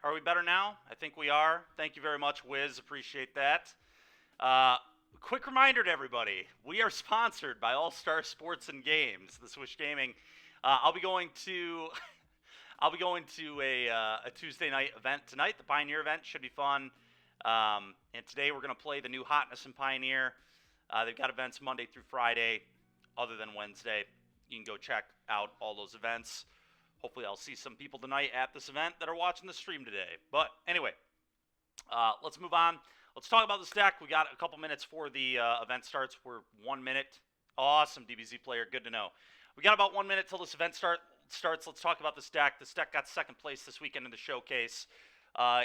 Are we better now? I think we are. Thank you very much, Wiz. Appreciate that. Quick reminder to everybody: we are sponsored by All Star Sports and Games, the Swish Gaming. I'll be going to a Tuesday night event tonight. The Pioneer event should be fun. And today we're going to play the new Hotness and Pioneer. They've got events Monday through Friday, other than Wednesday. You can go check out all those events. Hopefully I'll see some people tonight at this event that are watching the stream today. But anyway, let's move on. Let's talk about this deck. We got a couple minutes before the event starts. We're 1 minute. Awesome, DBZ player. Good to know. We got about 1 minute till this event starts. Let's talk about this deck. This deck got second place this weekend in the showcase.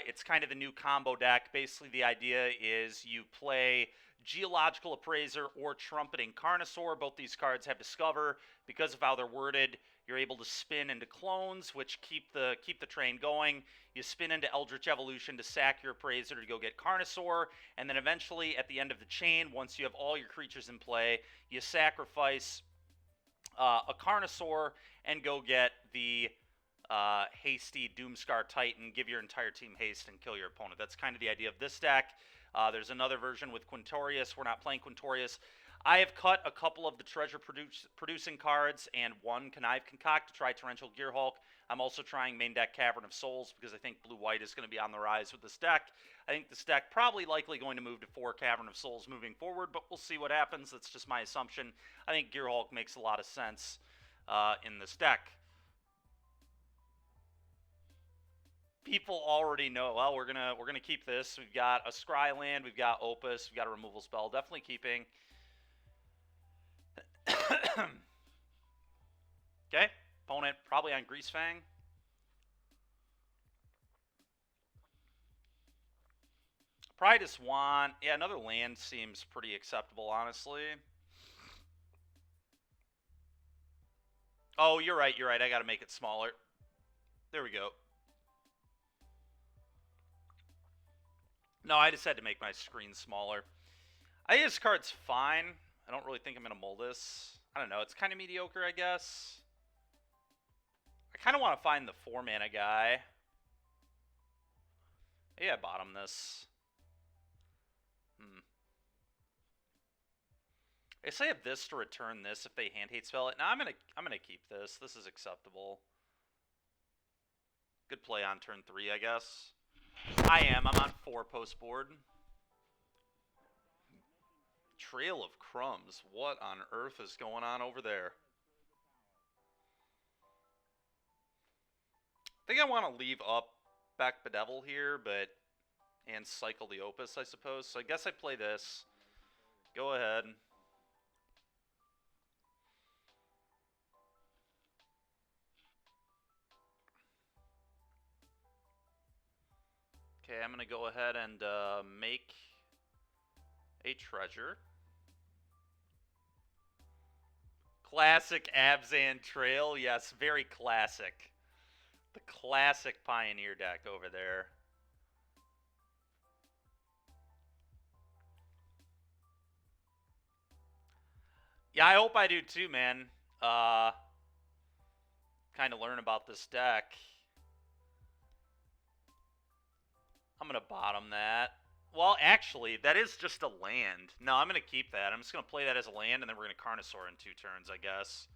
It's kind of the new combo deck. Basically, the idea is you play Geological Appraiser or Trumpeting Carnosaur. Both these cards have Discover. Because of how they're worded, you're able to spin into clones, which keep the train going. You spin into Eldritch Evolution to sack your Appraiser to go get Carnosaur, and then eventually at the end of the chain, once you have all your creatures in play, you sacrifice a Carnosaur and go get the hasty Doomscar Titan, give your entire team haste and kill your opponent. That's kind of the idea of this deck. There's another version with Quintorius. We're not playing Quintorius. I have cut a couple of the treasure producing cards and one Connive Concoct to try Torrential Gearhulk. I'm also trying main deck Cavern of Souls because I think blue-white is going to be on the rise with this deck. I think this deck probably likely going to move to 4 Cavern of Souls moving forward, but we'll see what happens. That's just my assumption. I think Gearhulk makes a lot of sense in this deck. People already know, well, we're gonna keep this. We've got a Scry land, we've got Opus, we've got a removal spell. Definitely keeping. Okay, opponent probably on Greasefang. Pride of Swan. Yeah, another land seems pretty acceptable, honestly. Oh, you're right. I gotta make it smaller. There we go. No, I just had to make my screen smaller. I think this card's fine. I don't really think I'm going to mull this. I don't know. It's kind of mediocre, I guess. I kind of want to find the 4-mana guy. Maybe I bottom this. I guess I have this to return this if they hand hate spell it. Now I'm gonna keep this. This is acceptable. Good play on turn 3, I guess. I am. I'm on 4 post board. Trail of Crumbs. What on earth is going on over there? I think I want to leave up back Bedevil here, and cycle the Opus, I suppose. So I guess I play this. Go ahead. Okay, I'm going to go ahead and make a treasure. Classic Abzan Trail. Yes, very classic. The classic Pioneer deck over there. Yeah, I hope I do too, man. Kind of learn about this deck. I'm going to bottom that. Well, actually, that is just a land. No, I'm going to keep that. I'm just going to play that as a land, and then we're going to Carnosaur in 2 turns, I guess.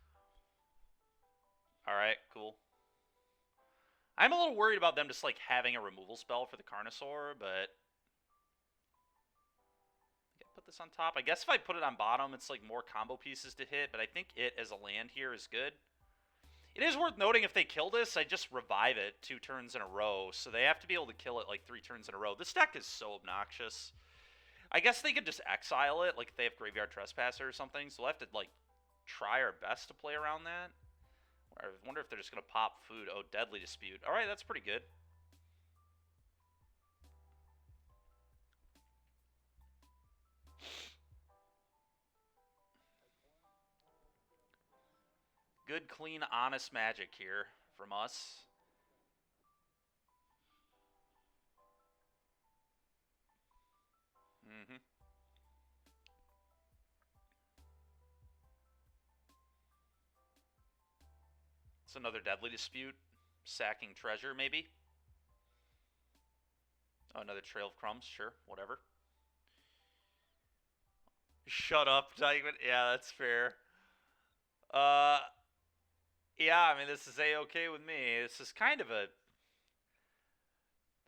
Alright, cool. I'm a little worried about them just, like, having a removal spell for the Carnosaur, but... Put this on top. I guess if I put it on bottom, it's, like, more combo pieces to hit, but I think it as a land here is good. It is worth noting if they kill this, I just revive it 2 turns in a row, so they have to be able to kill it like 3 turns in a row. This deck is so obnoxious. I guess they could just exile it, like if they have Graveyard Trespasser or something, so we'll have to like try our best to play around that. I wonder if they're just going to pop food. Oh, Deadly Dispute. Alright, that's pretty good. Good, clean, honest magic here from us. It's another Deadly Dispute. Sacking treasure, maybe? Oh, another Trail of Crumbs. Sure, whatever. Shut up, Dykeman. Yeah, that's fair. Uh, yeah, I mean, this is A-okay with me. This is kind of a...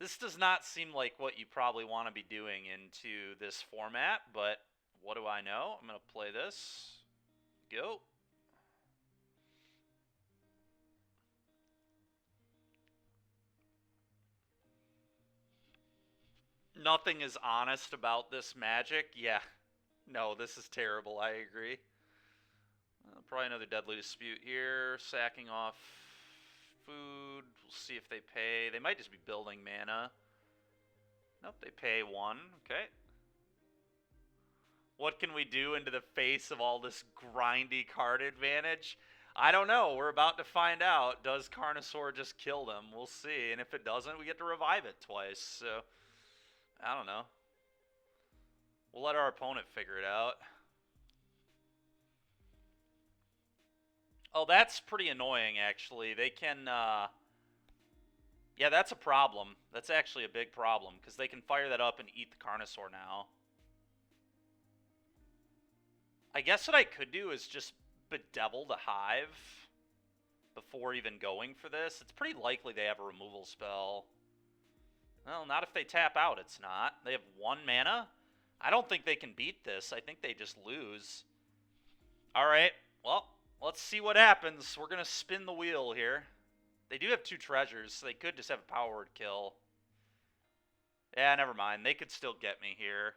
This does not seem like what you probably want to be doing into this format, but what do I know? I'm going to play this. Go. Nothing is honest about this Magic. Yeah. No, this is terrible. I agree. Probably another Deadly Dispute here. Sacking off food. We'll see if they pay. They might just be building mana. Nope, they pay 1. Okay. What can we do into the face of all this grindy card advantage? I don't know. We're about to find out. Does Carnosaur just kill them? We'll see. And if it doesn't, we get to revive it twice. So, I don't know. We'll let our opponent figure it out. Oh, that's pretty annoying, actually. They can, yeah, that's a problem. That's actually a big problem, because they can fire that up and eat the Carnosaur now. I guess what I could do is just Bedevil the Hive before even going for this. It's pretty likely they have a removal spell. Well, not if they tap out, it's not. They have 1 mana? I don't think they can beat this. I think they just lose. Alright, well, let's see what happens. We're going to spin the wheel here. They do have 2 treasures, so they could just have a power word kill. Yeah, never mind. They could still get me here.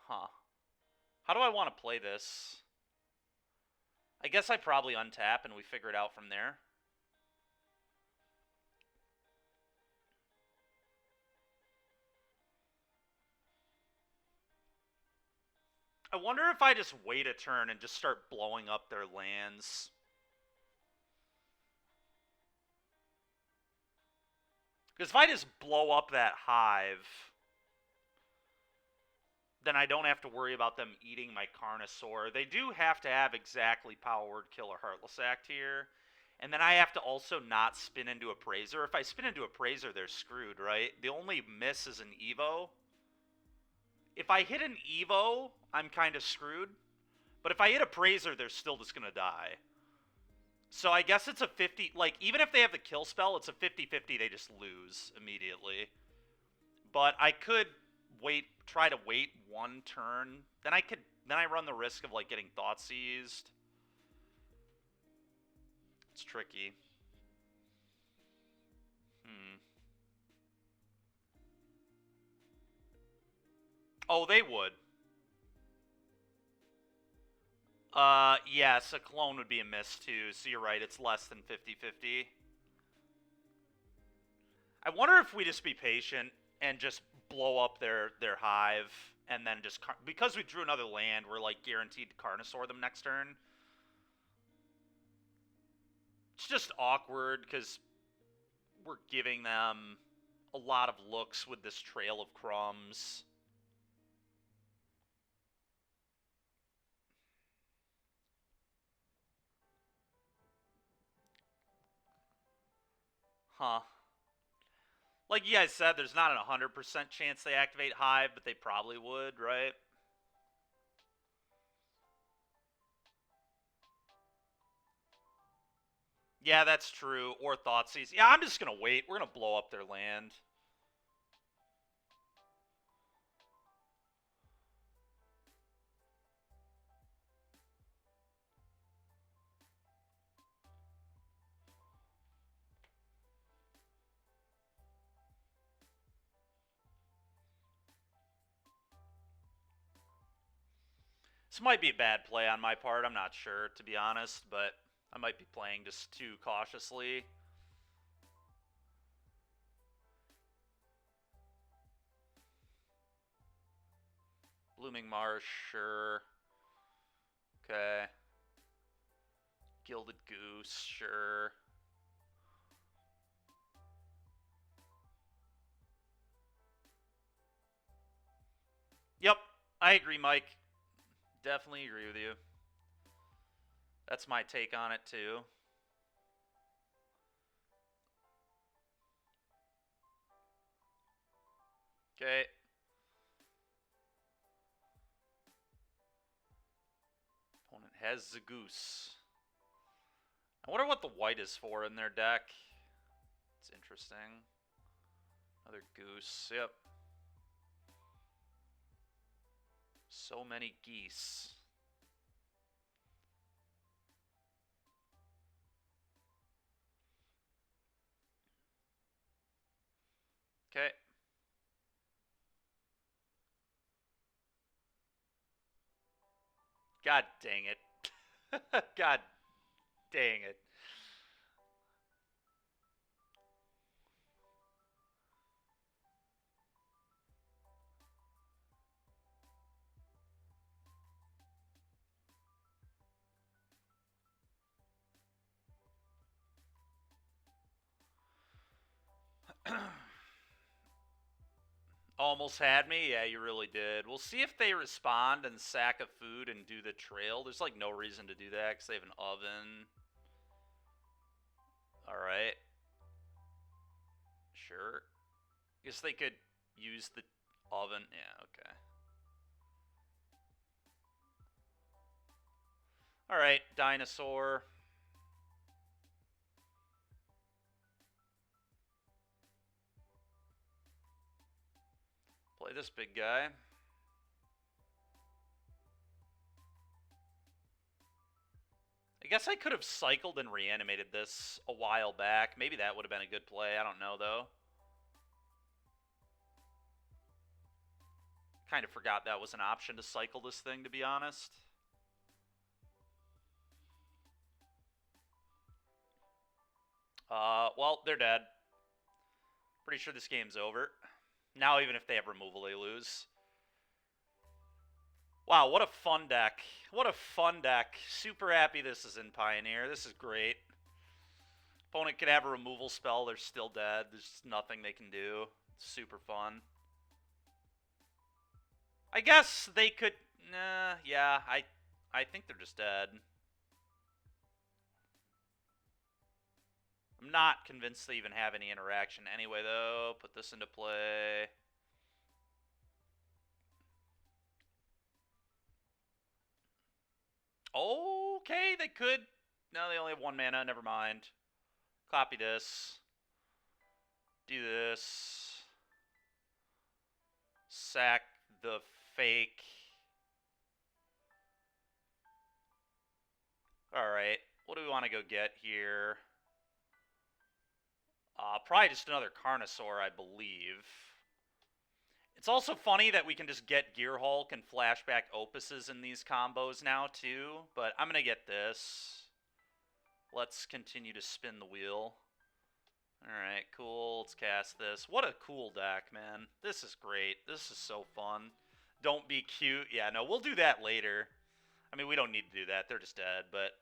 Huh. How do I want to play this? I guess I probably untap and we figure it out from there. I wonder if I just wait a turn and just start blowing up their lands. Because if I just blow up that hive, then I don't have to worry about them eating my Carnosaur. They do have to have exactly Power Word Kill or Heartless Act here. And then I have to also not spin into Appraiser. If I spin into Appraiser, they're screwed, right? The only miss is an Evo. If I hit an Evo, I'm kind of screwed. But if I hit Appraiser, they're still just going to die. So I guess it's a 50... Like, even if they have the kill spell, it's a 50-50. They just lose immediately. But I could try to wait 1 turn. Then I run the risk of, like, getting Thoughtseized. It's tricky. Oh, they would. Yes, a clone would be a miss too, so you're right, it's less than 50-50. I wonder if we just be patient and just blow up their hive, and then just... Because we drew another land, we're, like, guaranteed to Carnosaur them next turn. It's just awkward, because we're giving them a lot of looks with this Trail of Crumbs. Huh. Like you guys said, there's not a 100% chance they activate Hive, but they probably would, right? Yeah, that's true. Or Thoughtseize. Yeah, I'm just going to wait. We're going to blow up their land. This might be a bad play on my part. I'm not sure, to be honest, but I might be playing just too cautiously. Blooming Marsh, sure. Okay. Gilded Goose, sure. Yep, I agree, Mike. Definitely agree with you. That's my take on it, too. Okay. Opponent has the goose. I wonder what the white is for in their deck. It's interesting. Another goose. Yep. So many geese. Okay. God dang it. God dang it. Almost had me? Yeah, you really did. We'll see if they respond and sack a food and do the trail. There's like no reason to do that because they have an oven. Alright. Sure. Guess they could use the oven. Yeah, okay. Alright, dinosaur. Play this big guy. I guess I could have cycled and reanimated this a while back. Maybe that would have been a good play. I don't know, though. Kind of forgot that was an option to cycle this thing, to be honest. Well, they're dead. Pretty sure this game's over. Now, even if they have removal, they lose. Wow, what a fun deck. What a fun deck. Super happy this is in Pioneer. This is great. Opponent can have a removal spell. They're still dead. There's nothing they can do. It's super fun. I guess they could... Nah, yeah, I think they're just dead. I'm not convinced they even have any interaction anyway, though. Put this into play. Okay, they could. No, they only have 1 mana. Never mind. Copy this. Do this. Sack the fake. Alright. What do we want to go get here? Probably just another Carnosaur, I believe. It's also funny that we can just get Gear Hulk and Flashback Opuses in these combos now, too. But I'm going to get this. Let's continue to spin the wheel. Alright, cool. Let's cast this. What a cool deck, man. This is great. This is so fun. Don't be cute. Yeah, no, we'll do that later. I mean, we don't need to do that. They're just dead, but...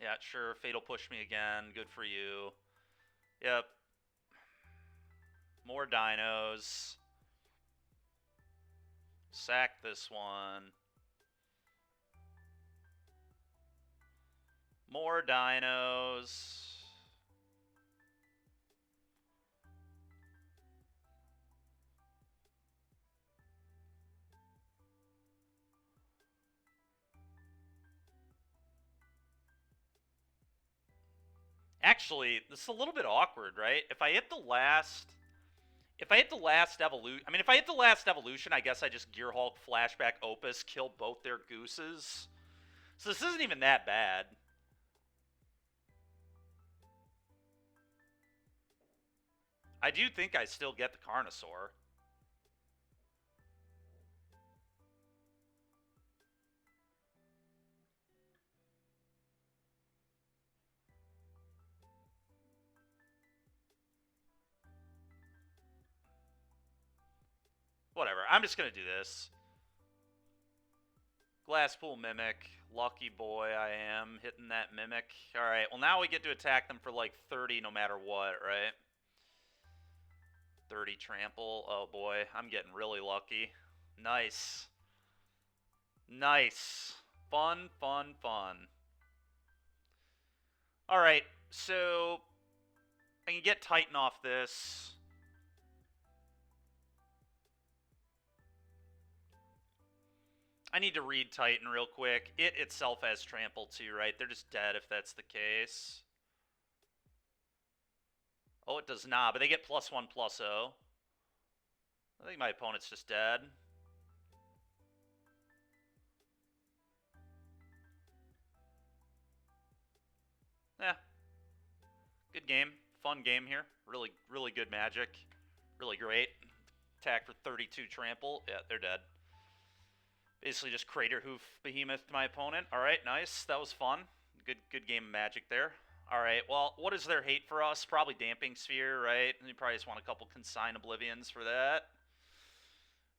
Yeah, sure. Fatal push me again. Good for you. Yep. More dinos. Sack this one. More dinos. Actually, this is a little bit awkward, right? If I hit the last evolution, if I hit the last evolution, I guess I just Gear Hulk, Flashback, Opus, kill both their gooses. So this isn't even that bad. I do think I still get the Carnosaur. Whatever, I'm just going to do this. Glasspool Mimic. Lucky boy I am, hitting that Mimic. Alright, well now we get to attack them for like 30 no matter what, right? 30 trample. Oh boy, I'm getting really lucky. Nice. Nice. Fun, fun, fun. Alright, so I can get Titan off this. I need to read Titan real quick. It itself has trample too, right? They're just dead if that's the case. Oh, it does not, but they get +1/+0. I think my opponent's just dead. Yeah. Good game. Fun game here. Really, really good magic. Really great. Attack for 32 trample. Yeah, they're dead. Basically just Crater Hoof Behemoth to my opponent. Alright, nice. That was fun. Good game of magic there. Alright, well, what is their hate for us? Probably Damping Sphere, right? And you probably just want a couple Consign Oblivions for that.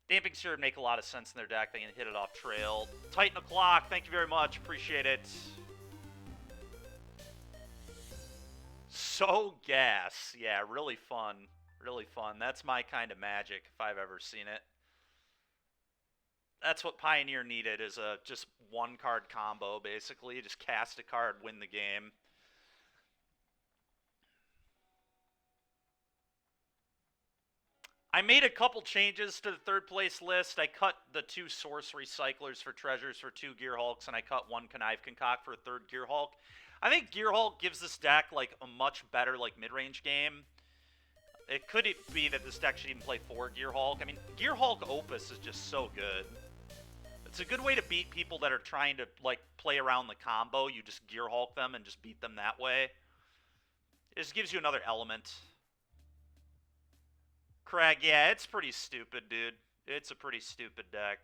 Damping Sphere would make a lot of sense in their deck. They can hit it off trail. Titan O'Clock, thank you very much. Appreciate it. So gas. Yeah, really fun. Really fun. That's my kind of magic, if I've ever seen it. That's what Pioneer needed, is a just one card combo, basically. Just cast a card, win the game. I made a couple changes to the third place list. I cut the 2 Sorcery Cyclers for treasures for 2 Gear Hulks, and I cut 1 Connive Concoct for a 3rd Gear Hulk. I think Gear Hulk gives this deck like a much better like mid-range game. It could be that this deck should even play 4 Gear Hulk. I mean, Gear Hulk Opus is just so good. It's a good way to beat people that are trying to like play around the combo. You just Gear Hulk them and just beat them that way. It just gives you another element. Craig, yeah, it's pretty stupid, dude. It's a pretty stupid deck.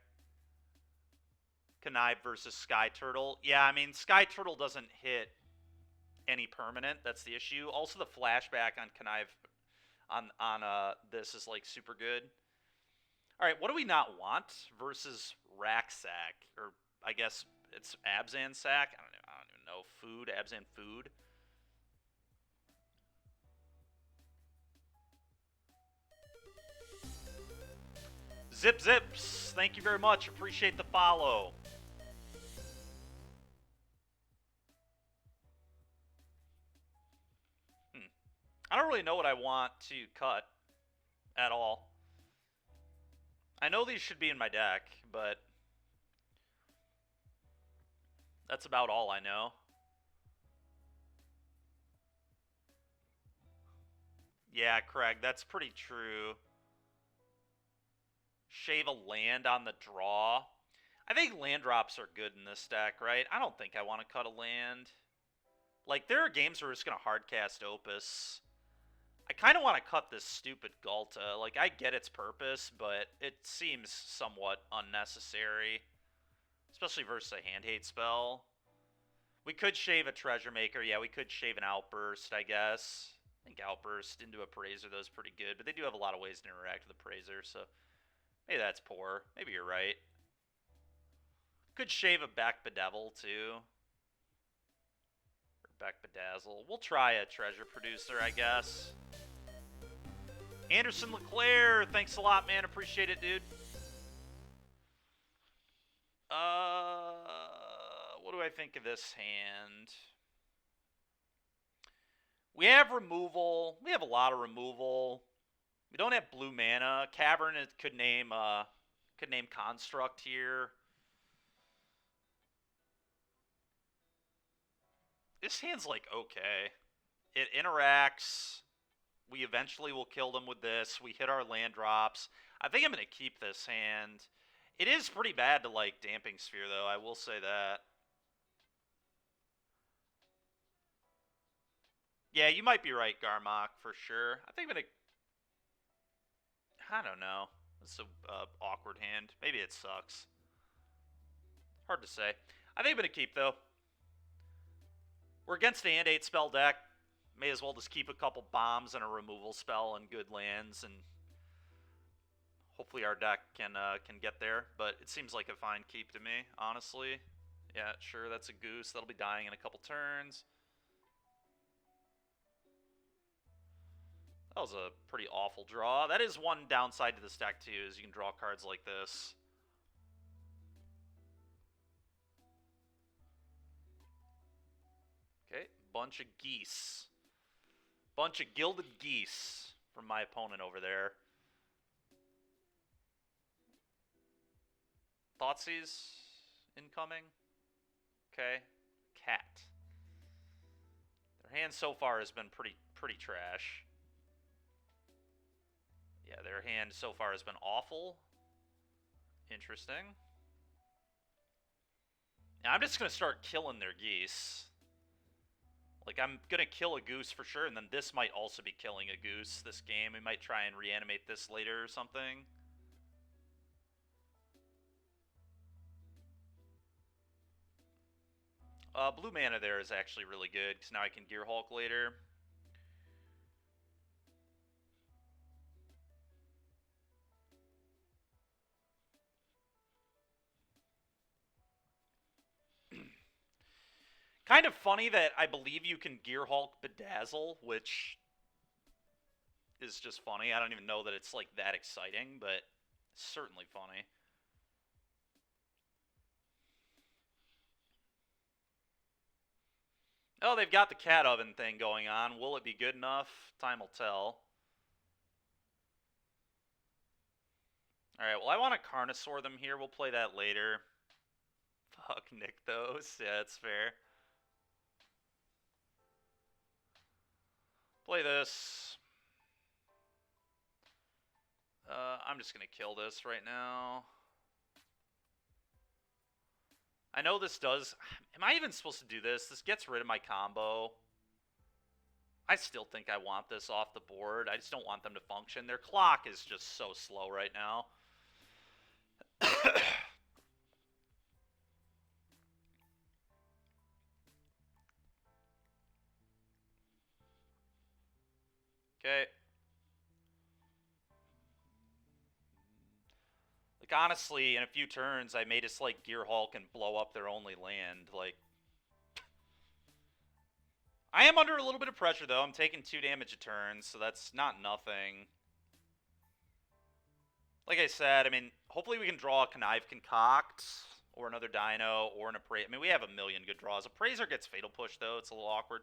Connive versus Sky Turtle. Yeah, I mean, Sky Turtle doesn't hit any permanent. That's the issue. Also, the flashback on Connive on this is like super good. All right, what do we not want versus Racksack, or I guess it's Abzan Sack. I don't even know. Food, Abzan Food. Zip Zips, thank you very much. Appreciate the follow. I don't really know what I want to cut at all. I know these should be in my deck, but that's about all I know. Yeah, Craig, that's pretty true. Shave a land on the draw. I think land drops are good in this deck, right? I don't think I want to cut a land. Like, there are games where we're just going to hardcast Opus. I kind of want to cut this stupid Galta. Like, I get its purpose, but it seems somewhat unnecessary. Especially versus a hand hate spell. We could shave a Treasure Maker. Yeah, we could shave an Outburst, I guess. I think Outburst into a Praiser, though, is pretty good. But they do have a lot of ways to interact with the Praiser, so maybe that's poor. Maybe you're right. Could shave a Back Bedevil, too. Or Back Bedazzle. We'll try a Treasure Producer, I guess. Anderson Leclerc, thanks a lot, man. Appreciate it, dude. What do I think of this hand? We have removal. We have a lot of removal. We don't have blue mana. Cavern could name Construct here. This hand's like okay. It interacts. We eventually will kill them with this. We hit our land drops. I think I'm going to keep this hand. It is pretty bad to like Damping Sphere, though. I will say that. Yeah, you might be right, Garmok, for sure. I think I'm going to... I don't know. It's an awkward hand. Maybe it sucks. Hard to say. I think I'm going to keep, though. We're against the Hand 8 spell deck. May as well just keep a couple bombs and a removal spell and good lands, and hopefully our deck can get there. But it seems like a fine keep to me, honestly. Yeah, sure, that's a goose. That'll be dying in a couple turns. That was a pretty awful draw. That is one downside to this deck, too, is you can draw cards like this. Bunch of geese. Bunch of gilded geese from my opponent over there. Thoughtseize incoming. Okay. Cat. Their hand so far has been pretty trash. Yeah, their hand so far has been awful. Interesting. Now I'm just going to start killing their geese. Like, I'm going to kill a goose for sure, and then this might also be killing a goose this game. We might try and reanimate this later or something. Blue mana there is actually really good, because now I can Gear Hulk later. Kind of funny that I believe you can Gear Hulk Bedazzle, which is just funny. I don't even know that it's like that exciting, but it's certainly funny. Oh, they've got the cat oven thing going on. Will it be good enough? Time will tell. Alright, well, I want to Carnosaur them here. We'll play that later. Fuck Nykthos. Yeah, that's fair. Play this. I'm just going to kill this right now. I know this does... Am I even supposed to do this? This gets rid of my combo. I still think I want this off the board. I just don't want them to function. Their clock is just so slow right now. Okay. Like, honestly, in a few turns, I may just, like, Gear Hulk and blow up their only land. Like, I am under a little bit of pressure, though. I'm taking 2 damage a turn, so that's not nothing. Like I said, I mean, hopefully we can draw a Connive Concoct, or another Dino, or an Appraiser. I mean, we have a million good draws. Appraiser gets Fatal Push, though. It's a little awkward.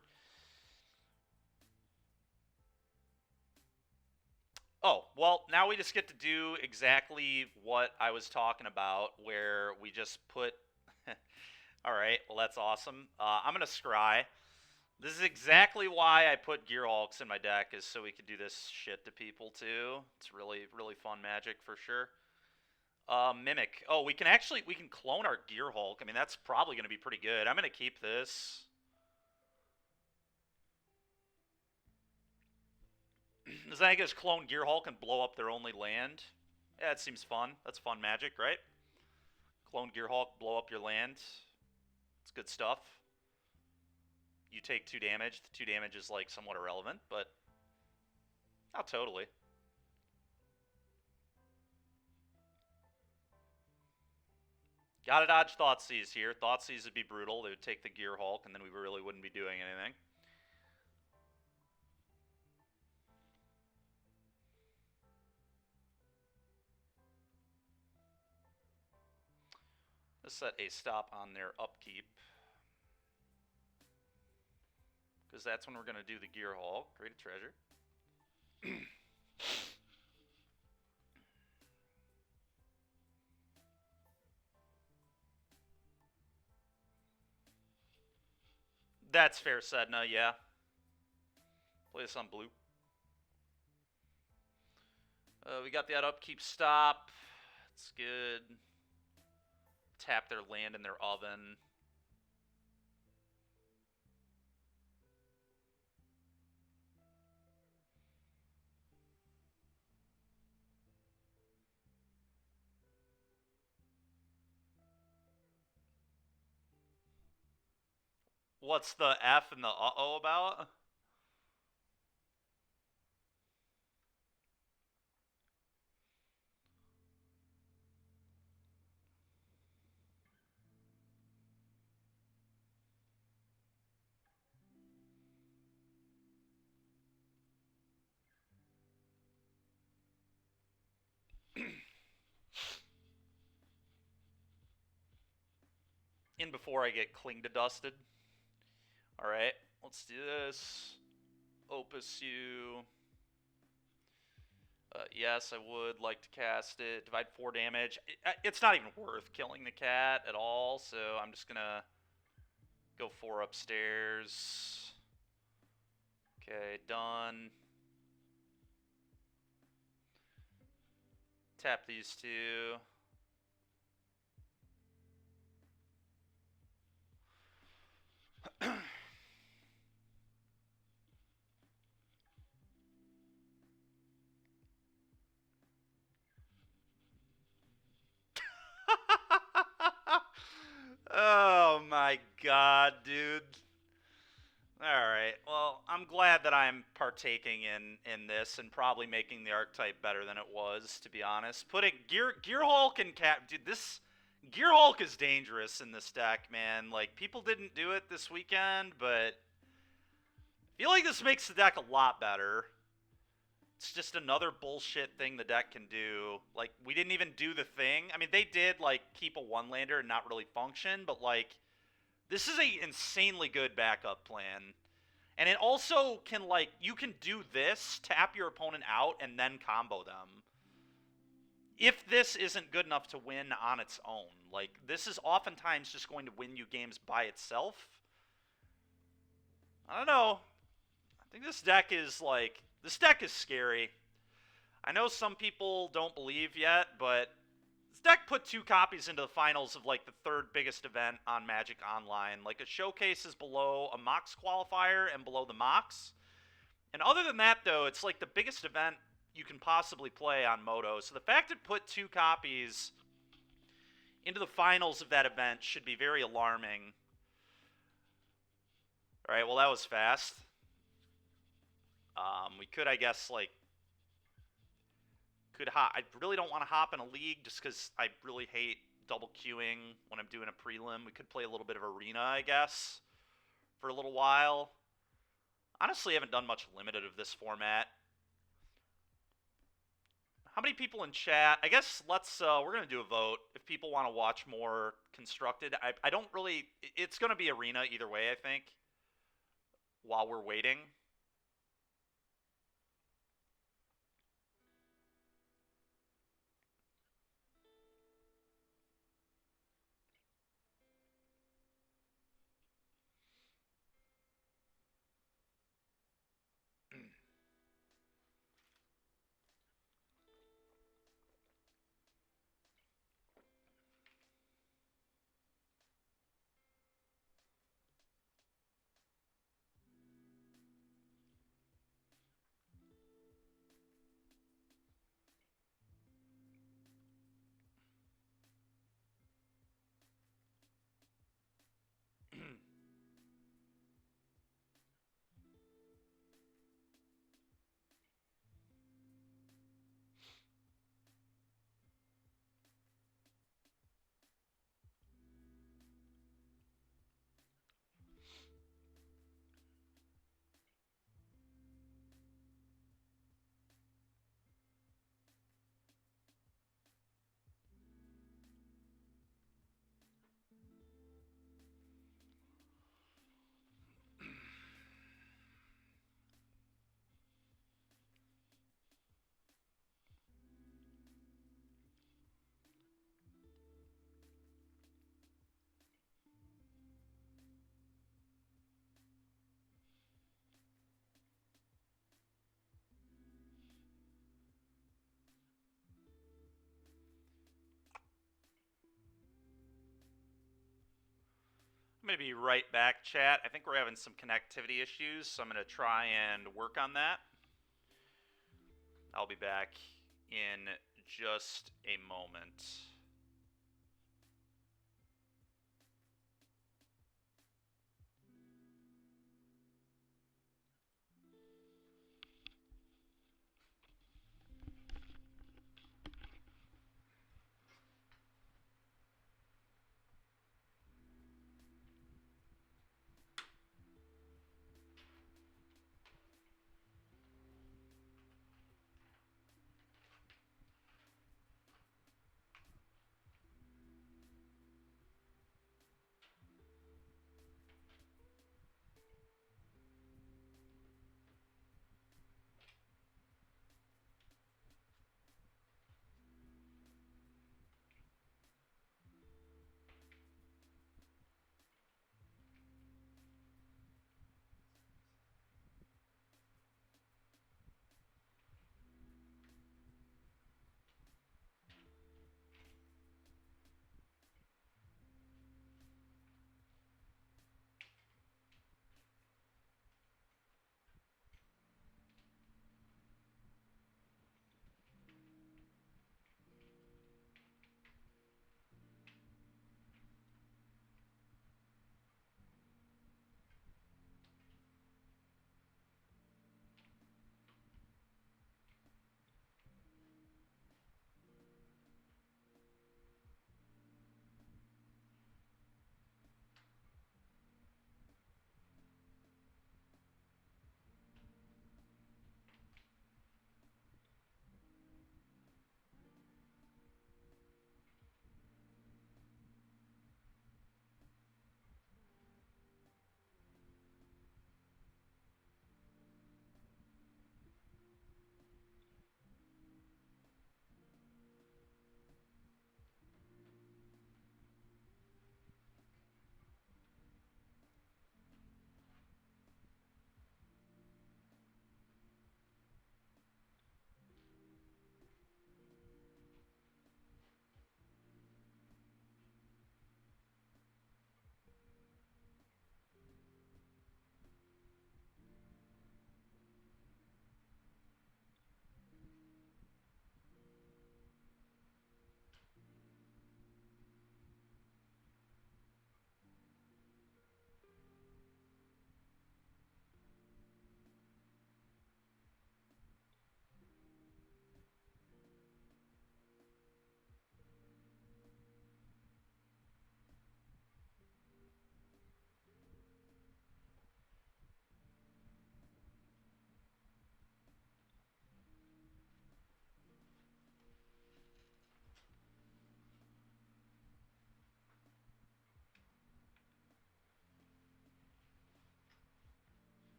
Oh, well, now we just get to do exactly what I was talking about, where we just put... Alright, well, that's awesome. I'm going to Scry. This is exactly why I put Gear Hulks in my deck, is so we could do this shit to people, too. It's really, really fun magic, for sure. Mimic. Oh, we can clone our Gear Hulk. I mean, that's probably going to be pretty good. I'm going to keep this. Does I just clone Gear Hulk and blow up their only land? Yeah, it seems fun. That's fun magic, right? Clone Gear Hulk, blow up your land. It's good stuff. You take 2 damage. The 2 damage is, like, somewhat irrelevant, but... Oh, totally. Gotta dodge Thoughtseize here. Thoughtseize would be brutal. They would take the Gear Hulk, and then we really wouldn't be doing anything. Let's set a stop on their upkeep, because that's when we're going to do the Gear Hulk. Create a treasure. That's fair, Sedna, yeah. Play this on blue. We got that upkeep stop. It's good. Tap their land in their oven. What's the F and the uh-oh about? In before I get cling to dusted. Alright. let's do this. Opus you. Yes, I would like to cast it. Divide 4 damage. It's not even worth killing the cat at all, so I'm just gonna go 4 upstairs. Okay, done. Tap these 2. Oh my god, dude. Alright, well, I'm glad that I'm partaking in this and probably making the archetype better than it was, to be honest. Putting Gear Hulk and Cap... Dude, this... Gear Hulk is dangerous in this deck, man. Like, people didn't do it this weekend, but... I feel like this makes the deck a lot better. It's just another bullshit thing the deck can do. Like, we didn't even do the thing. I mean, they did, like, keep a one-lander and not really function, but, like... This is a insanely good backup plan. And it also can, like, you can do this, tap your opponent out, and then combo them. If this isn't good enough to win on its own. Like, this is oftentimes just going to win you games by itself. I don't know. I think this deck is, like, this deck is scary. I know some people don't believe yet, but this deck put 2 copies into the finals of, like, the 3rd biggest event on Magic Online. Like, a showcase is below a Mox qualifier and below the Mox. And other than that, though, it's, like, the biggest event you can possibly play on Moto. So the fact it put 2 copies into the finals of that event should be very alarming. Alright, well, that was fast. We could, I guess, like... I really don't want to hop in a league just because I really hate double queuing when I'm doing a prelim. We could play a little bit of arena, I guess, for a little while. Honestly, I haven't done much limited of this format. How many people in chat? I guess we're going to do a vote if people want to watch more constructed. I don't really, it's going to be arena either way, I think, while we're waiting. I'm going to be right back, chat. I think we're having some connectivity issues, so I'm going to try and work on that. I'll be back in just a moment.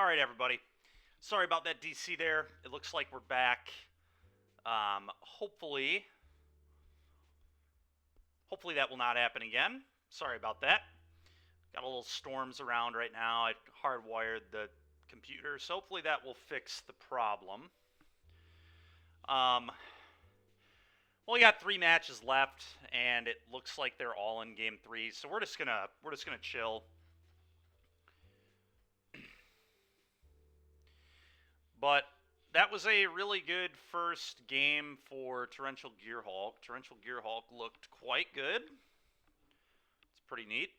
All right, everybody. Sorry about that DC there. It looks like we're back. Hopefully that will not happen again. Sorry about that. Got a little storms around right now. I hardwired the computer, so hopefully that will fix the problem. Well, we got 3 matches left, and it looks like they're all in Game 3. So we're just gonna chill. But that was a really good first game for Torrential Gearhulk. Torrential Gearhulk looked quite good. It's pretty neat.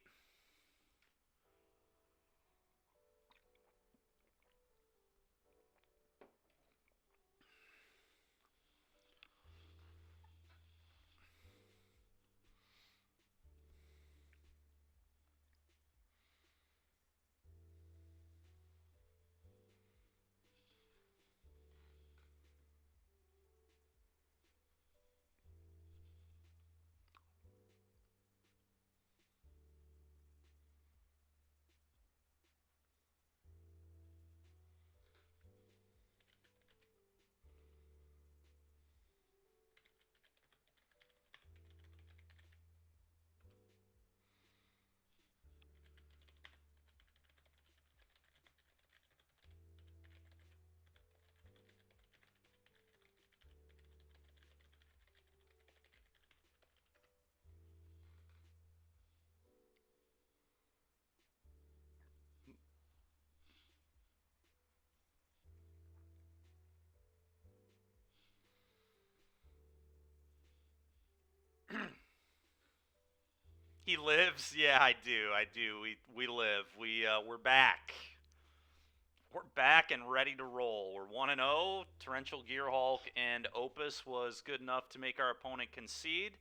He lives? Yeah, I do. We live. We're back. We're back and ready to roll. We're 1-0. Torrential Gearhulk and Opus was good enough to make our opponent concede.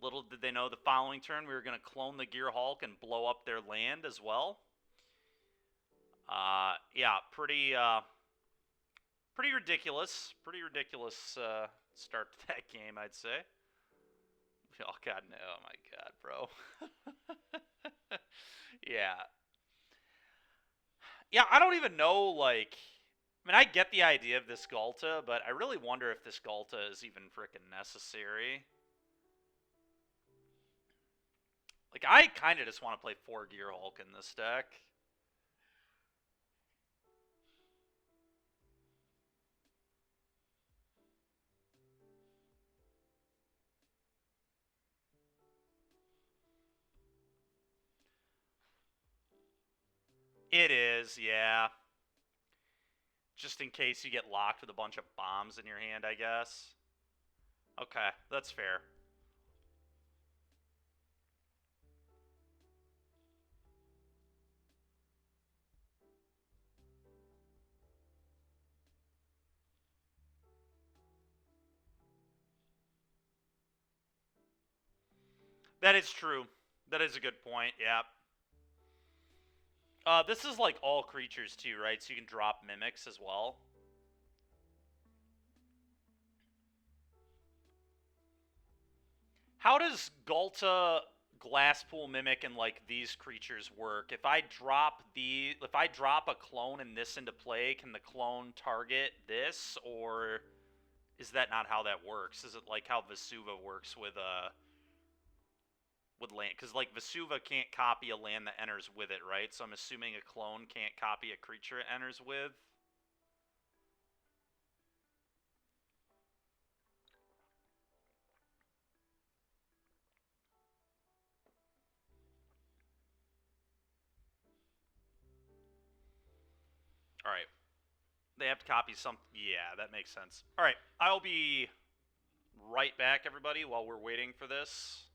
Little did they know the following turn we were going to clone the Gearhulk and blow up their land as well. Yeah, pretty ridiculous. Pretty ridiculous start to that game, I'd say. Oh, God, no. Oh, my God, bro. Yeah. Yeah, I don't even know, like... I mean, I get the idea of this Galta, but I really wonder if this Galta is even freaking necessary. Like, I kind of just want to play 4 Gearhulk in this deck. It is, yeah. Just in case you get locked with a bunch of bombs in your hand, I guess. Okay, that's fair. That is true. That is a good point, yeah. This is like all creatures too, right? So you can drop mimics as well. How does Galta, Glasspool Mimic, and like these creatures work? If I drop a clone and this into play, can the clone target this, or is that not how that works? Is it like how Vesuva works with land? Because like Vesuva can't copy a land that enters with it, right? So I'm assuming a clone can't copy a creature it enters with. All right. They have to copy some. Yeah, that makes sense. All right. I'll be right back, everybody, while we're waiting for this.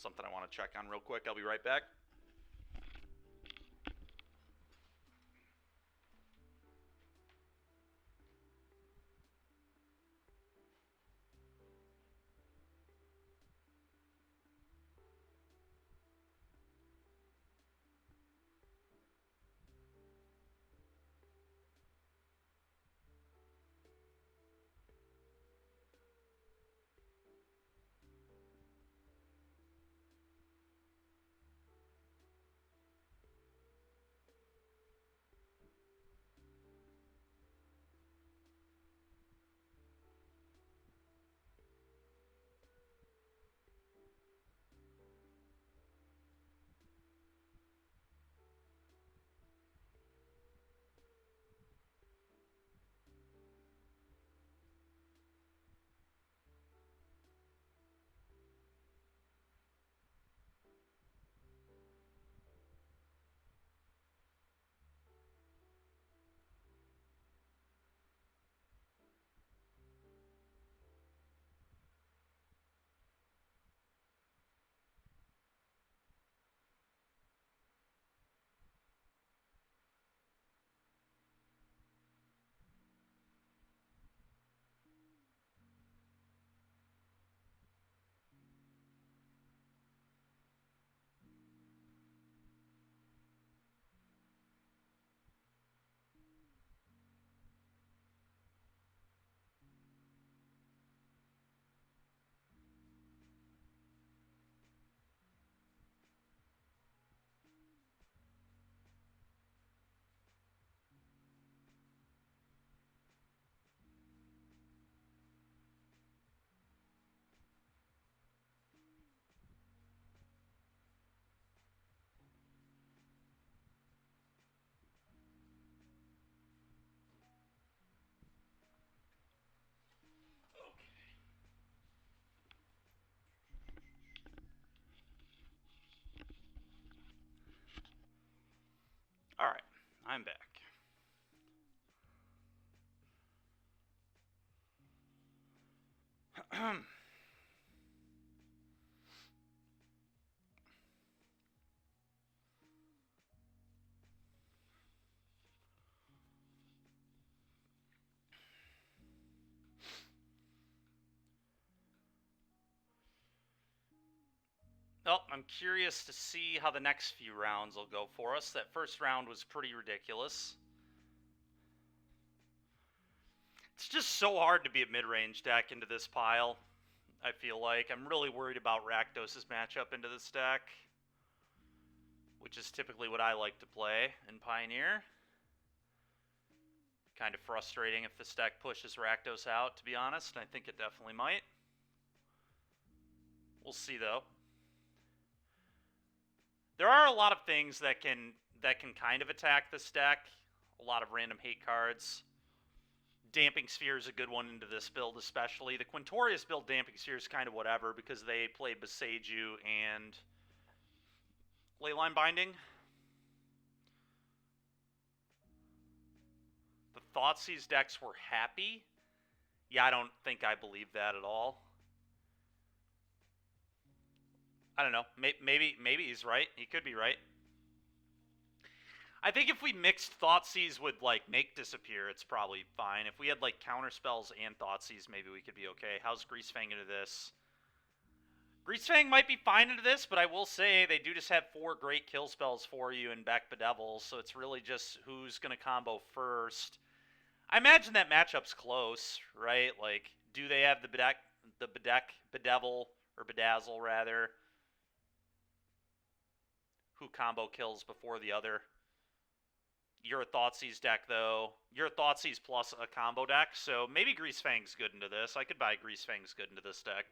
Something I want to check on real quick. I'll be right back. I'm back. Well, I'm curious to see how the next few rounds will go for us. That first round was pretty ridiculous. It's just so hard to be a mid-range deck into this pile, I feel like. I'm really worried about Rakdos' matchup into this deck, which is typically what I like to play in Pioneer. Kind of frustrating if this deck pushes Rakdos out, to be honest. I think it definitely might. We'll see, though. There are a lot of things that can kind of attack this deck. A lot of random hate cards. Damping Sphere is a good one into this build, especially. The Quintorius build Damping Sphere is kind of whatever because they play Boseiju and Leyline Binding. The Thoughtseize decks were happy. Yeah, I don't think I believe that at all. I don't know. Maybe he's right. He could be right. I think if we mixed Thoughtseize with, like, Make Disappear, it's probably fine. If we had, like, Counterspells and Thoughtseize, maybe we could be okay. How's Greasefang into this? Greasefang might be fine into this, but I will say they do just have 4 great kill spells for you in Beck Bedevil, so it's really just who's going to combo first. I imagine that matchup's close, right? Like, do they have the Bedevil, or Bedazzle, rather, who combo kills before the other? You're a Thoughtseize deck, though. You're a Thoughtseize plus a combo deck, so maybe Greasefang's good into this. I could buy Greasefang's good into this deck.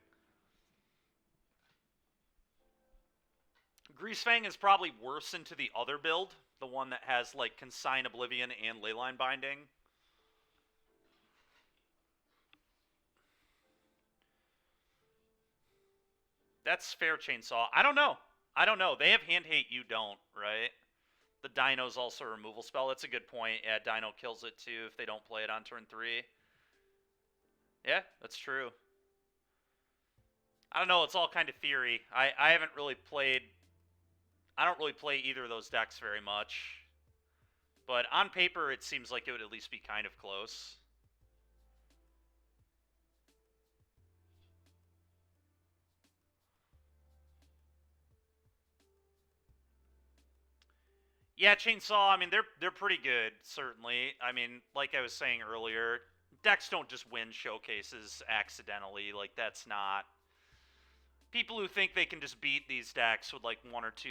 Greasefang is probably worse into the other build, the one that has, like, Consign Oblivion and Leyline Binding. That's fair, Chainsaw. I don't know. They have hand hate, you don't, right? The Dino's also a removal spell. That's a good point. Yeah, Dino kills it too if they don't play it on turn 3. Yeah, that's true. I don't know. It's all kind of theory. I haven't really played... I don't really play either of those decks very much. But on paper, it seems like it would at least be kind of close. Yeah, Chainsaw, I mean, they're pretty good, certainly. I mean, like I was saying earlier, decks don't just win showcases accidentally. Like, that's not... People who think they can just beat these decks with, like, 1 or 2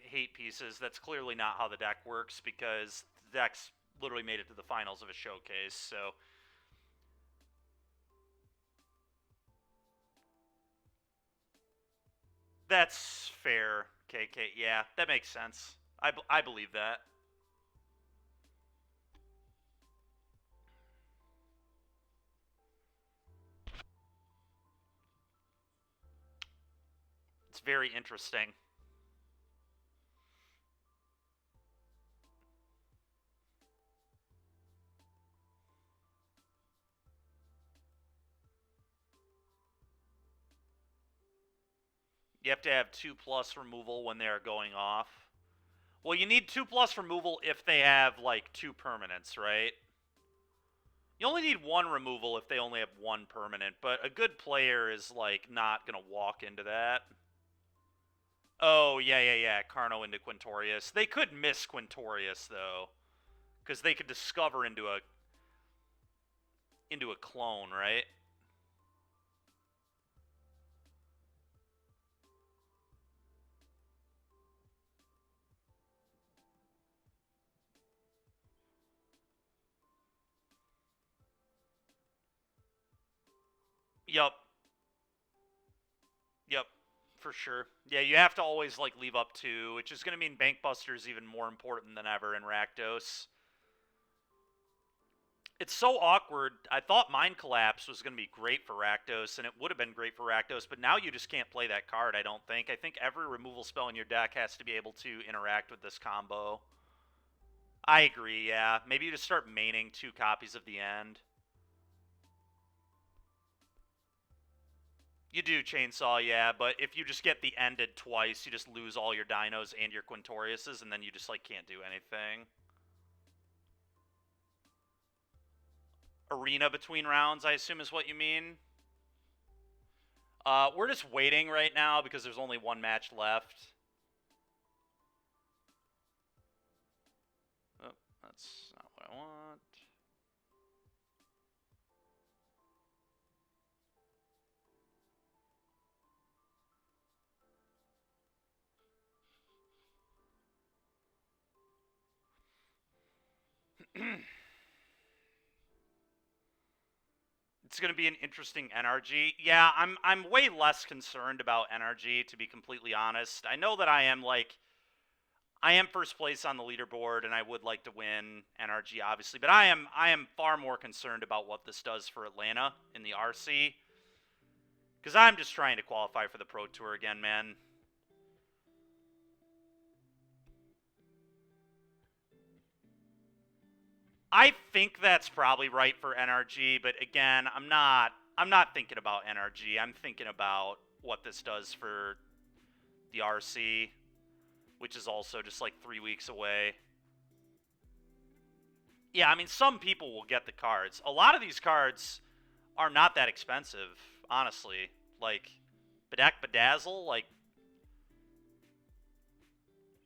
hate pieces, that's clearly not how the deck works, because the deck's literally made it to the finals of a showcase, so... That's fair, KK. Yeah, that makes sense. I believe that. It's very interesting. You have to have 2+ removal when they're going off. Well, you need 2+ removal if they have, like, 2 permanents, right? You only need 1 removal if they only have 1 permanent, but a good player is, like, not going to walk into that. Oh, yeah. Carno into Quintorius. They could miss Quintorius, though, because they could discover into a clone, right? Yup. Yep, for sure. Yeah, you have to always, like, leave up 2, which is going to mean Bankbuster is even more important than ever in Rakdos. It's so awkward. I thought Mind Collapse was going to be great for Rakdos, and it would have been great for Rakdos, but now you just can't play that card, I don't think. I think every removal spell in your deck has to be able to interact with this combo. I agree, yeah. Maybe you just start maining 2 copies of the end. You do Chainsaw, yeah, but if you just get the ended twice, you just lose all your dinos and your Quintoriuses, and then you just, like, can't do anything. Arena between rounds, I assume is what you mean? We're just waiting right now because there's only 1 match left. Oh, that's not what I want. It's going to be an interesting NRG. Yeah, I'm way less concerned about NRG, to be completely honest. I know that I am first place on the leaderboard, and I would like to win NRG, obviously, but I am far more concerned about what this does for Atlanta in the RC, because I'm just trying to qualify for the Pro Tour again, man. I think that's probably right for NRG, but again, I'm not thinking about NRG. I'm thinking about what this does for the RC, which is also just like 3 weeks away. Yeah, I mean, some people will get the cards. A lot of these cards are not that expensive, honestly. Like, Bedak Bedazzle, like,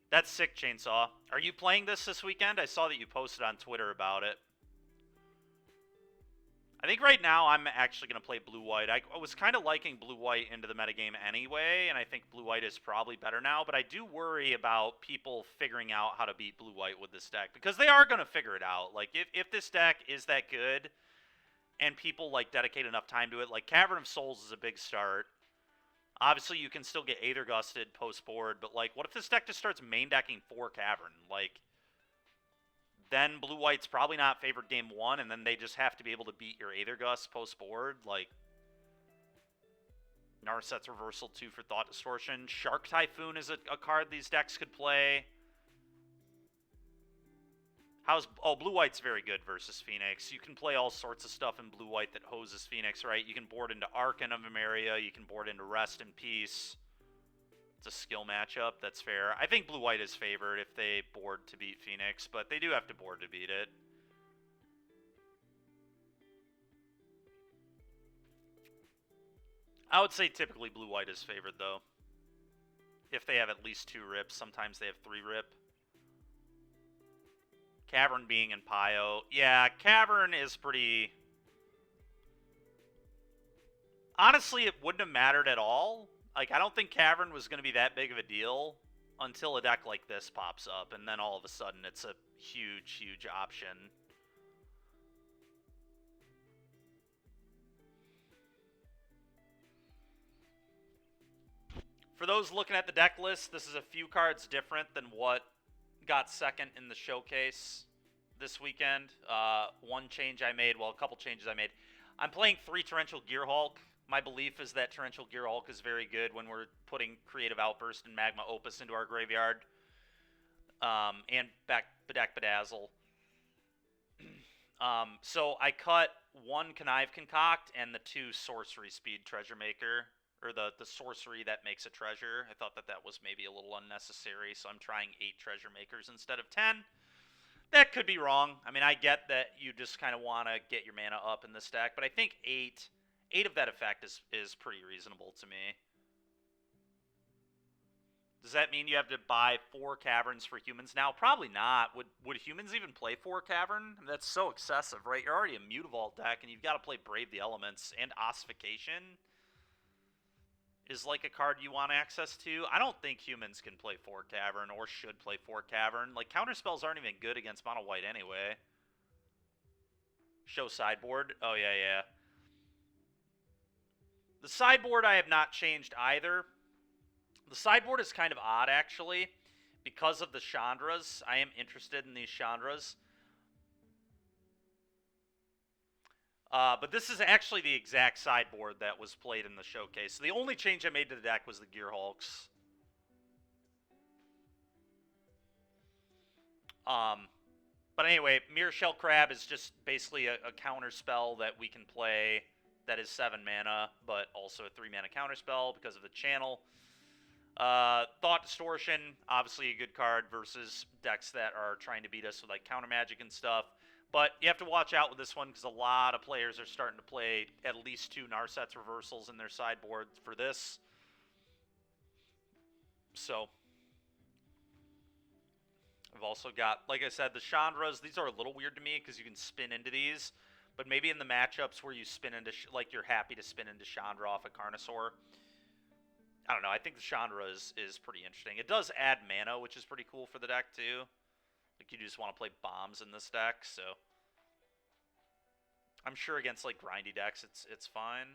that's sick, Chainsaw. Are you playing this weekend? I saw that you posted on Twitter about it. I think right now I'm actually going to play Blue-White. I was kind of liking Blue-White into the metagame anyway, and I think Blue-White is probably better now, but I do worry about people figuring out how to beat Blue-White with this deck, because they are going to figure it out. Like, if this deck is that good, and people, like, dedicate enough time to it, like, Cavern of Souls is a big start. Obviously, you can still get Aether Gusted post-board, but, like, what if this deck just starts main decking 4 Cavern? Like, then Blue-White's probably not favored game 1, and then they just have to be able to beat your Aether Gust post-board. Like, Narset's Reversal 2 for Thought Distortion. Shark Typhoon is a card these decks could play. Blue-White's very good versus Phoenix. You can play all sorts of stuff in Blue-White that hoses Phoenix, right? You can board into Arcan of Emeria. You can board into Rest in Peace. It's a skill matchup. That's fair. I think Blue-White is favored if they board to beat Phoenix, but they do have to board to beat it. I would say typically Blue-White is favored, though. If they have at least 2 rips. Sometimes they have 3 rip. Cavern being in Pio. Yeah, Cavern is pretty... Honestly, it wouldn't have mattered at all. Like, I don't think Cavern was going to be that big of a deal until a deck like this pops up, and then all of a sudden it's a huge, huge option. For those looking at the deck list, this is a few cards different than what got second in the showcase this weekend. One change I made, well, a couple changes I made. I'm playing 3 Torrential Gearhulk. My belief is that Torrential Gearhulk is very good when we're putting Creative Outburst and Magma Opus into our graveyard. And Bedak Bedazzle. So I cut 1 Connive Concoct and the 2 Sorcery Speed Treasure Maker. Or the sorcery that makes a treasure. I thought that was maybe a little unnecessary, so I'm trying 8 Treasure Makers instead of 10. That could be wrong. I mean, I get that you just kind of want to get your mana up in this deck, but I think 8 of that effect is pretty reasonable to me. Does that mean you have to buy 4 Caverns for humans now? Probably not. Would humans even play 4 Cavern? I mean, that's so excessive, right? You're already a Mutavault deck, and you've got to play Brave the Elements, and Ossification is like a card you want access to. I don't think humans can play 4 Cavern or should play 4 Cavern. Like, counterspells aren't even good against mono white anyway. Show sideboard. Oh, yeah. The sideboard I have not changed either. The sideboard is kind of odd, actually, because of the Chandras. I am interested in these Chandras. But this is actually the exact sideboard that was played in the showcase. So the only change I made to the deck was the Gearhulks. But anyway, Mirror Shell Crab is just basically a counter spell that we can play that is 7 mana, but also a 3 mana counter spell because of the channel. Thought Distortion, obviously a good card versus decks that are trying to beat us with like counter magic and stuff. But you have to watch out with this one because a lot of players are starting to play at least 2 Narset's reversals in their sideboard for this. So I've also got, like I said, the Chandras. These are a little weird to me because you can spin into these. But maybe in the matchups where you spin into, like you're happy to spin into Chandra off a Carnosaur. I don't know. I think the Chandra is pretty interesting. It does add mana, which is pretty cool for the deck too. Like you just want to play bombs in this deck, so I'm sure against like grindy decks, it's fine.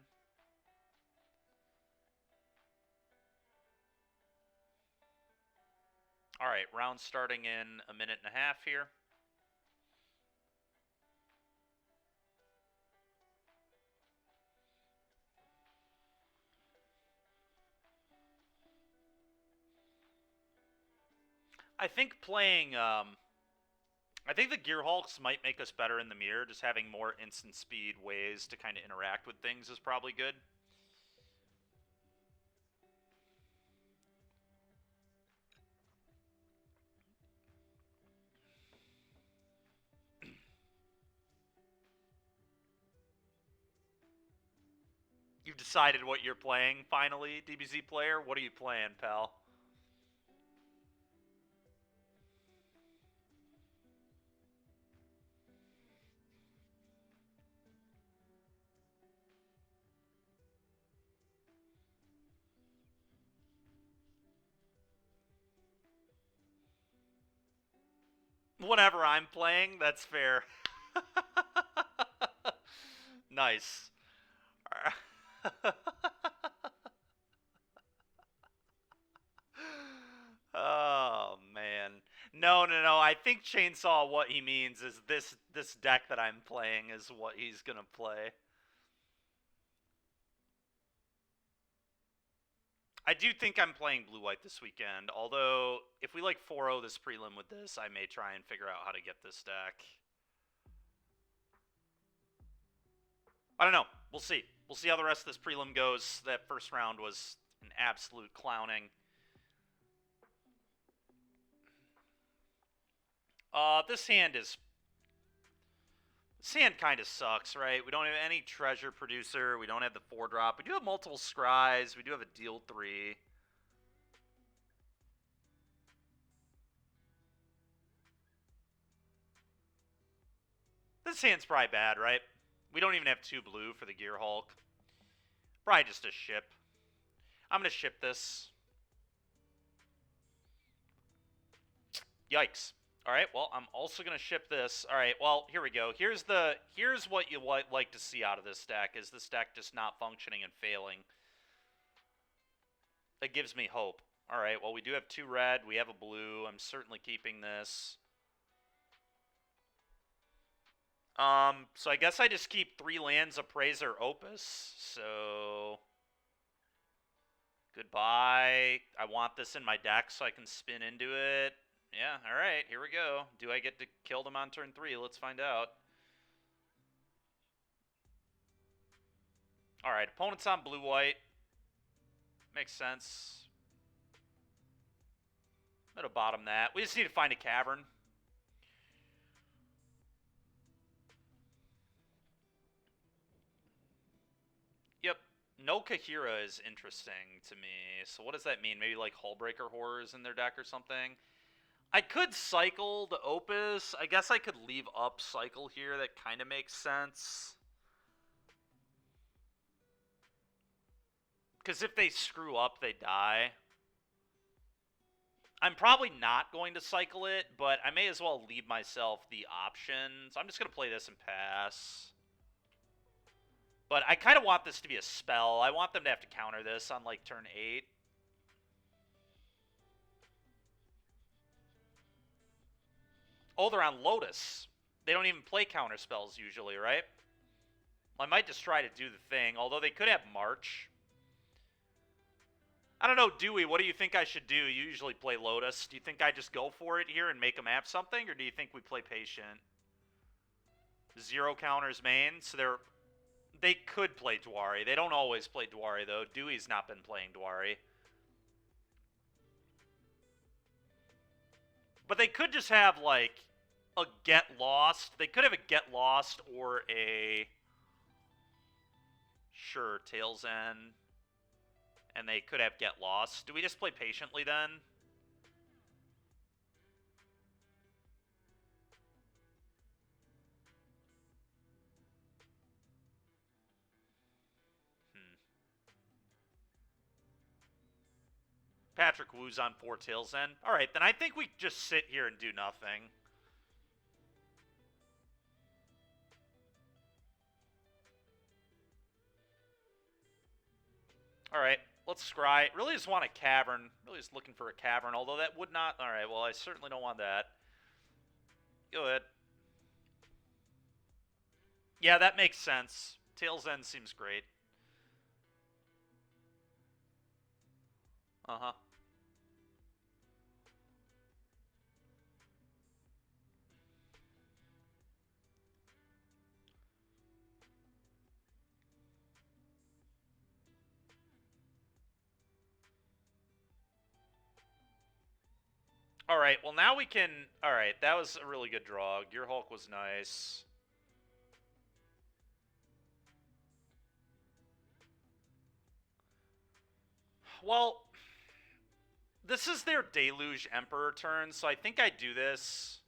All right, round starting in a minute and a half here. I think playing, I think the Gearhulks might make us better in the mirror. Just having more instant speed ways to kind of interact with things is probably good. You've decided what you're playing, finally, DBZ player? What are you playing, pal? Whatever I'm playing, that's fair. Nice. Oh man. No. I think Chainsaw, what he means is this deck that I'm playing is what he's gonna play. I do think I'm playing blue-white this weekend, although if we like 4-0 this prelim with this, I may try and figure out how to get this deck. I don't know. We'll see. We'll see how the rest of this prelim goes. That first round was an absolute clowning. This hand kind of sucks, right? We don't have any treasure producer. We don't have the 4-drop. We do have multiple scries. We do have a deal 3. This hand's probably bad, right? We don't even have 2 blue for the Gearhulk. Probably just a ship. I'm going to ship this. Yikes. All right, well, I'm also going to ship this. All right, well, here we go. Here's what you like to see out of this deck, is this deck just not functioning and failing. It gives me hope. All right, well, we do have 2 red. We have a blue. I'm certainly keeping this. So I guess I just keep 3 lands, Appraiser, Opus. So goodbye. I want this in my deck so I can spin into it. Yeah, all right, here we go. Do I get to kill them on turn 3? Let's find out. All right, opponent's on blue-white. Makes sense. I'm going to bottom that. We just need to find a cavern. Yep. No Kahira is interesting to me. So what does that mean? Maybe like Hullbreaker Horrors in their deck or something? I could cycle the Opus. I guess I could leave up cycle here. That kind of makes sense. Because if they screw up, they die. I'm probably not going to cycle it, but I may as well leave myself the option. So I'm just going to play this and pass. But I kind of want this to be a spell. I want them to have to counter this on like turn 8. Oh, they're on Lotus. They don't even play counter spells usually, right? Well, I might just try to do the thing, although they could have March. I don't know, Dewey, what do you think I should do? You usually play Lotus. Do you think I just go for it here and make them have something, or do you think we play patient? 0 counters main, so they could play Dwari. They don't always play Dwari, though. Dewey's not been playing Dwari. But they could just have, like, a Get Lost. They could have a Get Lost or a... Sure, Tails End. And they could have Get Lost. Do we just play patiently, then? Patrick Wu's on 4 Tails End. Alright, then I think we just sit here and do nothing. Alright, let's scry. Really just want a cavern. Really just looking for a cavern, although that would not... Alright, well, I certainly don't want that. Go ahead. Yeah, that makes sense. Tails End seems great. Uh-huh. Alright, well now we can... Alright, that was a really good draw. Gear Hulk was nice. Well, this is their Deluge Emperor turn, so I think I do this.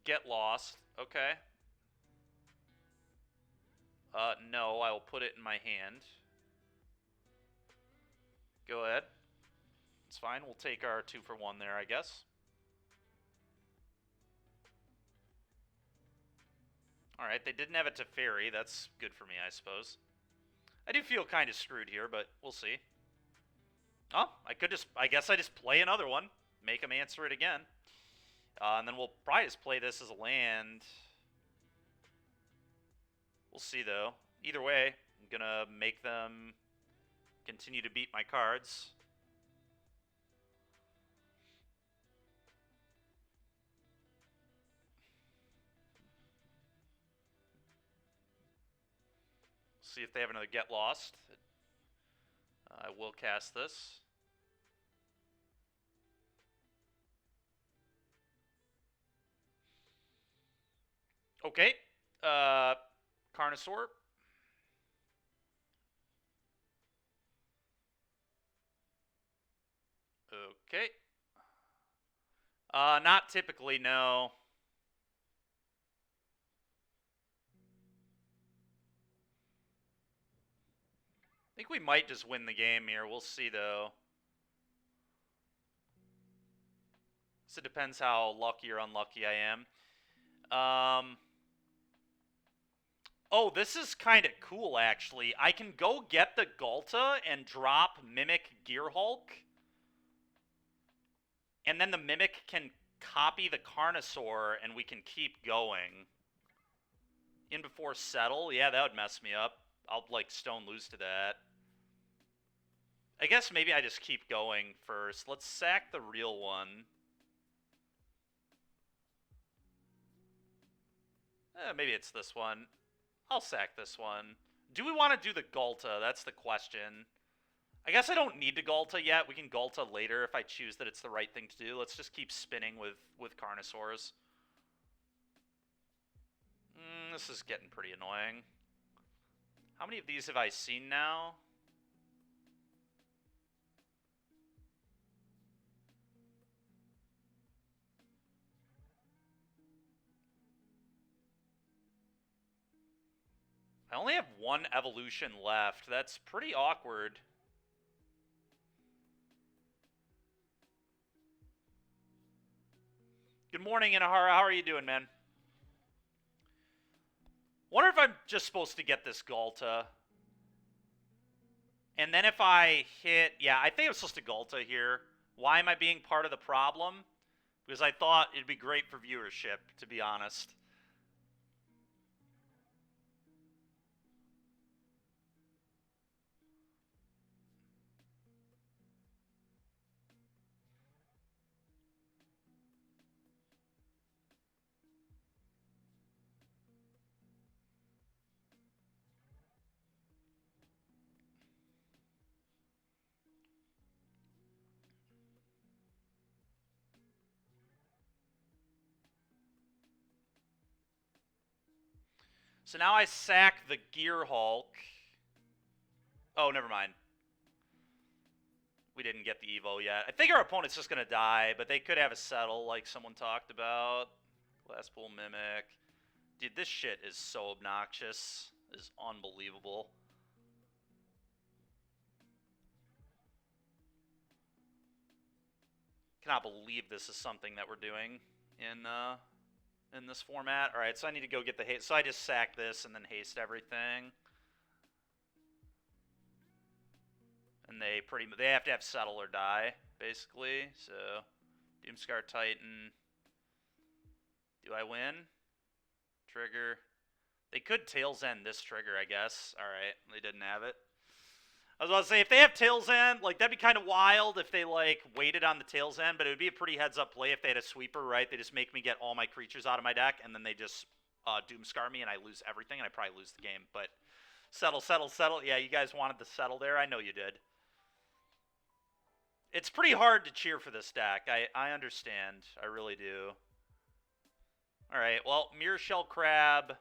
Get Lost. Okay. No, I will put it in my hand. Go ahead. It's fine. We'll take our 2 for 1 there, I guess. Alright, they didn't have it to Fairy. That's good for me, I suppose. I do feel kind of screwed here, but we'll see. Oh, I guess I just play another one. Make them answer it again. And then we'll probably just play this as a land. We'll see, though. Either way, I'm going to make them continue to beat my cards. See if they have another Get Lost. I will cast this. Okay. Carnosaur. Okay. Not typically, no. I think we might just win the game here. We'll see, though. So it depends how lucky or unlucky I am. Oh, this is kind of cool, actually. I can go get the Galta and drop Mimic Gear Hulk. And then the Mimic can copy the Carnosaur, and we can keep going. In before Settle? Yeah, that would mess me up. I'll, like, Stone lose to that. I guess maybe I just keep going first. Let's sack the real one. Maybe it's this one. I'll sack this one. Do we want to do the Galta? That's the question. I guess I don't need to Galta yet. We can Galta later if I choose that it's the right thing to do. Let's just keep spinning with Carnosaurs. This is getting pretty annoying. How many of these have I seen now? I only have 1 evolution left. That's pretty awkward. Good morning, Inahara. How are you doing, man? Wonder if I'm just supposed to get this Galta And then if I hit... Yeah, I think I'm supposed to Gulta here. Why am I being part of the problem? Because I thought it'd be great for viewership, to be honest. So now I sack the Gear Hulk. Oh, never mind. We didn't get the Evo yet. I think our opponent's just going to die, but they could have a settle like someone talked about. Glasspool Mimic. Dude, this shit is so obnoxious. It's unbelievable. Cannot believe this is something that we're doing in this format. All right, so I need to go get the haste. So I just sack this and then haste everything. And they have to have settle or die, basically. So Doomscar Titan. Do I win? Trigger. They could Tails End this trigger, I guess. All right, they didn't have it. I was about to say, if they have Tails End, like, that'd be kind of wild if they, like, waited on the Tails End, but it would be a pretty heads-up play if they had a sweeper, right? They just make me get all my creatures out of my deck, and then they just Doomscar me, and I lose everything, and I probably lose the game. But settle, settle, settle. Yeah, you guys wanted the settle there. I know you did. It's pretty hard to cheer for this deck. I understand. I really do. All right, well, Mirror Shell Crab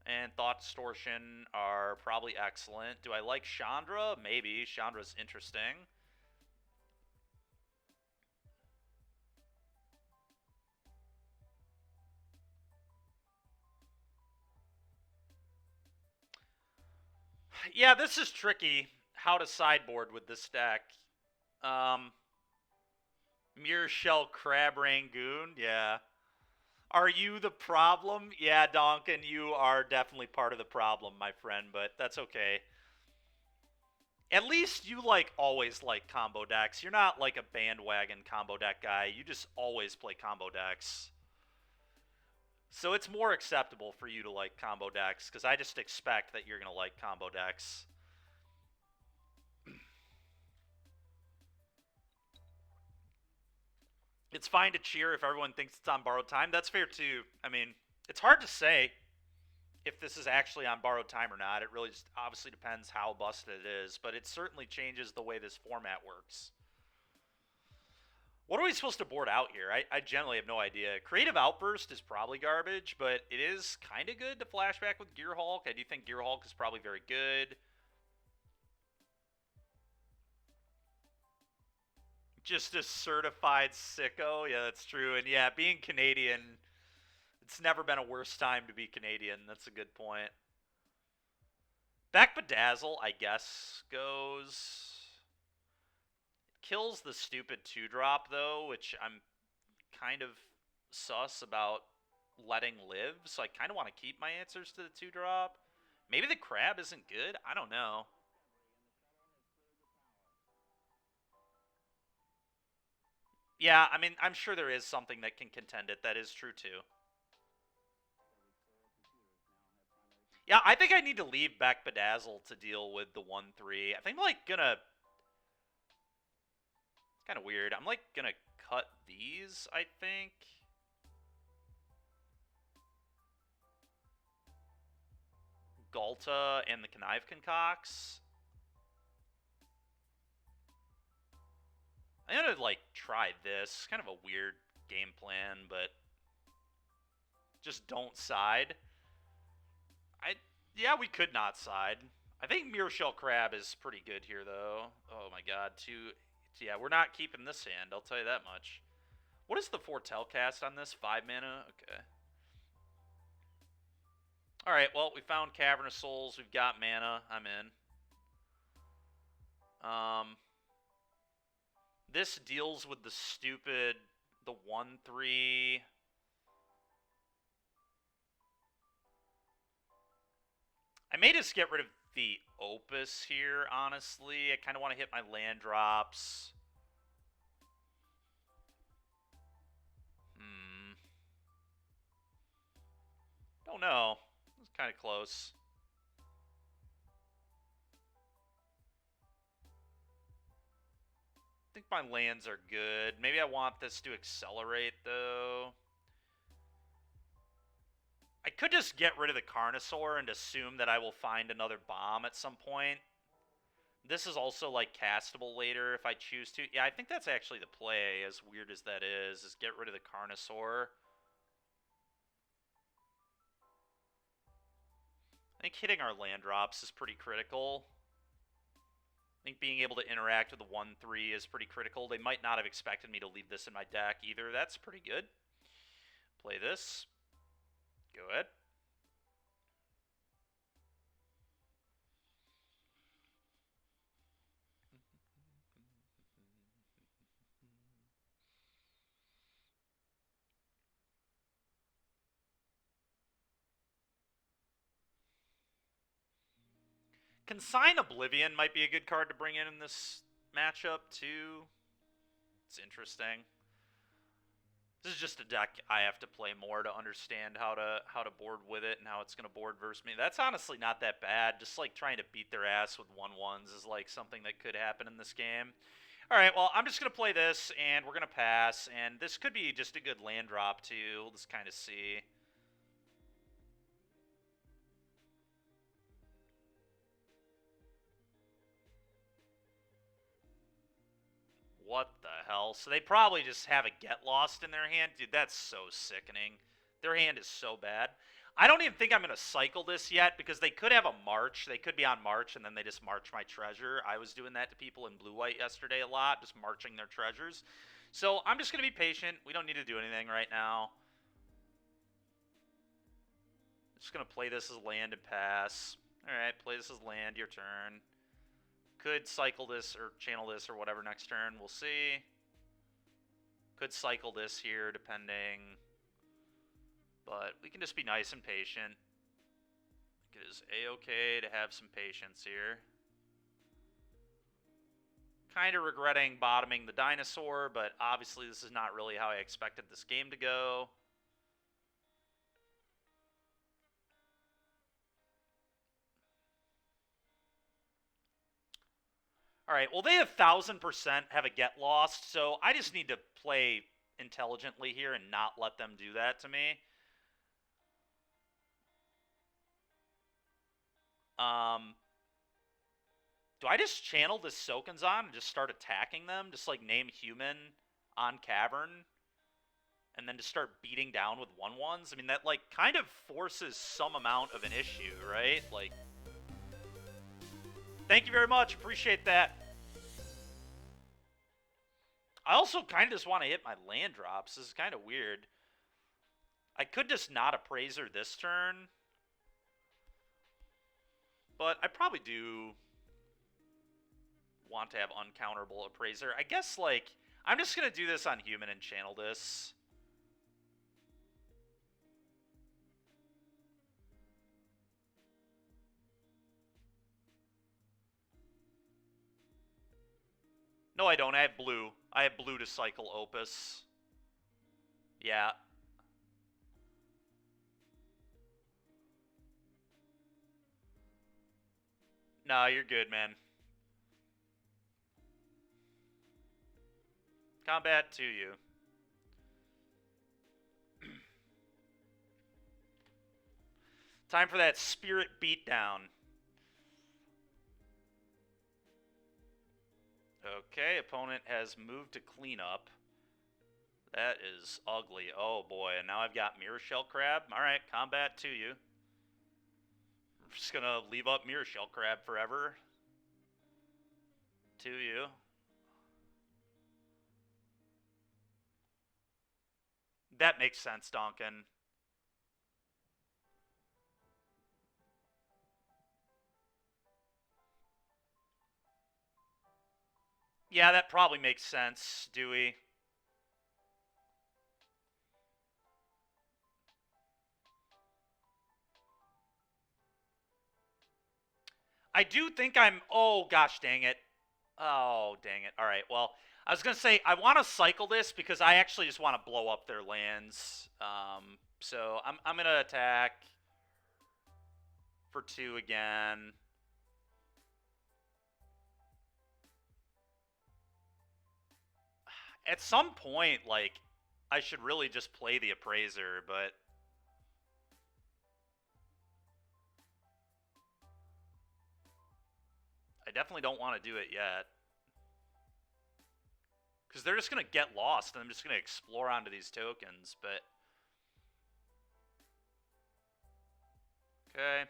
and Thought Distortion are probably excellent. Do I like Chandra? Maybe. Chandra's interesting. Yeah, this is tricky. How to sideboard with this deck. Mirror Shell Crab Rangoon, yeah. Are you the problem? Yeah, Donkin, you are definitely part of the problem, my friend, but that's okay. At least you, like, always like combo decks. You're not, like, a bandwagon combo deck guy. You just always play combo decks. So it's more acceptable for you to like combo decks, because I just expect that you're going to like combo decks. It's fine to cheer if everyone thinks it's on borrowed time. That's fair, too. I mean, it's hard to say if this is actually on borrowed time or not. It really just obviously depends how busted it is, but it certainly changes the way this format works. What are we supposed to board out here? I generally have no idea. Creative Outburst is probably garbage, but it is kind of good to flashback with Gear Hulk. I do think Gear Hulk is probably very good. Just a certified sicko. Yeah, that's true. And yeah, being Canadian, it's never been a worse time to be Canadian. That's a good point. Back Bedazzle, I guess, goes... Kills the stupid 2-drop, though, which I'm kind of sus about letting live. So I kind of want to keep my answers to the 2-drop. Maybe the crab isn't good? I don't know. Yeah, I mean, I'm sure there is something that can contend it. That is true, too. Yeah, I think I need to leave back Bedazzle to deal with the 1-3. I think I'm, like, gonna... It's kind of weird. I'm, like, gonna cut these, I think. Galta and the Connive Concocts. I'm gonna, like, try this. Kind of a weird game plan, but just don't side. Yeah, we could not side. I think Mirror Shell Crab is pretty good here, though. Oh my god, yeah, we're not keeping this hand, I'll tell you that much. What is the Foretell cast on this? 5 mana? Okay. Alright, well, we found Cavernous Souls. We've got mana. I'm in. This deals with the stupid... The 1-3... I may just get rid of the Opus here, honestly. I kind of want to hit my land drops. Don't know. It's kind of close. I think my lands are good. Maybe I want this to accelerate, though. I could just get rid of the Carnosaur and assume that I will find another bomb at some point. This is also, like, castable later if I choose to. Yeah, I think that's actually the play, as weird as that is get rid of the Carnosaur. I think hitting our land drops is pretty critical. I think being able to interact with the 1-3 is pretty critical. They might not have expected me to leave this in my deck either. That's pretty good. Play this. Go ahead. Consign Oblivion might be a good card to bring in this matchup, too. It's interesting. This is just a deck I have to play more to understand how to board with it and how it's going to board versus me. That's honestly not that bad. Just, like, trying to beat their ass with 1-1s is, like, something that could happen in this game. All right, well, I'm just going to play this, and we're going to pass. And this could be just a good land drop, too. We'll just kind of see. What the hell? So they probably just have a Get Lost in their hand? Dude, that's so sickening. Their hand is so bad. I don't even think I'm going to cycle this yet because they could have a March. They could be on March and then they just march my treasure. I was doing that to people in blue-white yesterday a lot, just marching their treasures. So I'm just going to be patient. We don't need to do anything right now. Just going to play this as land and pass. All right, play this as land. Your turn. Could cycle this or channel this or whatever next turn. We'll see. Could cycle this here, depending. But we can just be nice and patient. It is a-okay to have some patience here. Kind of regretting bottoming the dinosaur, but obviously this is not really how I expected this game to go. All right, well, they 1,000% have a Get Lost, so I just need to play intelligently here and not let them do that to me. Do I just channel this Sokenzan and just start attacking them? Just, like, name human on Cavern? And then just start beating down with 1-1s? I mean, that, like, kind of forces some amount of an issue, right? Like, thank you very much. Appreciate that. I also kind of just want to hit my land drops. This is kind of weird. I could just not Appraiser this turn. But I probably do want to have uncounterable Appraiser. I guess, like, I'm just going to do this on human and channel this. No, I don't. I have blue. I have blue to cycle Opus. Yeah. No, you're good, man. Combat to you. Time for that spirit beatdown. Okay, opponent has moved to cleanup. That is ugly. Oh boy, and now I've got Mirror Shell Crab. Alright, combat to you. I'm just gonna leave up Mirror Shell Crab forever. To you. That makes sense, Donkin. Yeah, that probably makes sense, Dewey. I do think I'm... Oh, gosh, dang it. Oh, dang it. All right, well, I was going to say, I want to cycle this because I actually just want to blow up their lands. So I'm going to attack for 2 again. At some point, like, I should really just play the Appraiser, but... I definitely don't want to do it yet. Because they're just going to get lost, and I'm just going to explore onto these tokens, but... Okay.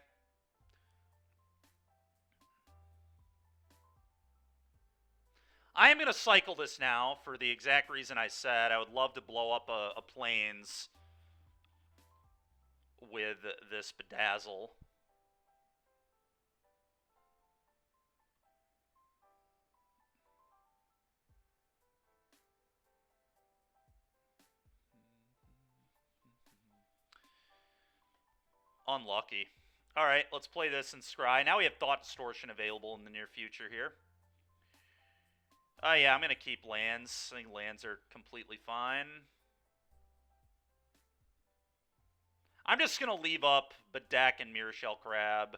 I am going to cycle this now for the exact reason I said. I would love to blow up a Plains with this Bedazzle. Unlucky. All right, let's play this in Scry. Now we have Thought Distortion available in the near future here. Yeah, I'm going to keep lands. I think lands are completely fine. I'm just going to leave up Bedeck and Mirror Shell Crab.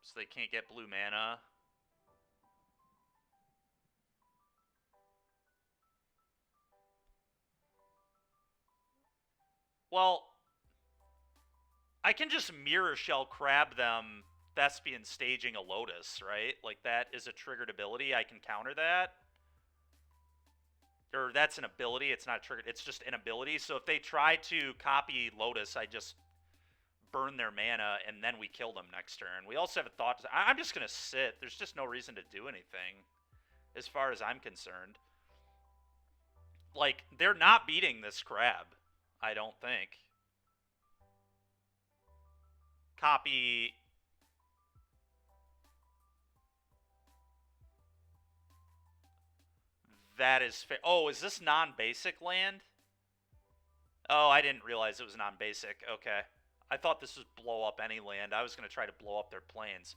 So they can't get blue mana. Well, I can just Mirror Shell Crab them Thespian staging a Lotus, right? Like, that is a triggered ability. I can counter that. Or that's an ability. It's not triggered. It's just an ability. So if they try to copy Lotus, I just burn their mana, and then we kill them next turn. We also have a thought. I'm just going to sit. There's just no reason to do anything, as far as I'm concerned. Like, they're not beating this crab, I don't think. Copy. That is fair. Oh, is this non-basic land? Oh, I didn't realize it was non-basic. Okay. I thought this was blow up any land. I was going to try to blow up their plains.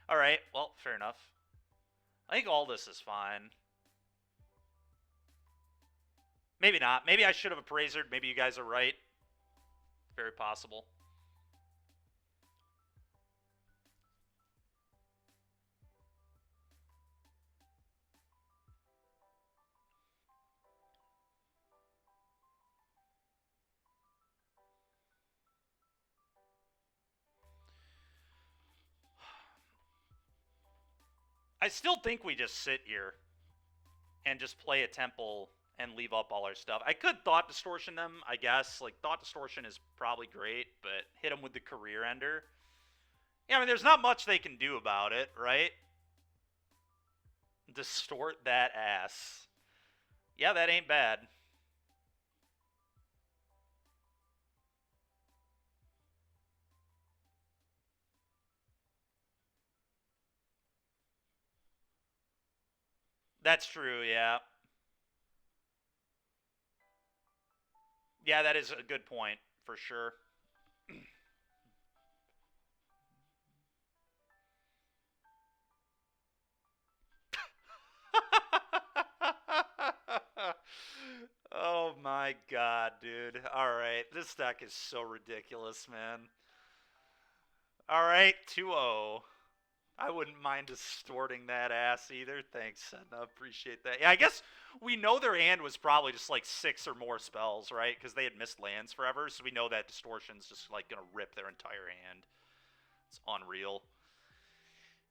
All right. Well, fair enough. I think all this is fine. Maybe not. Maybe I should have appraisered. Maybe you guys are right. Very possible. I still think we just sit here and just play a temple and leave up all our stuff. I could Thought Distortion them, I guess. Like, Thought Distortion is probably great, but hit them with the Career Ender. Yeah, I mean, there's not much they can do about it, right? Distort that ass. Yeah, that ain't bad. That's true, yeah. Yeah, that is a good point, for sure. Oh my god, dude. Alright, this deck is so ridiculous, man. Alright, 2-0. I wouldn't mind distorting that ass either. Thanks, Senna. Appreciate that. Yeah, I guess we know their hand was probably just like 6 or more spells, right? Because they had missed lands forever, so we know that distortion's just like gonna rip their entire hand. It's unreal.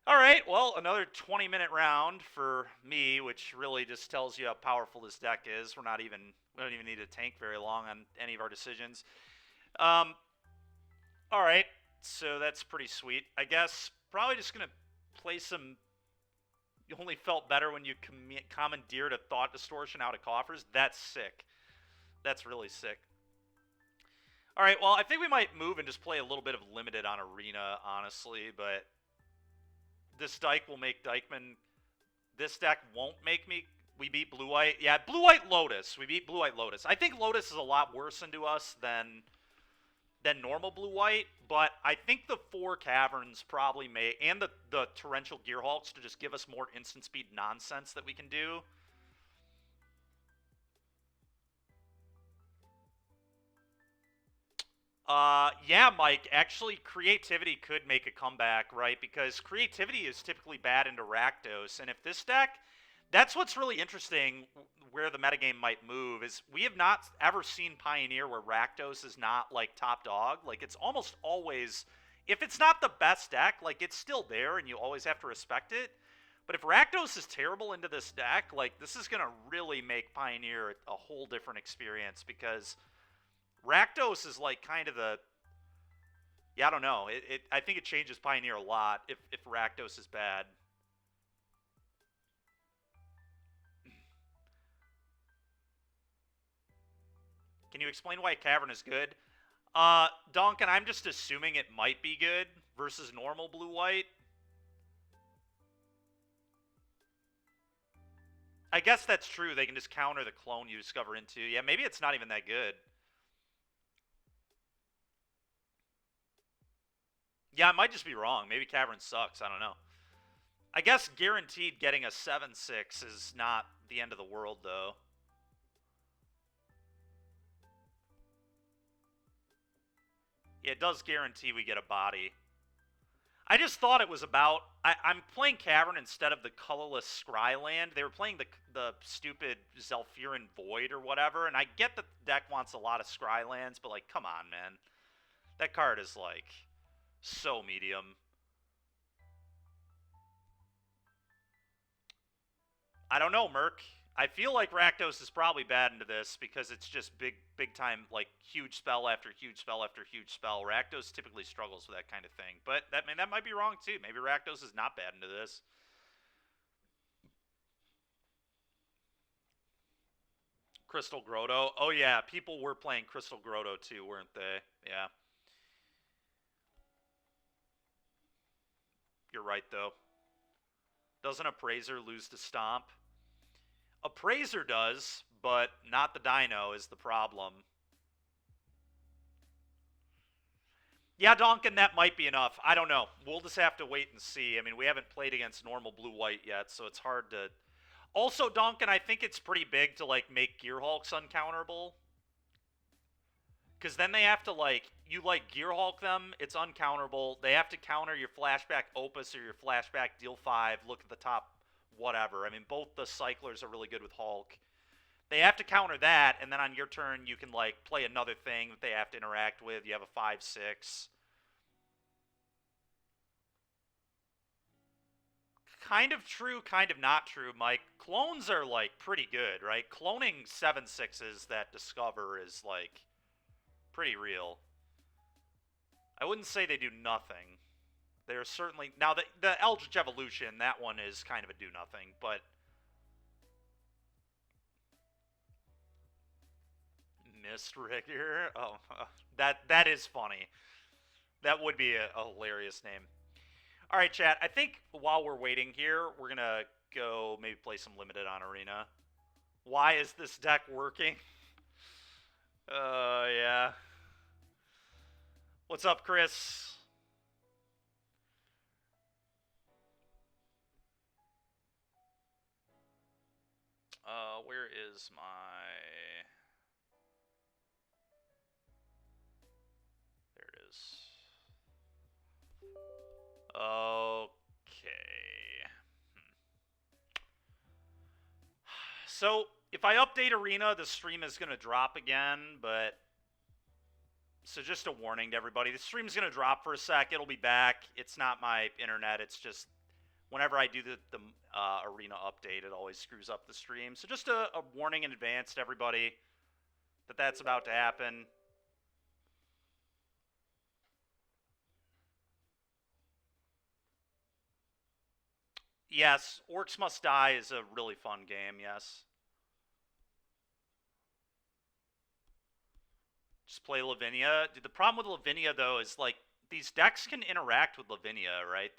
All right, well, another 20-minute round for me, which really just tells you how powerful this deck is. We don't even need to tank very long on any of our decisions. All right, so that's pretty sweet. I guess probably just gonna play some. You only felt better when you commandeered a Thought Distortion out of coffers. That's sick. That's really sick. All right, well, I think we might move and just play a little bit of limited on Arena, honestly, but this Dyke will make Dykeman. This deck won't make me We beat Blue-White. Yeah, Blue-White Lotus. We beat Blue-White Lotus. I think Lotus is a lot worse into us than normal Blue-White, but I think the 4 Caverns probably may, and the Torrential Gearhulks to just give us more instant speed nonsense that we can do. Yeah, Mike, actually creativity could make a comeback, right? Because creativity is typically bad into Rakdos, and if this deck, that's what's really interesting where the metagame might move, is we have not ever seen Pioneer where Rakdos is not, like, top dog. Like, it's almost always, if it's not the best deck, like, it's still there, and you always have to respect it. But if Rakdos is terrible into this deck, like, this is going to really make Pioneer a whole different experience, because Rakdos is like kind of the, yeah, I don't know. I think it changes Pioneer a lot if Rakdos is bad. Can you explain why Cavern is good? Duncan, I'm just assuming it might be good versus normal Blue-White. I guess that's true. They can just counter the clone you discover into. Yeah, maybe it's not even that good. Yeah, I might just be wrong. Maybe Cavern sucks. I don't know. I guess guaranteed getting a 7-6 is not the end of the world, though. Yeah, it does guarantee we get a body. I just thought it was about... I'm playing Cavern instead of the colorless Scryland. They were playing the stupid Zephyrin Void or whatever, and I get that the deck wants a lot of Scrylands, but, like, come on, man. That card is, like, so medium. I don't know, Merc. I feel like Rakdos is probably bad into this because it's just big time, like, huge spell after huge spell after huge spell. Rakdos typically struggles with that kind of thing. But that might be wrong, too. Maybe Rakdos is not bad into this. Crystal Grotto. Oh, yeah. People were playing Crystal Grotto, too, weren't they? Yeah. You're right, though. Doesn't Appraiser lose to Stomp? Appraiser does, but not the Dino is the problem. Yeah, Donkin, that might be enough. I don't know. We'll just have to wait and see. I mean, we haven't played against normal Blue-White yet, so it's hard to... Also, Donkin, I think it's pretty big to, like, make Gearhulks uncounterable. Because then they have to, like... You, like, Gearhulk them, it's uncounterable. They have to counter your Flashback Opus or your Flashback Deal 5, look at the top, whatever. I mean, both the Cyclers are really good with Hulk. They have to counter that, and then on your turn, you can, like, play another thing that they have to interact with. You have a 5-6. Kind of true, kind of not true, Mike. Clones are, like, pretty good, right? Cloning 7-6s that discover is, like, pretty real. I wouldn't say they do nothing. They're certainly... Now, the Eldritch Evolution, that one is kind of a do-nothing, but... Mist Rigger? Oh, that is funny. That would be a hilarious name. All right, chat. I think while we're waiting here, we're going to go maybe play some Limited on Arena. Why is this deck working? Yeah. What's up, Chris? Where is my... There it is. Okay. So, if I update Arena, the stream is going to drop again, but... So just a warning to everybody. The stream's going to drop for a sec. It'll be back. It's not my internet. It's just... Whenever I do the Arena update, it always screws up the stream. So just a warning in advance to everybody that that's about to happen. Yes, Orcs Must Die is a really fun game, yes. Just play Lavinia. Dude, the problem with Lavinia, though, is, like, these decks can interact with Lavinia, right?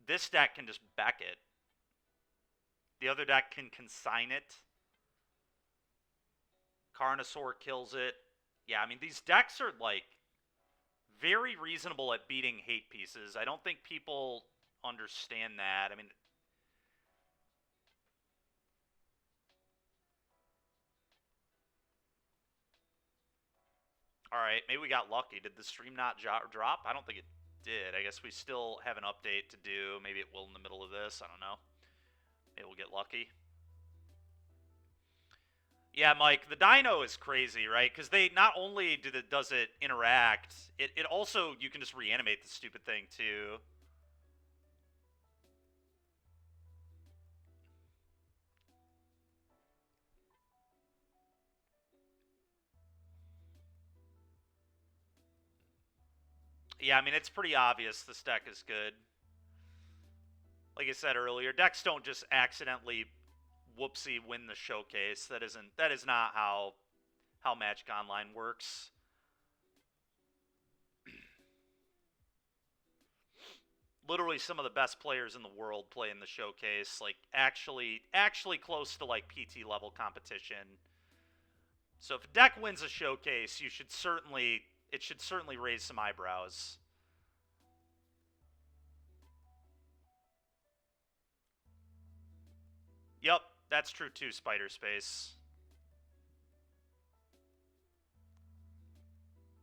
This deck can just back it. The other deck can consign it. Carnosaur kills it. Yeah, I mean, these decks are, like, very reasonable at beating hate pieces. I don't think people understand that. I mean, all right, maybe we got lucky. Did the stream not drop? I don't think it did. I guess we still have an update to do. Maybe it will in the middle of this. I don't know. Maybe we'll get lucky. Yeah, Mike, the Dino is crazy, right? Because they not only does it interact, it also, you can just reanimate the stupid thing, too. Yeah, I mean, it's pretty obvious this deck is good. Like I said earlier, decks don't just accidentally whoopsie win the showcase. That is not how Magic Online works. Literally some of the best players in the world play in the showcase, like actually close to like PT level competition. So if a deck wins a showcase, it should certainly raise some eyebrows. Yep, that's true too, Spider Space.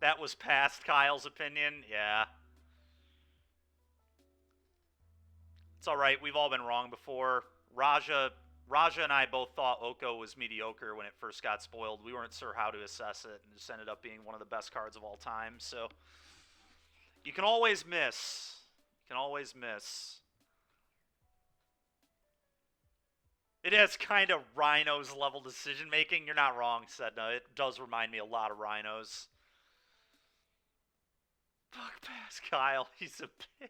That was past Kyle's opinion, yeah. It's alright, we've all been wrong before. Raja and I both thought Oko was mediocre when it first got spoiled. We weren't sure how to assess it, and it just ended up being one of the best cards of all time, so you can always miss. You can always miss. It has kind of Rhinos level decision making. You're not wrong, Sedna. It does remind me a lot of Rhinos. Fuck past Kyle. He's a bitch.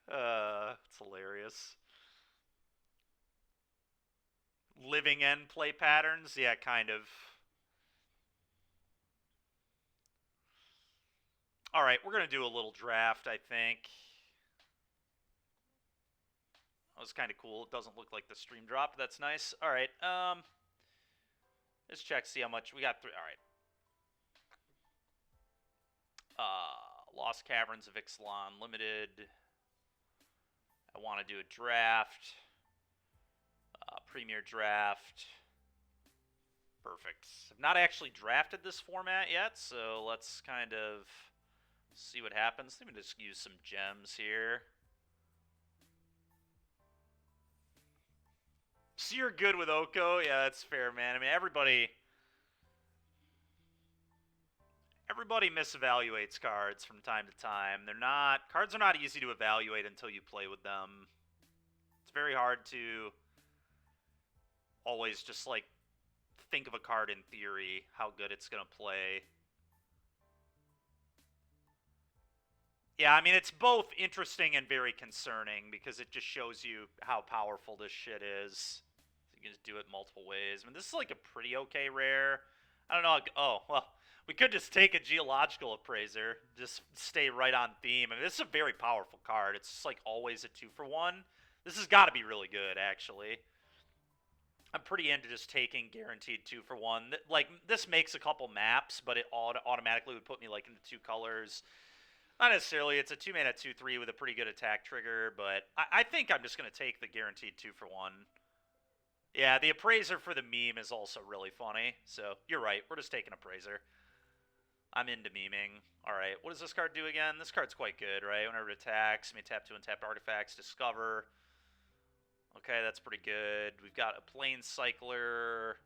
It's hilarious. Living end play patterns? Yeah, kind of. Alright, we're going to do a little draft, I think. That was kind of cool. It doesn't look like the stream dropped. That's nice. Alright, let's check, see how much. We got 3. Alright. Lost Caverns of Ixalan Limited. I want to do a draft. Premier draft. Perfect. I've not actually drafted this format yet, so let's kind of see what happens. Let me just use some gems here. So you're good with Oko? Yeah, that's fair, man. I mean, everybody misevaluates cards from time to time. Cards are not easy to evaluate until you play with them. It's very hard to always just, like, think of a card in theory, how good it's going to play. Yeah, I mean, it's both interesting and very concerning because it just shows you how powerful this shit is. You can just do it multiple ways. I mean, this is like a pretty okay rare. I don't know. Oh, well, we could just take a Geological Appraiser. Just stay right on theme. I mean, this is a very powerful card. It's just like always a 2-for-1. This has got to be really good, actually. I'm pretty into just taking guaranteed 2-for-1. Like, this makes a couple maps, but it automatically would put me, like, into 2 colors. Not necessarily. It's a 2-mana 2-3 with a pretty good attack trigger, but I think I'm just going to take the guaranteed 2-for-1. Yeah, the Appraiser for the meme is also really funny, so you're right. We're just taking Appraiser. I'm into memeing. Alright, what does this card do again? This card's quite good, right? Whenever it attacks, may tap 2 untapped artifacts, discover. Okay, that's pretty good. We've got a Plane Cycler.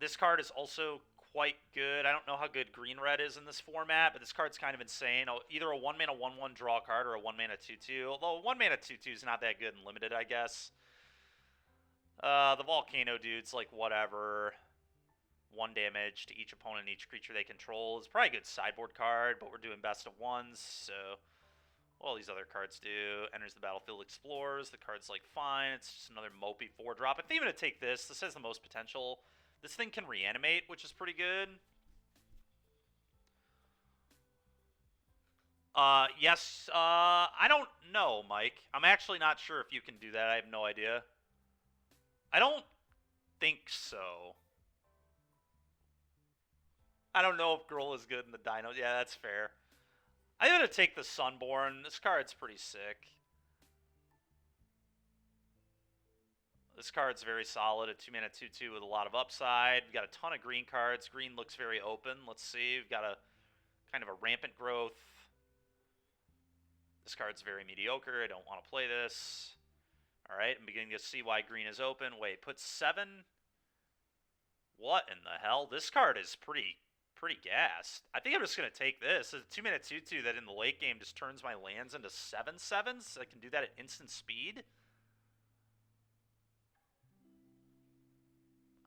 This card is also quite good. I don't know how good green-red is in this format, but this card's kind of insane. Either a 1-mana 1-1 draw card or a 1-mana 2-2. Although 1-mana 2-2 is not that good and limited, I guess. The Volcano dude's like whatever. 1 damage to each opponent and each creature they control. It's probably a good sideboard card, but we're doing best of ones, so all these other cards do. Enters the battlefield, explores. The card's like fine. It's just another mopey 4-drop. If they even take this, this has the most potential. This thing can reanimate, which is pretty good. Yes, I don't know, Mike. I'm actually not sure if you can do that. I have no idea. I don't think so. I don't know if Gruul is good in the Dino. Yeah, that's fair. I'm gonna take the Sunborn. This card's pretty sick. This card's very solid. A 2-mana 2/2 with a lot of upside. We've got a ton of green cards. Green looks very open. Let's see. We've got a kind of a rampant growth. This card's very mediocre. I don't want to play this. Alright, I'm beginning to see why green is open. Wait, put 7? What in the hell? This card is pretty gassed. I think I'm just going to take this. It's a 2-mana 2/2 that in the late game just turns my lands into 7/7s. I can do that at instant speed.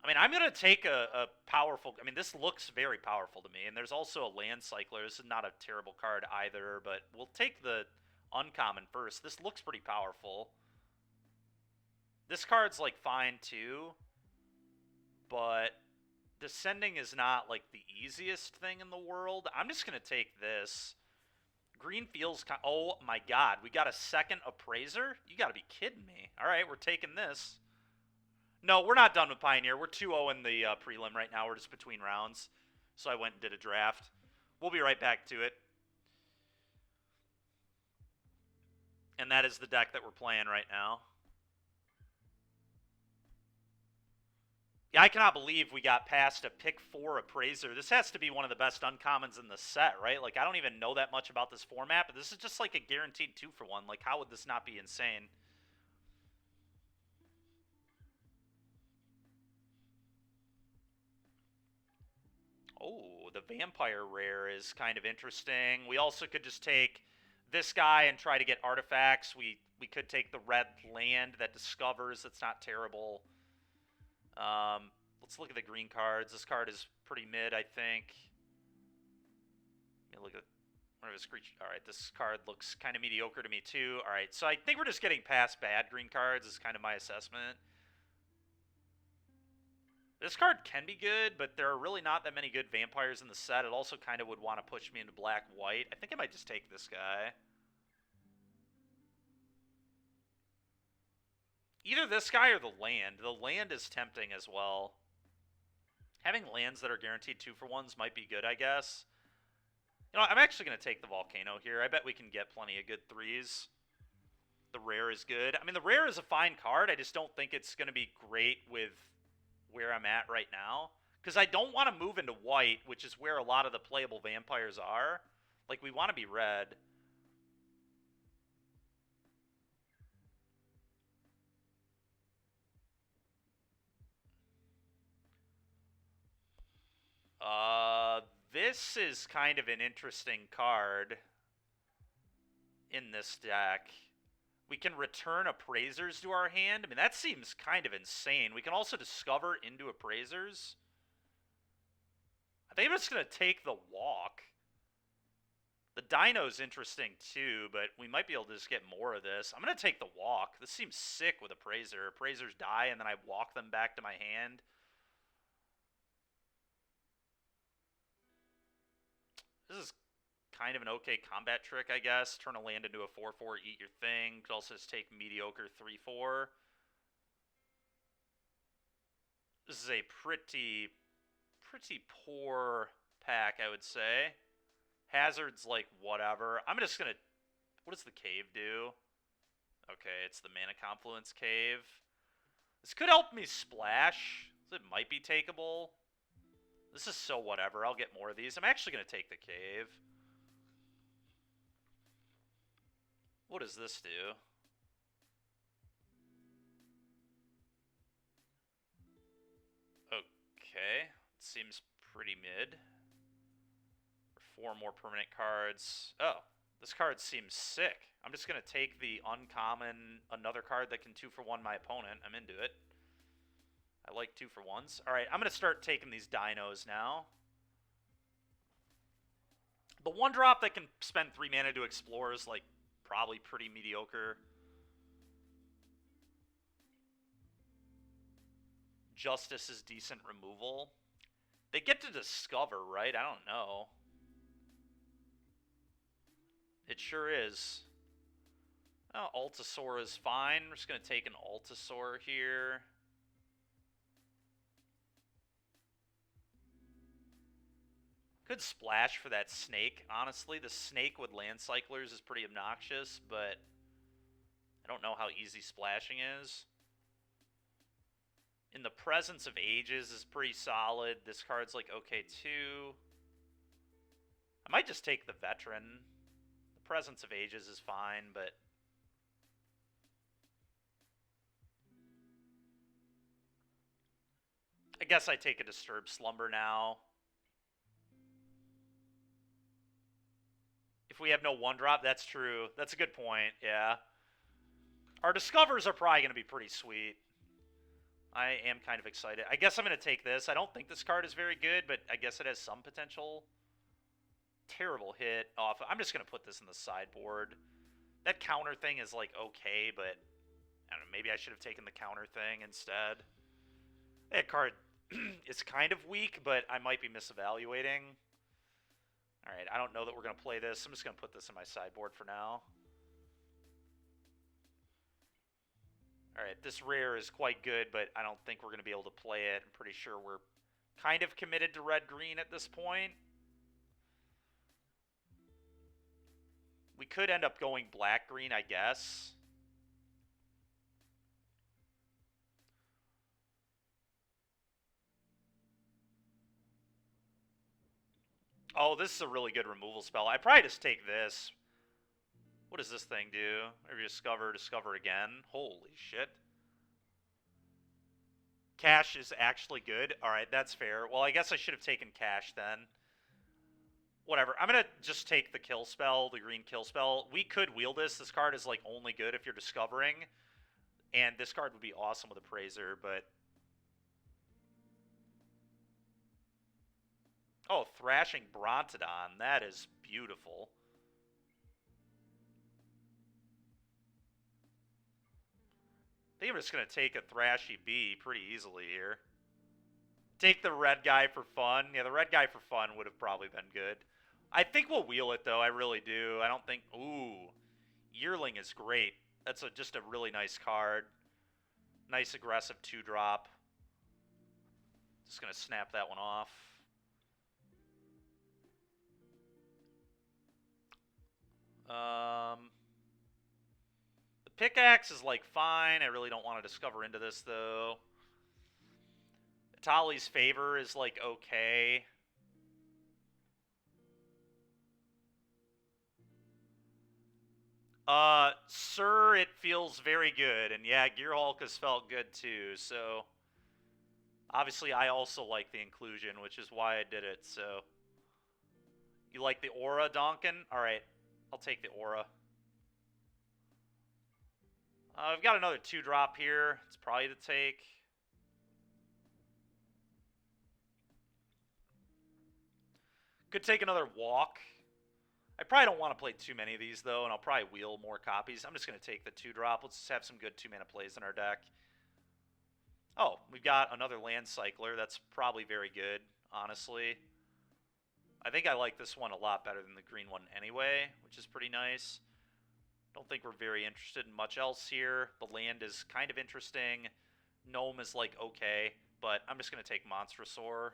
I mean, I'm going to take a powerful... I mean, this looks very powerful to me. And there's also a land cycler. This is not a terrible card either, but we'll take the uncommon first. This looks pretty powerful. This card's, like, fine, too. But descending is not, like, the easiest thing in the world. I'm just going to take this. Green feels... Oh, my God. We got a second Appraiser? You got to be kidding me. All right, we're taking this. No, we're not done with Pioneer. We're 2-0 in the prelim right now. We're just between rounds. So I went and did a draft. We'll be right back to it. And that is the deck that we're playing right now. Yeah, I cannot believe we got past a pick 4 Appraiser. This has to be one of the best uncommons in the set, right? Like, I don't even know that much about this format, but this is just like a guaranteed 2-for-1. Like, how would this not be insane? Oh, the Vampire Rare is kind of interesting. We also could just take this guy and try to get artifacts. We could take the red land that discovers. That's not terrible. Let's look at the green cards. This card is pretty mid, I think. Let me look at one of his creatures. All right, this card looks kind of mediocre to me too. All right, so I think we're just getting past bad green cards is kind of my assessment. This card can be good, but there are really not that many good vampires in the set. It also kind of would want to push me into black-white. I think I might just take this guy. Either this guy or the land. The land is tempting as well. Having lands that are guaranteed 2-for-1s might be good, I guess. You know, I'm actually going to take the Volcano here. I bet we can get plenty of good 3s. The rare is good. I mean, the rare is a fine card. I just don't think it's going to be great with where I'm at right now. Because I don't want to move into white, which is where a lot of the playable vampires are. Like, we want to be red. This is kind of an interesting card in this deck. We can return Appraisers to our hand. I mean, that seems kind of insane. We can also discover into Appraisers. I think I'm just going to take the walk. The Dino's interesting too, but we might be able to just get more of this. I'm going to take the walk. This seems sick with Appraiser. Appraisers die, and then I walk them back to my hand. This is kind of an okay combat trick, I guess. Turn a land into a 4/4, eat your thing. Could also just take mediocre 3/4. This is a pretty poor pack, I would say. Hazard's like whatever. I'm just gonna... What does the cave do? Okay, it's the Mana Confluence cave. This could help me splash. So it might be takeable. This is so whatever. I'll get more of these. I'm actually going to take the cave. What does this do? Okay. Seems pretty mid. 4 more permanent cards. Oh, this card seems sick. I'm just going to take the uncommon, another card that can 2-for-1 my opponent. I'm into it. I like 2-for-1s. All right, I'm going to start taking these dinos now. The 1-drop that can spend 3 mana to explore is, like, probably pretty mediocre. Justice is decent removal. They get to discover, right? I don't know. It sure is. Oh, Altasaur is fine. We're just going to take an Altasaur here. Could splash for that snake. Honestly, the snake with land cyclers is pretty obnoxious, but I don't know how easy splashing is. In the Presence of Ages is pretty solid. This card's like okay too. I might just take the Veteran. The Presence of Ages is fine, but I guess I take a Disturbed Slumber now. If we have no 1-drop, that's true. That's a good point, yeah. Our Discovers are probably going to be pretty sweet. I am kind of excited. I guess I'm going to take this. I don't think this card is very good, but I guess it has some potential. Terrible hit off. I'm just going to put this in the sideboard. That counter thing is like okay, but I don't know, maybe I should have taken the counter thing instead. That card is kind of weak, but I might be misevaluating. Alright, I don't know that we're going to play this. I'm just going to put this in my sideboard for now. Alright, this rare is quite good, but I don't think we're going to be able to play it. I'm pretty sure we're kind of committed to red-green at this point. We could end up going black-green, I guess. Oh, this is a really good removal spell. I probably just take this. What does this thing do? Maybe discover again. Holy shit. Cash is actually good. Alright, that's fair. Well, I guess I should have taken cash then. Whatever. I'm going to just take the kill spell, the green kill spell. We could wheel this. This card is like only good if you're discovering. And this card would be awesome with Appraiser, but... Oh, Thrashing Brontodon. That is beautiful. I think I'm just going to take a Thrashy B pretty easily here. Take the red guy for fun. Yeah, the red guy for fun would have probably been good. I think we'll wheel it, though. I really do. I don't think... Ooh. Yearling is great. That's just a really nice card. Nice aggressive 2-drop. Just going to snap that one off. The pickaxe is, like, fine. I really don't want to discover into this, though. Tali's Favor is, like, okay. Sir, it feels very good. And yeah, Gearhulk has felt good too, so... Obviously, I also like the inclusion, which is why I did it, so... You like the Aura, Donkin? Alright, I'll take the Aura. I've got another 2-drop here. It's probably to take. Could take another walk. I probably don't want to play too many of these, though, and I'll probably wheel more copies. I'm just going to take the 2-drop. Let's just have some good 2-mana plays in our deck. Oh, we've got another Land Cycler. That's probably very good, honestly. I think I like this one a lot better than the green one anyway, which is pretty nice. Don't think we're very interested in much else here. The land is kind of interesting. Gnome is, like, okay, but I'm just going to take Monstrosaur.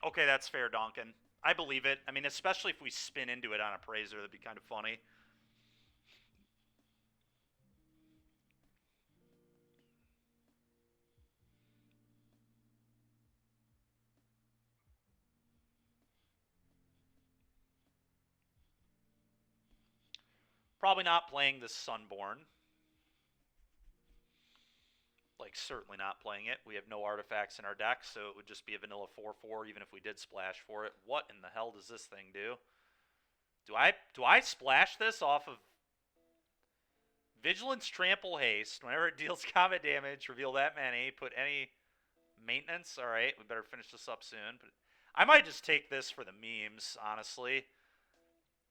Okay, that's fair, Donkin. I believe it. I mean, especially if we spin into it on Appraiser, that'd be kind of funny. Probably not playing this Sunborn. Like, certainly not playing it. We have no artifacts in our deck, so it would just be a vanilla 4/4 even if we did splash for it. What in the hell does this thing do? Do I splash this off of Vigilance, Trample, Haste? Whenever it deals combat damage, reveal that many. Put any maintenance. All right, we better finish this up soon. But I might just take this for the memes, honestly.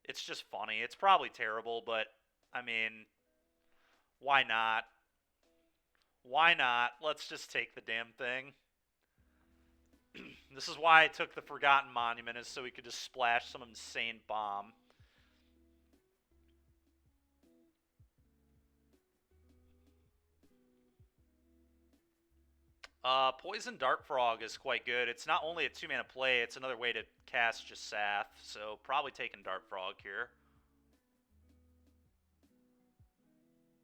It's just funny. It's probably terrible, but, I mean, why not? Why not? Let's just take the damn thing. This is why I took the Forgotten Monument, is so we could just splash some insane bomb. Poison Dart Frog is quite good. It's not only a 2-mana play, it's another way to cast just Sath, so probably taking Dart Frog here.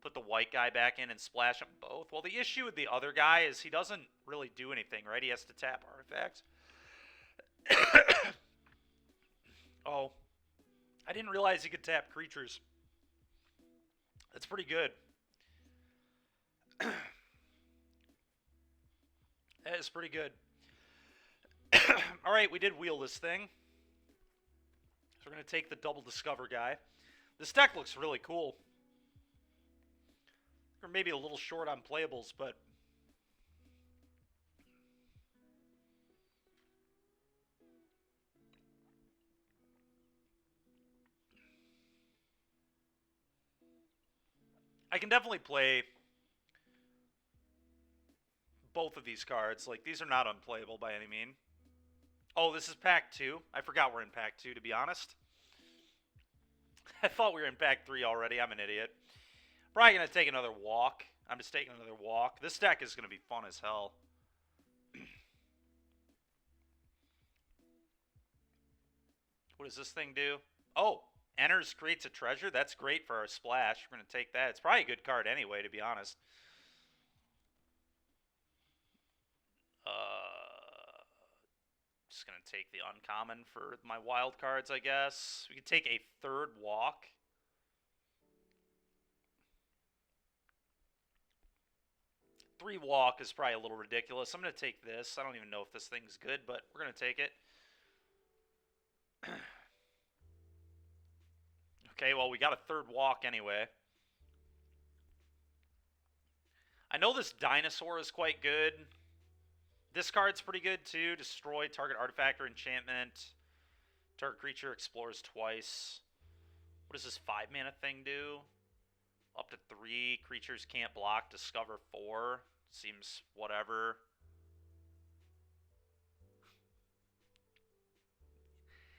Put the white guy back in and splash them both. Well, the issue with the other guy is he doesn't really do anything, right? He has to tap artifacts. Oh, I didn't realize he could tap creatures. That's pretty good. That is pretty good. Alright, we did wheel this thing. So we're going to take the double Discover guy. This deck looks really cool. Or maybe a little short on playables, but... I can definitely play both of these cards. Like, these are not unplayable by any means. Oh, this is pack 2. I forgot we're in pack 2, to be honest. I thought we were in pack 3 already. I'm an idiot. Probably going to take another walk. I'm just taking another walk. This deck is going to be fun as hell. What does this thing do? Oh, enters, creates a treasure. That's great for our splash. We're going to take that. It's probably a good card anyway, to be honest. Just going to take the uncommon for my wild cards, I guess. We can take a third walk. Three walk is probably a little ridiculous. I'm going to take this. I don't even know if this thing's good, but we're going to take it. Okay, well, we got a third walk anyway. I know this dinosaur is quite good. This card's pretty good too. Destroy target artifact or enchantment. Target creature explores twice. What does this 5-mana thing do? Up to 3 creatures can't block. Discover 4. Seems whatever.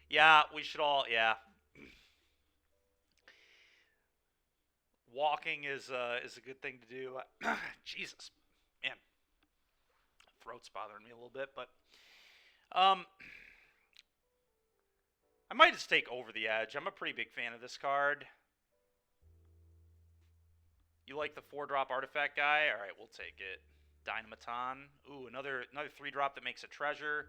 Yeah, we should all, yeah. Walking is a good thing to do. Jesus, man. Throat's bothering me a little bit, but I might just take Over the Edge. I'm a pretty big fan of this card. You like the 4-drop artifact guy? All right, we'll take it. Dynamaton. Ooh, another 3-drop that makes a treasure.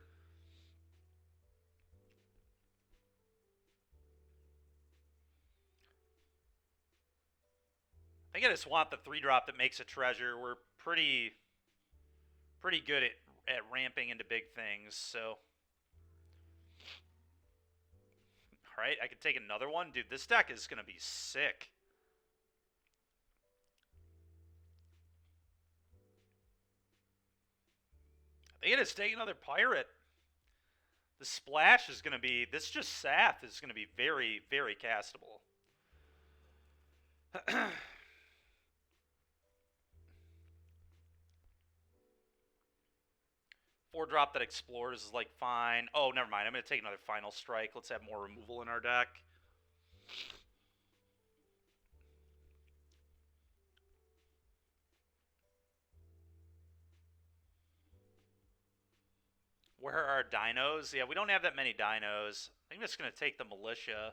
I think I just want the 3-drop that makes a treasure. We're pretty good at ramping into big things, so. Alright, I could take another one. Dude, this deck is going to be sick. I think it is take another pirate. The splash is going to be, this just Sath is going to be very, very castable. 4-drop that explores is like fine. Oh, never mind. I'm going to take another Final Strike. Let's have more removal in our deck. Where are our dinos? Yeah, we don't have that many dinos. I think I'm just going to take the Militia.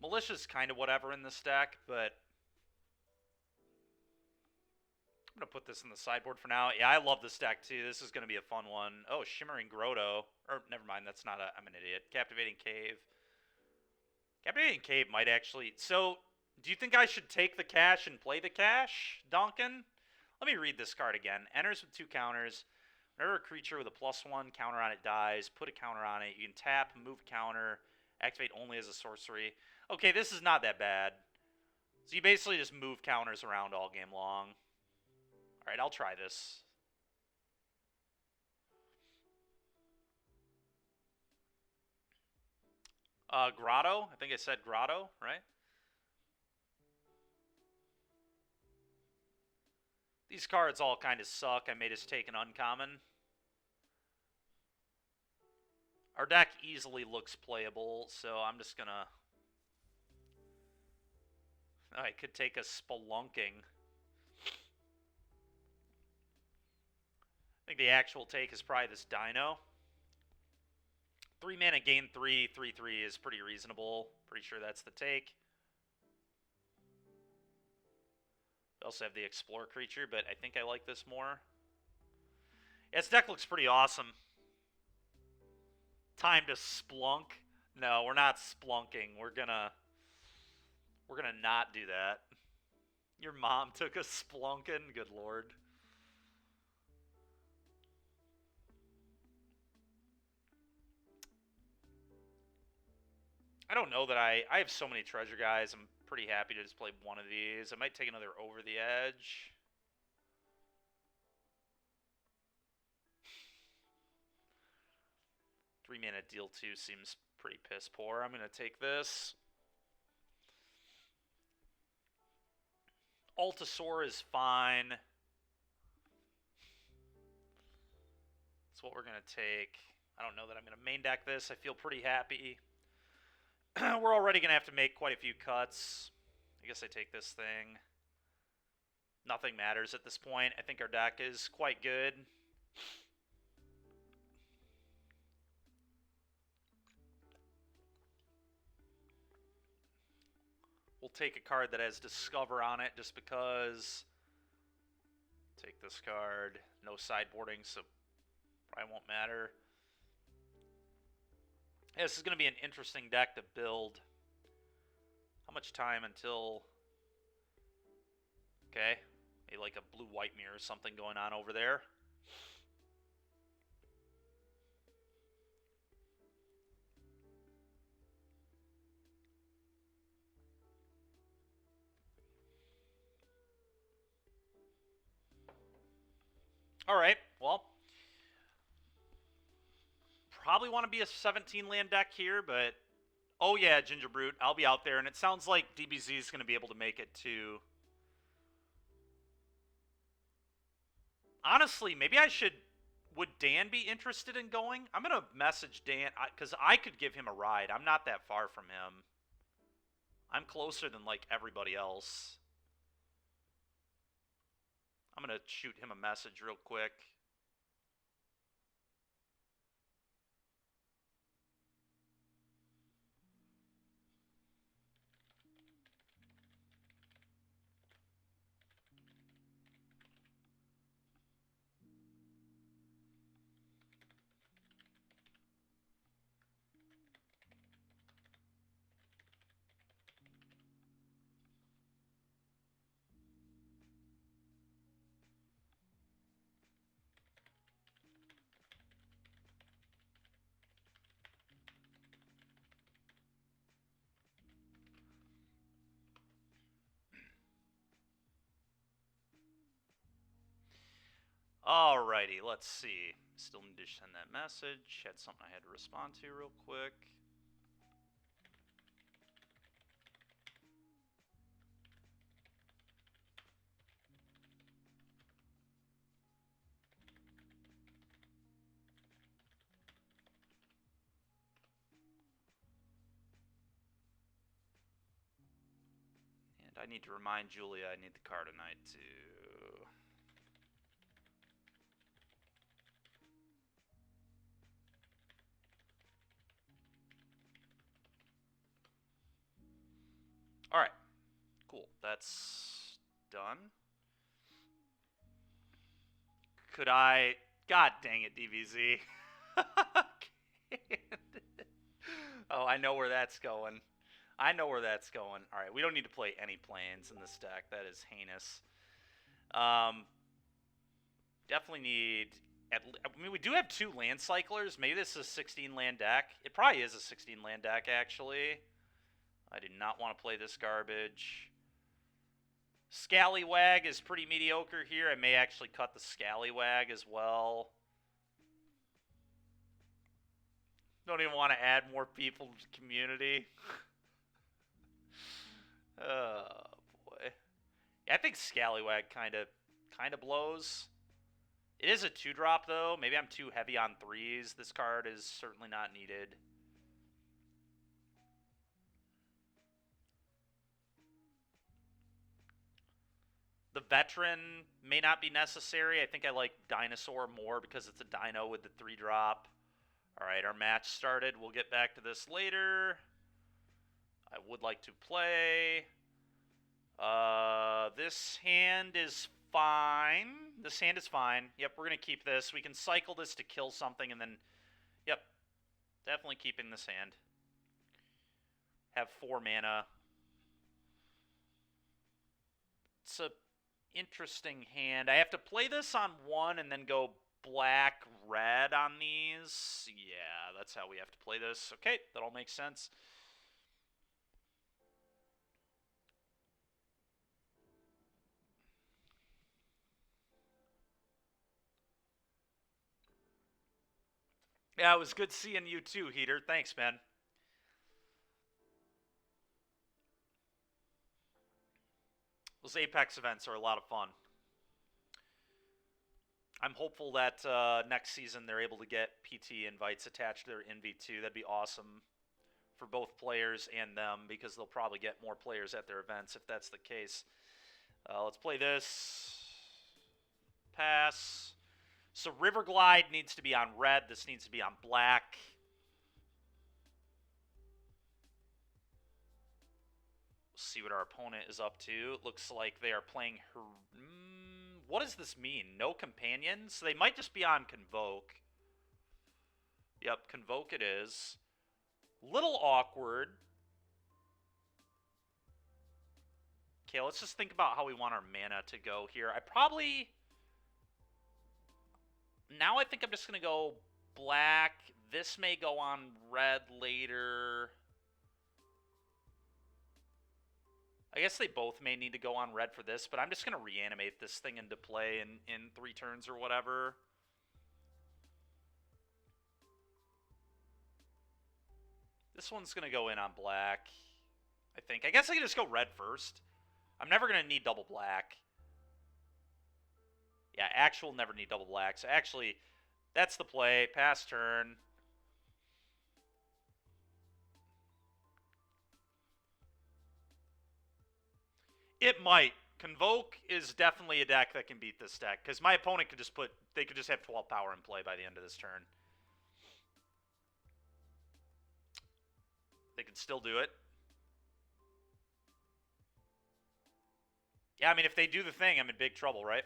Militia's kind of whatever in this deck, but I'm going to put this in the sideboard for now. Yeah, I love this deck too. This is going to be a fun one. Oh, Shimmering Grotto. Or, never mind, that's not a... I'm an idiot. Captivating Cave. Captivating Cave might actually... So, do you think I should take the cash and play the cash, Duncan? Let me read this card again. Enters with 2 counters. Whenever a creature with a +1 counter on it dies, put a counter on it. You can tap, move counter, activate only as a sorcery. Okay, this is not that bad. So you basically just move counters around all game long. Alright, I'll try this. Grotto? I think I said Grotto, right? These cards all kind of suck. I may just take an uncommon. Our deck easily looks playable, so I'm just gonna... I could take a Spelunking. I think the actual take is probably this Dino. 3 mana, gain 3, 3/3 is pretty reasonable. Pretty sure that's the take. We also have the Explore creature, but I think I like this more. Yeah, this deck looks pretty awesome. Time to splunk. No, we're not splunking. We're gonna not do that. Your mom took a splunkin'? Good lord. I don't know that I have so many treasure guys. I'm pretty happy to just play one of these. I might take another Over the Edge. Three mana deal 2 seems pretty piss poor. I'm going to take this. Altasaur is fine. That's what we're going to take. I don't know that I'm going to main deck this. I feel pretty happy. We're already going to have to make quite a few cuts. I guess I take this thing. Nothing matters at this point. I think our deck is quite good. We'll take a card that has Discover on it just because. Take this card. No sideboarding, so probably won't matter. Yeah, this is going to be an interesting deck to build. How much time until... Okay. Maybe like a blue-white mirror or something going on over there. Alright, well... Probably want to be a 17-land deck here, but... Oh yeah, Ginger Brute, I'll be out there, and it sounds like DBZ is going to be able to make it too. Honestly, maybe I should... Would Dan be interested in going? I'm going to message Dan, because I could give him a ride. I'm not that far from him. I'm closer than, like, everybody else. I'm going to shoot him a message real quick. Alrighty, let's see. Still need to send that message. Had something I had to respond to real quick. And I need to remind Julia I need the car tonight too. Alright, cool. That's done. Could I... God dang it, DBZ. Oh, I know where that's going. I know where that's going. Alright, we don't need to play any planes in this deck. That is heinous. Definitely need... I mean, we do have 2 land cyclers. Maybe this is a 16-land deck. It probably is a 16-land deck, actually. I do not want to play this garbage. Scallywag is pretty mediocre here. I may actually cut the Scallywag as well. Don't even want to add more people to the community. Oh, boy. Yeah, I think Scallywag kind of kind of blows. It is a 2-drop, though. Maybe I'm too heavy on 3s. This card is certainly not needed. The Veteran may not be necessary. I think I like Dinosaur more because it's a Dino with the 3-drop. All right, our match started. We'll get back to this later. I would like to play. This hand is fine. This hand is fine. Yep, we're going to keep this. We can cycle this to kill something and then... Yep, definitely keeping this hand. Have 4 mana. It's a interesting hand. I have to play this on 1 and then go black-red on these. Yeah, that's how we have to play this. Okay, that all makes sense. Yeah, it was good seeing you too, Heater. Thanks, man. Those Apex events are a lot of fun. I'm hopeful that next season they're able to get PT invites attached to their NV2. That'd be awesome for both players and them because they'll probably get more players at their events if that's the case. Let's play this. Pass. So River Glide needs to be on red. This needs to be on black. See what our opponent is up to. It looks like they are playing her... what does this mean? No companions? They might just be on Convoke. Yep, Convoke it is. Little awkward. Okay, let's just think about how we want our mana to go here. I probably... Now I think I'm just going to go black. This may go on red later. I guess they both may need to go on red for this, but I'm just going to reanimate this thing into play in 3 turns or whatever. This one's going to go in on black, I think. I guess I can just go red first. I'm never going to need double black. Yeah, actual never need double black. So actually, that's the play. Pass turn. It might. Convoke is definitely a deck that can beat this deck. Because my opponent could just put... They could just have 12 power in play by the end of this turn. They can still do it. Yeah, I mean, if they do the thing, I'm in big trouble, right?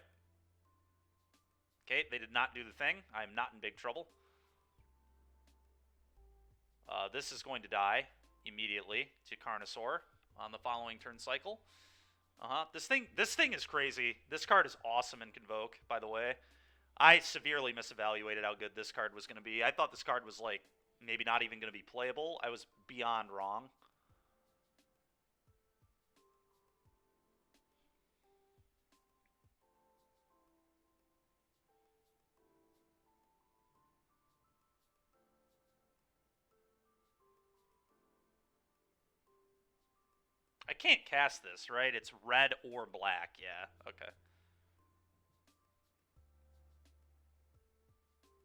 Okay, they did not do the thing. I'm not in big trouble. This is going to die immediately to Carnosaur on the following turn cycle. This thing is crazy. This card is awesome in Convoke, by the way. I severely misevaluated how good this card was going to be. I thought this card was, like, maybe not even going to be playable. I was beyond wrong. I can't cast this, right? It's red or black. Yeah, okay.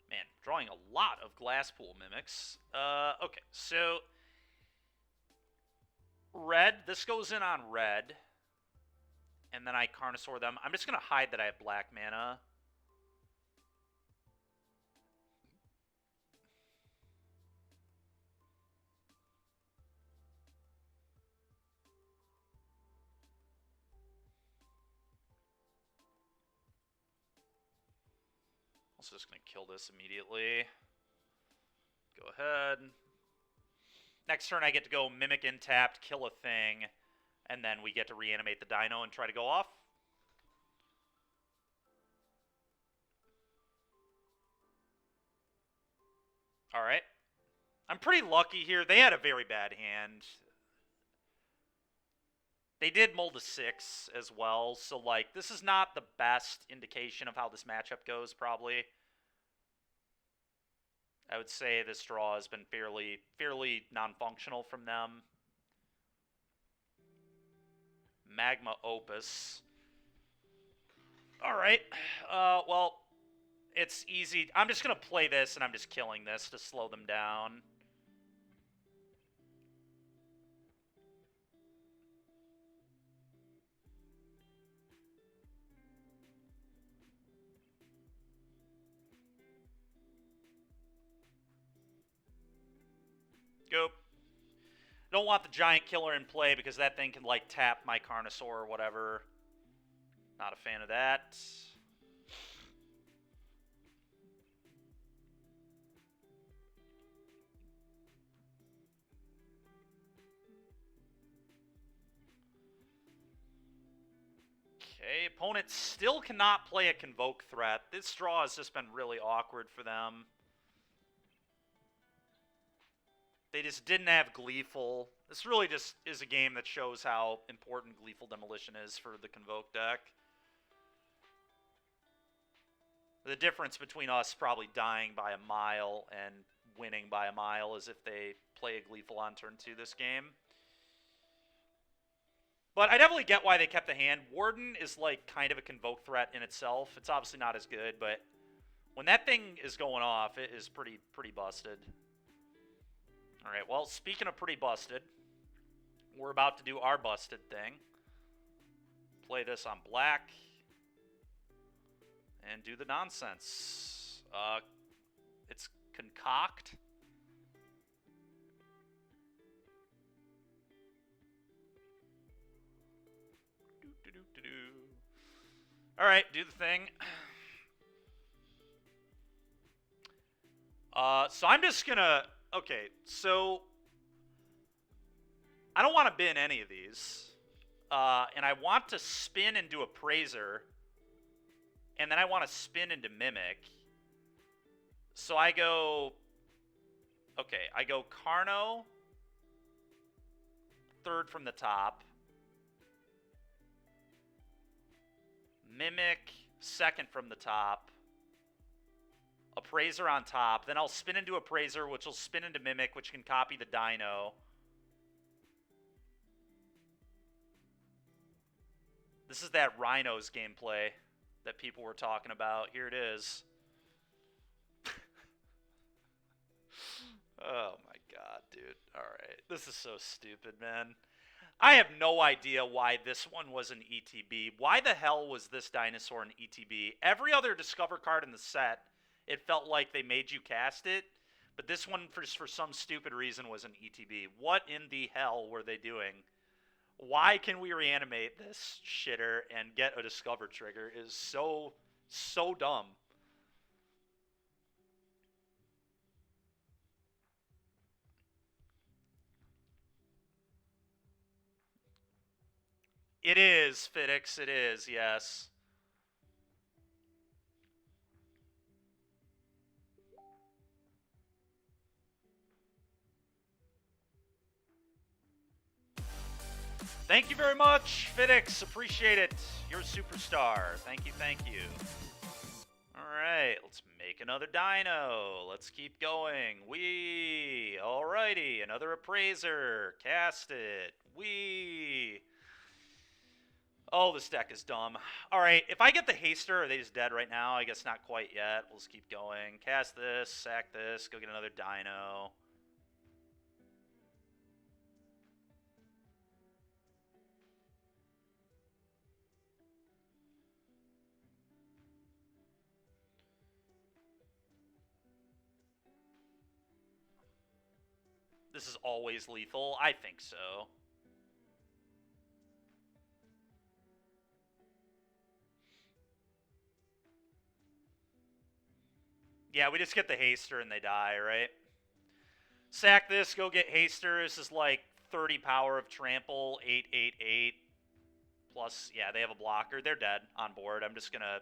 Man, drawing a lot of Glasspool Mimics. Okay, so... Red, this goes in on red. And then I Carnosaur them. I'm just going to hide that I have black mana. Also just going to kill this immediately. Go ahead. Next turn I get to go Mimic Intapped, kill a thing, and then we get to reanimate the Dino and try to go off. Alright. I'm pretty lucky here. They had a very bad hand. They did mold a 6 as well, so, like, this is not the best indication of how this matchup goes, probably. I would say this draw has been fairly non-functional from them. Magma Opus. All right. Well, it's easy. I'm just going to play this, and I'm just killing this to slow them down. Go. Don't want the giant killer in play because that thing can, like, tap my Carnosaur or whatever. Not a fan of that. Okay, opponent still cannot play a Convoke threat. This draw has just been really awkward for them. They just didn't have Gleeful. This really just is a game that shows how important Gleeful Demolition is for the Convoke deck. The difference between us probably dying by a mile and winning by a mile is if they play a Gleeful on turn 2 this game. But I definitely get why they kept the hand. Warden is like kind of a Convoke threat in itself. It's obviously not as good, but when that thing is going off, it is pretty busted. All right, well, speaking of pretty busted, we're about to do our busted thing. Play this on black. And do the nonsense. It's Concoct. All right, do the thing. So I'm just gonna... Okay, so... I don't want to bin any of these. And I want to spin and do Appraiser. And then I want to spin into Mimic. So I go... Okay, I go Carno. Third from the top. Mimic, second from the top. Appraiser on top. Then I'll spin into Appraiser, which will spin into Mimic, which can copy the Dino. This is that Rhinos gameplay that people were talking about. Here it is. Oh my god, dude. Alright. This is so stupid, man. I have no idea why this one was an ETB. Why the hell was this dinosaur an ETB? Every other Discover card in the set, it felt like they made you cast it. But this one, for some stupid reason, was an ETB. What in the hell were they doing? Why can we reanimate this shitter and get a Discover trigger is so dumb. It is, Fidix, it is, yes. Thank you very much, Fidix. Appreciate it. You're a superstar. Thank you, thank you. Alright, let's make another dino. Let's keep going. Wee. Alrighty, another Appraiser. Cast it. Wee. Oh, this deck is dumb. Alright, if I get the Haster, are they just dead right now? I guess not quite yet. We'll just keep going. Cast this, sack this, go get another dino. This is always lethal. I think so. Yeah, we just get the Haster and they die, right? Sack this, go get Haster. This is like 30 power of trample, 8/8/8. Plus, yeah, they have a blocker. They're dead on board. I'm just gonna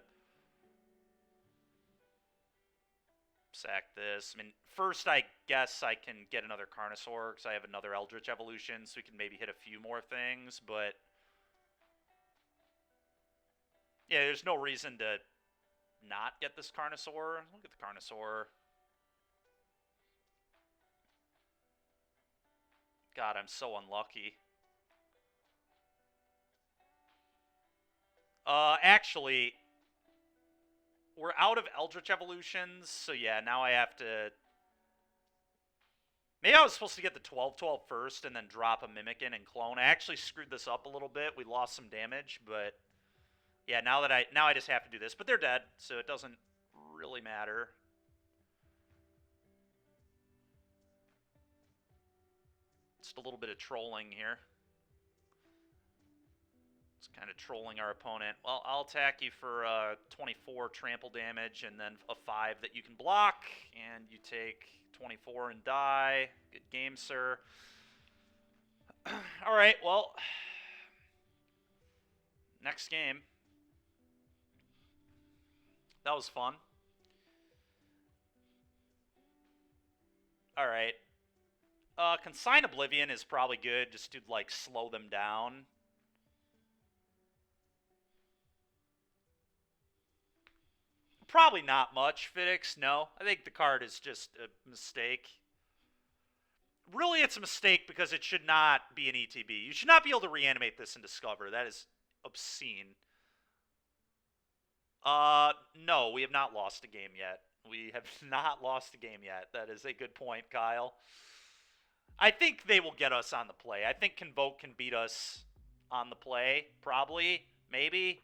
sack this. I mean, first I guess I can get another Carnosaur because I have another Eldritch Evolution, so we can maybe hit a few more things, but yeah, there's no reason to not get this Carnosaur. Look at the Carnosaur. God, I'm so unlucky. Actually, we're out of Eldritch Evolutions, so yeah, now I have to... Maybe I was supposed to get the 12-12 first and then drop a Mimikin and Clone. I actually screwed this up a little bit. We lost some damage, but yeah, now I just have to do this. But they're dead, so it doesn't really matter. Just a little bit of trolling here. It's kind of trolling our opponent. Well, I'll attack you for 24 trample damage and then a 5 that you can block, and you take 24 and die. Good game, sir. All right, well, next game. That was fun. All right. Consign Oblivion is probably good just to, like, slow them down. Probably not much, Fidix, no. I think the card is just a mistake. Really, it's a mistake because it should not be an ETB. You should not be able to reanimate this and discover. That is obscene. No, we have not lost a game yet. We have not lost a game yet. That is a good point, Kyle. I think they will get us on the play. I think Convoke can beat us on the play, probably, maybe.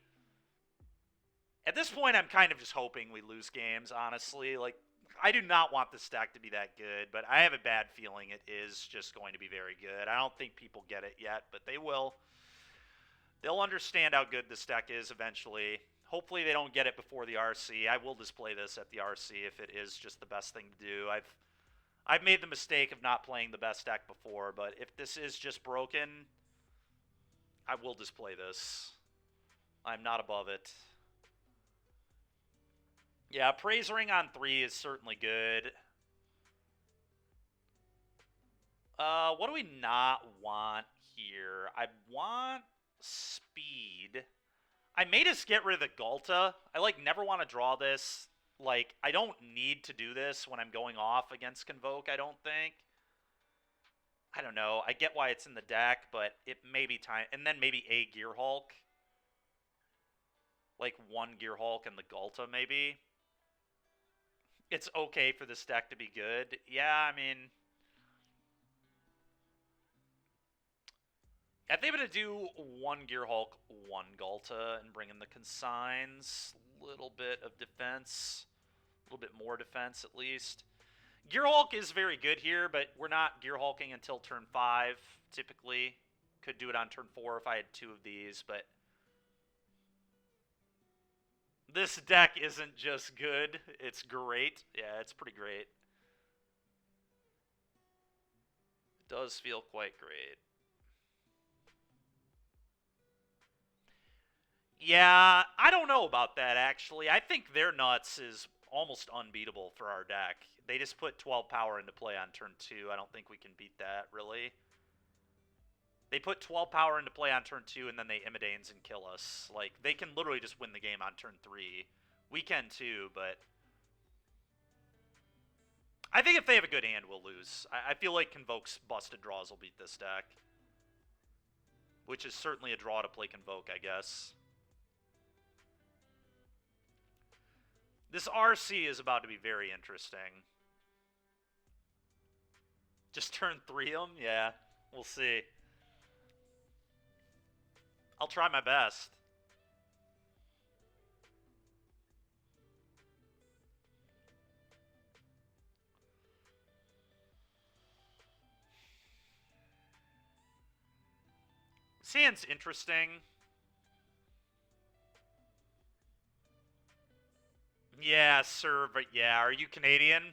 At this point, I'm kind of just hoping we lose games, honestly. Like, I do not want this deck to be that good, but I have a bad feeling it is just going to be very good. I don't think people get it yet, but they will. They'll understand how good this deck is eventually. Hopefully they don't get it before the RC. I will display this at the RC if it is just the best thing to do. I've made the mistake of not playing the best deck before, but if this is just broken, I will display this. I'm not above it. Yeah, Praise Ring on 3 is certainly good. What do we not want here? I want speed. I may just get rid of the Galta. I, like, never want to draw this. Like, I don't need to do this when I'm going off against Convoke, I don't think. I don't know. I get why it's in the deck, but it may be time. And then maybe a Gear Hulk. Like, one Gear Hulk and the Galta, maybe. It's okay for this deck to be good. Yeah, I mean... I think I'm going to do one Gear Hulk, one Galta, and bring in the Consigns. A little bit of defense. A little bit more defense, at least. Gear Hulk is very good here, but we're not Gear Hulking until turn 5, typically. Could do it on turn 4 if I had 2 of these, but... This deck isn't just good, it's great. Yeah, it's pretty great. It does feel quite great. Yeah, I don't know about that, actually. I think their nuts is almost unbeatable for our deck. They just put 12 power into play on turn 2. I don't think we can beat that, really. They put 12 power into play on turn 2, and then they Imidanes and kill us. Like, they can literally just win the game on turn 3. We can too, but... I think if they have a good hand, we'll lose. I feel like Convoke's busted draws will beat this deck. Which is certainly a draw to play Convoke, I guess. This RC is about to be very interesting. Just turn 3 them? Yeah, we'll see. I'll try my best. This hand's interesting. Yeah, sir, but yeah, are you Canadian?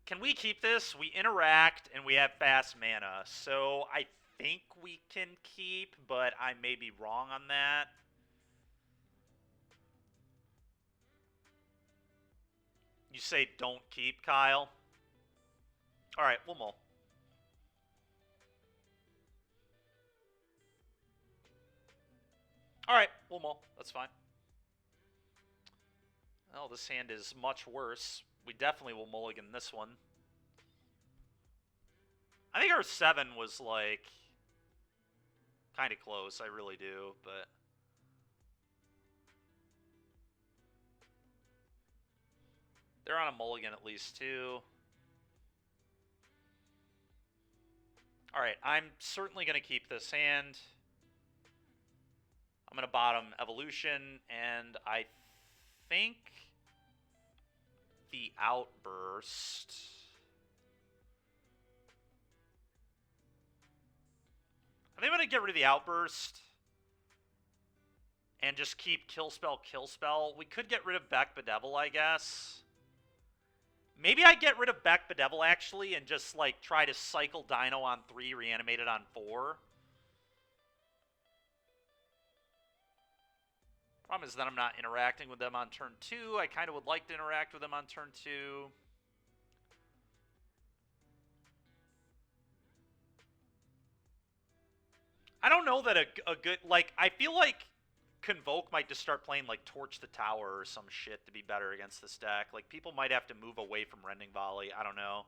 Can we keep this? We interact, and we have fast mana, so I think we can keep, but I may be wrong on that. You say don't keep, Kyle? Alright, we'll mull. Alright, we'll mull. That's fine. Oh, this hand is much worse. We definitely will mulligan this one. I think our 7 was, like, kind of close. I really do, but... They're on a mulligan at least, too. Alright, I'm certainly going to keep this hand. I'm going to bottom Evolution, and I think the Outburst. I think I'm going to get rid of the Outburst and just keep Kill Spell, Kill Spell. We could get rid of Beck Bedevil, I guess. Maybe I get rid of Beck Bedevil, actually, and just, like, try to cycle Dino on 3, reanimate it on 4. Problem is that I'm not interacting with them on turn 2. I kind of would like to interact with them on turn 2. I don't know that a good... Like, I feel like Convoke might just start playing, like, Torch the Tower or some shit to be better against this deck. Like, people might have to move away from Rending Volley. I don't know.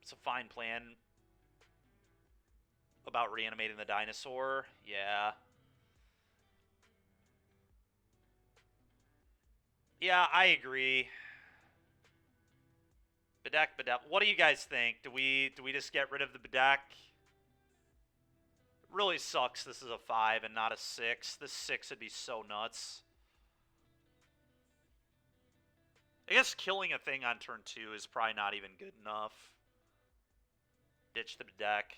It's a fine plan about reanimating the dinosaur. Yeah. Yeah, I agree. Bedeck, Bedeck. What do you guys think? Do we just get rid of the Bedeck? Really sucks this is a 5 and not a 6. This 6 would be so nuts. I guess killing a thing on turn 2 is probably not even good enough. Ditch the Bedeck.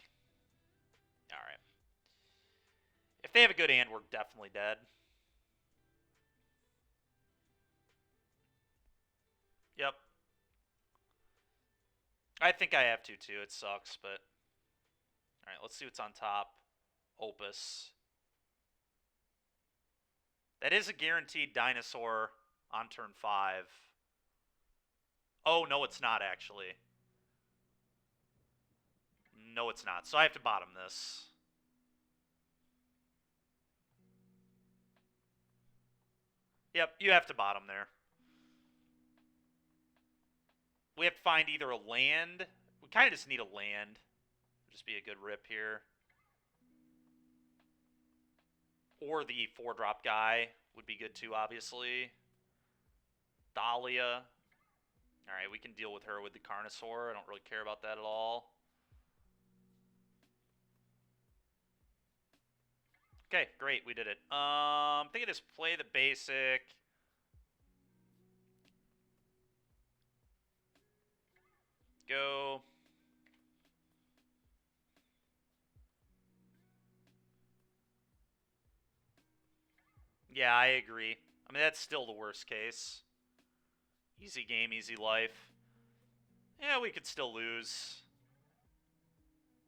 Alright. If they have a good hand, we're definitely dead. Yep. I think I have to, too. It sucks, but... Alright, let's see what's on top. Opus. That is a guaranteed dinosaur on turn 5. Oh, no, it's not, actually. No, it's not. So I have to bottom this. Yep, you have to bottom there. We have to find either a land. We kind of just need a land. Just be a good rip here. Or the 4-drop guy would be good too, obviously. Dahlia. Alright, we can deal with her with the Carnosaur. I don't really care about that at all. Okay, great, we did it. I'm thinking just play the basic. Go. Yeah, I agree. I mean, that's still the worst case. Easy game, easy life. Yeah, we could still lose.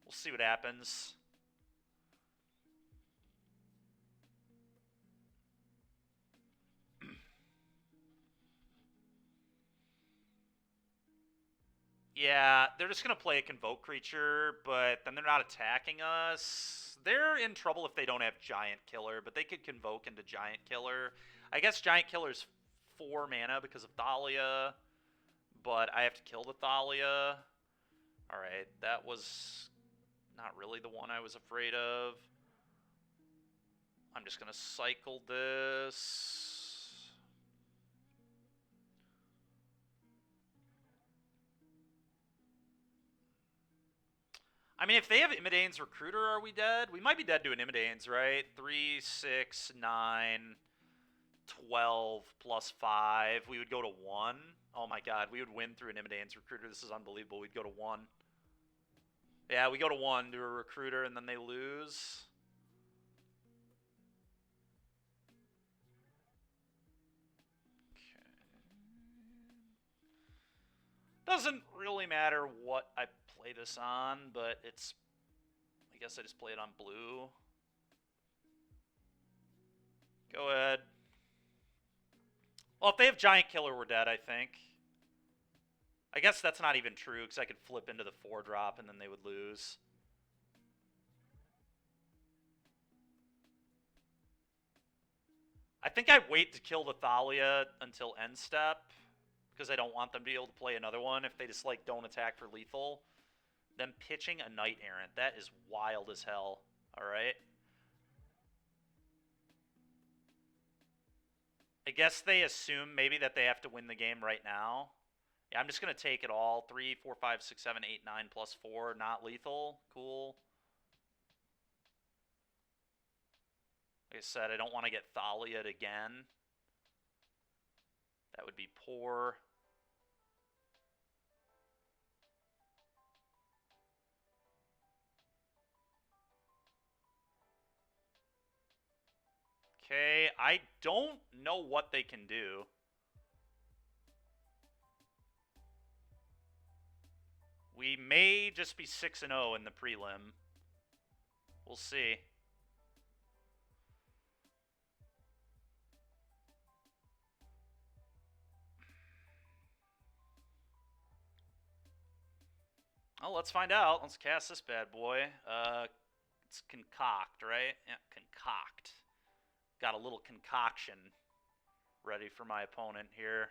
We'll see what happens. Yeah, they're just going to play a Convoke creature, but then they're not attacking us. They're in trouble if they don't have Giant Killer, but they could Convoke into Giant Killer. I guess Giant Killer's 4 mana because of Thalia, but I have to kill the Thalia. Alright, that was not really the one I was afraid of. I'm just going to cycle this. I mean, if they have Imidane's Recruiter, are we dead? We might be dead to an Imidane's, right? 3, 6, 9, 12, plus 5. We would go to 1. Oh my god, we would win through an Imidane's Recruiter. This is unbelievable. We'd go to 1. Yeah, we go to 1 to a Recruiter, and then they lose. Doesn't really matter what I play this on, but it's... I guess I just play it on blue. Go ahead. Well, if they have Giant Killer, we're dead, I think. I guess that's not even true, because I could flip into the 4-drop, and then they would lose. I think I wait to kill the Thalia until end step, because I don't want them to be able to play another one if they just, like, don't attack for lethal. Them pitching a Knight Errant, that is wild as hell, alright? I guess they assume maybe that they have to win the game right now. Yeah, I'm just going to take it all. 3, 4, 5, 6, 7, 8, 9 plus 4. Not lethal. Cool. Like I said, I don't want to get Thalia'd again. That would be poor. Okay, I don't know what they can do. We may just be 6-0 in the prelim. We'll see. Oh, let's find out. Let's cast this bad boy. It's concoct, right? Yeah, concoct. Got a little concoction ready for my opponent here.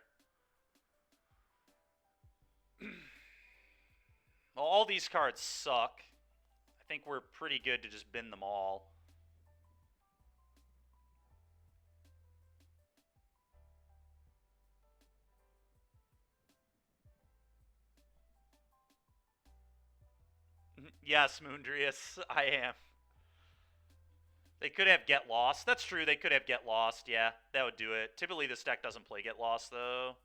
Well, all these cards suck. I think we're pretty good to just bin them all. Yes, Moondrius, I am. They could have Get Lost. That's true, they could have Get Lost. Yeah, that would do it. Typically, this deck doesn't play Get Lost, though.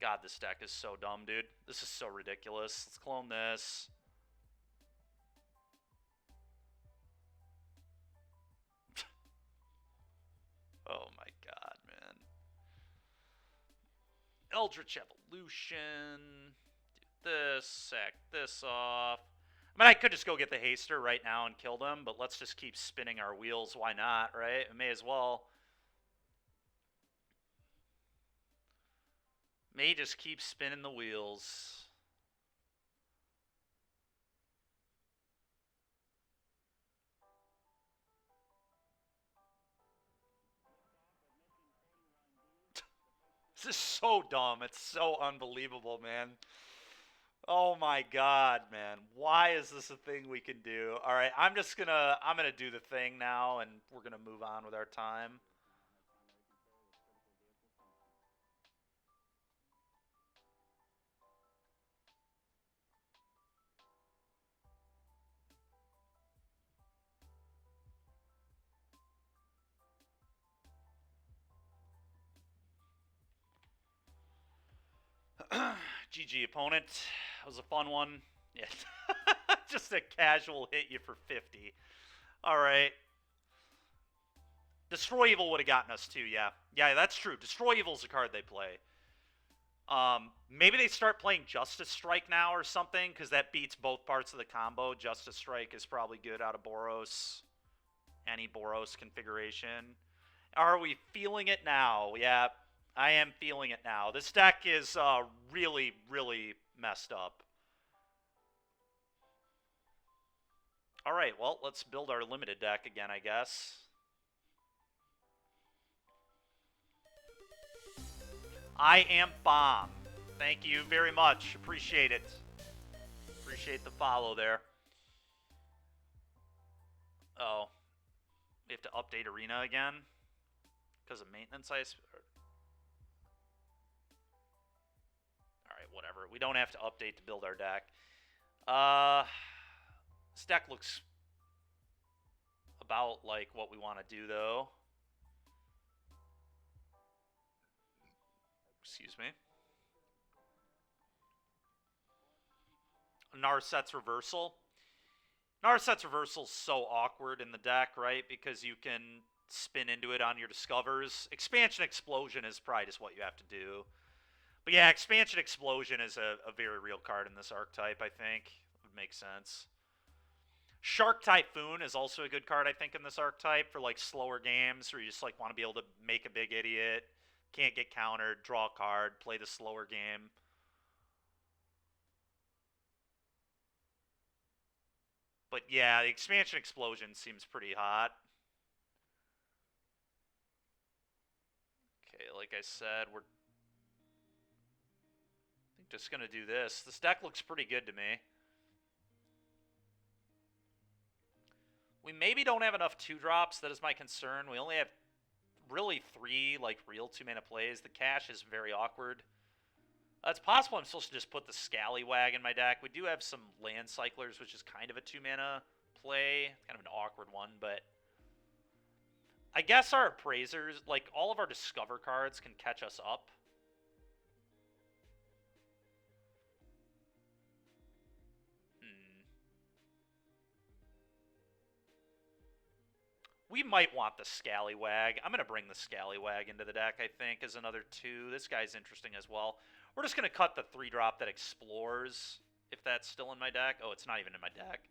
God, this deck is so dumb, dude. This is so ridiculous. Let's clone this. Oh my god, man. Eldritch Evolution. Do this, sack this off. I mean, I could just go get the Haster right now and kill them, but let's just keep spinning our wheels. Why not, right? We may as well. May just keep spinning the wheels. This is so dumb. It's so unbelievable, man. Oh my god, man. Why is this a thing we can do? All right, I'm gonna do the thing now, and we're gonna move on with our time. GG, opponent. That was a fun one. Yeah. Just a casual hit you for 50. All right. Destroy Evil would have gotten us too, yeah. Yeah, that's true. Destroy Evil's a card they play. Maybe they start playing Justice Strike now or something, because that beats both parts of the combo. Justice Strike is probably good out of Boros. Any Boros configuration. Are we feeling it now? Yeah, I am feeling it now. This deck is really, really messed up. All right, well, let's build our limited deck again, I guess. I am bomb. Thank you very much. Appreciate it. Appreciate the follow there. Oh, we have to update Arena again because of maintenance. All right, whatever. We don't have to update to build our deck. This deck looks about like what we want to do, though. Excuse me. Narset's Reversal. Narset's Reversal's so awkward in the deck, right? Because you can spin into it on your discovers. Expansion Explosion is probably just what you have to do. But yeah, Expansion Explosion is a very real card in this archetype, I think. It would make sense. Shark Typhoon is also a good card, I think, in this archetype for like slower games where you just like want to be able to make a big idiot, can't get countered, draw a card, play the slower game. But yeah, the Expansion Explosion seems pretty hot. Okay, like I said, we're just going to do this. This deck looks pretty good to me. We maybe don't have enough 2-drops. That is my concern. We only have really 3 like real 2-mana plays. The cash is very awkward. It's possible I'm supposed to just put the Scallywag in my deck. We do have some Land Cyclers, which is kind of a 2-mana play. Kind of an awkward one, but I guess our Appraisers, like all of our Discover cards, can catch us up. We might want the Scallywag. I'm going to bring the Scallywag into the deck, I think, as another 2. This guy's interesting as well. We're just going to cut the 3-drop that explores, if that's still in my deck. Oh, it's not even in my deck.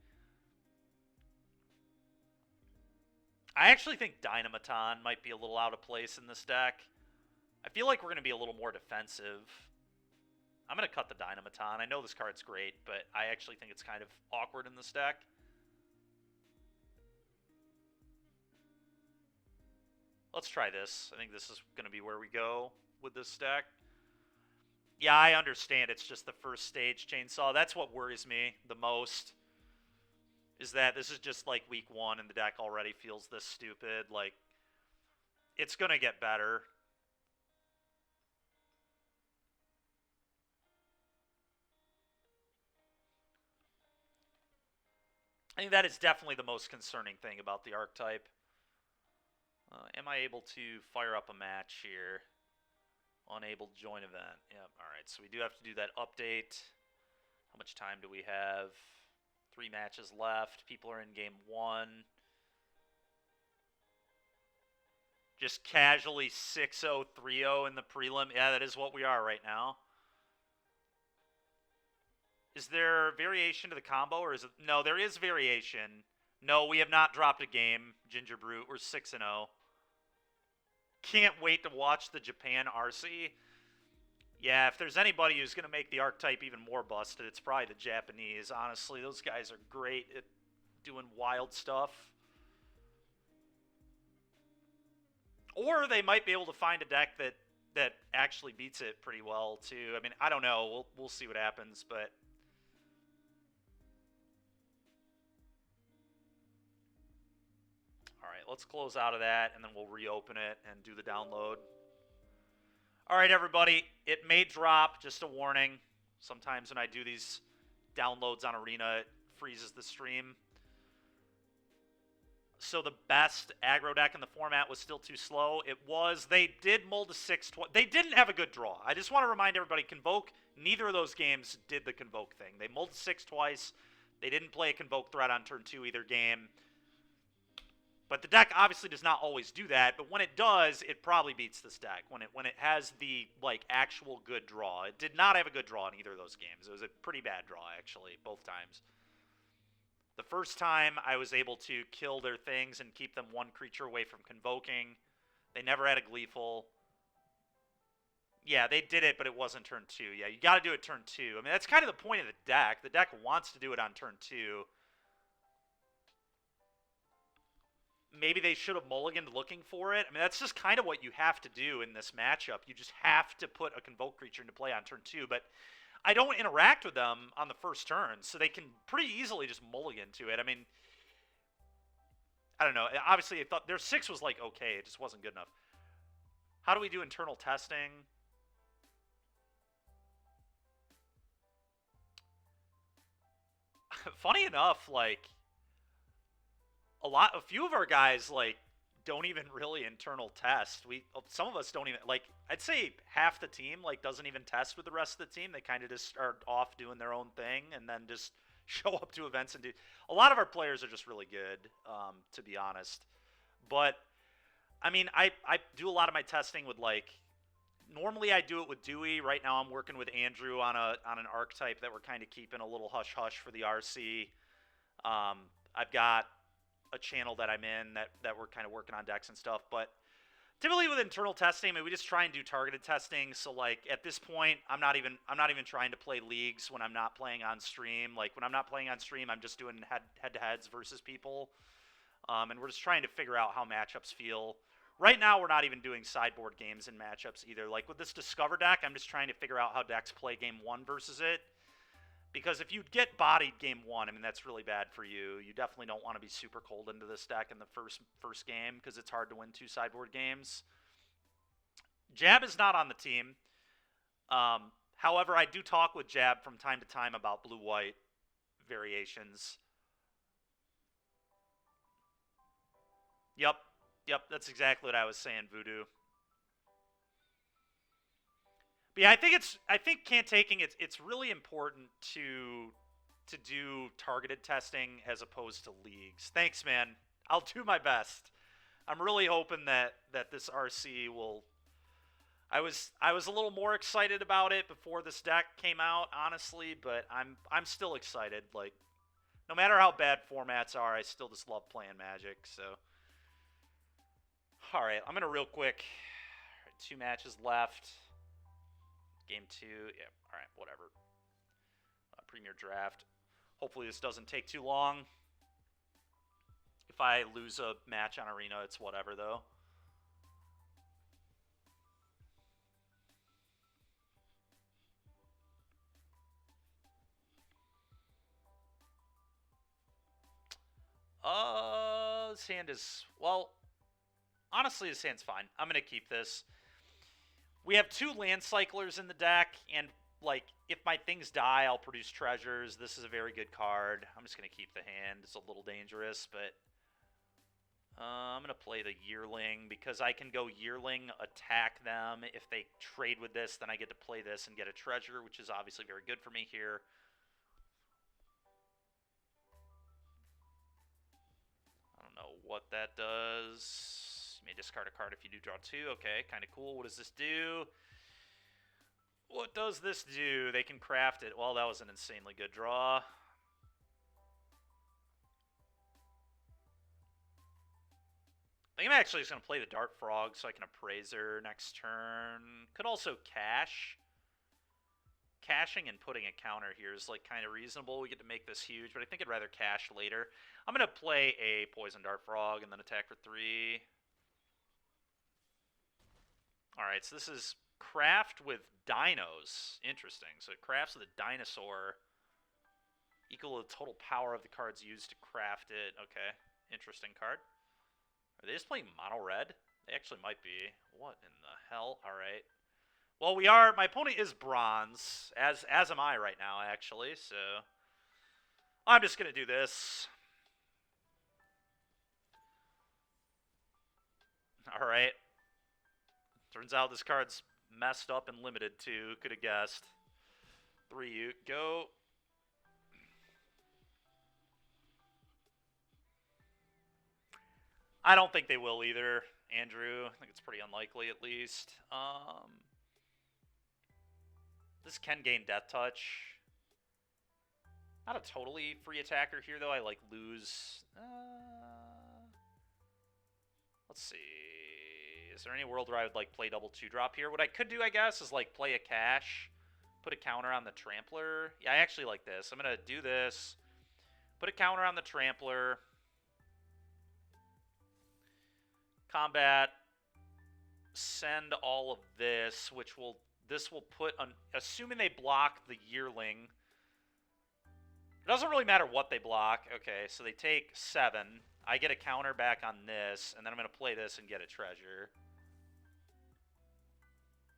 I actually think Dynamaton might be a little out of place in this deck. I feel like we're going to be a little more defensive. I'm going to cut the Dynamaton. I know this card's great, but I actually think it's kind of awkward in this deck. Let's try this. I think this is going to be where we go with this deck. Yeah, I understand it's just the first stage Chainsaw. That's what worries me the most. Is that this is just like week 1 and the deck already feels this stupid. Like, it's going to get better. I think that is definitely the most concerning thing about the archetype. Am I able to fire up a match here? Unable to join event. Yep, alright, so we do have to do that update. How much time do we have? 3 matches left. People are in game 1. Just casually 6-0, 3-0 in the prelim. Yeah, that is what we are right now. Is there variation to the combo, or is it... No, there is variation. No, we have not dropped a game, Ginger Brute. We're 6-0. Can't wait to watch the Japan RC. Yeah, if there's anybody who's going to make the archetype even more busted, it's probably the Japanese. Honestly, those guys are great at doing wild stuff. Or they might be able to find a deck that actually beats it pretty well, too. I mean, I don't know. We'll see what happens, but... Alright, let's close out of that, and then we'll reopen it and do the download. Alright, everybody, it may drop, just a warning. Sometimes when I do these downloads on Arena, it freezes the stream. So the best aggro deck in the format was still too slow. It was. They did mull to 6 twice. They didn't have a good draw. I just want to remind everybody, Convoke, neither of those games did the Convoke thing. They mulled to 6 twice. They didn't play a Convoke threat on turn 2 either game. But the deck obviously does not always do that, but when it does, it probably beats this deck. When it has the like actual good draw. It did not have a good draw in either of those games. It was a pretty bad draw, actually, both times. The first time, I was able to kill their things and keep them 1 creature away from Convoking. They never had a Gleeful. Yeah, they did it, but it wasn't turn 2. Yeah, you got to do it turn 2. I mean, that's kind of the point of the deck. The deck wants to do it on turn 2. Maybe they should have mulliganed looking for it. I mean, that's just kind of what you have to do in this matchup. You just have to put a Convoke creature into play on turn 2. But I don't interact with them on the first turn, so they can pretty easily just mulligan to it. I mean, I don't know. Obviously, I thought their 6 was like okay. It just wasn't good enough. How do we do internal testing? Funny enough, like... a few of our guys like don't even really internal test. Some of us don't even like. I'd say half the team like doesn't even test with the rest of the team. They kind of just are off doing their own thing and then just show up to events and do. A lot of our players are just really good, to be honest. But I mean, I do a lot of my testing with like. Normally I do it with Dewey. Right now I'm working with Andrew on an archetype that we're kind of keeping a little hush hush for the RC. I've got a channel that I'm in that we're kind of working on decks and stuff, but typically with internal testing, I mean, we just try and do targeted testing. So like at this point, I'm not even trying to play leagues when I'm not playing on stream. Like when I'm not playing on stream, I'm just doing head-to-heads versus people, and we're just trying to figure out how matchups feel. Right now, we're not even doing sideboard games in matchups either. Like with this Discover deck, I'm just trying to figure out how decks play game 1 versus it. Because if you get bodied game one, I mean, that's really bad for you. You definitely don't want to be super cold into this deck in the first game because it's hard to win 2 sideboard games. Jab is not on the team. However, I do talk with Jab from time to time about blue-white variations. Yep, that's exactly what I was saying, Voodoo. But yeah, I think can taking it's really important to do targeted testing as opposed to leagues. Thanks, man. I'll do my best. I'm really hoping that this RC will. I was a little more excited about it before this deck came out, honestly, but I'm still excited. Like, no matter how bad formats are, I still just love playing Magic. So, all right, I'm gonna real quick. 2 matches left. Game 2. Yeah, all right, whatever. Premier Draft. Hopefully this doesn't take too long. If I lose a match on Arena, it's whatever, though. This hand is, well, honestly, this hand's fine. I'm going to keep this. We have 2 land cyclers in the deck, and, like, if my things die, I'll produce treasures. This is a very good card. I'm just going to keep the hand. It's a little dangerous, but I'm going to play the Yearling because I can go Yearling, attack them. If they trade with this, then I get to play this and get a treasure, which is obviously very good for me here. I don't know what that does. You may discard a card if you do draw 2. Okay, kind of cool. What does this do? What does this do? They can craft it. Well, that was an insanely good draw. I think I'm actually just going to play the Dart Frog so I can Appraiser next turn. Could also cash. Cashing and putting a counter here is like kind of reasonable. We get to make this huge, but I think I'd rather cash later. I'm going to play a Poison Dart Frog and then attack for 3. Alright, so this is craft with dinos. Interesting. So it crafts with a dinosaur equal to the total power of the cards used to craft it. Okay, interesting card. Are they just playing mono red? They actually might be. What in the hell? Alright. Well, we are. My opponent is bronze, as am I right now, actually. So I'm just gonna do this. All right. Turns out this card's messed up and limited too. Could have guessed. 3 Ute, go. I don't think they will either, Andrew. I think it's pretty unlikely, at least. This can gain Death Touch. Not a totally free attacker here, though. I, like, lose... let's see. Is there any world where I would, like, play double 2-drop here? What I could do, I guess, is, like, play a cash. Put a counter on the Trampler. Yeah, I actually like this. I'm going to do this. Put a counter on the Trampler. Combat. Send all of this, which will... This will put, assuming they block the Yearling. It doesn't really matter what they block. Okay, so they take 7. I get a counter back on this, and then I'm going to play this and get a treasure.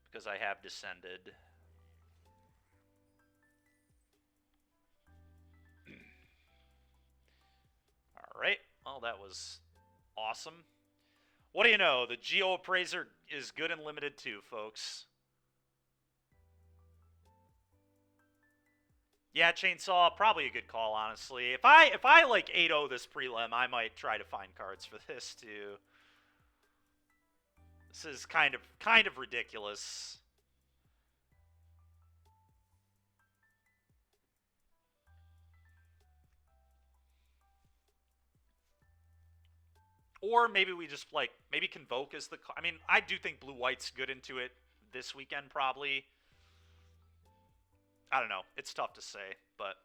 Because I have descended. Alright, well that was awesome. What do you know? The Geo Appraiser is good and limited too, folks. Yeah, Chainsaw, probably a good call, honestly. If I like 8-0 this prelim, I might try to find cards for this too. This is kind of ridiculous. Or maybe we just like maybe Convoke is the. I mean, I do think blue-white's good into it this weekend probably. I don't know. It's tough to say, but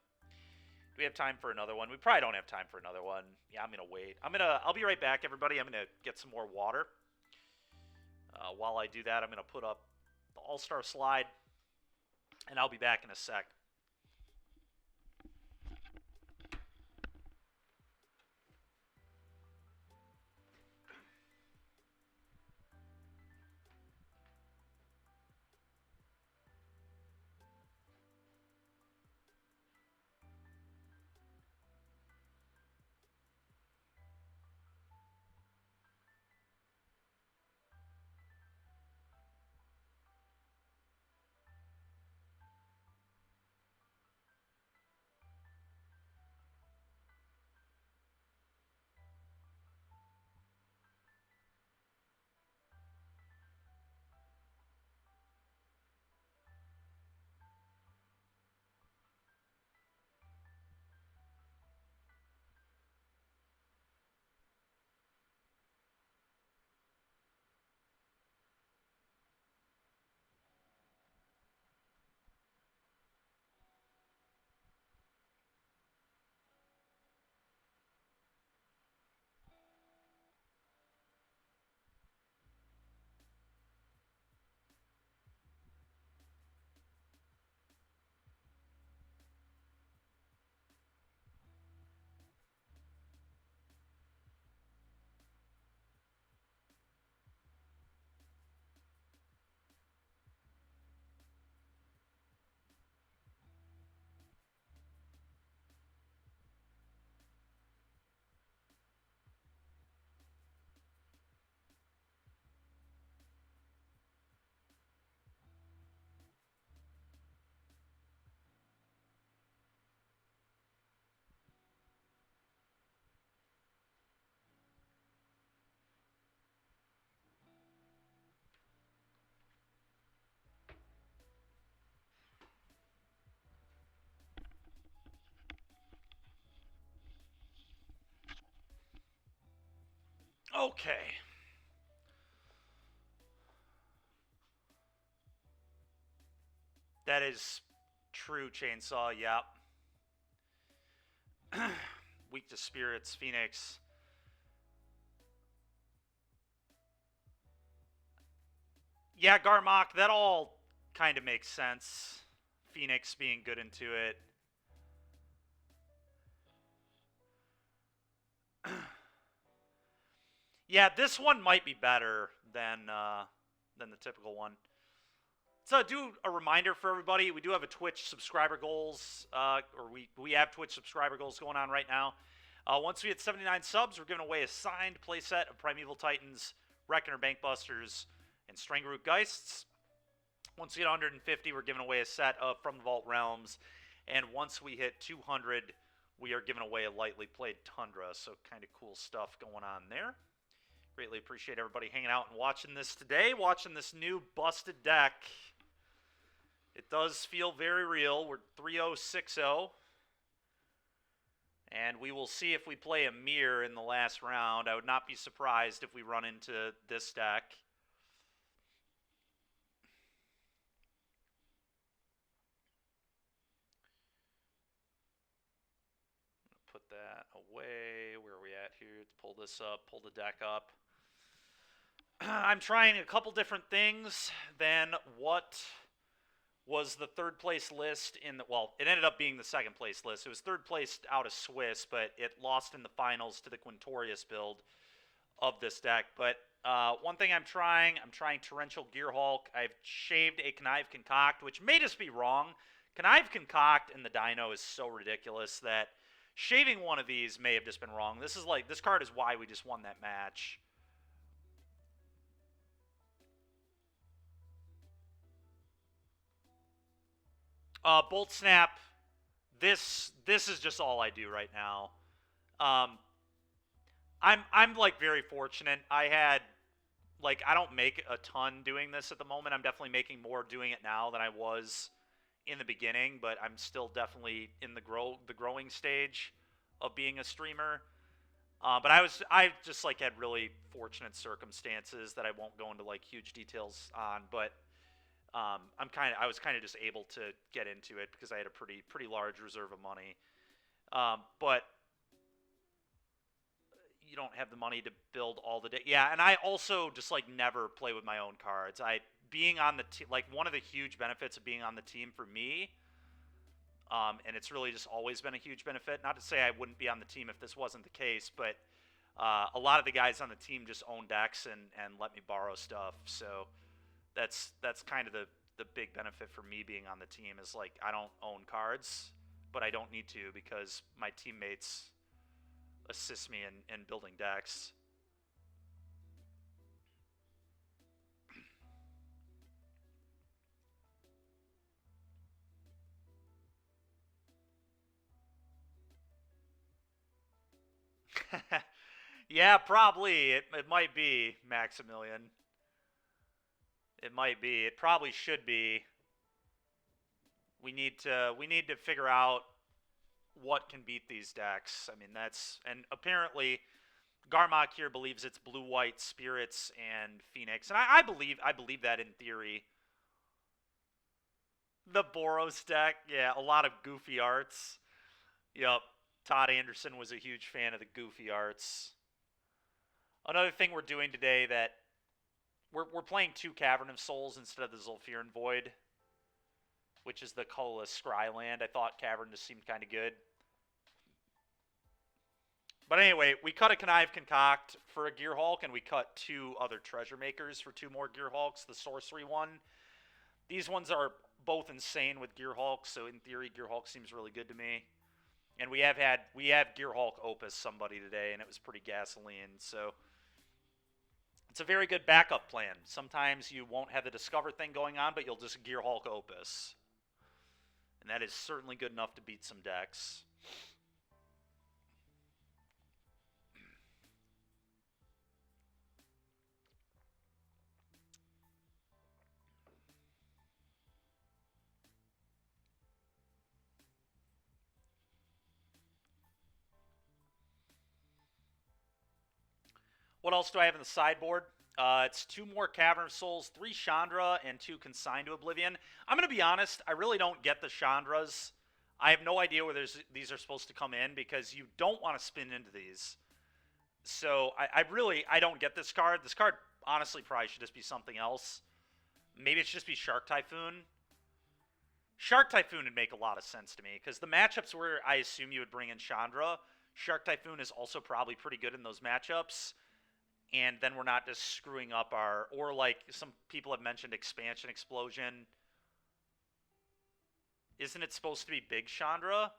do we have time for another one? We probably don't have time for another one. Yeah, I'm gonna wait. I'll be right back, everybody. I'm gonna get some more water. While I do that, I'm gonna put up the All-Star slide, and I'll be back in a sec. Okay. That is true, Chainsaw, yep. Weak to Spirits, Phoenix. Yeah, Garmok, that all kind of makes sense. Phoenix being good into it. Yeah, this one might be better than the typical one. So do a reminder for everybody, we do have a Twitch subscriber goals, or we have Twitch subscriber goals going on right now. Once we hit 79 subs, we're giving away a signed playset of Primeval Titans, Reckoner Bankbusters, and Strangroot Geists. Once we hit 150, we're giving away a set of From the Vault Realms. And once we hit 200, we are giving away a lightly played Tundra. So kind of cool stuff going on there. Greatly appreciate everybody hanging out and watching this today, watching this new busted deck. It does feel very real. We're 3-0-6-0. And we will see if we play a mirror in the last round. I would not be surprised if we run into this deck. Put that away. Where are we at here? Let's pull this up, pull the deck up. I'm trying a couple different things than what was the third place list in the, well, it ended up being the second place list. It was third place out of Swiss, but it lost in the finals to the Quintorius build of this deck. But one thing I'm trying Torrential Gearhulk. I've shaved a Connive Concoct, which may just be wrong. Connive Concoct in the Dino is so ridiculous that shaving one of these may have just been wrong. This card is why we just won that match. Bolt Snap. This is just all I do right now. I'm like very fortunate. I don't make a ton doing this at the moment. I'm definitely making more doing it now than I was in the beginning, but I'm still definitely in the growing stage of being a streamer. But I just like had really fortunate circumstances that I won't go into like huge details on, but I was kind of just able to get into it because I had a pretty large reserve of money. But you don't have the money to build all the day. Yeah, and I also just like never play with my own cards. Being on the team, like one of the huge benefits of being on the team for me, and it's really just always been a huge benefit. Not to say I wouldn't be on the team if this wasn't the case, but a lot of the guys on the team just own decks and let me borrow stuff. So that's kind of the big benefit for me being on the team is like I don't own cards, but I don't need to because my teammates assist me in building decks. Yeah, probably. It might be, Maximilian. It might be. It probably should be. We need to figure out what can beat these decks. I mean, and apparently Garmok here believes it's blue, white, spirits, and Phoenix. And I believe that in theory. The Boros deck, yeah, a lot of goofy arts. Yep. Todd Anderson was a huge fan of the goofy arts. Another thing we're doing today that we're playing 2 Cavern of Souls instead of the Zulfiran Void, which is the colorless Scryland. I thought Cavern just seemed kind of good. But anyway, we cut a Connive Concoct for a Gearhulk, and we cut 2 other Treasure Makers for 2 more Gearhulks, the Sorcery one. These ones are both insane with Gearhulk, so in theory, Gearhulk seems really good to me. And we have Gearhulk Opus somebody today, and it was pretty gasoline, so it's a very good backup plan. Sometimes you won't have the Discover thing going on, but you'll just Gearhulk Opus. And that is certainly good enough to beat some decks. What else do I have in the sideboard? It's 2 more Cavern of Souls, 3 Chandra, and 2 Consigned to Oblivion. I'm going to be honest, I really don't get the Chandras. I have no idea where these are supposed to come in because you don't want to spin into these. So I don't get this card. This card honestly probably should just be something else. Maybe it should just be Shark Typhoon. Shark Typhoon would make a lot of sense to me because the matchups where I assume you would bring in Chandra, Shark Typhoon is also probably pretty good in those matchups. And then we're not just screwing up our, or like some people have mentioned Expansion Explosion. Isn't it supposed to be Big Chandra?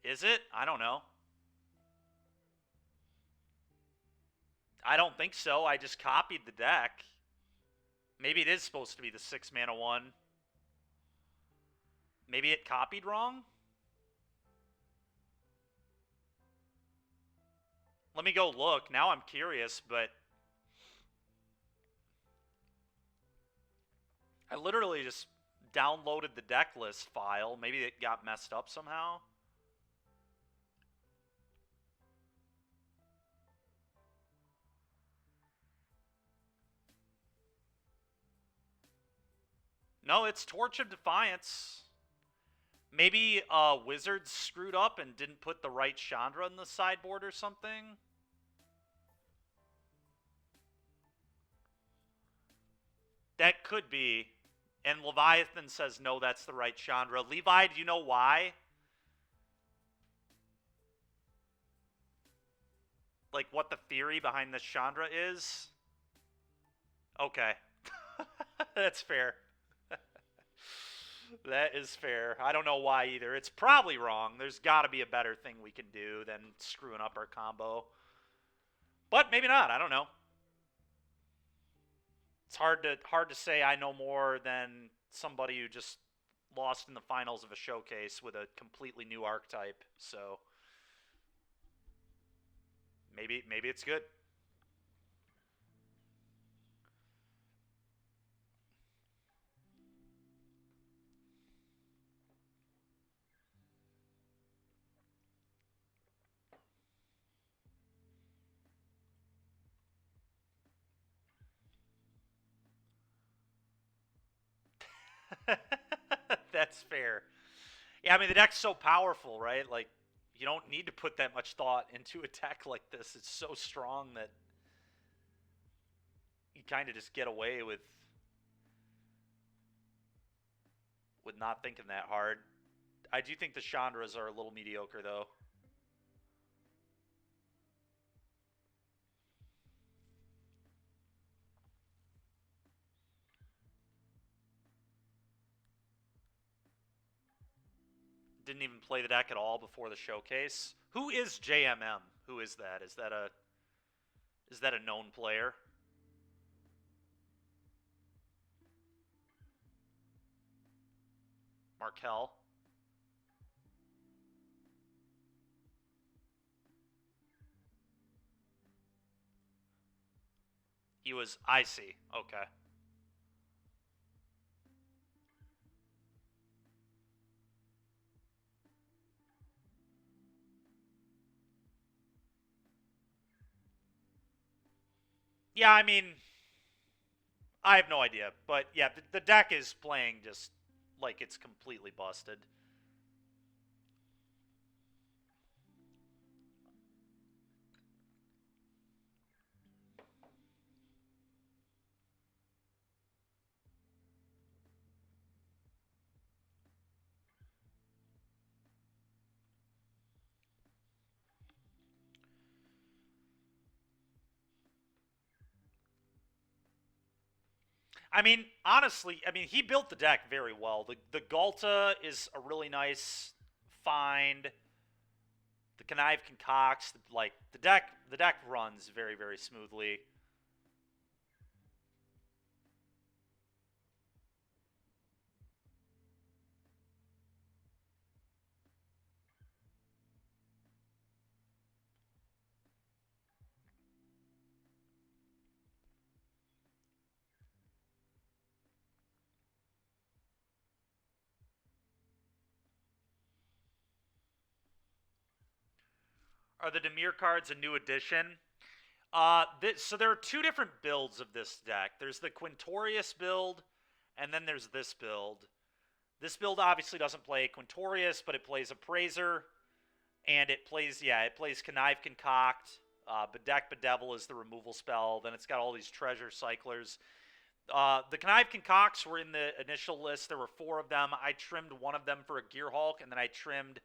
Is it? I don't know. I don't think so. I just copied the deck. Maybe it is supposed to be the 6 mana one. Maybe it copied wrong? Let me go look. Now I'm curious, but I literally just downloaded the deck list file. Maybe it got messed up somehow. No, it's Torch of Defiance. Maybe Wizards screwed up and didn't put the right Chandra in the sideboard or something. That could be. And Leviathan says, no, that's the right Chandra. Levi, do you know why? Like, what the theory behind this Chandra is? Okay. That's fair. That is fair. I don't know why either. It's probably wrong. There's got to be a better thing we can do than screwing up our combo. But maybe not. I don't know. It's hard to say I know more than somebody who just lost in the finals of a showcase with a completely new archetype. So maybe it's good. That's fair. Yeah, I mean the deck's so powerful, right? Like you don't need to put that much thought into a deck like this. It's so strong that you kind of just get away with not thinking that hard. I do think the Chandras are a little mediocre though. Didn't even play the deck at all before the showcase. Who is JMM? Who is that? Is that a known player? Markel. He was icy. Okay. Yeah, I mean, I have no idea, but yeah, the deck is playing just like it's completely busted. I mean, honestly, I mean he built the deck very well. The Galta is a really nice find. The Connive concocts, like the deck runs very smoothly. Are the Demir cards a new addition? So there are two different builds of this deck. There's the Quintorius build, and then there's this build. This build obviously doesn't play Quintorius, but it plays Appraiser, and it plays Connive Concoct. Bedeck Bedevil is the removal spell. Then it's got all these treasure cyclers. The Connive Concocts were in the initial list. There were 4 of them. I trimmed one of them for a Gearhulk, and then I trimmed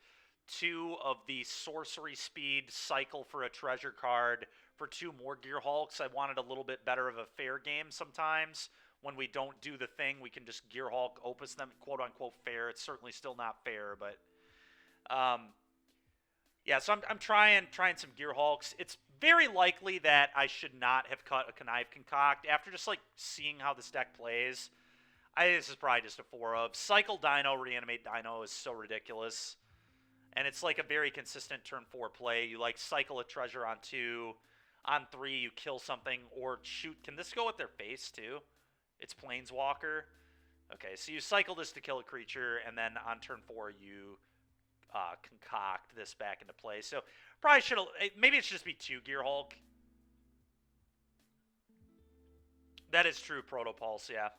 2 of the sorcery speed cycle for a treasure card for 2 more Gearhulks. I wanted a little bit better of a fair game sometimes. When we don't do the thing, we can just Gearhulk opus them, quote unquote fair. It's certainly still not fair, but yeah, so I'm trying some Gearhulks. It's very likely that I should not have cut a Connive Concoct. After just like seeing how this deck plays, this is probably just a 4 of. Cycle Dino, Reanimate Dino is so ridiculous. And it's like a very consistent turn 4 play. You like cycle a treasure on 2. On 3, you kill something or shoot. Can this go with their face too? It's Planeswalker. Okay, so you cycle this to kill a creature, and then on turn 4, you concoct this back into play. So probably should have. Maybe it should just be 2 Gearhulk. That is true, Protopulse, yeah.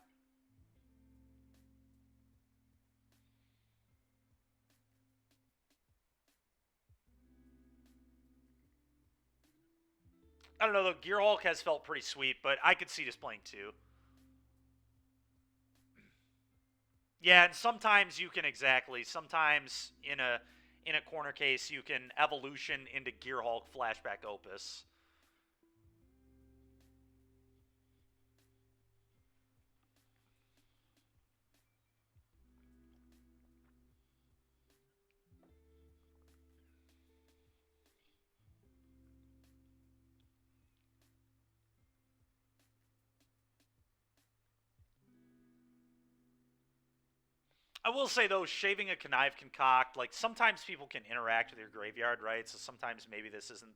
I don't know, though. Gearhulk has felt pretty sweet, but I could see just playing 2. Yeah, and sometimes you can sometimes in a corner case you can evolution into Gearhulk Flashback Opus. I will say, though, shaving a Connive Concoct, like, sometimes people can interact with your graveyard, right? So sometimes maybe this isn't...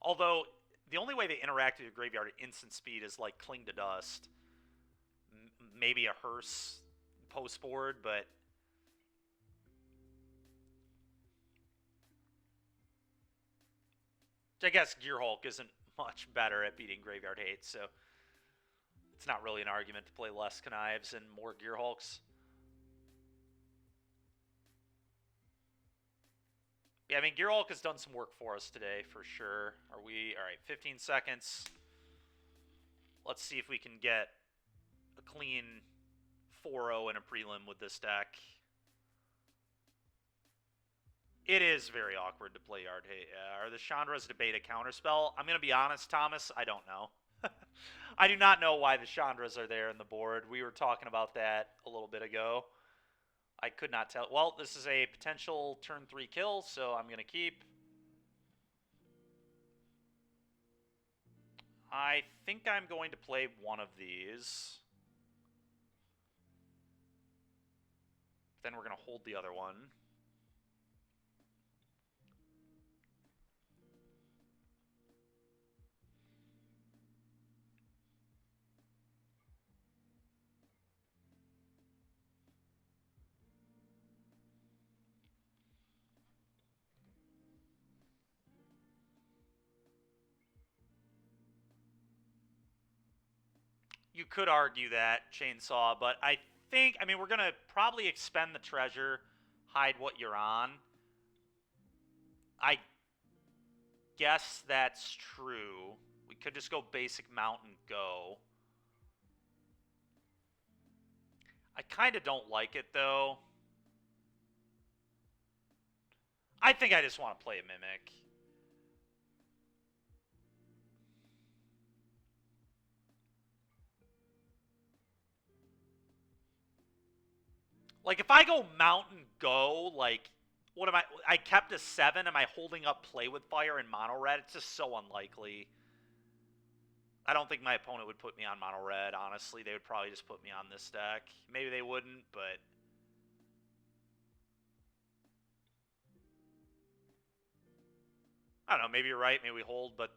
Although, the only way they interact with your graveyard at instant speed is, like, Cling to Dust. Maybe a Hearse post-board, but... I guess Gearhulk isn't much better at beating Graveyard Hate, so... It's not really an argument to play less Connives and more Gearhulks. Yeah, I mean, Gearhulk has done some work for us today, for sure. Are we... Alright, 15 seconds. Let's see if we can get a clean 4-0 in a prelim with this deck. It is very awkward to play Yard Hate. Are the Chandras debate a counterspell? I'm going to be honest, Thomas, I don't know. I do not know why the Chandras are there in the board. We were talking about that a little bit ago. I could not tell. Well, this is a potential turn 3 kill, so I'm going to keep. I think I'm going to play one of these. Then we're going to hold the other one. You could argue that, Chainsaw, but I think, I mean, we're going to probably expend the treasure, hide what you're on. I guess that's true. We could just go basic mount and go. I kind of don't like it, though. I think I just want to play a Mimic. Like, if I go mount and go, like, what am I kept a 7. Am I holding up Play with Fire in mono red? It's just so unlikely. I don't think my opponent would put me on mono red, honestly. They would probably just put me on this deck. Maybe they wouldn't, but... I don't know, maybe you're right, maybe we hold, but...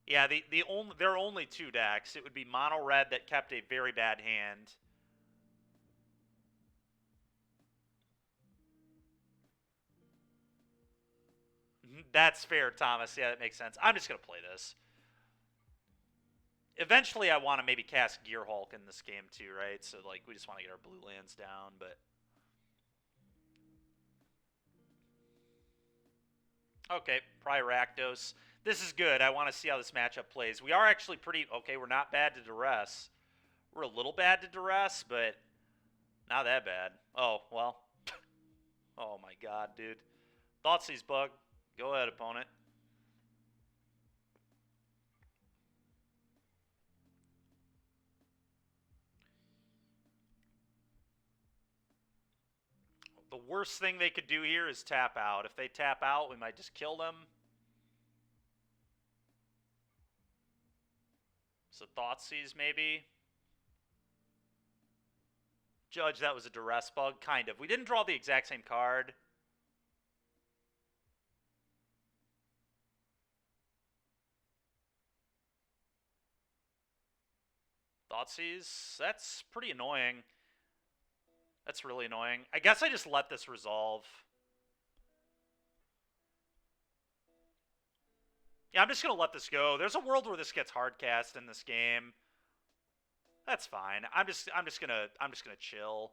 Yeah, there are only 2 decks. It would be mono red that kept a very bad hand. That's fair, Thomas. Yeah, that makes sense. I'm just going to play this. Eventually, I want to maybe cast Gear Hulk in this game too, right? So, like, we just want to get our blue lands down, but... Okay, Pyrakdos. This is good. I want to see how this matchup plays. We are actually pretty... Okay, we're not bad to duress. We're a little bad to duress, but not that bad. Oh, well. Oh, my God, dude. Thoughtseize bug. Go ahead, opponent. The worst thing they could do here is tap out. If they tap out, we might just kill them. So Thoughtseize, maybe. Judge, that was a duress bug. Kind of. We didn't draw the exact same card. Thoughtseize. That's pretty annoying. That's really annoying. I guess I just let this resolve. Yeah, I'm just gonna let this go. There's a world where this gets hardcast in this game. That's fine. I'm just gonna chill.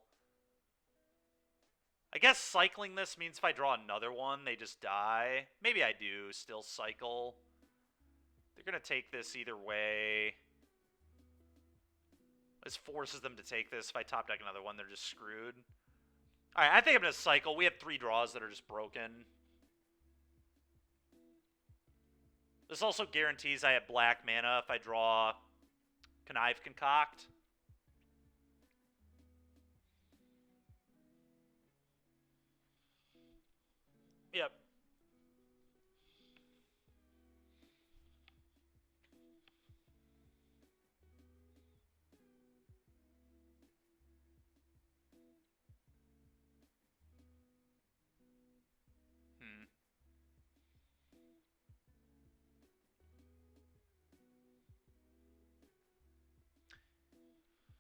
I guess cycling this means if I draw another one, they just die. Maybe I do still cycle. They're gonna take this either way. This forces them to take this. If I top deck another one, they're just screwed. Alright, I think I'm going to cycle. We have 3 draws that are just broken. This also guarantees I have black mana if I draw Connive Concoct. Yep.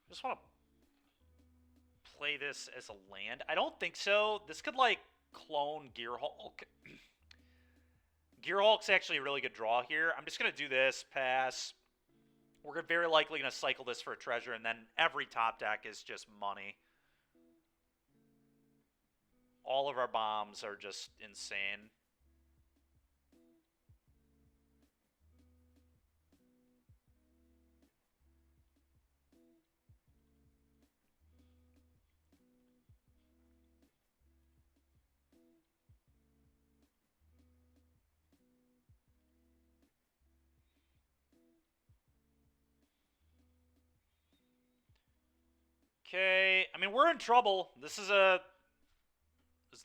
I just want to play this as a land. I don't think so. This could, like, clone Gear Hulk. Gear Hulk's actually a really good draw here. I'm just going to do this, pass. We're very likely going to cycle this for a treasure, and then every top deck is just money. All of our bombs are just insane. Okay, I mean, we're in trouble. This is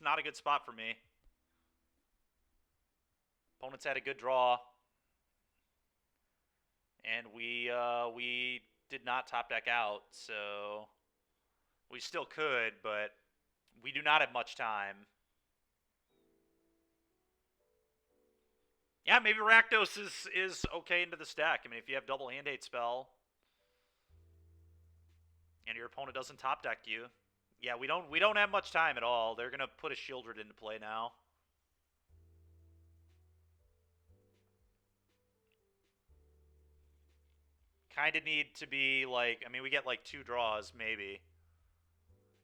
not a good spot for me. Opponents had a good draw. And we did not top deck out, so we still could, but we do not have much time. Yeah, maybe Rakdos is okay into the stack. I mean, if you have double Hand-Aid spell and your opponent doesn't top deck you, yeah, we don't have much time at all. They're gonna put a Shieldred into play now. Kind of need to be like, I mean, we get like 2 draws maybe.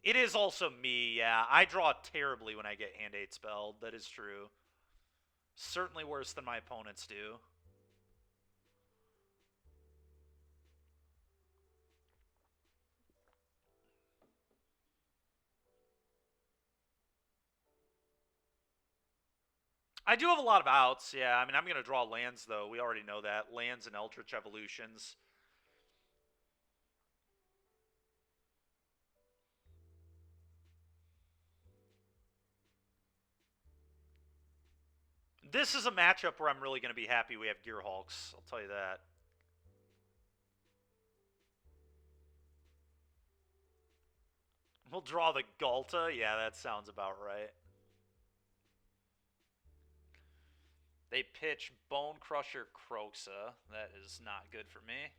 It is also me, yeah. I draw terribly when I get Hand-Aid spelled. That is true. Certainly worse than my opponents do. I do have a lot of outs, yeah. I mean, I'm going to draw lands, though. We already know that. Lands and Eldritch Evolutions. This is a matchup where I'm really going to be happy we have Gear Hulks. I'll tell you that. We'll draw the Galta. Yeah, that sounds about right. They pitch Bone Crusher Kroxa. That is not good for me.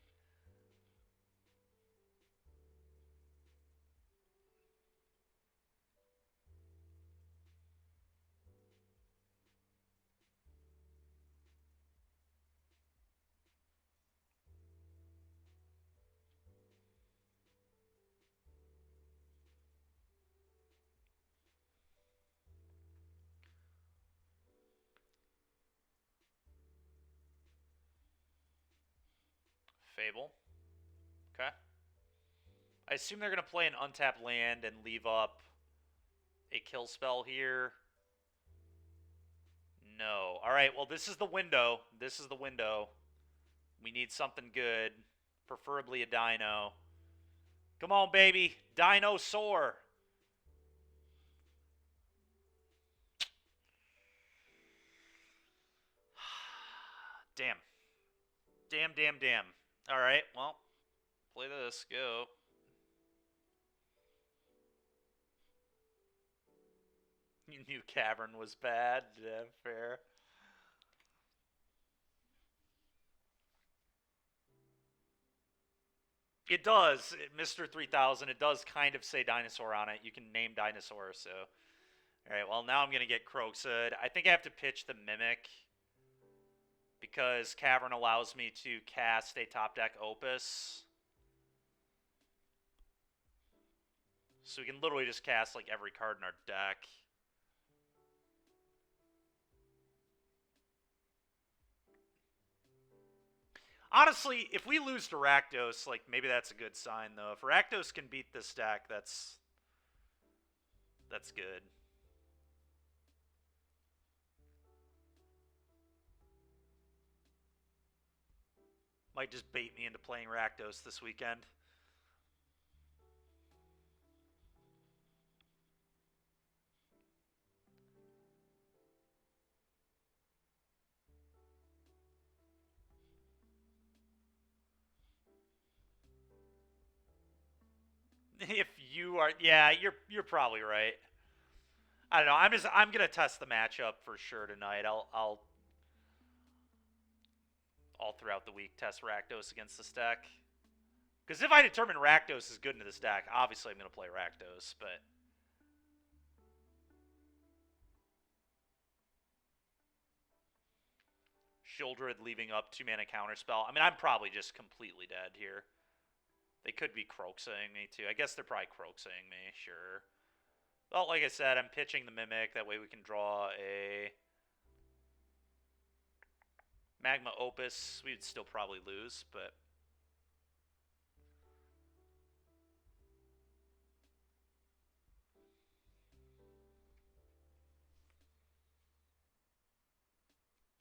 Fable. Okay. I assume they're going to play an untapped land and leave up a kill spell here. No. All right, well, this is the window. This is the window. We need something good, preferably a dino. Come on, baby. Dinosaur. Damn. Damn, damn, damn. All right, well, play this. Go. You knew Cavern was bad. Yeah, fair. It does. Mr. 3000, it does kind of say dinosaur on it. You can name dinosaurs, so. All right, well, now I'm going to get Croxud. I think I have to pitch the Mimic because Cavern allows me to cast a top deck Opus. So we can literally just cast, like, every card in our deck. Honestly, if we lose to Rakdos, like, maybe that's a good sign, though. If Rakdos can beat this deck, that's good. Might just bait me into playing Rakdos this weekend. If you are, yeah, you're probably right. I don't know. I'm gonna test the matchup for sure tonight. I'll all throughout the week test Rakdos against this deck. Because if I determine Rakdos is good into this deck, obviously I'm gonna play Rakdos, but Shieldred leaving up 2-mana counterspell. I mean, I'm probably just completely dead here. They could be Croxing me too. I guess they're probably Croxing me, sure. Well, like I said, I'm pitching the Mimic. That way we can draw a Magma Opus. We'd still probably lose, but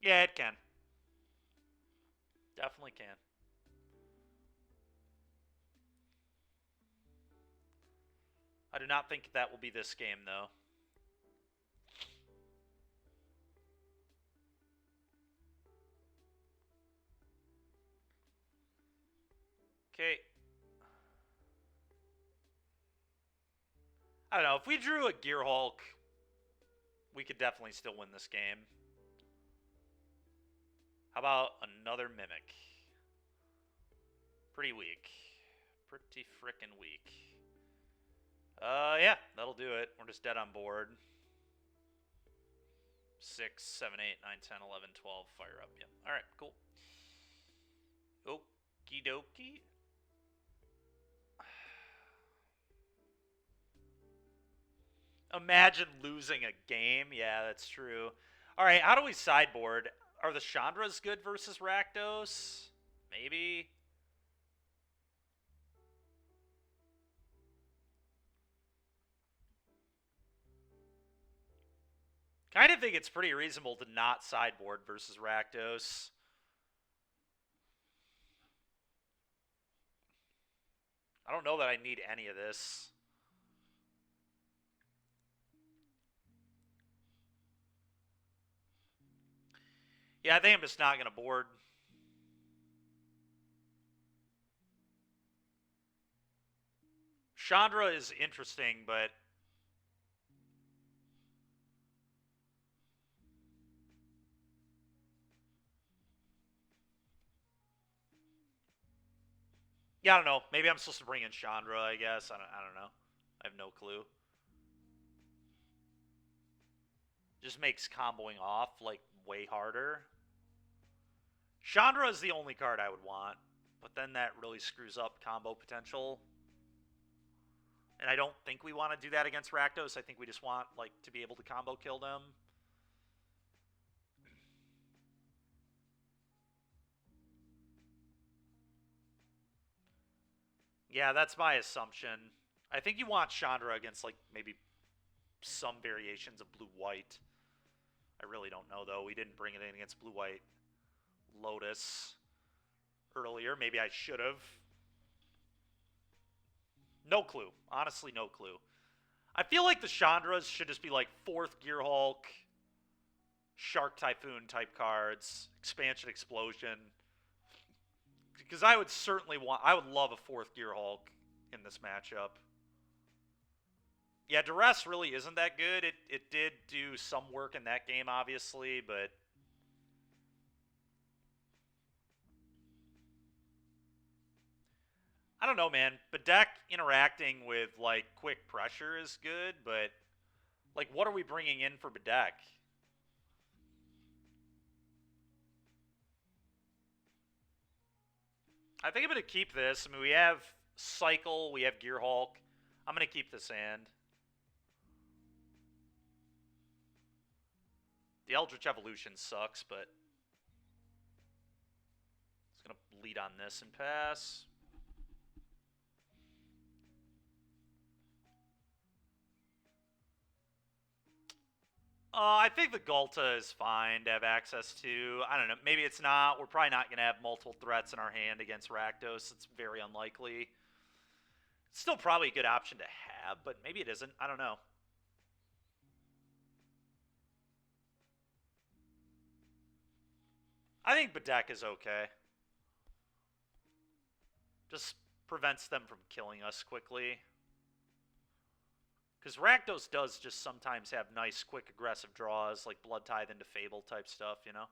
yeah, it can. Definitely can. I do not think that will be this game, though. Okay. I don't know. If we drew a Gear Hulk, we could definitely still win this game. How about another Mimic? Pretty weak. Pretty frickin' weak. Yeah, that'll do it. We're just dead on board. 6, 7, 8, 9, 10, 11, 12. Fire up. Yep. Alright, cool. Okie dokie. Imagine losing a game. Yeah, that's true. Alright, how do we sideboard? Are the Chandras good versus Rakdos? Maybe. Kind of think it's pretty reasonable to not sideboard versus Rakdos. I don't know that I need any of this. Yeah, I think I'm just not going to board. Chandra is interesting, but yeah, I don't know. Maybe I'm supposed to bring in Chandra, I guess. I don't know. I have no clue. Just makes comboing off, like, way harder. Chandra is the only card I would want, but then that really screws up combo potential. And I don't think we want to do that against Rakdos. I think we just want, like, to be able to combo kill them. Yeah, that's my assumption. I think you want Chandra against, like, maybe some variations of blue-white. I really don't know, though. We didn't bring it in against blue-white Lotus earlier. Maybe I should have. No clue. Honestly, no clue. I feel like the Chandras should just be like 4th Gear Hulk, Shark Typhoon type cards, Expansion Explosion. Because I would certainly I would love a 4th Gear Hulk in this matchup. Yeah, Duress really isn't that good. It did do some work in that game, obviously, but I don't know, man. Bedeck interacting with, like, quick pressure is good, but, like, what are we bringing in for Bedeck? I think I'm going to keep this. I mean, we have Cycle, we have Gear Hulk. I'm going to keep this hand. The Eldritch Evolution sucks, but it's going to lead on this and pass. I think the Gulta is fine to have access to. I don't know. Maybe it's not. We're probably not going to have multiple threats in our hand against Rakdos. It's very unlikely. It's still probably a good option to have, but maybe it isn't. I don't know. I think Bedeck is okay. Just prevents them from killing us quickly. Because Rakdos does just sometimes have nice, quick, aggressive draws, like Blood Tithe into Fable type stuff, you know?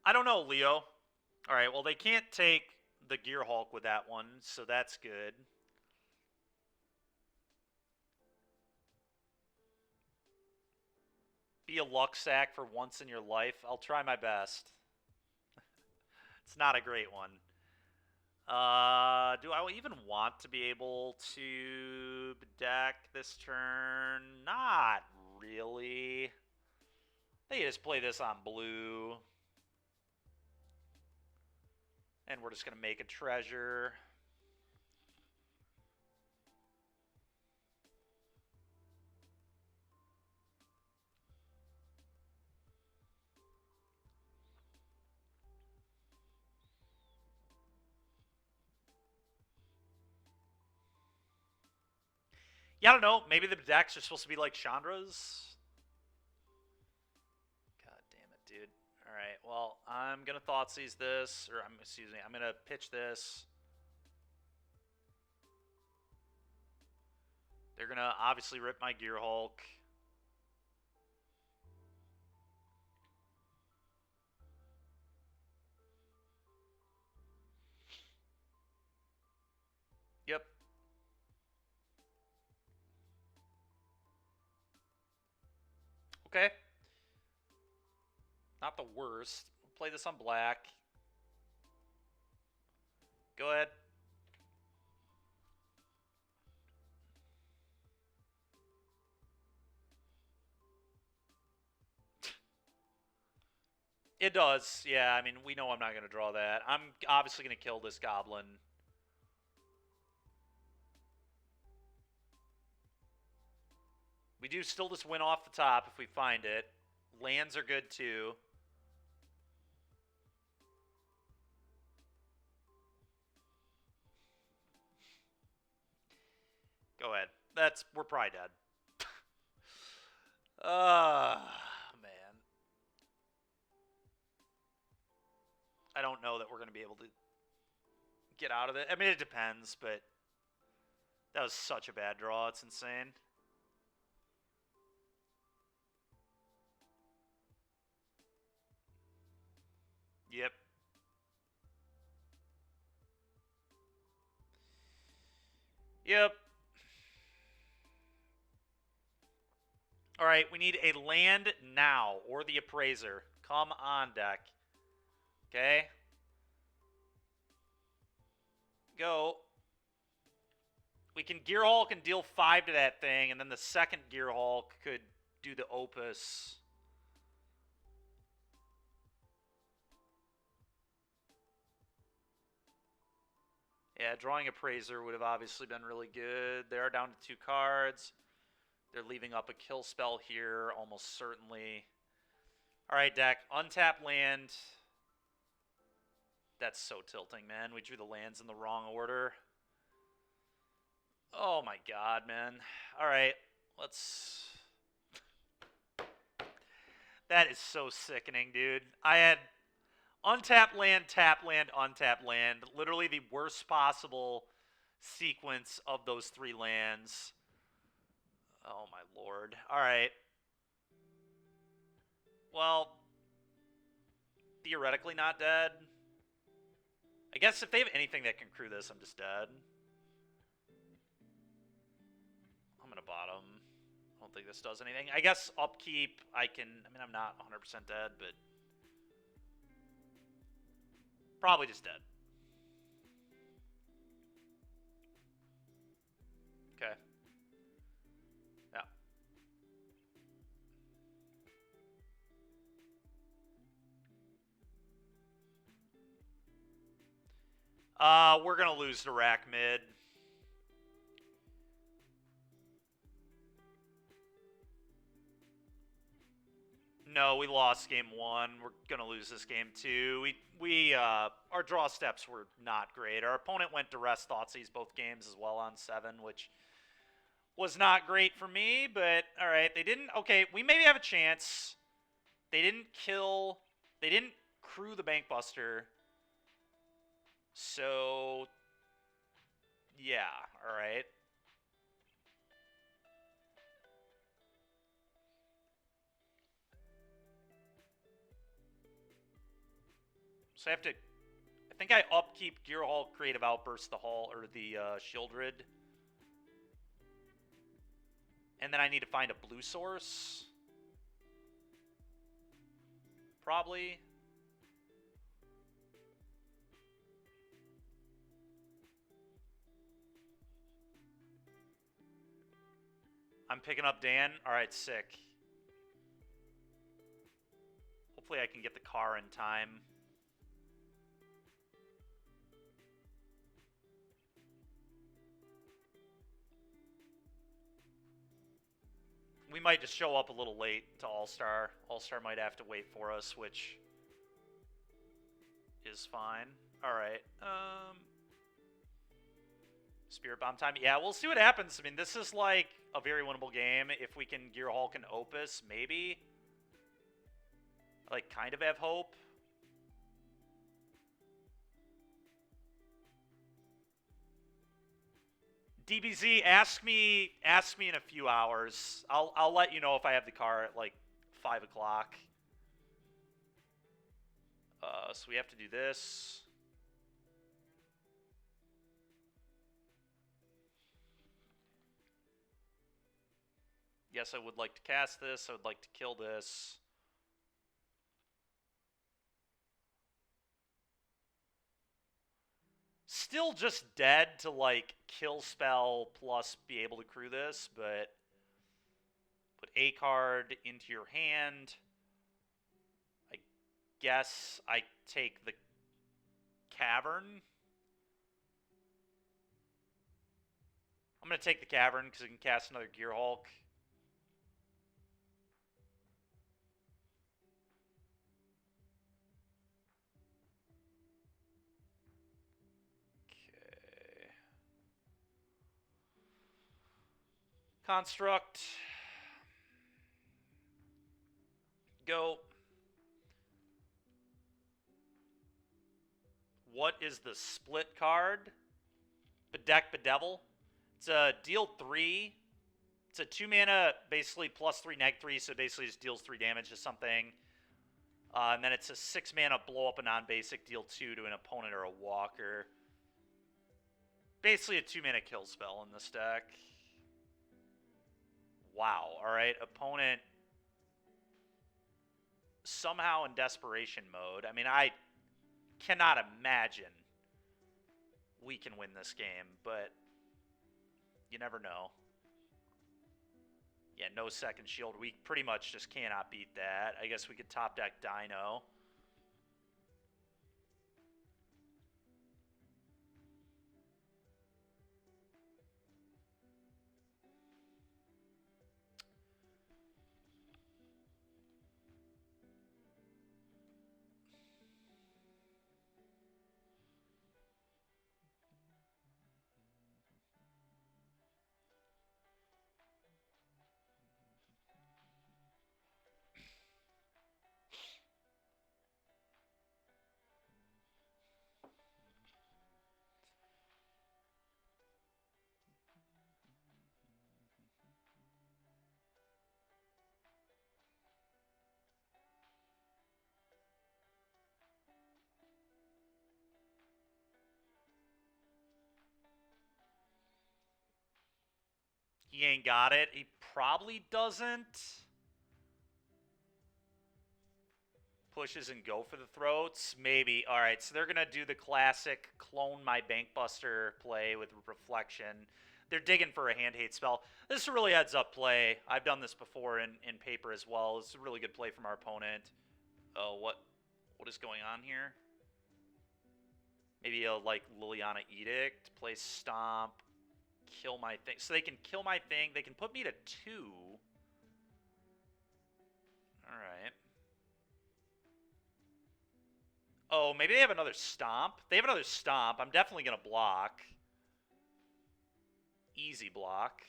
I don't know, Leo. All right, well, they can't take the Gear Hulk with that one, so that's good. Be a luck sack for once in your life. I'll try my best. It's not a great one. Do I even want to be able to deck this turn? Not really. They just play this on blue. And we're just going to make a treasure. Yeah, I don't know. Maybe the decks are supposed to be like Chandra's. God damn it, dude. All right, well, I'm going to Thoughtseize this. Or, excuse me, I'm going to pitch this. They're going to obviously rip my Gear Hulk. Yep. Okay. Not the worst. We'll play this on black. Go ahead. It does. Yeah, I mean, we know I'm not going to draw that. I'm obviously going to kill this goblin. We do still just win off the top if we find it. Lands are good too. Go ahead. We're probably dead. Man. I don't know that we're going to be able to get out of it. I mean, it depends, but that was such a bad draw. It's insane. Yep. Yep. All right, we need a land now, or the Appraiser. Come on, deck. Okay. Go. We can Gear Hulk and deal 5 to that thing, and then the second Gear Hulk could do the Opus. Yeah, drawing Appraiser would have obviously been really good. They are down to 2 cards. They're leaving up a kill spell here, almost certainly. All right, deck. Untap land. That's so tilting, man. We drew the lands in the wrong order. Oh my god, man. All right, let's... That is so sickening, dude. I had untap land, tap land, untap land. Literally the worst possible sequence of those 3 lands. Oh my lord. All right. Well, theoretically not dead. I guess if they have anything that can crew this, I'm just dead. I'm going to bottom. I don't think this does anything. I guess upkeep, I can... I mean, I'm not 100% dead, but... Probably just dead. Okay. Yeah. We're going to lose to rack mid. No, we lost game 1. We're going to lose this game 2. Our draw steps were not great. Our opponent went to rest Thoughtseize both games as well on 7, which was not great for me, but all right, they didn't... Okay, we maybe have a chance. They didn't kill... They didn't crew the Bankbuster. So, yeah, all right. So I have to... I think I upkeep Gear Hulk, Creative Outburst, the Hall, or the Shieldred. And then I need to find a blue source. Probably. I'm picking up Dan. All right, sick. Hopefully I can get the car in time. We might just show up a little late to All-Star. All-Star might have to wait for us, which is fine. All right. Spirit Bomb time. Yeah, we'll see what happens. I mean, this is like a very winnable game. If we can Gear Hulk and Opus, maybe. I, like, kind of have hope. DBZ, ask me in a few hours. I'll let you know if I have the car at like 5 o'clock. So we have to do this. Yes, I would like to cast this. I would like to kill this. Still just dead to, like, kill spell plus be able to crew this, but put a card into your hand. I guess I take the Cavern. I'm going to take the Cavern because I can cast another Gear Hulk. Construct. Go. What is the split card? Bedeck Bedevil. It's a deal 3. It's a 2 mana, basically +3, -3, so it basically just deals 3 damage to something. And then it's a 6 mana blow up a non-basic, deal 2 to an opponent or a walker. Basically a 2 mana kill spell in this deck. Wow. All right. Opponent somehow in desperation mode. I mean, I cannot imagine we can win this game, but you never know. Yeah, no second shield. We pretty much just cannot beat that. I guess we could top deck Dino. He ain't got it. He probably doesn't. Pushes and go for the throats. Maybe. All right, so they're going to do the classic clone my Bankbuster play with Reflection. They're digging for a hand hate spell. This is a really heads up play. I've done this before in paper as well. This is a really good play from our opponent. Oh, what is going on here? Maybe a like Liliana Edict, play Stomp, kill my thing. So they can kill my thing. They can put me to 2. All right. Oh, maybe they have another Stomp. They have another Stomp. I'm definitely going to block. Easy block.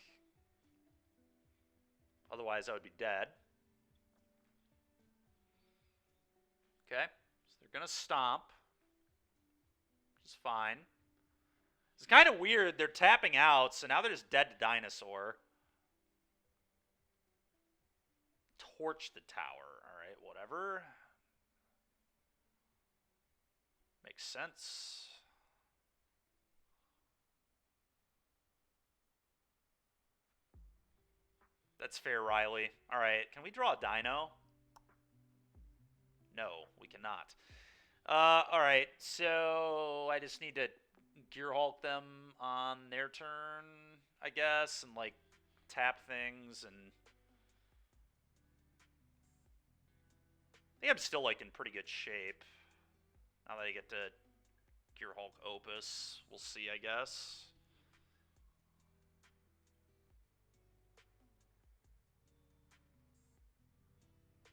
Otherwise, I would be dead. Okay. So they're going to Stomp. Which is fine. It's kind of weird. They're tapping out, so now they're just dead to Dinosaur. Torch the tower. All right, whatever. Makes sense. That's fair, Riley. All right, can we draw a Dino? No, we cannot. All right, so I just need to Gear Hulk them on their turn, I guess, and like tap things, and I think I'm still like in pretty good shape. Now that I get to Gear Hulk Opus, we'll see, I guess.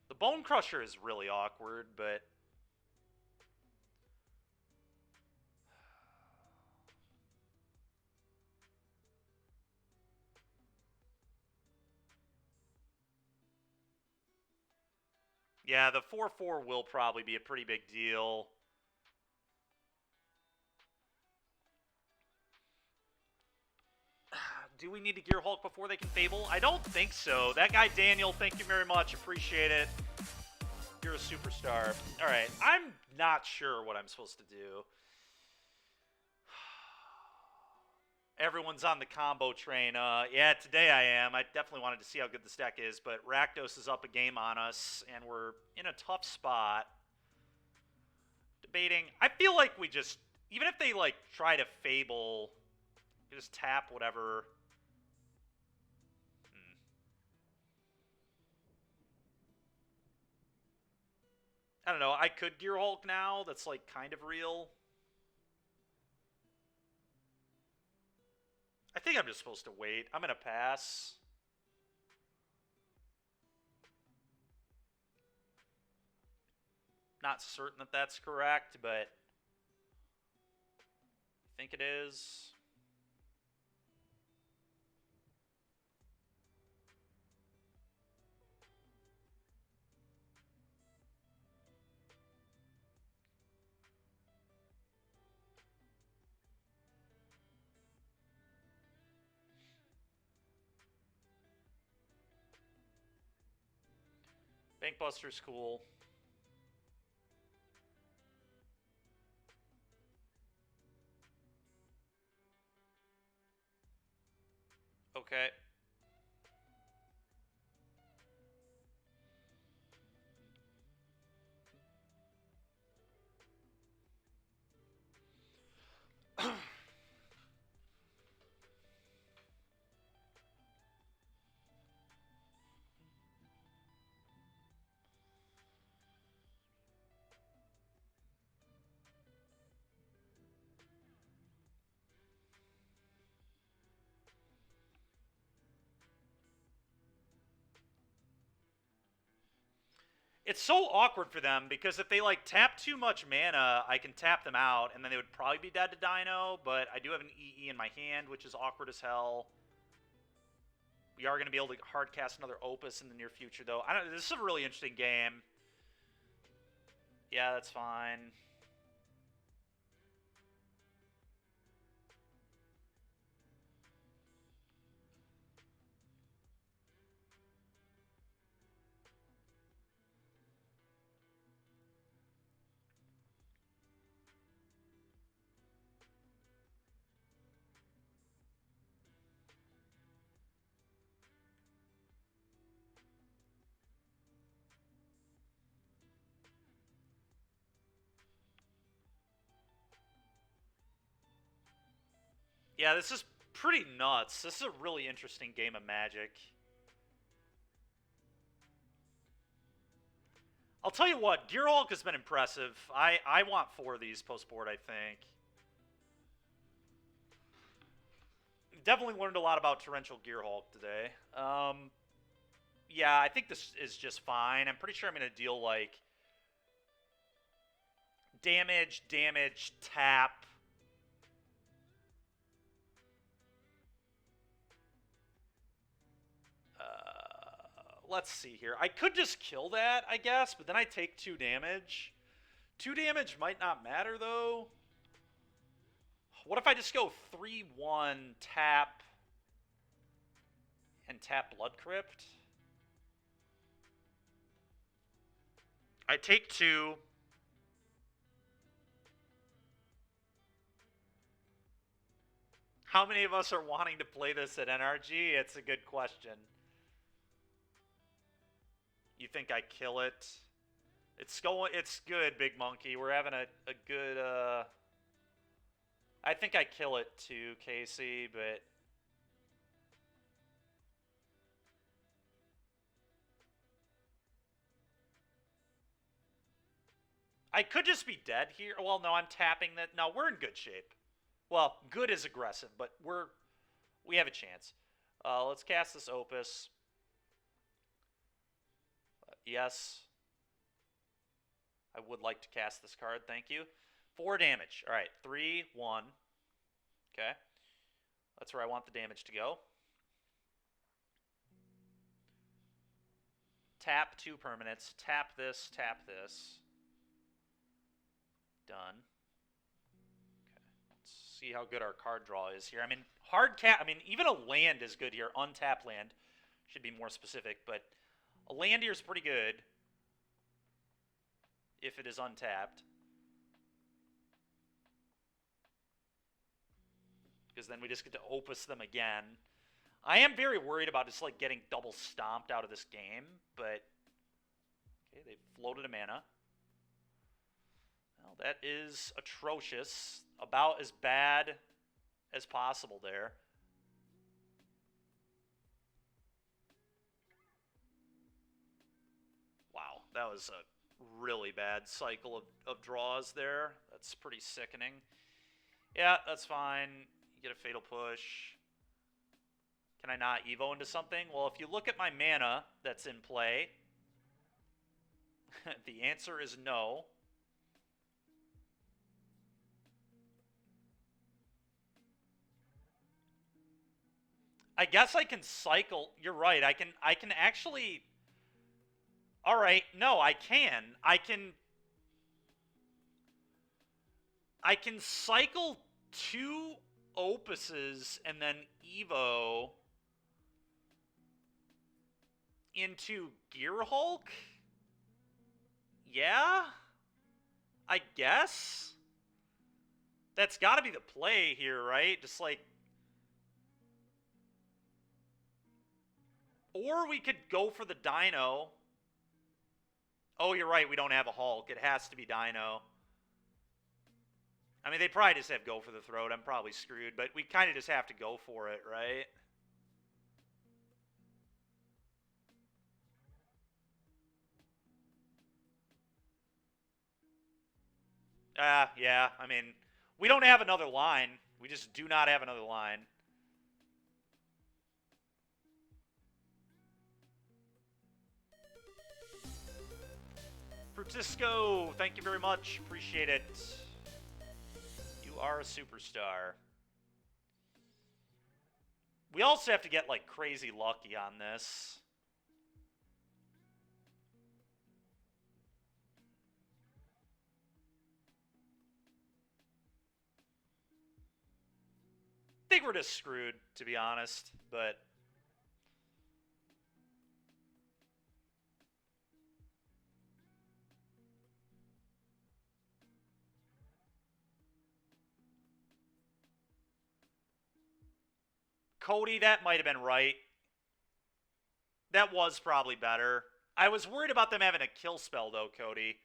The Bone Crusher is really awkward, but yeah, the 4/4 will probably be a pretty big deal. Do we need to Gear Hulk before they can Fable? I don't think so. That guy Daniel, thank you very much. Appreciate it. You're a superstar. All right, I'm not sure what I'm supposed to do. Everyone's on the combo train. Yeah, today I am. I definitely wanted to see how good this deck is, but Rakdos is up a game on us, and we're in a tough spot. Debating. I feel like we just, even if they like try to Fable, just tap whatever. I don't know. I could Gear Hulk now. That's like kind of real. I think I'm just supposed to wait. I'm going to pass. Not certain that that's correct, but I think it is. Bankbuster's cool. Okay. It's so awkward for them because if they like tap too much mana, I can tap them out and then they would probably be dead to Dino, but I do have an EE in my hand, which is awkward as hell. We are going to be able to hard cast another Opus in the near future, though. This is a really interesting game. Yeah, that's fine. Yeah, this is pretty nuts. This is a really interesting game of Magic. I'll tell you what, Gearhulk has been impressive. I want 4 of these post-board, I think. Definitely learned a lot about Torrential Gearhulk today. Yeah, I think this is just fine. I'm pretty sure I'm going to deal, like, damage, tap. Let's see here. I could just kill that, I guess, but then I take 2 damage. 2 damage might not matter, though. What if I just go 3-1, tap, and tap Blood Crypt? I take 2. How many of us are wanting to play this at NRG? It's a good question. You think I kill it? It's good, Big Monkey. We're having a good, I think I kill it too, Casey, but... I could just be dead here. Well, no, I'm tapping that. No, we're in good shape. Well, good is aggressive, but we have a chance. Let's cast this Opus. Yes. I would like to cast this card, thank you. 4 damage. All right, 3, 1. Okay. That's where I want the damage to go. Tap 2 permanents. Tap this, tap this. Done. Okay. Let's see how good our card draw is here. I mean, even a land is good here. Untapped land should be more specific, but a land here is pretty good if it is untapped. Because then we just get to Opus them again. I am very worried about just like getting double stomped out of this game, but okay, they floated a mana. Well, that is atrocious. About as bad as possible there. Wow, that was a really bad cycle of draws there. That's pretty sickening. Yeah, that's fine. You get a Fatal Push. Can I not Evo into something? Well, if you look at my mana that's in play, the answer is no. I guess I can cycle. You're right. I can actually... All right. No, I can. I can cycle 2 Opuses and then Evo into Gearhulk? Yeah? I guess? That's got to be the play here, right? Just like... Or we could go for the Dino. Oh, you're right. We don't have a Hulk. It has to be Dino. I mean, they probably just have go for the throat. I'm probably screwed, but we kind of just have to go for it, right? Yeah. I mean, we don't have another line. We just do not have another line. Frutisco, thank you very much. Appreciate it. You are a superstar. We also have to get, like, crazy lucky on this. I think we're just screwed, to be honest, but... Cody, that might have been right. That was probably better. I was worried about them having a kill spell, though, Cody.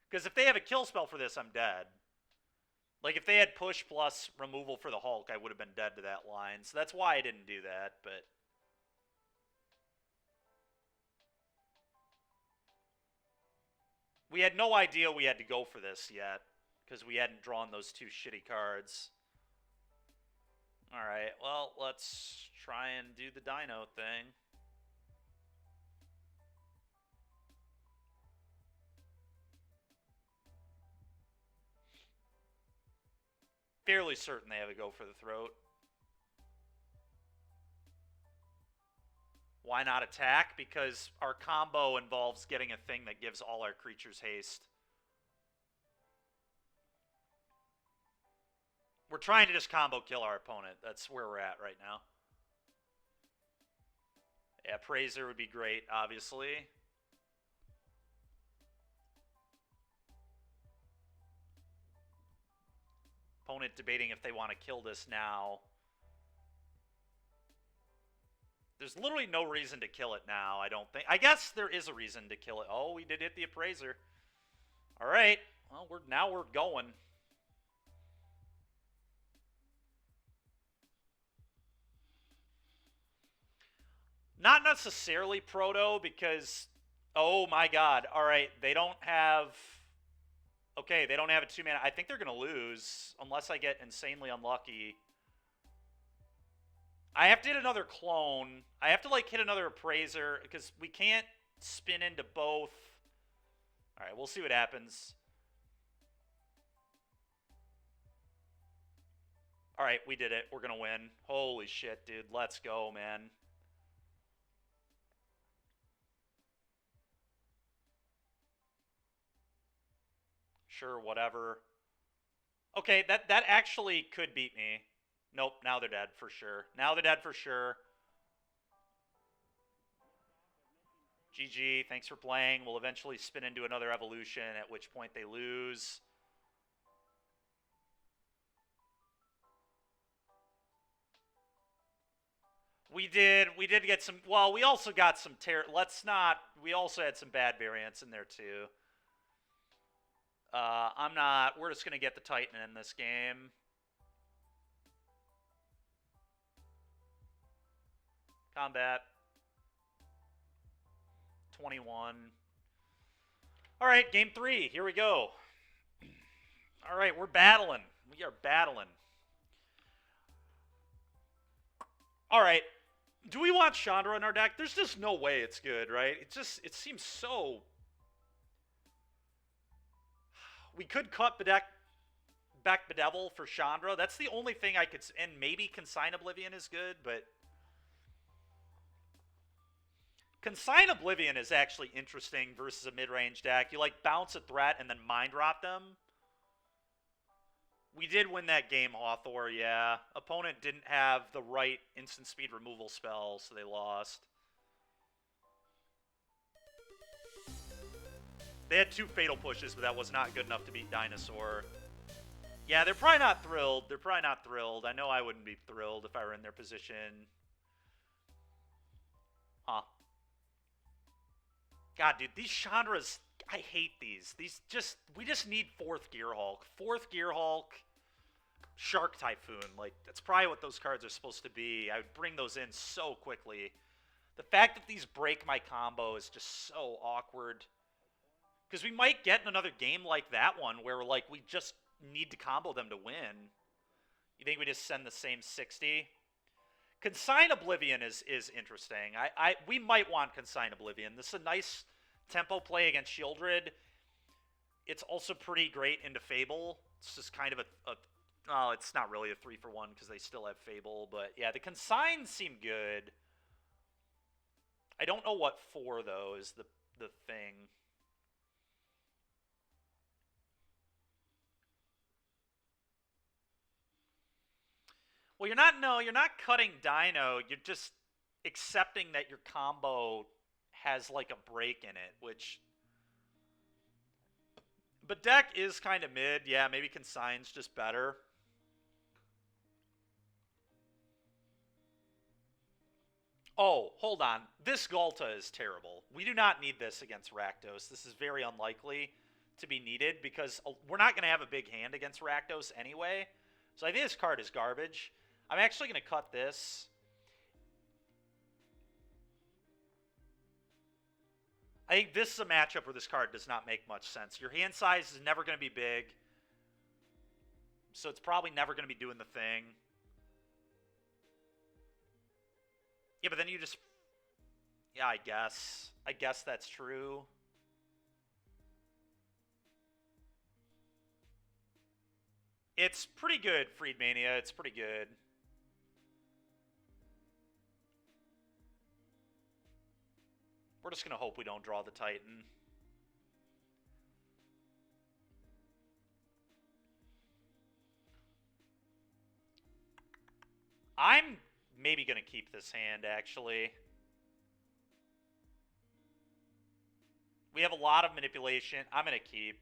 Because if they have a kill spell for this, I'm dead. Like, if they had push plus removal for the Hulk, I would have been dead to that line. So that's why I didn't do that, but... We had no idea we had to go for this yet, because we hadn't drawn those two shitty cards. Alright, well, let's try and do the Dino thing. Fairly certain they have a go for the throat. Why not attack? Because our combo involves getting a thing that gives all our creatures haste. We're trying to just combo kill our opponent. That's where we're at right now. Yeah, Praiser would be great, obviously. Opponent debating if they want to kill this now. There's literally no reason to kill it now, I don't think. I guess there is a reason to kill it. Oh, we did hit the Appraiser. All right. Well, now we're going. Not necessarily Proto, because... Oh, my God. All right, they don't have... Okay, they don't have a 2-mana. I think they're going to lose, unless I get insanely unlucky. I have to hit another clone. I have to, like, hit another Appraiser, because we can't spin into both. All right, we'll see what happens. All right, we did it. We're going to win. Holy shit, dude. Let's go, man. Sure, whatever. Okay, that actually could beat me. Nope, now they're dead for sure. Now they're dead for sure. GG, thanks for playing. We'll eventually spin into another evolution, at which point they lose. We did get some... Well, we also got some... We also had some bad variants in there, too. I'm not... We're just going to get the Titan in this game. Combat. 21. All right, game 3. Here we go. All right, we're battling. We are battling. All right. Do we want Chandra in our deck? There's just no way it's good, right? It seems so... We could cut back Bedevil for Chandra. That's the only thing I could... And maybe Consign Oblivion is good, but... Consign Oblivion is actually interesting versus a mid-range deck. You, like, bounce a threat and then mind rot them. We did win that game, Hawthor, yeah. Opponent didn't have the right instant speed removal spell, so they lost. They had 2 fatal pushes, but that was not good enough to beat Dinosaur. Yeah, they're probably not thrilled. They're probably not thrilled. I know I wouldn't be thrilled if I were in their position. Huh. God, dude, these Chandras, I hate these. We just need 4th Gear Hulk. 4th Gear Hulk, Shark Typhoon. Like, that's probably what those cards are supposed to be. I would bring those in so quickly. The fact that these break my combo is just so awkward. Because we might get in another game like that one where, like, we just need to combo them to win. You think we just send the same 60? Consign Oblivion is interesting. We might want Consign Oblivion. This is a nice tempo play against Shieldred. It's also pretty great into Fable. It's just kind of oh, it's not really a 3-for-1 because they still have Fable, but yeah, the consigns seem good. I don't know what for, though, is the thing. Well, you're not cutting Dino. You're just accepting that your combo has like a break in it, which. But deck is kind of mid. Yeah, maybe consign's just better. Oh, hold on. This Galta is terrible. We do not need this against Rakdos. This is very unlikely to be needed because we're not going to have a big hand against Rakdos anyway. So I think this card is garbage. I'm actually going to cut this. I think this is a matchup where this card does not make much sense. Your hand size is never going to be big. So it's probably never going to be doing the thing. Yeah, but then you just... Yeah, I guess. I guess that's true. It's pretty good, Freedmania. It's pretty good. We're just going to hope we don't draw the Titan. I'm maybe going to keep this hand, actually. We have a lot of manipulation. I'm going to keep.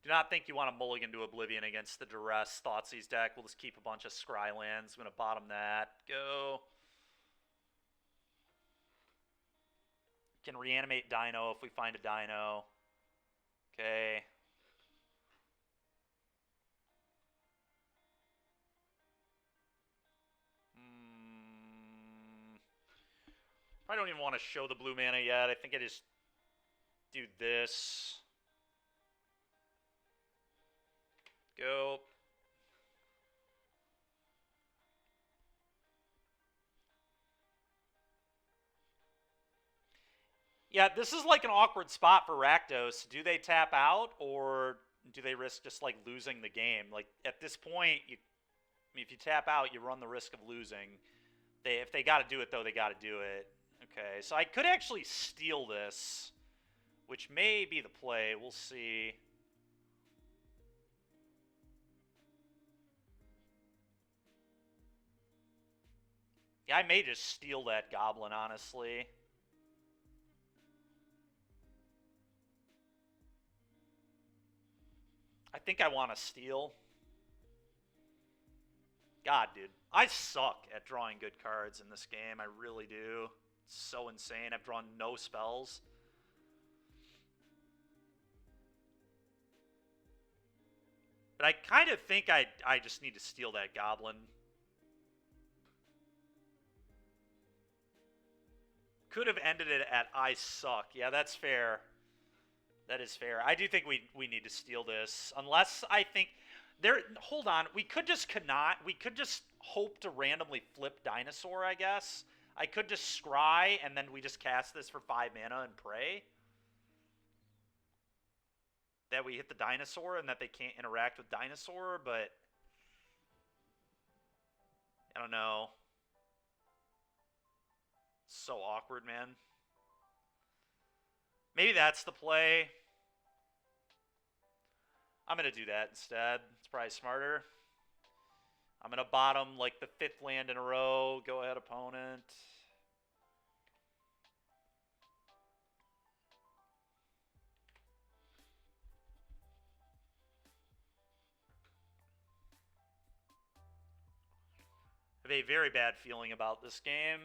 Do not think you want to mulligan to Oblivion against the Duress Thoughtseize deck. We'll just keep a bunch of Scry lands. I'm going to bottom that. Go. Can reanimate Dino if we find a Dino. Okay. I don't even want to show the blue mana yet. I think I just do this. Go. Yeah, this is like an awkward spot for Rakdos. Do they tap out, or do they risk just like losing the game? Like at this point, if you tap out, you run the risk of losing. If they got to do it though, they got to do it. Okay, so I could actually steal this, which may be the play. We'll see. Yeah, I may just steal that Goblin, honestly. I think I want to steal. God, dude. I suck at drawing good cards in this game. I really do. It's so insane. I've drawn no spells. But I kind of think I just need to steal that Goblin. Could have ended it at I suck. Yeah, that's fair. That is fair. I do think we need to steal this. Unless I think... Hold on. We could just hope to randomly flip Dinosaur, I guess. I could just scry, and then we just cast this for 5 mana and pray. That we hit the Dinosaur, and that they can't interact with Dinosaur, but... I don't know. It's so awkward, man. Maybe that's the play. I'm going to do that instead. It's probably smarter. I'm going to bottom like the 5th land in a row. Go ahead, opponent. I have a very bad feeling about this game.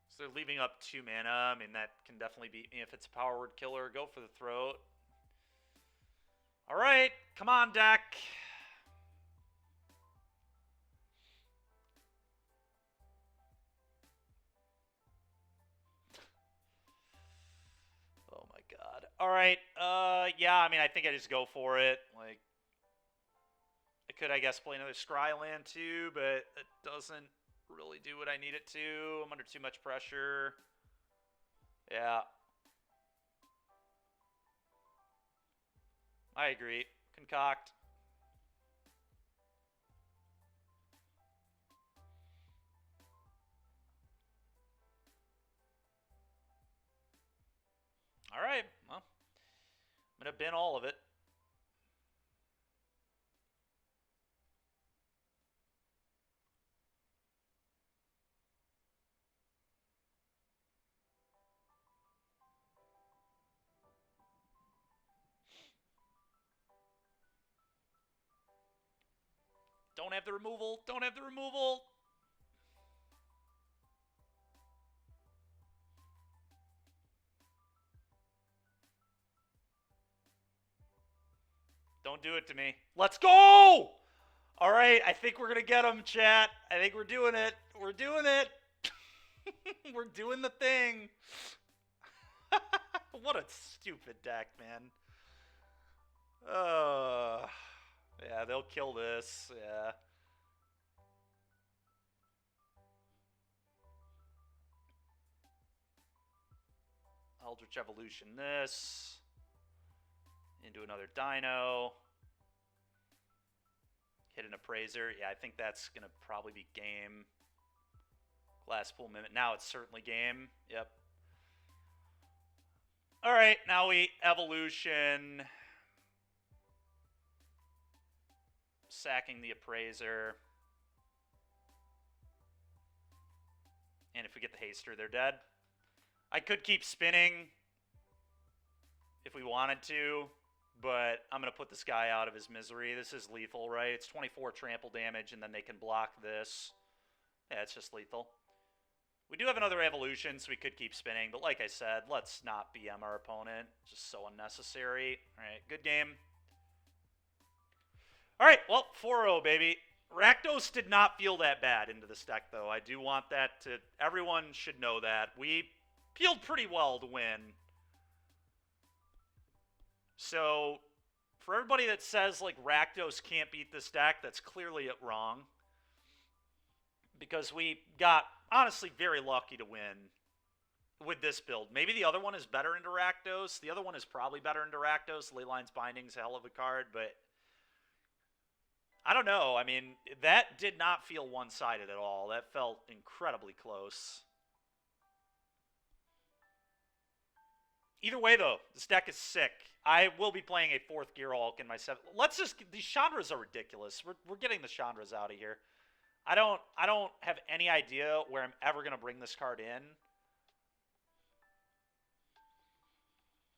So they're leaving up 2 mana. I mean, that can definitely beat me if it's a power word killer. Go for the throat. All right, come on, deck. God. All right. Yeah. I mean, I think I just go for it. Like, I could, I guess, play another Scry land too, but it doesn't really do what I need it to. I'm under too much pressure. Yeah. I agree. Concoct. All right. Well, I'm going to bin all of it. Don't have the removal. Don't have the removal. Don't do it to me. Let's go! All right, I think we're going to get him, chat. I think we're doing it. We're doing it. We're doing the thing. What a stupid deck, man. Yeah, they'll kill this. Yeah. Eldritch Evolution this. Into another Dino. Hit an Appraiser. Yeah, I think that's going to probably be game. Glasspool Mimic. Now it's certainly game. Yep. All right, now we Evolution. Sacking the Appraiser. And if we get the Haster, they're dead. I could keep spinning if we wanted to, but I'm going to put this guy out of his misery. This is lethal, right? It's 24 trample damage, and then they can block this. Yeah, it's just lethal. We do have another evolution, so we could keep spinning, but like I said, let's not BM our opponent. Just so unnecessary. All right, good game. All right, well, 4-0, baby. Rakdos did not feel that bad into this deck, though. I do want that to... Everyone should know that. We peeled pretty well to win. So, for everybody that says, like, Rakdos can't beat this deck, that's clearly wrong. Because we got, honestly, very lucky to win with this build. Maybe the other one is better into Rakdos. The other one is probably better into Rakdos. Leyline's Binding's a hell of a card, but... I don't know. I mean, that did not feel one-sided at all. That felt incredibly close. Either way, though, this deck is sick. I will be playing a 4th Gear Hulk in my 7th. Let's just... These Chandras are ridiculous. We're getting the Chandras out of here. I don't have any idea where I'm ever going to bring this card in.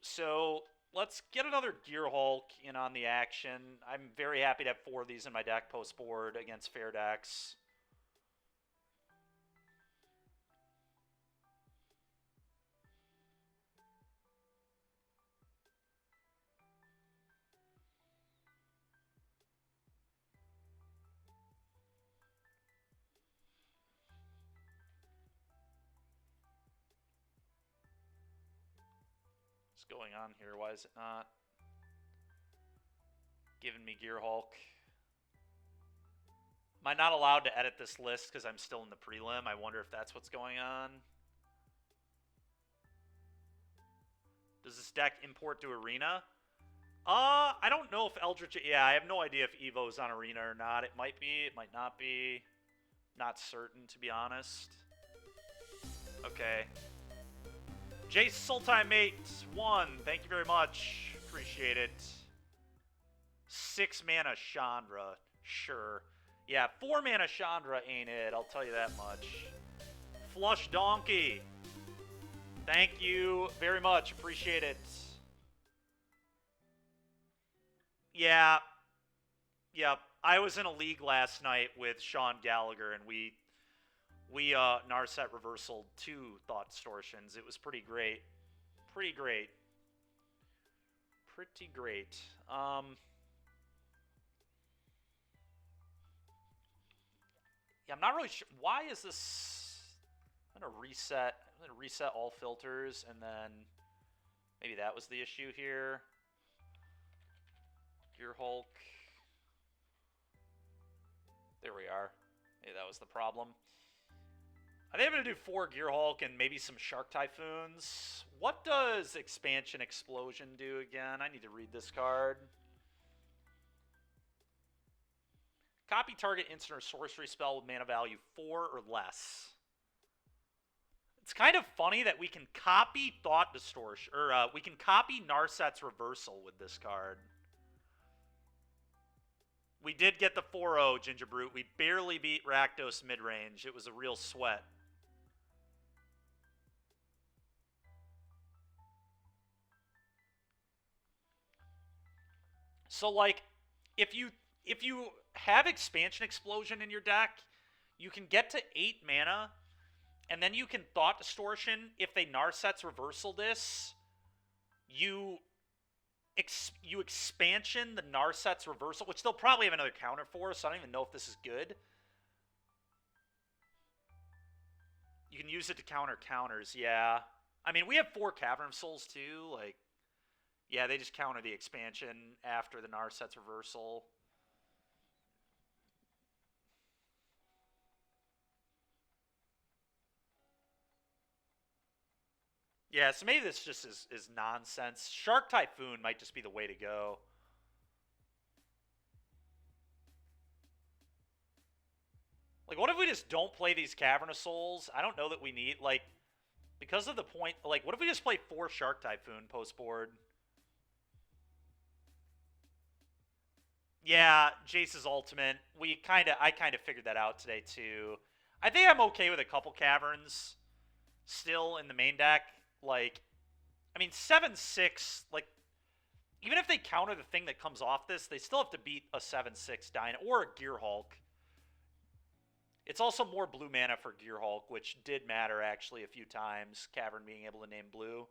So... Let's get another Gear Hulk in on the action. I'm very happy to have 4 of these in my deck post-board against fair decks. What's going on here? Why is it not giving me Gear Hulk? Am I not allowed to edit this list because I'm still in the prelim? I wonder if that's what's going on. Does this deck import to Arena? I don't know if Eldritch... Yeah, I have no idea if Evo's on Arena or not. It might be. It might not be. Not certain, to be honest. Okay. Jace Sultai Mate 1. Thank you very much. Appreciate it. 6 mana Chandra. Sure. Yeah, 4 mana Chandra ain't it. I'll tell you that much. Flush Donkey. Thank you very much. Appreciate it. Yeah. Yep. I was in a league last night with Sean Gallagher, and we Narset reversal 2 Thought Distortions. It was pretty great. Pretty great. Pretty great. Yeah, I'm not really sure. Why is this... I'm going to reset all filters and then Maybe that was the issue here. Gear Hulk. There we are. Maybe that was the problem. I think I'm going to do 4 Gear Hulk and maybe some Shark Typhoons. What does Expansion Explosion do again? I need to read this card. Copy target instant or sorcery spell with mana value 4 or less. It's kind of funny that we can copy Thought Distortion, or we can copy Narset's Reversal with this card. We did get the 4-0, Ginger Brute. We barely beat Rakdos mid-range. It was a real sweat. So, like, if you have Expansion Explosion in your deck, you can get to 8 mana, and then you can Thought Distortion. If they Narset's Reversal this, you expansion the Narset's Reversal, which they'll probably have another counter for, so I don't even know if this is good. You can use it to counter counters, yeah. I mean, we have 4 Cavern of Souls, too. Like, yeah, they just counter the expansion after the Narset's Reversal. Yeah, so maybe this just is nonsense. Shark Typhoon might just be the way to go. Like, what if we just don't play these Cavern of Souls? I don't know that we need, like, because of the point, like, what if we just play 4 Shark Typhoon post-board? Yeah, Jace's Ultimate. I kind of figured that out today, too. I think I'm okay with a couple Caverns still in the main deck. Like, I mean, 7-6, like, even if they counter the thing that comes off this, they still have to beat a 7-6 Dino or a Gear Hulk. It's also more blue mana for Gear Hulk, which did matter, actually, a few times. Cavern being able to name blue.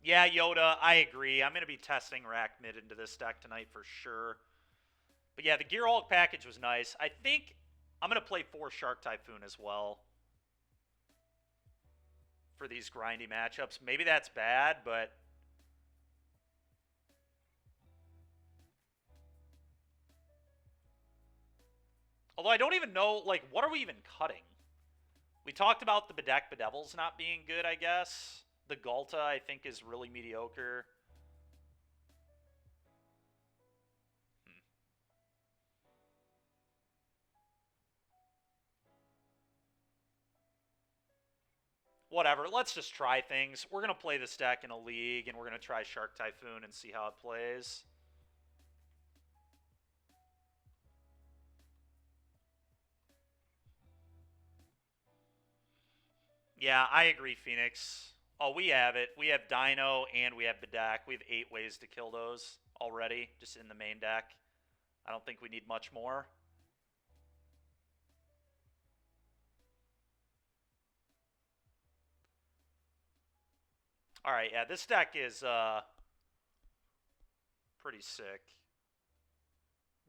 Yeah, Yoda, I agree. I'm going to be testing Rack-Mid into this deck tonight for sure. But yeah, the Gear Hulk package was nice. I think I'm going to play 4 Shark Typhoon as well for these grindy matchups. Maybe that's bad, but... Although I don't even know, like, what are we even cutting? We talked about the Bedeck Bedevils not being good, I guess. The Galta, I think, is really mediocre. Whatever, let's just try things. We're going to play this deck in a league, and we're going to try Shark Typhoon and see how it plays. Yeah, I agree, Phoenix. Oh, we have it. We have Dino and we have Bedak. We have 8 ways to kill those already, just in the main deck. I don't think we need much more. Alright, yeah, this deck is pretty sick.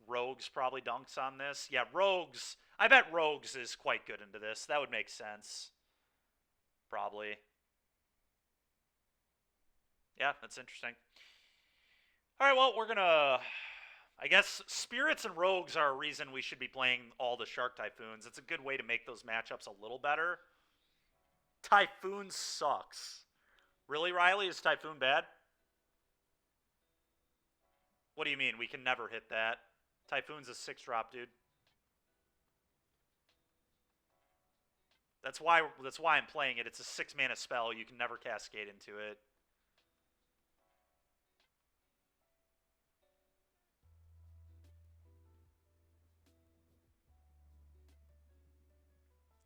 Rogues probably dunks on this. Yeah, Rogues. I bet Rogues is quite good into this. That would make sense. Probably. Yeah, that's interesting. Alright, well, we're gonna... I guess Spirits and Rogues are a reason we should be playing all the Shark Typhoons. It's a good way to make those matchups a little better. Typhoon sucks. Really, Riley? Is Typhoon bad? What do you mean? We can never hit that. Typhoon's a 6-drop, dude. That's why I'm playing it. It's a 6-mana spell. You can never cascade into it.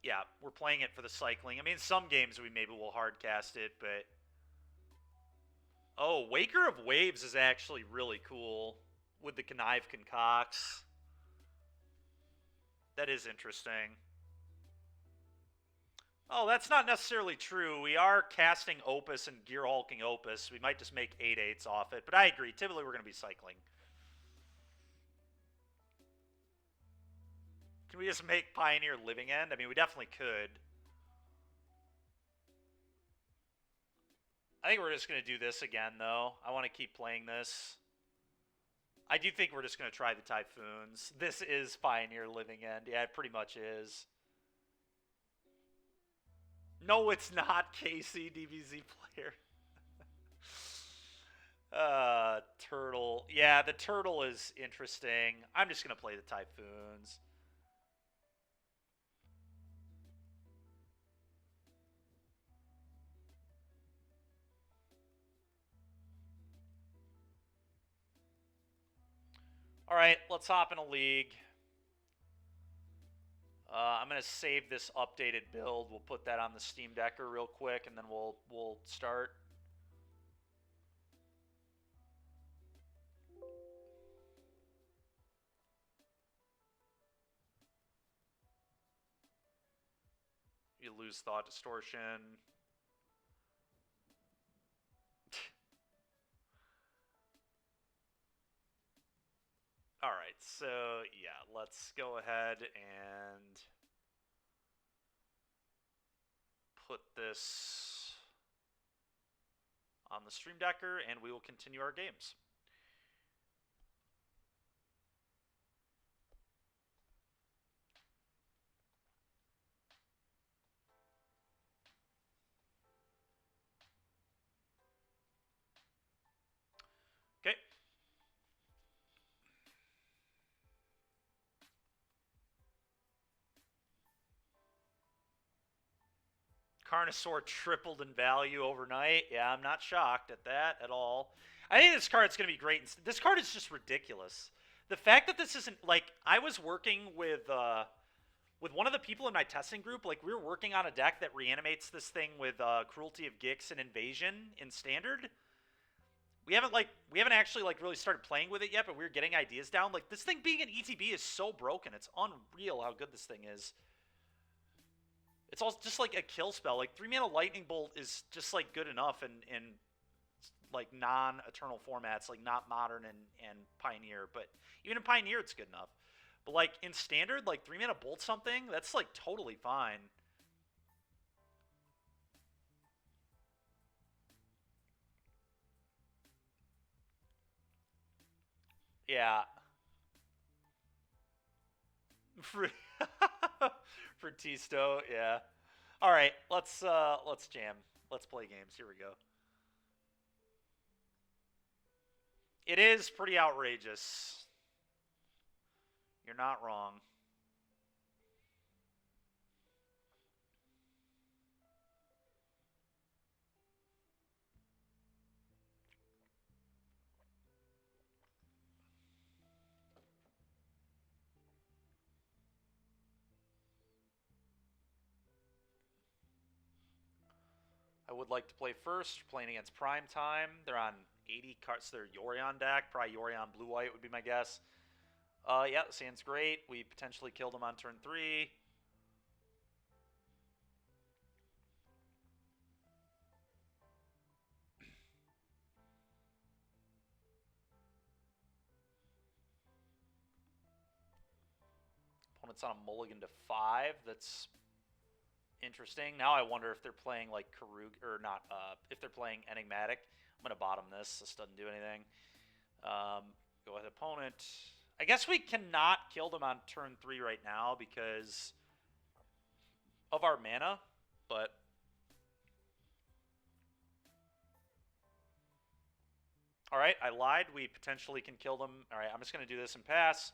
Yeah, we're playing it for the cycling. I mean, some games we maybe will hardcast it, but... Oh, Waker of Waves is actually really cool with the Connive Concocts. That is interesting. Oh, that's not necessarily true. We are casting Opus and Gear Hulking Opus. We might just make 8/8s off it, but I agree. Typically, we're going to be cycling. Can we just make Pioneer Living End? I mean, we definitely could. I think we're just going to do this again, though. I want to keep playing this. I do think we're just going to try the Typhoons. This is Pioneer Living End. Yeah, it pretty much is. No, it's not, KC, DBZ player. Turtle. Yeah, the turtle is interesting. I'm just going to play the Typhoons. All right, let's hop in a league. I'm going to save this updated build. We'll put that on the Steam Decker real quick, and then we'll start. You lose thought distortion. All right, so yeah, let's go ahead and put this on the Stream Decker, and we will continue our games. Okay. Carnosaur tripled in value overnight. Yeah, I'm not shocked at that at all. I think this card's going to be great. This card is just ridiculous. The fact that this isn't, like, I was working with one of the people in my testing group. Like, we were working on a deck that reanimates this thing with Cruelty of Gix and Invasion in Standard. We haven't actually like really started playing with it yet, but we're getting ideas down. Like, this thing being an ETB is so broken. It's unreal how good this thing is. It's all just like a kill spell. Like 3-mana Lightning Bolt is just like good enough in like non-Eternal formats, like not Modern and Pioneer. But even in Pioneer, it's good enough. But like in Standard, like 3-mana Bolt something, that's like totally fine. Yeah. For Tisto, yeah. All right, let's jam. Let's play games. Here we go. It is pretty outrageous. You're not wrong. I would like to play first, playing against Prime Time. They're on 80 cards. They're Yorion deck. Probably Yorion blue-white would be my guess. Yeah, the Sand's great. We potentially killed him on turn 3. Opponent's on a mulligan to 5. That's interesting. Now I wonder if they're playing like Karug or not. If they're playing Enigmatic. I'm gonna bottom this. This doesn't do anything. Go ahead, opponent. I guess we cannot kill them on turn 3 right now because of our mana, but all right, I lied. We potentially can kill them. All right, I'm just going to do this and pass.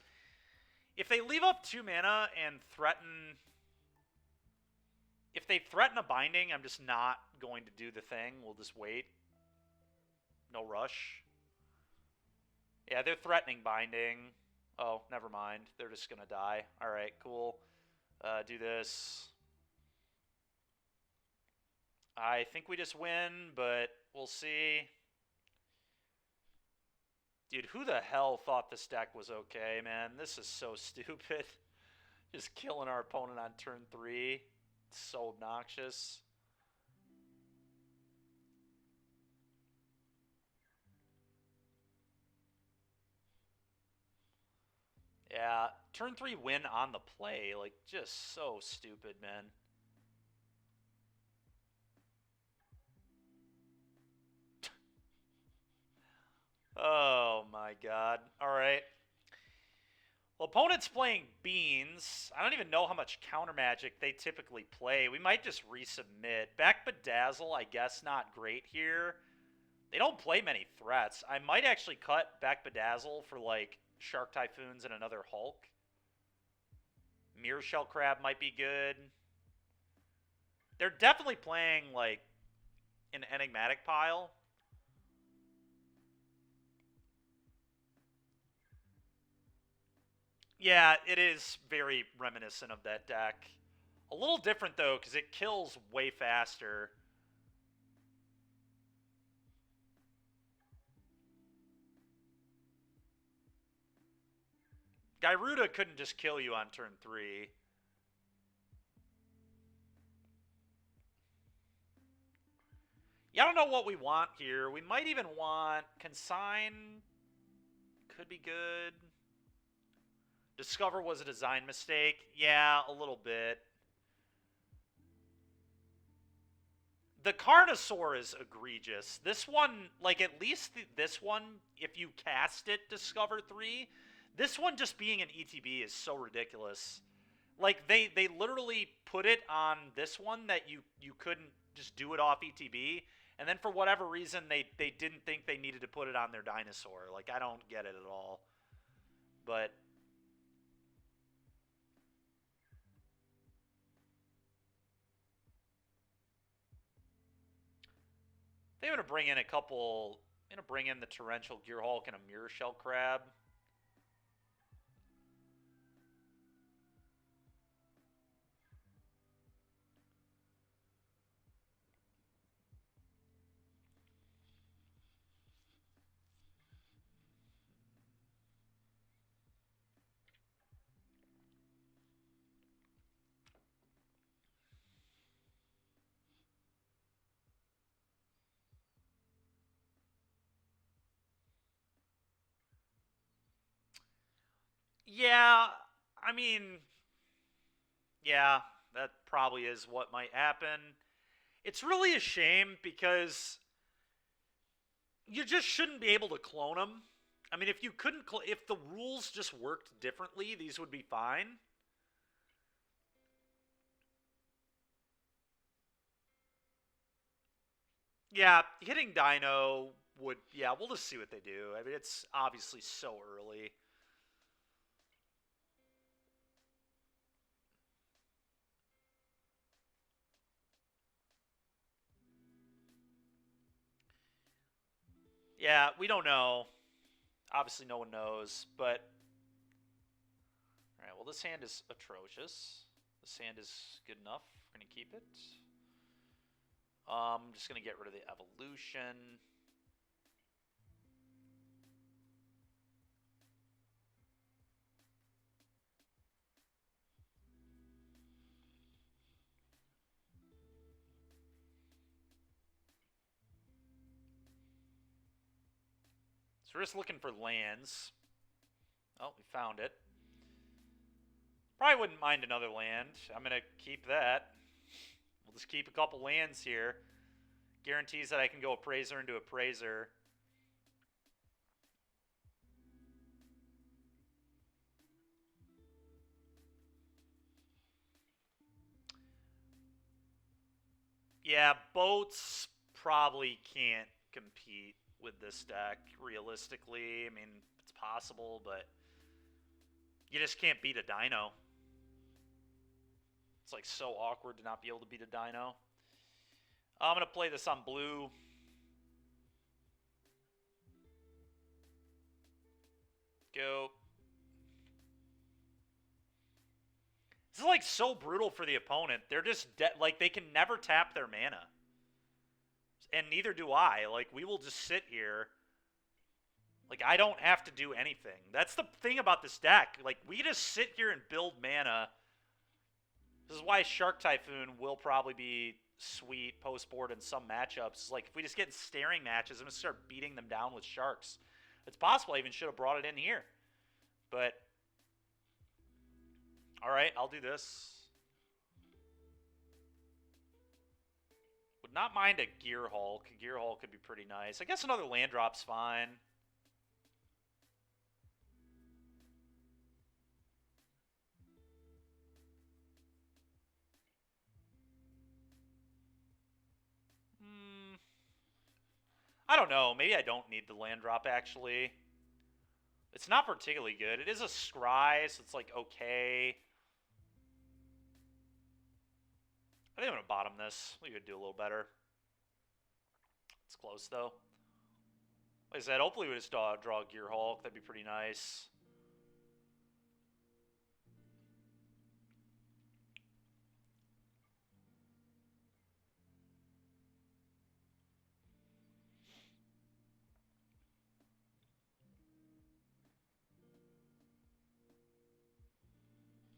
If they leave up 2 mana and threaten... If they threaten a binding, I'm just not going to do the thing. We'll just wait. No rush. Yeah, they're threatening binding. Oh, never mind. They're just going to die. All right, cool. Do this. I think we just win, but we'll see. Dude, who the hell thought this deck was okay, man? This is so stupid. Just killing our opponent on turn 3. It's so obnoxious. Yeah, turn 3 win on the play. Like, just so stupid, man. Oh my god. Alright. Well, opponent's playing Beans. I don't even know how much counter magic they typically play. We might just resubmit. Back Bedazzle, I guess not great here. They don't play many threats. I might actually cut back Bedazzle for, like, Shark Typhoons and another Hulk. Mirror Shell Crab might be good. They're definitely playing, like, an Enigmatic pile. Yeah, it is very reminiscent of that deck. A little different, though, because it kills way faster. Gyruda couldn't just kill you on turn 3. Yeah, I don't know what we want here. We might even want Consign. Could be good. Discover was a design mistake. Yeah, a little bit. The Carnosaur is egregious. This one, like, at least this one, if you cast it Discover 3, this one just being an ETB is so ridiculous. Like, they literally put it on this one that you couldn't just do it off ETB, and then for whatever reason, they didn't think they needed to put it on their dinosaur. Like, I don't get it at all. But they're going to bring in a couple... going to bring in the Torrential Gearhulk and a Mirror Shell Crab. Yeah, I mean... Yeah, that probably is what might happen. It's really a shame because you just shouldn't be able to clone them. I mean, if you couldn't, if the rules just worked differently, these would be fine. Yeah, hitting Dino would, yeah, we'll just see what they do. I mean, it's obviously so early. Yeah, we don't know. Obviously, no one knows, but... Alright, well, this hand is atrocious. This hand is good enough. We're going to keep it. I'm just going to get rid of the evolution. So we're just looking for lands. Oh, we found it. Probably wouldn't mind another land. I'm going to keep that. We'll just keep a couple lands here. Guarantees that I can go Appraiser into Appraiser. Yeah, boats probably can't compete with this deck, realistically. I mean, it's possible, but you just can't beat a Dino. It's like so awkward to not be able to beat a Dino. I'm going to play this on blue. Go. This is like so brutal for the opponent. They're just like they can never tap their mana. And neither do I. Like, we will just sit here. Like, I don't have to do anything. That's the thing about this deck. Like, we just sit here and build mana. This is why Shark Typhoon will probably be sweet post-board in some matchups. Like, if we just get in staring matches, I'm going to start beating them down with Sharks. It's possible I even should have brought it in here. But All right, I'll do this. Would not mind a Gear Hulk. A Gear Hulk could be pretty nice. I guess another land drop's fine. I don't know. Maybe I don't need the land drop, actually. It's not particularly good. It is a scry, so it's like okay. I think I'm going to bottom this. We could do a little better. It's close, though. Like I said, hopefully we just draw a Gear Hulk. That'd be pretty nice.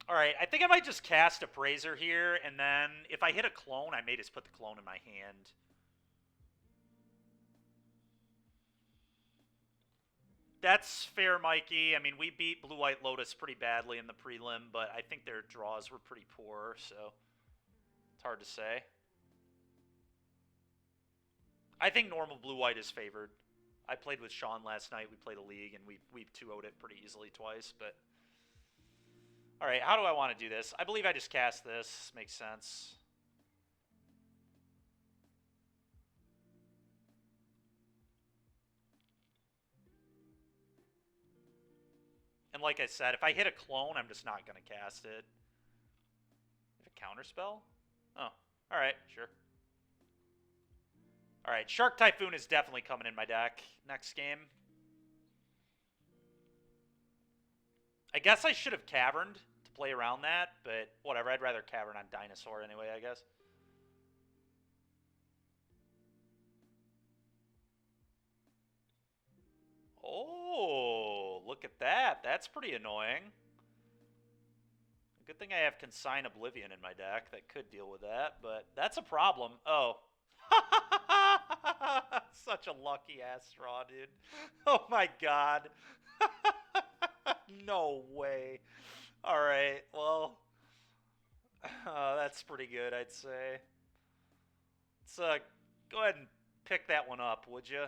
All right, I think I might just cast Appraiser here, and then if I hit a clone, I may just put the clone in my hand. That's fair, Mikey. I mean, we beat Blue White Lotus pretty badly in the prelim, but I think their draws were pretty poor, so it's hard to say. I think normal Blue White is favored. I played with Sean last night. We played a league, and we 2-0'd it pretty easily twice, but... All right, how do I want to do this? I believe I just cast this. Makes sense. And like I said, if I hit a clone, I'm just not going to cast it. If a counterspell? Oh, all right, sure. All right, Shark Typhoon is definitely coming in my deck next game. I guess I should have Caverned to play around that, but whatever. I'd rather Cavern on Dinosaur anyway, I guess. Oh, look at that. That's pretty annoying. Good thing I have Consign Oblivion in my deck that could deal with that, but that's a problem. Oh. Such a lucky ass straw, dude. Oh my god. No way. Alright, well. That's pretty good, I'd say. Let's go ahead and pick that one up, would you?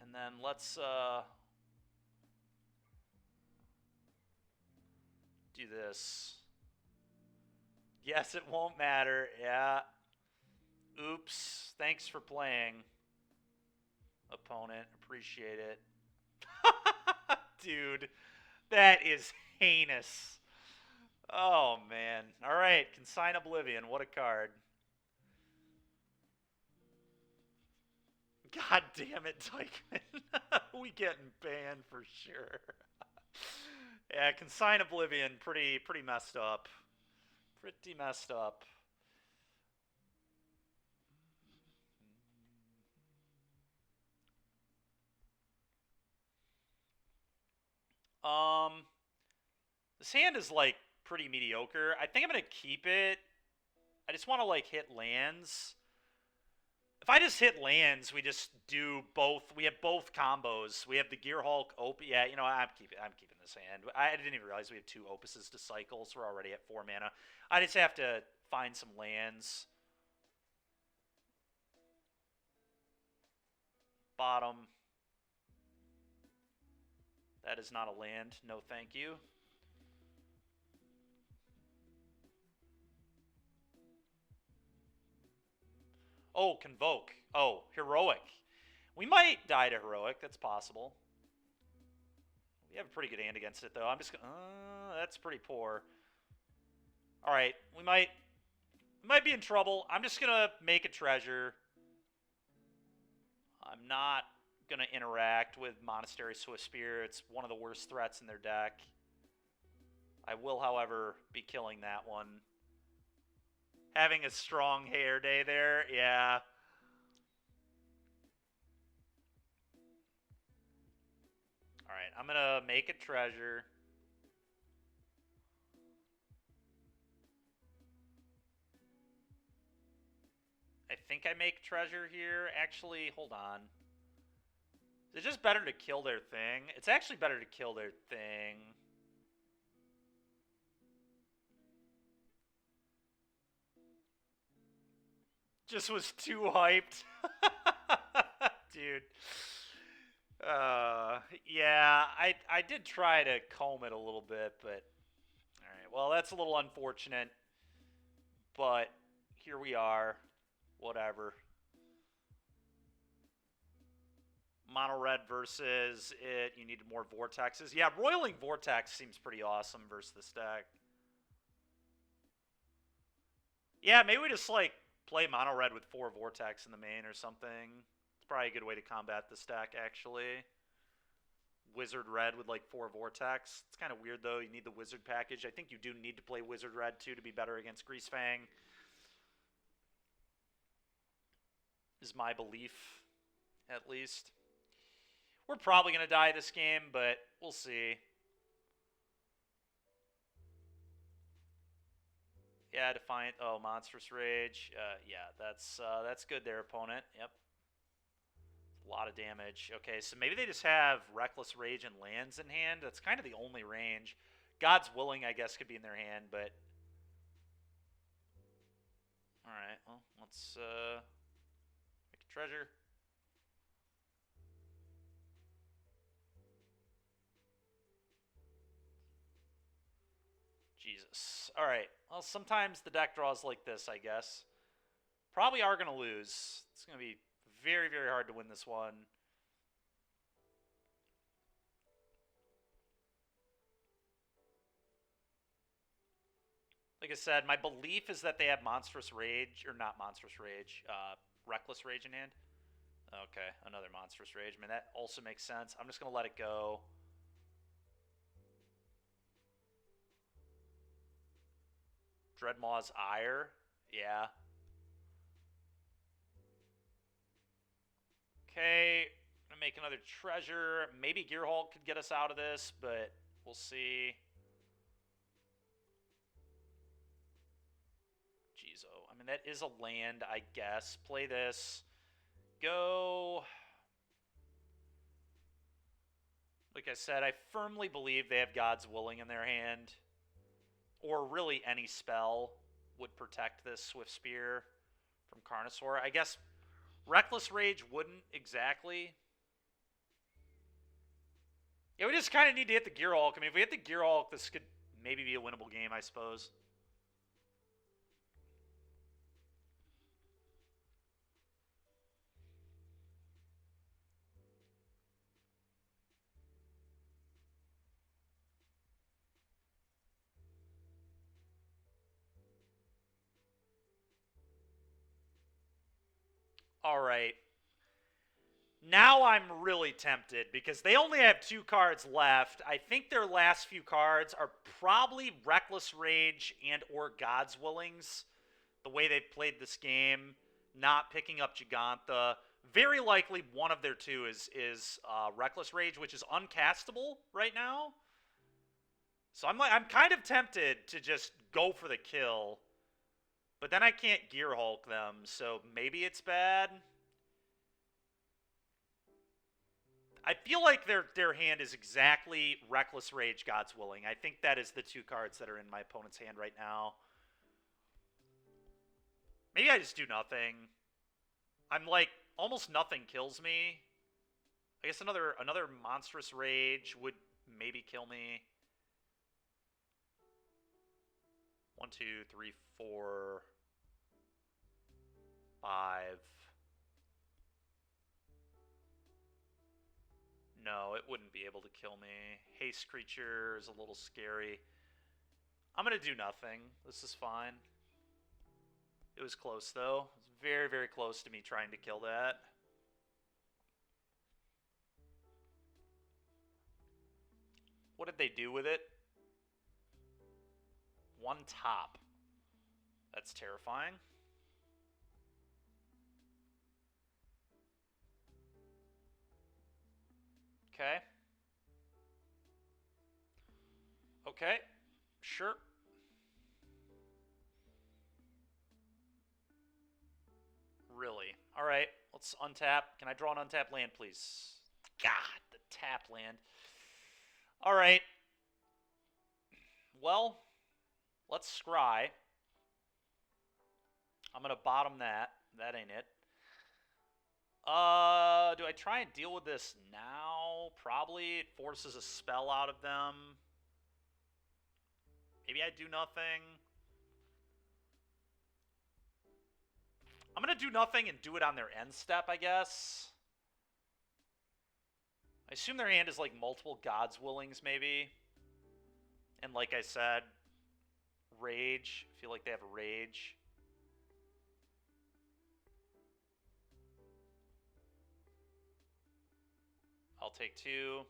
And then let's do this. Yes, it won't matter. Yeah. Oops. Thanks for playing, opponent. Appreciate it. Dude, that is heinous. Oh, man. All right, Consign Oblivion. What a card. God damn it, Dykeman. We getting banned for sure. Yeah, Consign Oblivion, pretty messed up. Pretty messed up. This hand is like pretty mediocre. I think I'm gonna keep it. I just want to like hit lands. If I just hit lands, we just do both. We have both combos. We have the Gear Hulk Opus. Yeah, you know, I'm keeping this hand. I didn't even realize we have 2 Opuses to cycle, so we're already at 4 mana. I just have to find some lands. Bottom. That is not a land. No, thank you. Oh, Convoke. Oh, Heroic. We might die to Heroic. That's possible. We have a pretty good hand against it, though. I'm just gonna... that's pretty poor. All right, we might be in trouble. I'm just gonna make a treasure. I'm not gonna interact with Monastery Swift Spear. It's one of the worst threats in their deck. I will, however, be killing that one. Having a strong hair day there, yeah. All right, I'm gonna make a treasure. I think I make treasure here. Actually, hold on. It's just better to kill their thing. It's actually better to kill their thing. Just was too hyped. Dude. Yeah, I did try to comb it a little bit, but alright. Well, that's a little unfortunate. But here we are. Whatever. Mono red versus it. You needed more vortexes. Yeah, Roiling Vortex seems pretty awesome versus this deck. Yeah, maybe we just like play mono red with 4 vortex in the main or something. It's probably a good way to combat this deck, actually. Wizard red with like 4 vortex. It's kind of weird though. You need the wizard package. I think you do need to play wizard red too to be better against Greasefang. Is my belief, at least. We're probably going to die this game, but we'll see. Yeah, Defiant. Oh, Monstrous Rage. Yeah, that's good there, opponent. Yep. A lot of damage. Okay, so maybe they just have Reckless Rage and lands in hand. That's kind of the only range. God's Willing, I guess, could be in their hand, but... Alright, well, let's make a treasure. Jesus. Alright, well, sometimes the deck draws like this, I guess. Probably are going to lose. It's going to be very, very hard to win this one. Like I said, my belief is that they have Monstrous Rage, or not Monstrous Rage, Reckless Rage in hand. Okay, another Monstrous Rage. I mean, that also makes sense. I'm just going to let it go. Dreadmaw's Ire. Yeah. Okay, I'm going to make another treasure. Maybe Gearhulk could get us out of this, but we'll see. Jeez, oh. I mean, that is a land, I guess. Play this. Go. Like I said, I firmly believe they have God's Willing in their hand. Or really any spell would protect this Swift Spear from Carnosaur. I guess Reckless Rage wouldn't exactly. Yeah, we just kind of need to hit the Gearhulk. I mean, if we hit the Gearhulk, this could maybe be a winnable game, I suppose. All right. Now I'm really tempted because they only have 2 cards left. I think their last few cards are probably Reckless Rage and or God's Willings. The way they've played this game, not picking up Gigantha. Very likely one of their 2 is Reckless Rage, which is uncastable right now. So I'm kind of tempted to just go for the kill. But then I can't Gearhulk them, so maybe it's bad. I feel like their hand is exactly Reckless Rage, God's Willing. I think that is the 2 cards that are in my opponent's hand right now. Maybe I just do nothing. I'm like, almost nothing kills me. I guess another Monstrous Rage would maybe kill me. 1, 2, 3, 4, 5. No, it wouldn't be able to kill me. Haste Creature is a little scary. I'm going to do nothing. This is fine. It was close, though. It was very, very close to me trying to kill that. What did they do with it? 1 top. That's terrifying. Okay. Okay. Sure. Really? Alright. Let's untap. Can I draw an untapped land, please? God, the tap land. All right. Well, let's scry. I'm going to bottom that. That ain't it. Do I try and deal with this now? Probably. It forces a spell out of them. Maybe I do nothing. I'm going to do nothing and do it on their end step, I guess. I assume their hand is like multiple God's Willings, maybe. And like I said, Rage. I feel like they have Rage. I'll take 2.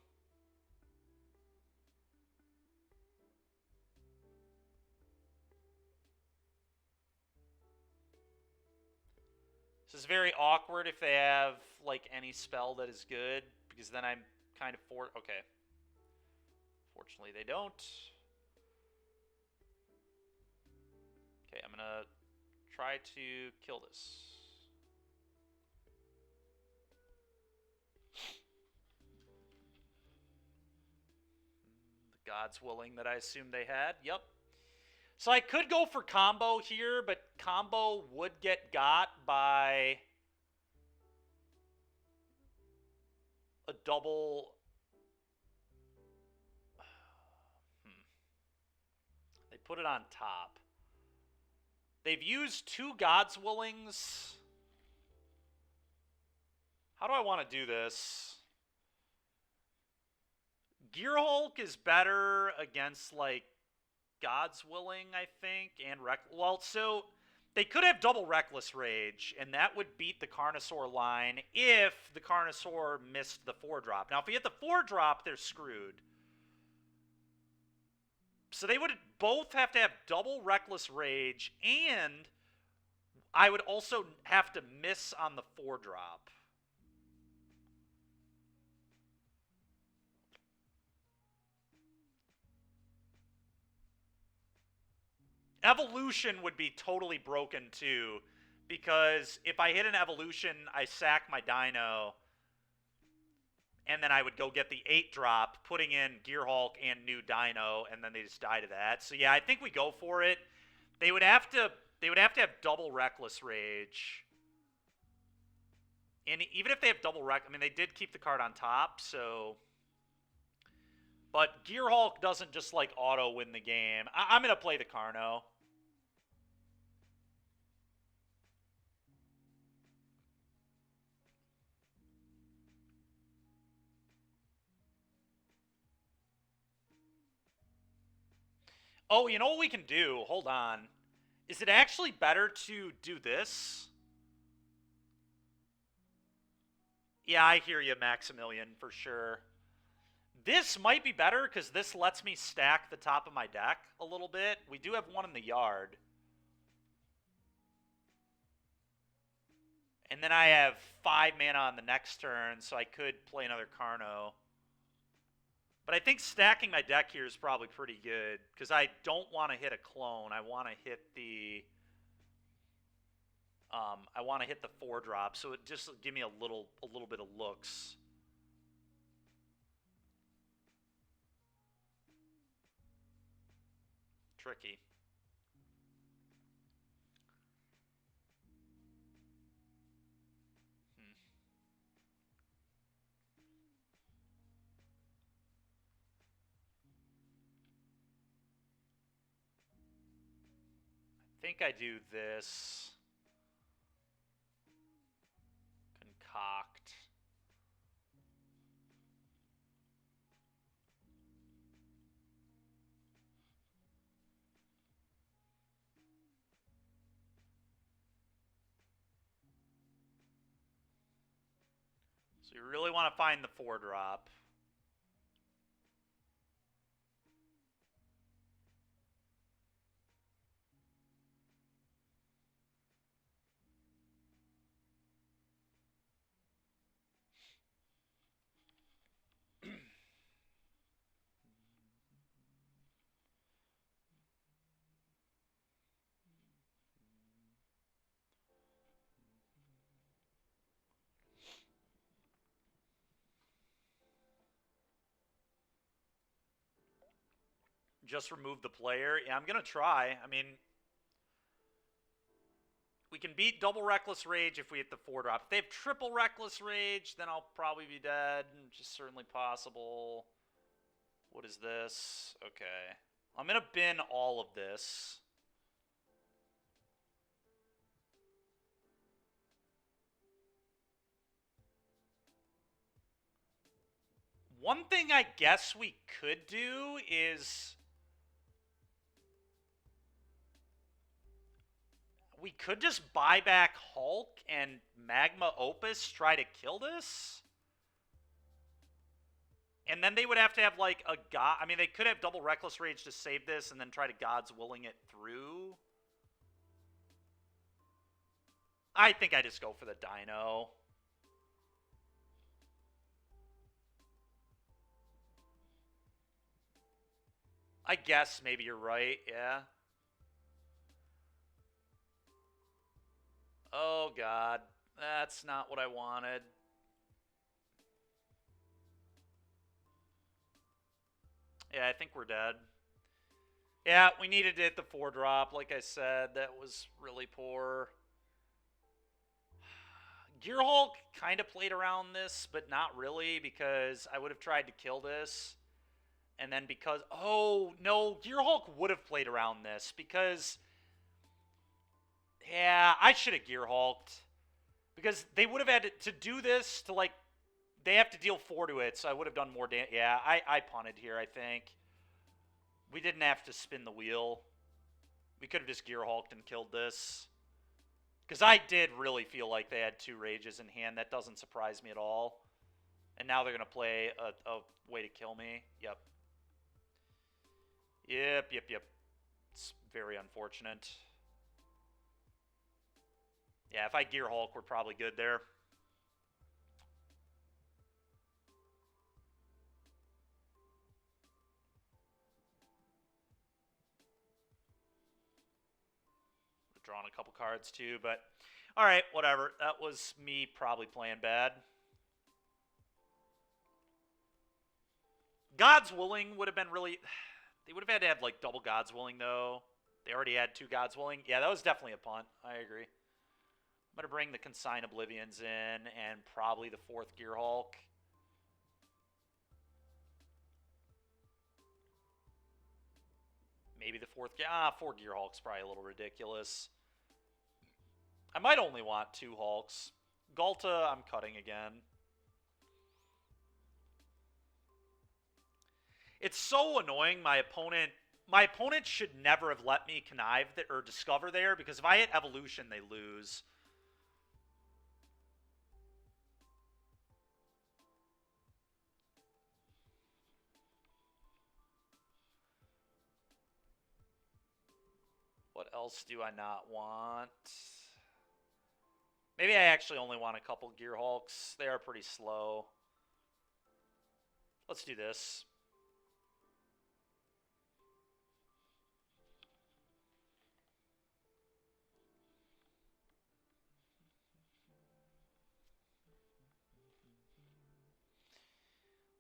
This is very awkward if they have, like, any spell that is good, because then I'm kind of okay. Fortunately, they don't. Okay, I'm gonna try to kill this. The God's Willing that I assumed they had. Yep. So I could go for combo here, but combo would get got by a double. They put it on top. They've used 2 God's Willings. How do I want to do this? Gear Hulk is better against, like, God's Willing, I think, and well, so they could have double Reckless Rage, and that would beat the Carnosaur line if the Carnosaur missed the 4-drop. Now, if he hit the 4-drop, they're screwed. So they would both have to have double Reckless Rage, and I would also have to miss on the 4-drop. Evolution would be totally broken too, because if I hit an evolution, I sack my dino, and then I would go get the 8-drop, putting in Gear Hulk and new dino, and then they just die to that. So yeah, I think we go for it. They would have to have double Reckless Rage. And even if they have double I mean, they did keep the card on top, so. But Gear Hulk doesn't just, like, auto win the game. I'm going to play the Carno. Oh, you know what we can do? Hold on. Is it actually better to do this? Yeah, I hear you, Maximilian, for sure. This might be better because this lets me stack the top of my deck a little bit. We do have one in the yard. And then I have 5 mana on the next turn, so I could play another Carno. But I think stacking my deck here is probably pretty good, because I don't want to hit a clone. I want to hit the 4-drop, so it just give me a little bit of looks. Tricky. I think I do this. Concoct. So you really want to find the 4-drop. Just remove the player. Yeah, I'm going to try. I mean, we can beat double Reckless Rage if we hit the 4-drop. If they have triple Reckless Rage, then I'll probably be dead. Which is certainly possible. What is this? Okay. I'm going to bin all of this. One thing I guess we could do is we could just buy back Hulk and Magma Opus try to kill this. And then they would have to have like a god. I mean, they could have double Reckless Rage to save this and then try to God's Willing it through. I think I just go for the Dino. I guess maybe you're right, yeah. Oh, God. That's not what I wanted. Yeah, I think we're dead. Yeah, we needed to hit the 4-drop. Like I said, that was really poor. Gearhulk kind of played around this, but not really, because I would have tried to kill this. And then because... Oh, no, Gearhulk would have played around this, because... Yeah, I should have Gearhulked. Because they would have had to do this to, like... They have to deal 4 to it, so I would have done more damage. Yeah, I punted here, I think. We didn't have to spin the wheel. We could have just Gearhulked and killed this. Because I did really feel like they had 2 Rages in hand. That doesn't surprise me at all. And now they're going to play a way to kill me. Yep. Yep. It's very unfortunate. Yeah, if I Gearhulk, we're probably good there. Drawn a couple cards too, but all right, whatever. That was me probably playing bad. God's Willing would have been really... They would have had to have like double God's Willing though. They already had 2 God's Willing. Yeah, that was definitely a punt. I agree. I'm going to bring the Consign Oblivions in and probably the 4th Gearhulk. Maybe the 4th... 4 Gearhulk's probably a little ridiculous. I might only want 2 Hulks. Galta, I'm cutting again. It's so annoying. My opponent should never have let me connive or discover there, because if I hit evolution, they lose. What else do I not want? Maybe I actually only want a couple Gearhulks. They are pretty slow. Let's do this.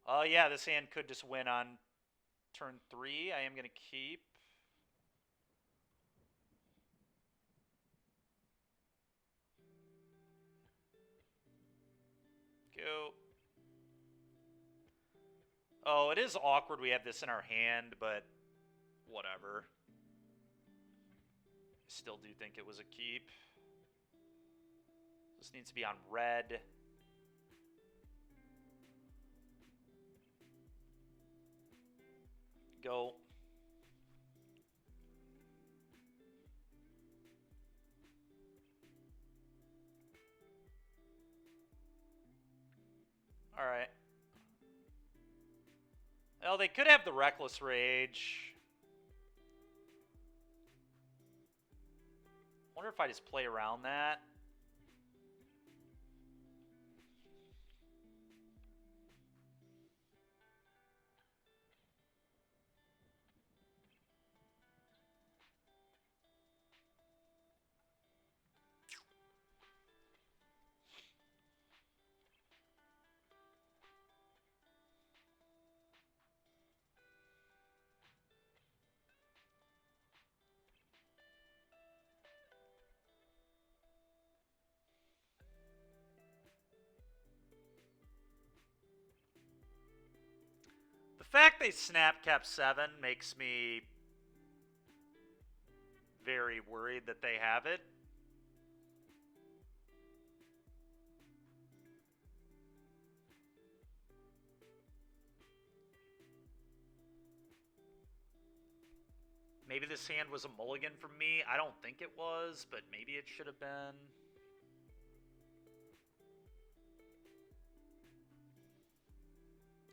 Oh, yeah, this hand could just win on turn 3. I am going to keep. Go. Oh, it is awkward we have this in our hand, but whatever. I still do think it was a keep. This needs to be on red. Go. All right. Well, they could have the Reckless Rage. Wonder if I just play around that. fact they snap cap 7 makes me very worried that they have it. Maybe this hand was a mulligan from me. I don't think it was, but maybe it should have been.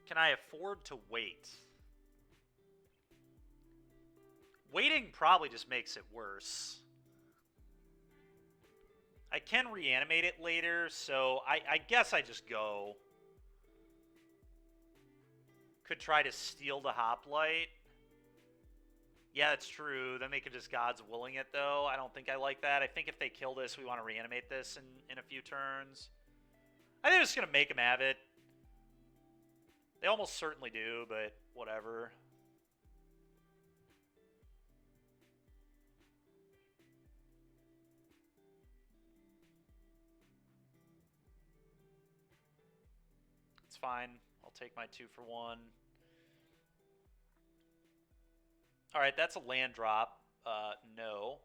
Can I afford to wait? Waiting probably just makes it worse. I can reanimate it later, so I guess I just go. Could try to steal the hoplite. Yeah, that's true. Then they could just God's willing it, though. I don't think I like that. I think if they kill this, we want to reanimate this in a few turns. I think I'm just going to make them have it. They almost certainly do, but whatever. It's fine. I'll take my 2 for 1. Alright, that's a land drop. No.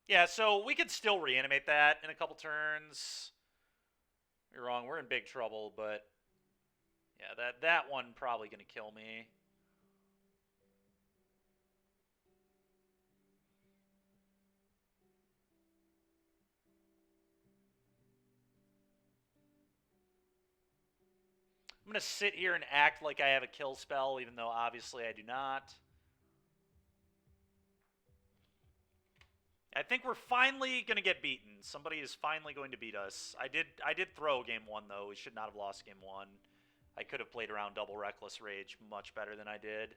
Yeah, so we could still reanimate that in a couple turns. You're wrong, we're in big trouble, but yeah, that one probably gonna kill me. I'm going to sit here and act like I have a kill spell, even though obviously I do not. I think we're finally going to get beaten. Somebody is finally going to beat us. I did throw game 1, though. We should not have lost game 1. I could have played around double Reckless Rage much better than I did.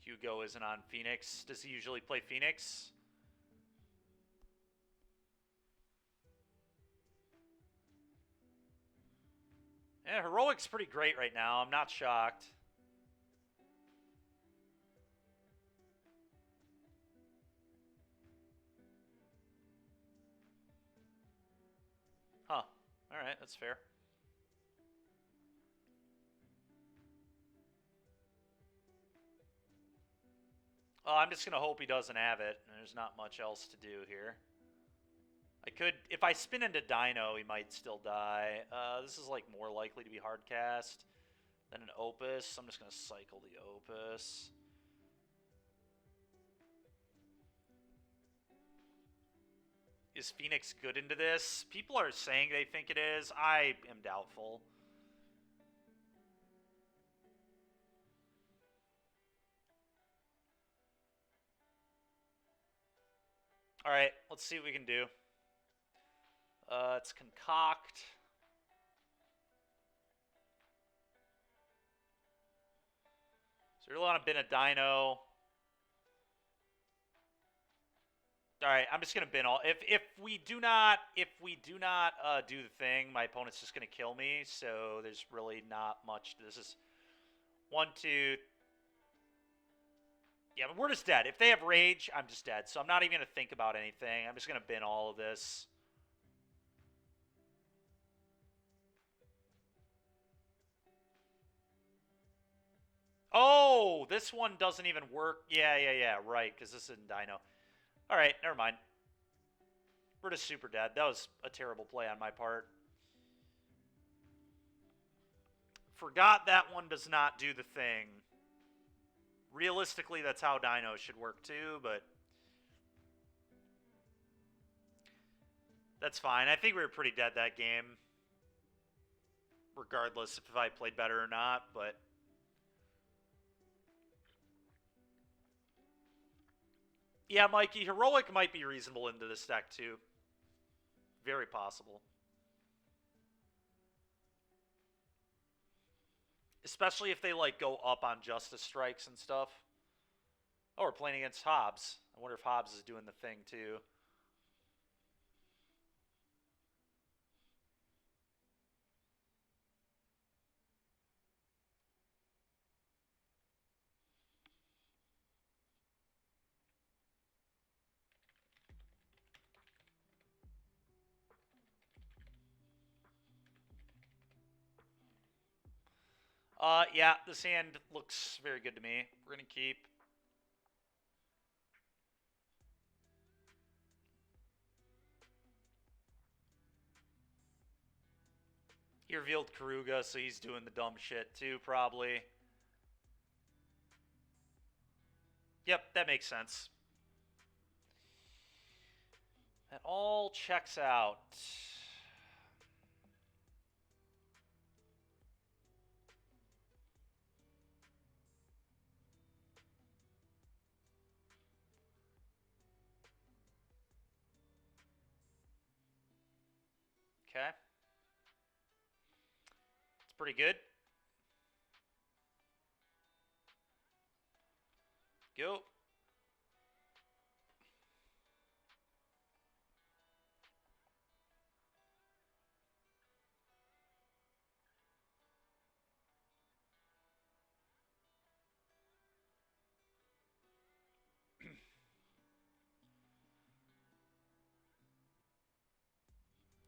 Hugo isn't on Phoenix. Does he usually play Phoenix? Yeah, Heroic's pretty great right now. I'm not shocked. Huh. Alright, that's fair. Well, I'm just going to hope he doesn't have it. There's not much else to do here. I could, if I spin into Dino, he might still die. This is like more likely to be hard cast than an Opus. I'm just going to cycle the Opus. Is Phoenix good into this? People are saying they think it is. I am doubtful. Alright, let's see what we can do. It's Concoct. So we really want to bin a Dino. Alright, I'm just gonna bin all. If we do not do the thing, my opponent's just gonna kill me. So there's really not much. This is 1, 2. Yeah, but we're just dead. If they have rage, I'm just dead. So I'm not even gonna think about anything. I'm just gonna bin all of this. Oh, this one doesn't even work. Yeah, right, because this isn't Dino. Alright, never mind. We're just super dead. That was a terrible play on my part. Forgot that one does not do the thing. Realistically, that's how Dino should work too, but that's fine. I think we were pretty dead that game. Regardless if I played better or not, but yeah, Mikey, Heroic might be reasonable into this deck, too. Very possible. Especially if they, like, go up on Justice Strikes and stuff. Oh, we're playing against Hobbs. I wonder if Hobbs is doing the thing, too. Yeah, this hand looks very good to me. We're going to keep. He revealed Karuga, so he's doing the dumb shit too, probably. Yep, that makes sense. That all checks out. Okay. It's pretty good. Go.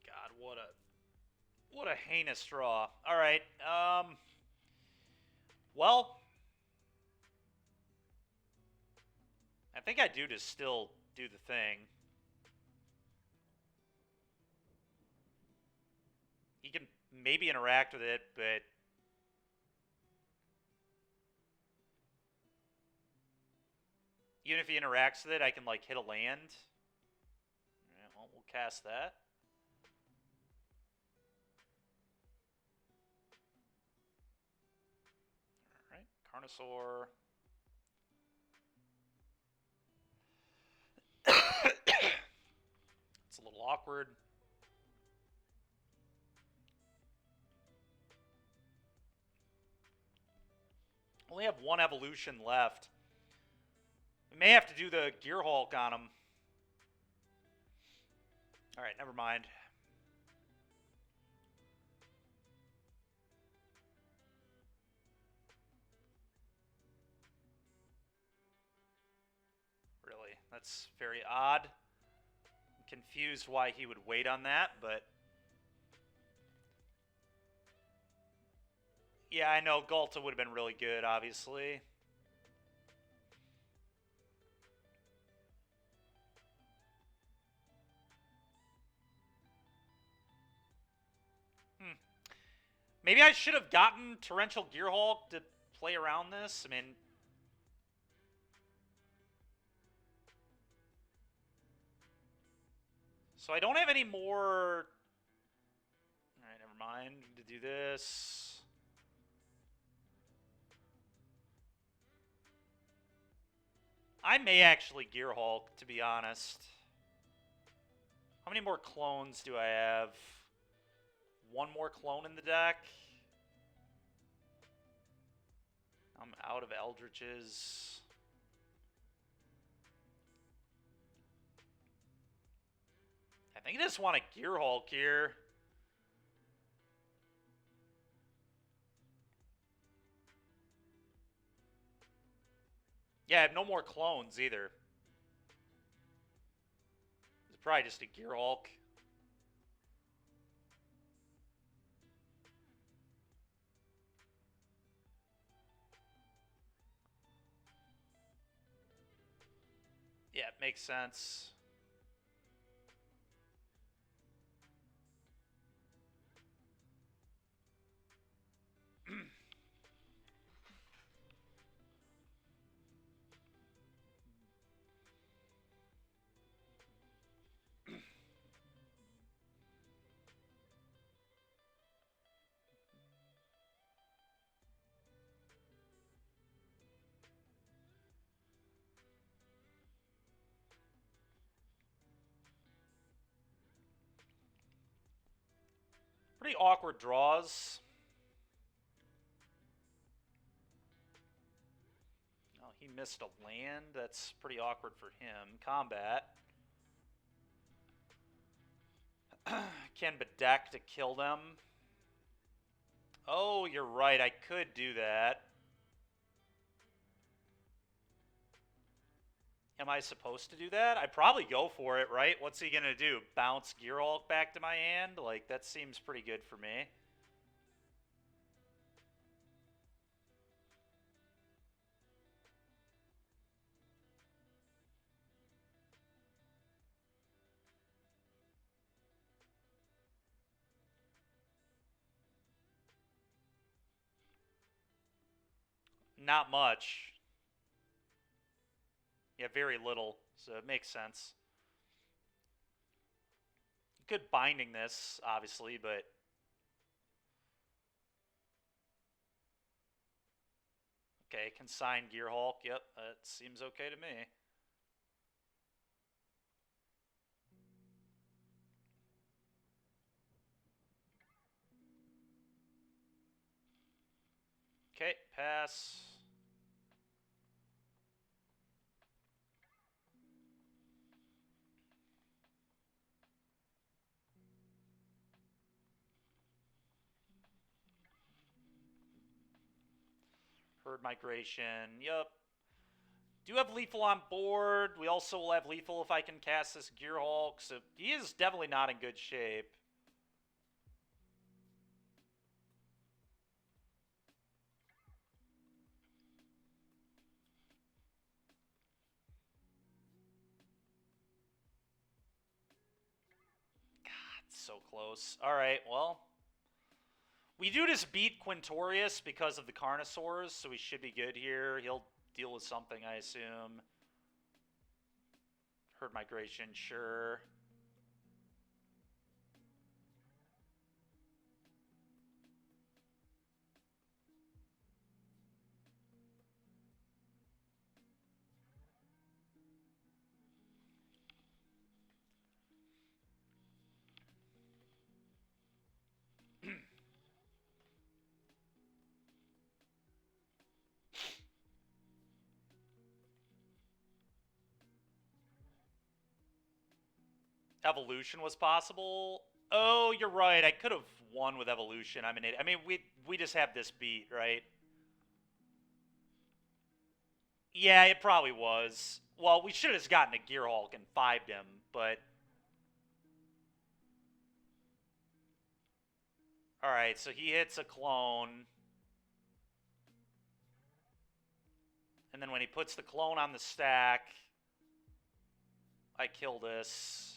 God, what a heinous draw. All right. Well, I think I do just still do the thing. He can maybe interact with it, but even if he interacts with it, I can like hit a land. Yeah, well, we'll cast that. All right, Carnosaur. It's a little awkward. Only have one evolution left. We may have to do the Gear Hulk on him. All right, never mind. Really, that's very odd. I'm confused why he would wait on that, but yeah, I know Galta would have been really good, obviously. Maybe I should have gotten Torrential Gearhulk to play around this. I mean, so I don't have any more. All right, never mind. To do this. I may actually Gearhulk, to be honest. How many more clones do I have? One more clone in the deck. I'm out of Eldritches. I think I just want a Gearhulk here. Yeah, I have no more clones either. It's probably just a Gearhulk. Yeah, it makes sense. Pretty awkward draws. Oh, he missed a land. That's pretty awkward for him. Combat. Can bedeck to kill them. Oh, you're right. I could do that. Am I supposed to do that? I'd probably go for it, right? What's he going to do? Bounce Gearhulk back to my hand? Like, that seems pretty good for me. Not much. Yeah, very little, so it makes sense. Good binding this, obviously, but... Okay, consign Gearhulk. Yep, that seems okay to me. Okay, pass. Herd migration. Yep. Do have lethal on board. We also will have lethal if I can cast this Gearhulk. So he is definitely not in good shape. God, so close. All right, well. We do just beat Quintorius because of the Carnosaurs, so we should be good here. He'll deal with something, I assume. Herd migration, sure. Evolution was possible. Oh, you're right. I could have won with evolution. I'm an idiot. I mean, we just have this beat, right? Yeah, it probably was. Well, we should have just gotten a Gearhulk and 5'd him, but... Alright, so he hits a clone. And then when he puts the clone on the stack, I kill this.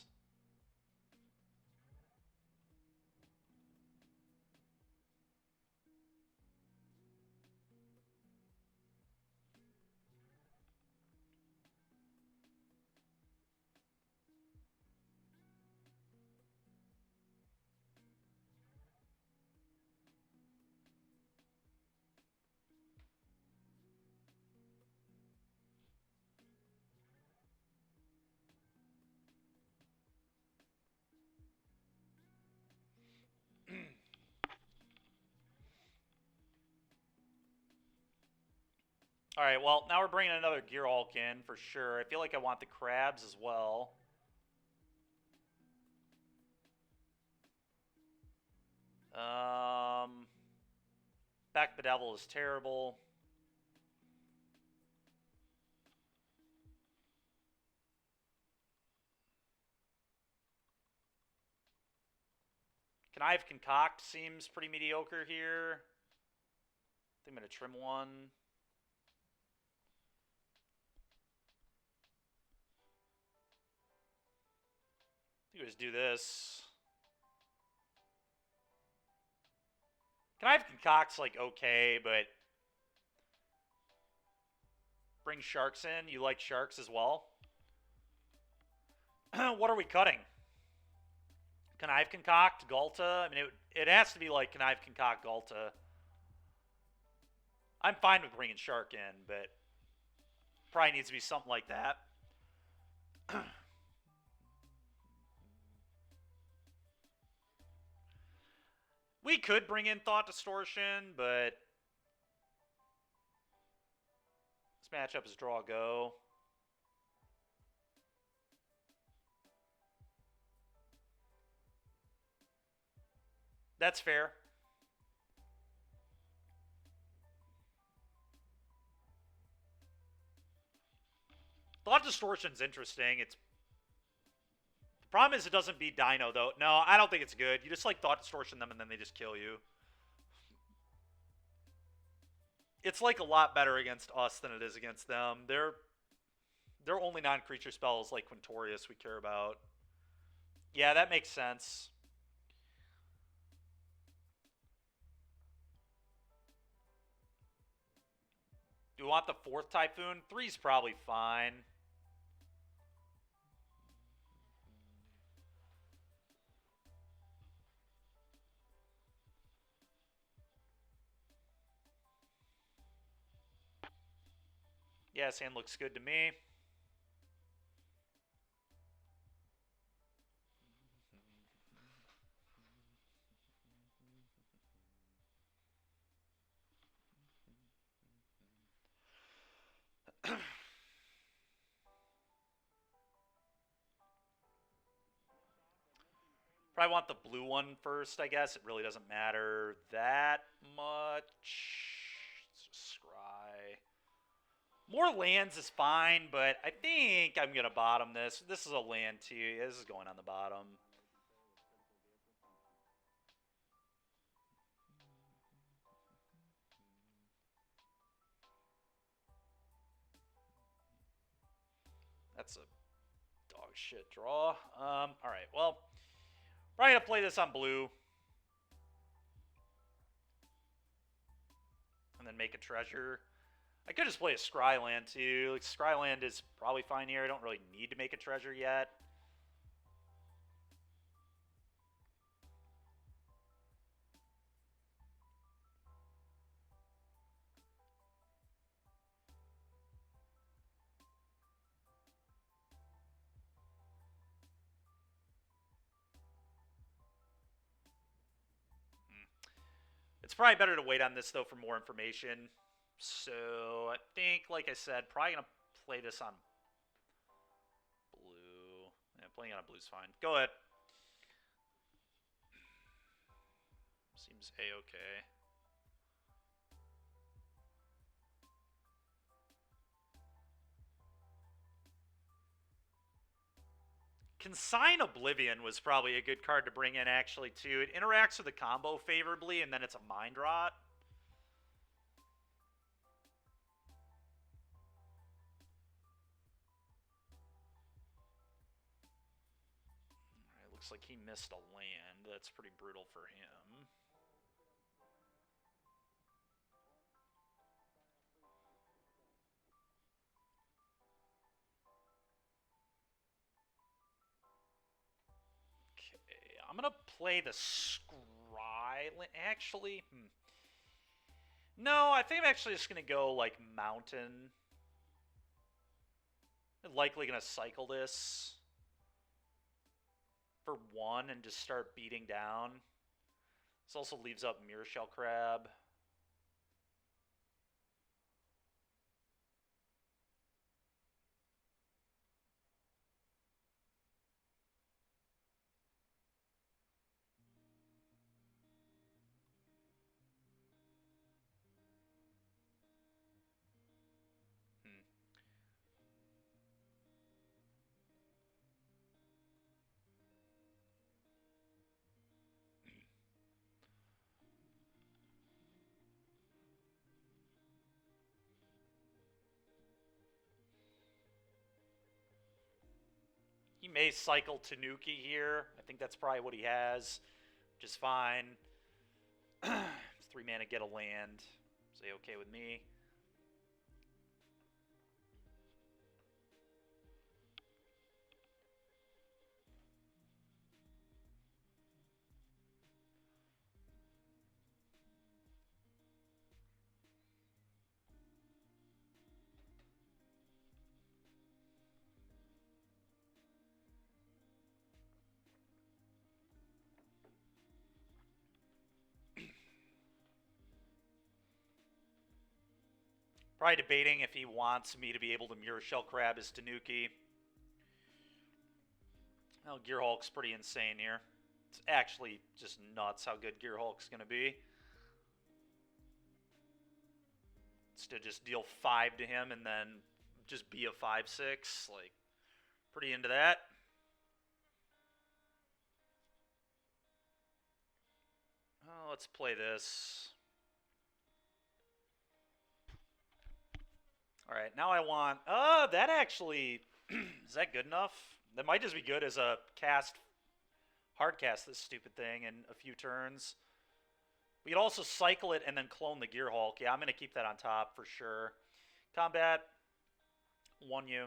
Alright, well, now we're bringing another Gearhulk in for sure. I feel like I want the crabs as well. Back Bedevil is terrible. Connive Concoct seems pretty mediocre here. I think I'm going to trim one. I think we just do this. Connive Concoct's like okay, but... Bring sharks in. You like sharks as well? What are we cutting? Connive Concoct, Galta? I mean, it has to be like Connive Concoct, Galta. I'm fine with bringing Shark in, but probably needs to be something like that. We could bring in Thought Distortion, but this matchup is draw go. That's fair. Thought Distortion's interesting. The problem is it doesn't beat Dino, though. No, I don't think it's good. You just like Thought Distortion them and then they just kill you. It's like a lot better against us than it is against them. They're only non-creature spells like Quintorius we care about. Yeah, that makes sense. Do we want the 4th Typhoon? 3's probably fine. Yeah, this hand looks good to me. Probably want the blue one first, I guess. It really doesn't matter that much. Let's just scry. More lands is fine, but I think I'm going to bottom this. This is a land too. This is going on the bottom. That's a dog shit draw. All right, well, probably going to play this on blue. And then make a treasure. I could just play a scry land too. Like, scry land is probably fine here. I don't really need to make a treasure yet. It's probably better to wait on this, though, for more information. So I think, like I said, probably going to play this on blue. Yeah, playing on blue is fine. Go ahead. Seems A-okay. Consign Oblivion was probably a good card to bring in, actually, too. It interacts with the combo favorably, and then it's a Mind Rot. Alright, looks like he missed a land. That's pretty brutal for him. I'm going to play the Scry. Actually, no, I think I'm actually just going to go, like, Mountain. I'm likely going to cycle this for 1 and just start beating down. This also leaves up Mirror Shell Crab. He may cycle Tanuki here. I think that's probably what he has, which is fine. 3 mana, get a land. Say okay with me. Probably debating if he wants me to be able to Mirror Shell Crab his Tanuki. Well, Gear Hulk's pretty insane here. It's actually just nuts how good Gear Hulk's going to be. It's to just deal 5 to him and then just be a 5/6. Like, pretty into that. Oh, let's play this. Alright, now I want... that actually... is that good enough? That might just be good as a cast... hard cast this stupid thing in a few turns. We could also cycle it and then clone the Gear Hulk. Yeah, I'm going to keep that on top for sure. Combat. Won you.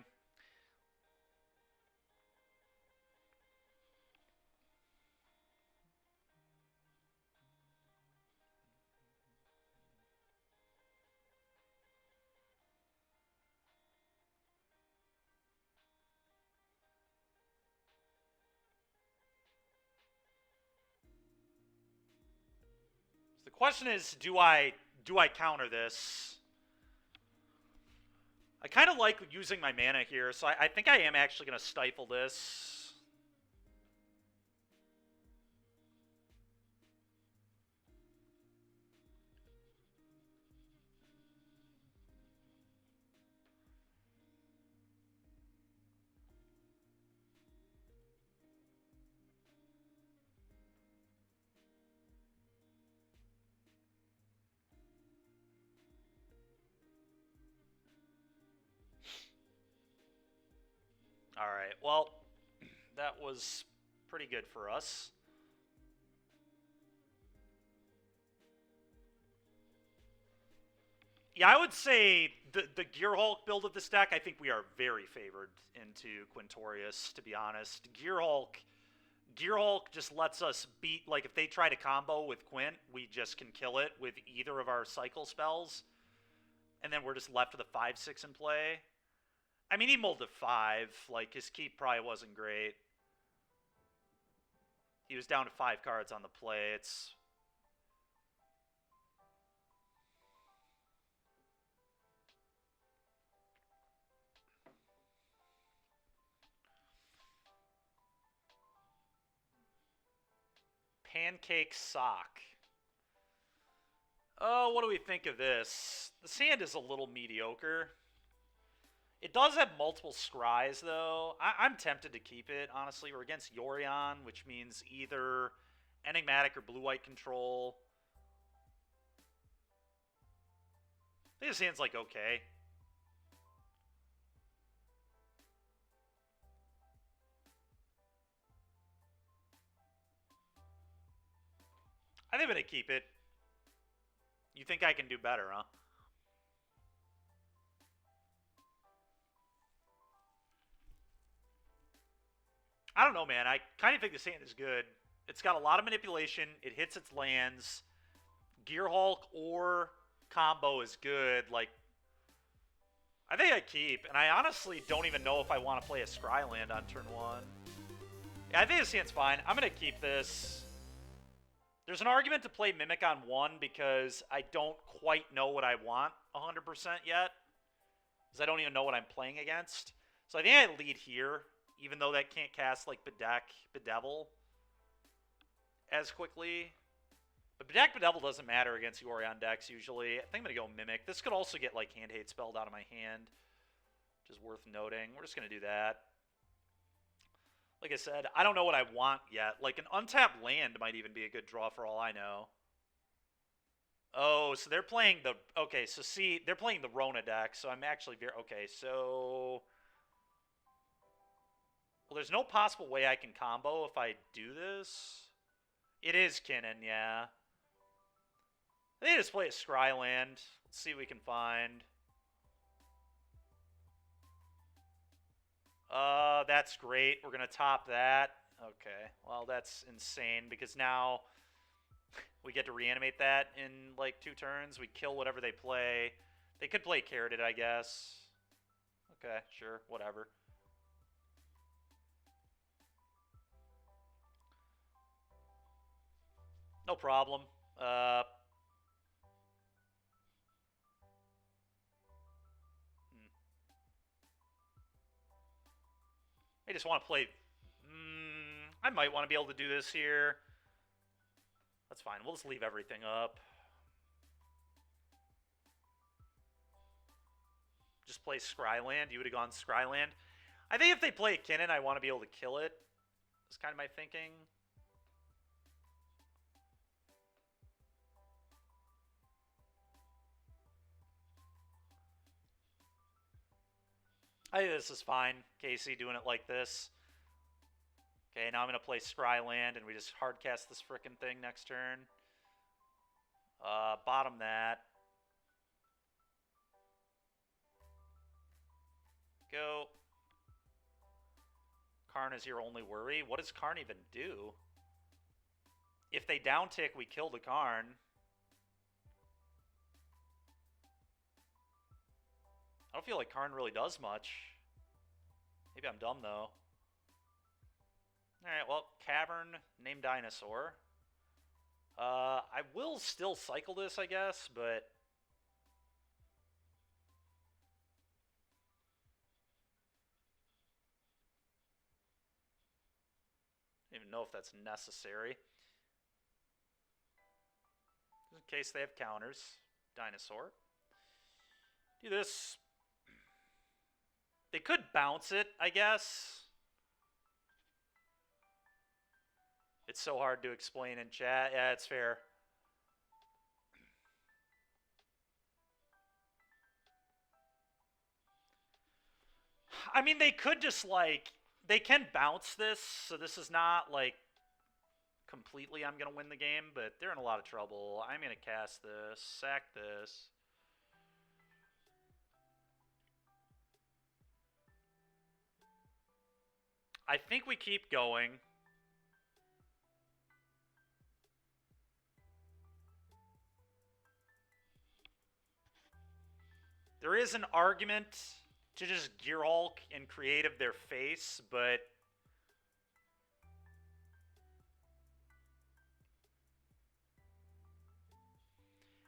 So the question is, do I counter this? I kind of like using my mana here, so I think I am actually going to stifle this. Alright, well, that was pretty good for us. Yeah, I would say the Gear Hulk build of this deck, I think we are very favored into Quintorius, to be honest. Gear Hulk just lets us beat, like, if they try to combo with Quint, we just can kill it with either of our cycle spells. And then we're just left with a 5-6 in play. I mean, he mulled to 5. Like, his keep probably wasn't great. He was down to 5 cards on the play. It's... Pancake Sock. Oh, what do we think of this? The sand is a little mediocre. It does have multiple scries, though. I'm tempted to keep it, honestly. We're against Yorion, which means either enigmatic or blue-white control. I think this hand's, like, okay. I think I'm going to keep it. You think I can do better, huh? I don't know, man. I kind of think this hand is good. It's got a lot of manipulation. It hits its lands. Gear Hulk or combo is good. Like, I think I keep. And I honestly don't even know if I want to play a Scry land on turn 1. Yeah, I think this hand's fine. I'm going to keep this. There's an argument to play Mimic on 1 because I don't quite know what I want 100% yet. Because I don't even know what I'm playing against. So I think I lead here, even though that can't cast, like, Bedevil as quickly. But Bedevil doesn't matter against Yorion decks, usually. I think I'm going to go Mimic. This could also get, like, Hand Hate spelled out of my hand, which is worth noting. We're just going to do that. Like I said, I don't know what I want yet. Like, an untapped land might even be a good draw for all I know. Oh, so they're playing the... Okay, so see, they're playing the Rona deck, so I'm actually very... Okay, so... Well, there's no possible way I can combo if I do this. It is Kinnan, yeah. I think I just play a Scry land. Let's see what we can find. That's great. We're going to top that. Okay, well, that's insane because now we get to reanimate that in, like, 2 turns. We kill whatever they play. They could play Carroted, I guess. Okay, sure, whatever. No problem. I just want to play... I might want to be able to do this here. That's fine. We'll just leave everything up. Just play Scryland. You would have gone Scryland. I think if they play Kinnan, I want to be able to kill it. That's kind of my thinking. I think this is fine, Casey, doing it like this. Okay, now I'm going to play Scryland, and we just hardcast this frickin' thing next turn. Bottom that. go. Karn is your only worry. What does Karn even do? If they down tick, we kill the Karn. I don't feel like Karn really does much. Maybe I'm dumb, though. Alright, well, Cavern, name Dinosaur. I will still cycle this, I guess, but... I don't even know if that's necessary. Just in case they have counters. Dinosaur. Do this. They could bounce it, I guess. It's so hard to explain in chat. Yeah, it's fair. I mean, they could just, like... They can bounce this, so this is not, like, completely I'm going to win the game, but they're in a lot of trouble. I'm going to cast this, sack this. I think we keep going. There is an argument to just Gear Hulk and Creative their face, but...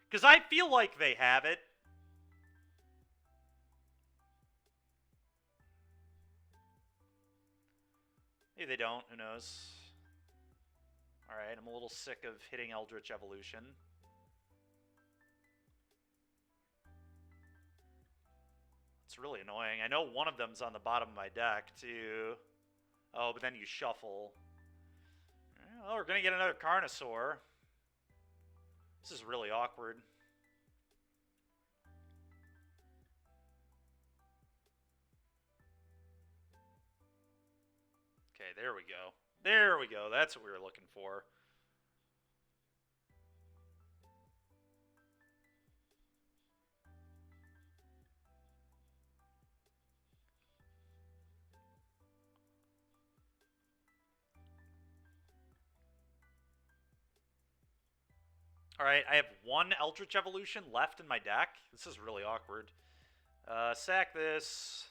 Because I feel like they have it. Maybe they don't, who knows. Alright, I'm a little sick of hitting Eldritch Evolution. It's really annoying. I know one of them's on the bottom of my deck, too. Oh, but then you shuffle. Oh, we're going to get another Carnosaur. This is really awkward. Okay, there we go. There we go. That's what we were looking for. Alright, I have one Eldritch Evolution left in my deck. This is really awkward. Sack this.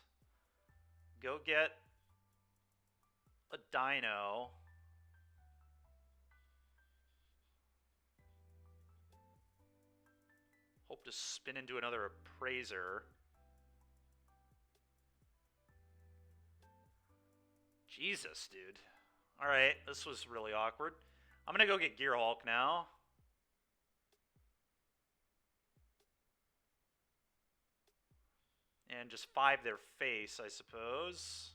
Go get a Dino. Hope to spin into another Appraiser. Jesus, dude. Alright, this was really awkward. I'm gonna go get Gear Hulk now. And just 5 their face, I suppose.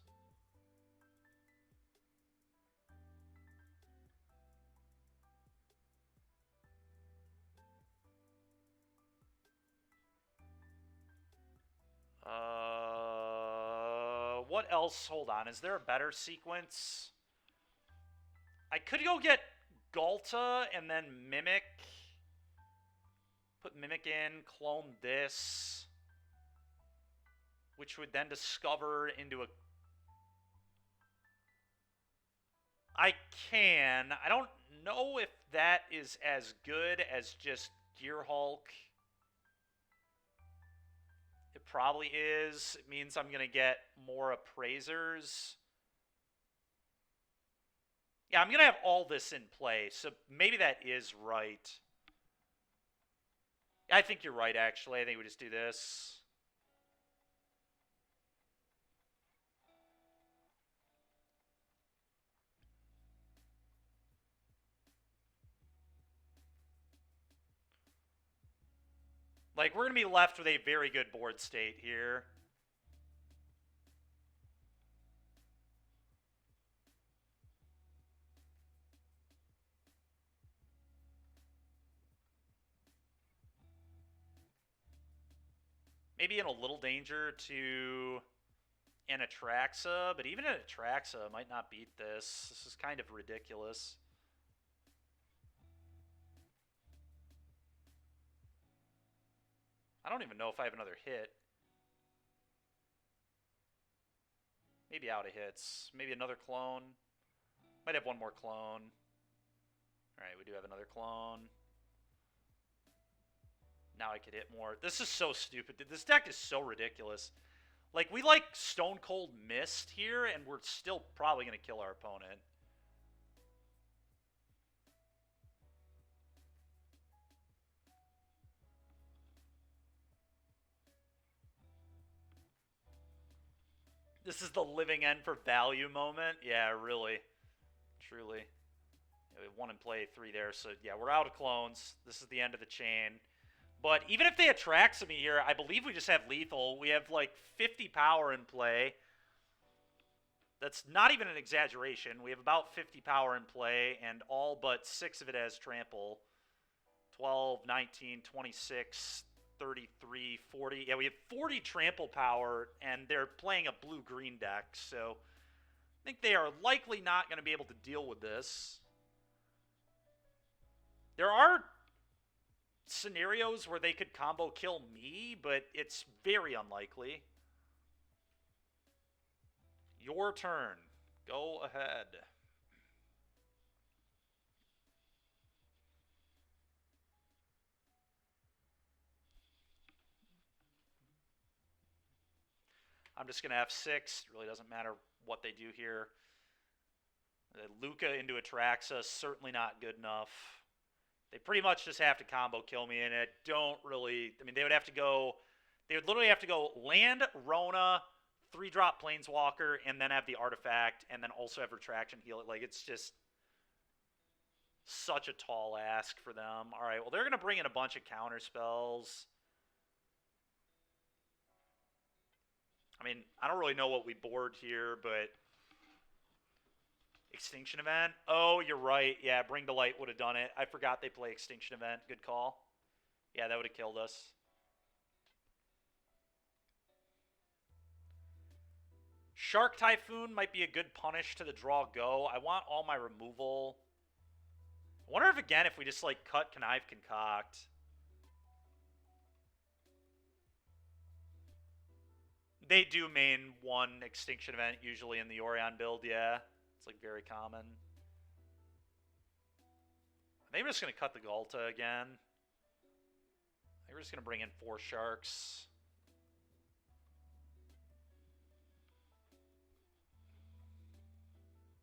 What else? Hold on. Is there a better sequence? I could go get Galta and then Mimic. Put Mimic in, clone this. Which would then discover into a... I can. I don't know if that is as good as just Gear Hulk. It probably is. It means I'm going to get more Appraisers. Yeah, I'm going to have all this in play, so maybe that is right. I think you're right, actually. I think we just do this. Like, we're going to be left with a very good board state here. Maybe in a little danger to an Atraxa, but even an Atraxa might not beat this. This is kind of ridiculous. I don't even know if I have another hit. Maybe out of hits. Maybe another clone. Might have one more clone. Alright, we do have another clone. Now I could hit more. This is so stupid. This deck is so ridiculous. Like, we like Stone Cold Mist here, and we're still probably going to kill our opponent. This is the living end for value moment. Yeah, really. Truly. Yeah, we have 1 in play, 3 there. So, yeah, we're out of clones. This is the end of the chain. But even if they attract me here, I believe we just have lethal. We have, like, 50 power in play. That's not even an exaggeration. We have about 50 power in play, and all but 6 of it has trample. 12, 19, 26, 33, 40. Yeah, we have 40 trample power, and they're playing a blue-green deck, so I think they are likely not going to be able to deal with this. There are scenarios where they could combo kill me, but it's very unlikely. Your turn. Go ahead. I'm just going to F6. It really doesn't matter what they do here. Luca into Atraxa, certainly not good enough. They pretty much just have to combo kill me, and it don't really... I mean, they would have to go... They would literally have to go land, Rona, 3-drop Planeswalker, and then have the artifact, and then also have Retraction heal it. Like, it's just such a tall ask for them. All right, well, they're going to bring in a bunch of counter spells. I mean, I don't really know what we board here, but... Extinction Event? Oh, you're right. Yeah, Bring to Light would have done it. I forgot they play Extinction Event. Good call. Yeah, that would have killed us. Shark Typhoon might be a good punish to the draw go. I want all my removal. I wonder if, again, if we just, like, cut Connive Concoct. They do main 1 Extinction Event usually in the Orion build, yeah. It's, like, very common. I think we're just going to cut the Galta again. I think we're just going to bring in 4 Sharks.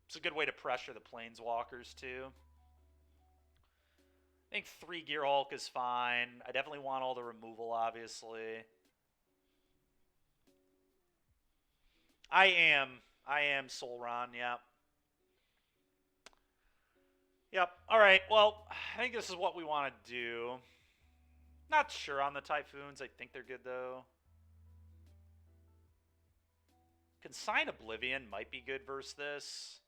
It's a good way to pressure the Planeswalkers, too. I think 3 Gear Hulk is fine. I definitely want all the removal, obviously. I am Solron, yeah. Yep. All right. Well, I think this is what we want to do. Not sure on the Typhoons. I think they're good, though. Consign Oblivion might be good versus this.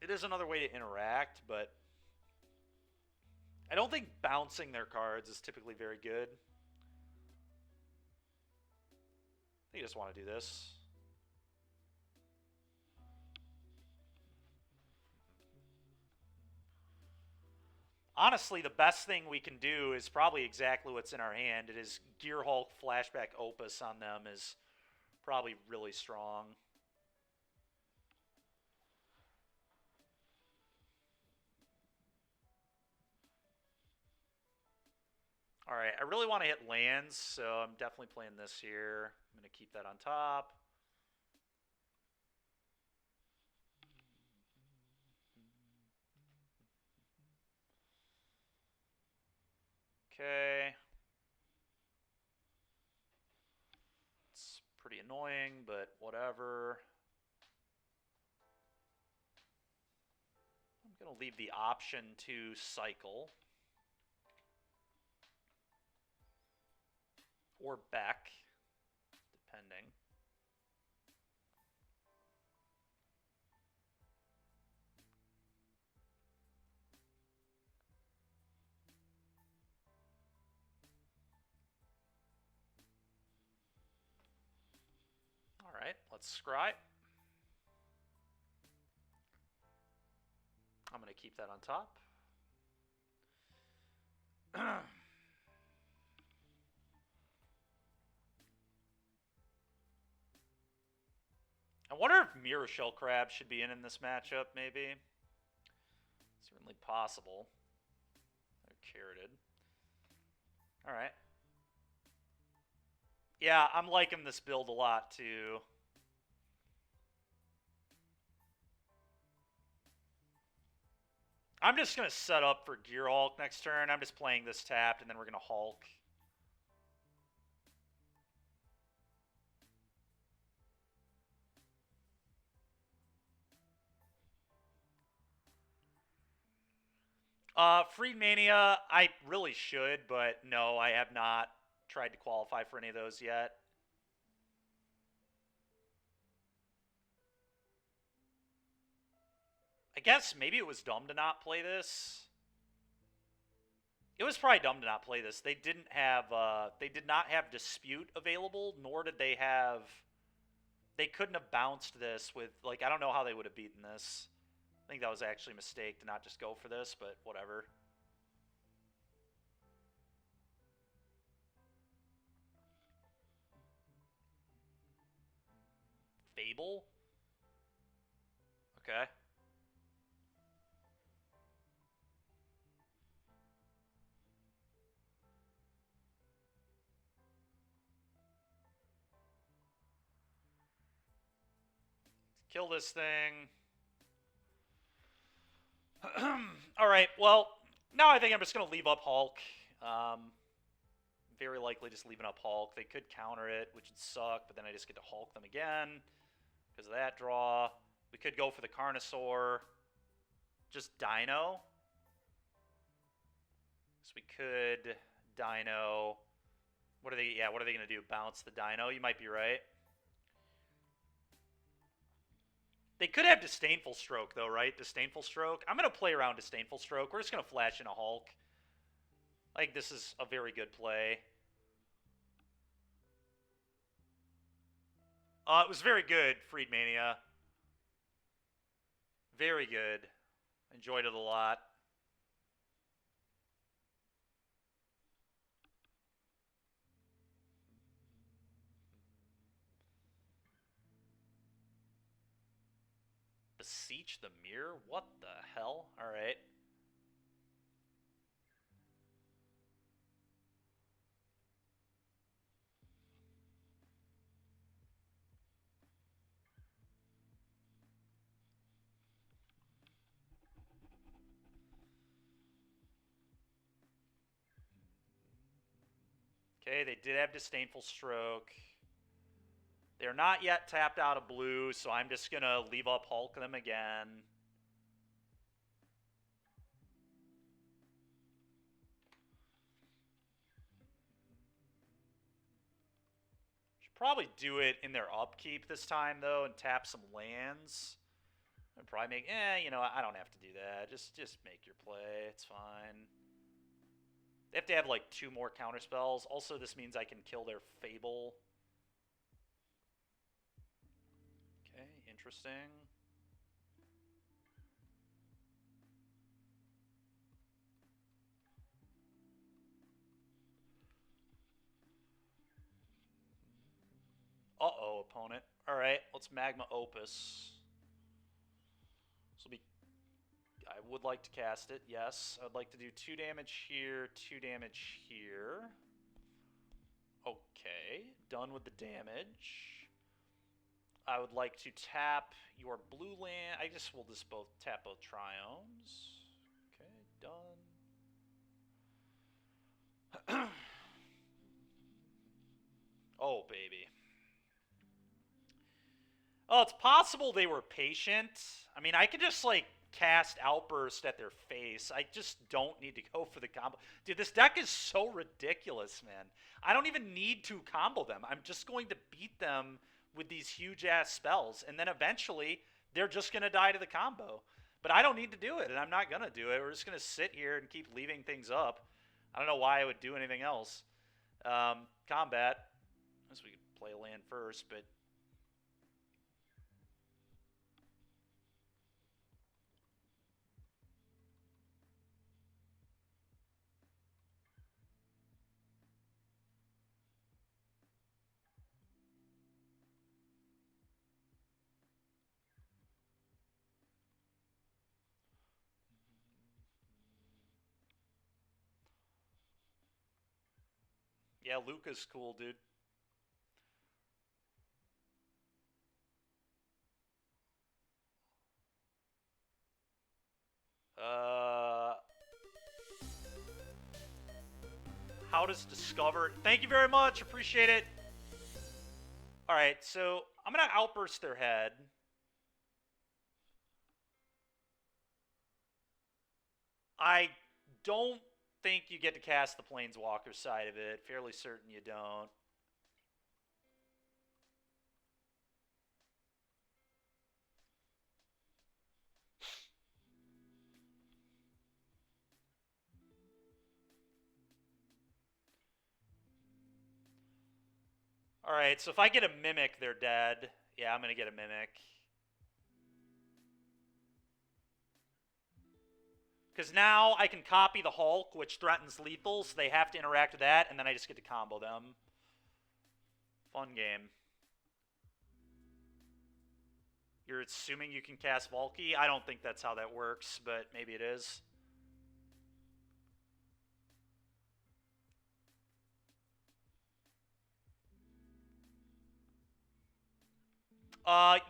It is another way to interact, but I don't think bouncing their cards is typically very good. I think you just want to do this. Honestly, the best thing we can do is probably exactly what's in our hand. It is Gear Hulk Flashback Opus on them is probably really strong. All right, I really want to hit lands, so I'm definitely playing this here. I'm going to keep that on top. Okay. It's pretty annoying, but whatever. I'm going to leave the option to cycle. Or Beck, depending. All right, let's scry. I'm going to keep that on top. wonder if Mirror Shell Crab should be in this matchup, maybe. Certainly possible. They're carroted. Alright. Yeah, I'm liking this build a lot, too. I'm just going to set up for Gear Hulk next turn. I'm just playing this tapped, and then we're going to Hulk. Freedmania, I really should, but no, I have not tried to qualify for any of those yet. I guess maybe it was dumb to not play this. It was probably dumb to not play this. They did not have Dispute available, nor did they have. They couldn't have bounced this with, like, I don't know how they would have beaten this. I think that was actually a mistake to not just go for this, but whatever. Fable? Okay. Kill this thing. Alright, well, now I think I'm just going to leave up Hulk. Very likely just leaving up Hulk. They could counter it, which would suck, but then I just get to Hulk them again because of that draw. We could go for the Carnosaur. Just Dino. So we could Dino. What are they going to do? Bounce the Dino? You might be right. They could have Disdainful Stroke, though, right? Disdainful Stroke. I'm going to play around Disdainful Stroke. We're just going to flash in a Hulk. I think this is a very good play. It was very good, Freedmania. Very good. Enjoyed it a lot. Beseech the Mirror? What the hell? Alright. Okay, they did have Disdainful Stroke. They're not yet tapped out of blue, so I'm just going to leave up Hulk them again. Should probably do it in their upkeep this time, though, and tap some lands. And probably make, you know, I don't have to do that. Just make your play. It's fine. They have to have, like, 2 more counterspells. Also, this means I can kill their Fable. Okay, interesting. Uh-oh, opponent. Alright, let's Magma Opus. This will be... I would like to cast it, yes. I'd like to do 2 damage here, 2 damage here. Okay, done with the damage. I would like to tap your blue land. I guess we'll just tap both Triomes. Okay, done. Oh, baby. Oh, it's possible they were patient. I mean, I could just, like, cast Outburst at their face. I just don't need to go for the combo. Dude, this deck is so ridiculous, man. I don't even need to combo them. I'm just going to beat them with these huge-ass spells, and then eventually they're just going to die to the combo. But I don't need to do it, and I'm not going to do it. We're just going to sit here and keep leaving things up. I don't know why I would do anything else. Combat. I guess we could play a land first, but... Yeah, Luca's cool, dude. Uh, how does Discover... Thank you very much. Appreciate it. All right, so I'm going to outburst their head. I don't think you get to cast the Planeswalker side of it. Fairly certain you don't. All right, so if I get a Mimic, they're dead. Yeah, I'm going to get a Mimic. Because now I can copy the Hulk, which threatens lethal, so they have to interact with that, and then I just get to combo them. Fun game. You're assuming you can cast Valky? I don't think that's how that works, but maybe it is.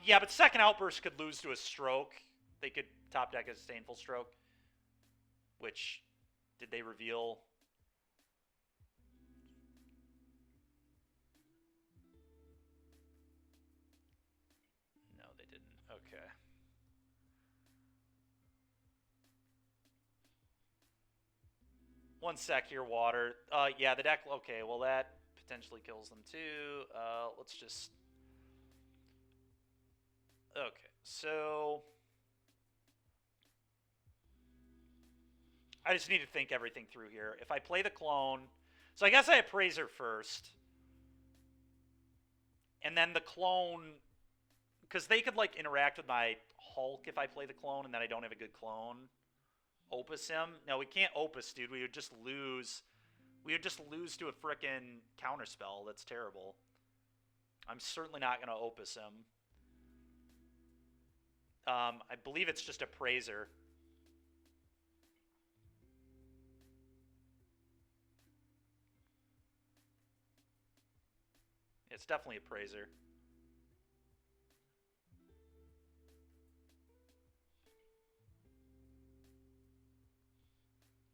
Yeah, but second outburst could lose to a stroke. They could top deck a Disdainful Stroke. Which, did they reveal? No, they didn't. Okay. One sec here, water. Yeah, the deck... Okay, well, that potentially kills them, too. Let's just... Okay, so... I just need to think everything through here. If I play the clone... So I guess I appraise her first. And then the clone... Because they could, like, interact with my Hulk if I play the clone, and then I don't have a good clone. Opus him? No, we can't Opus, dude. We would just lose... We would just lose to a frickin' counterspell. That's terrible. I'm certainly not going to Opus him. I believe it's just a Praiser. It's definitely a Praiser.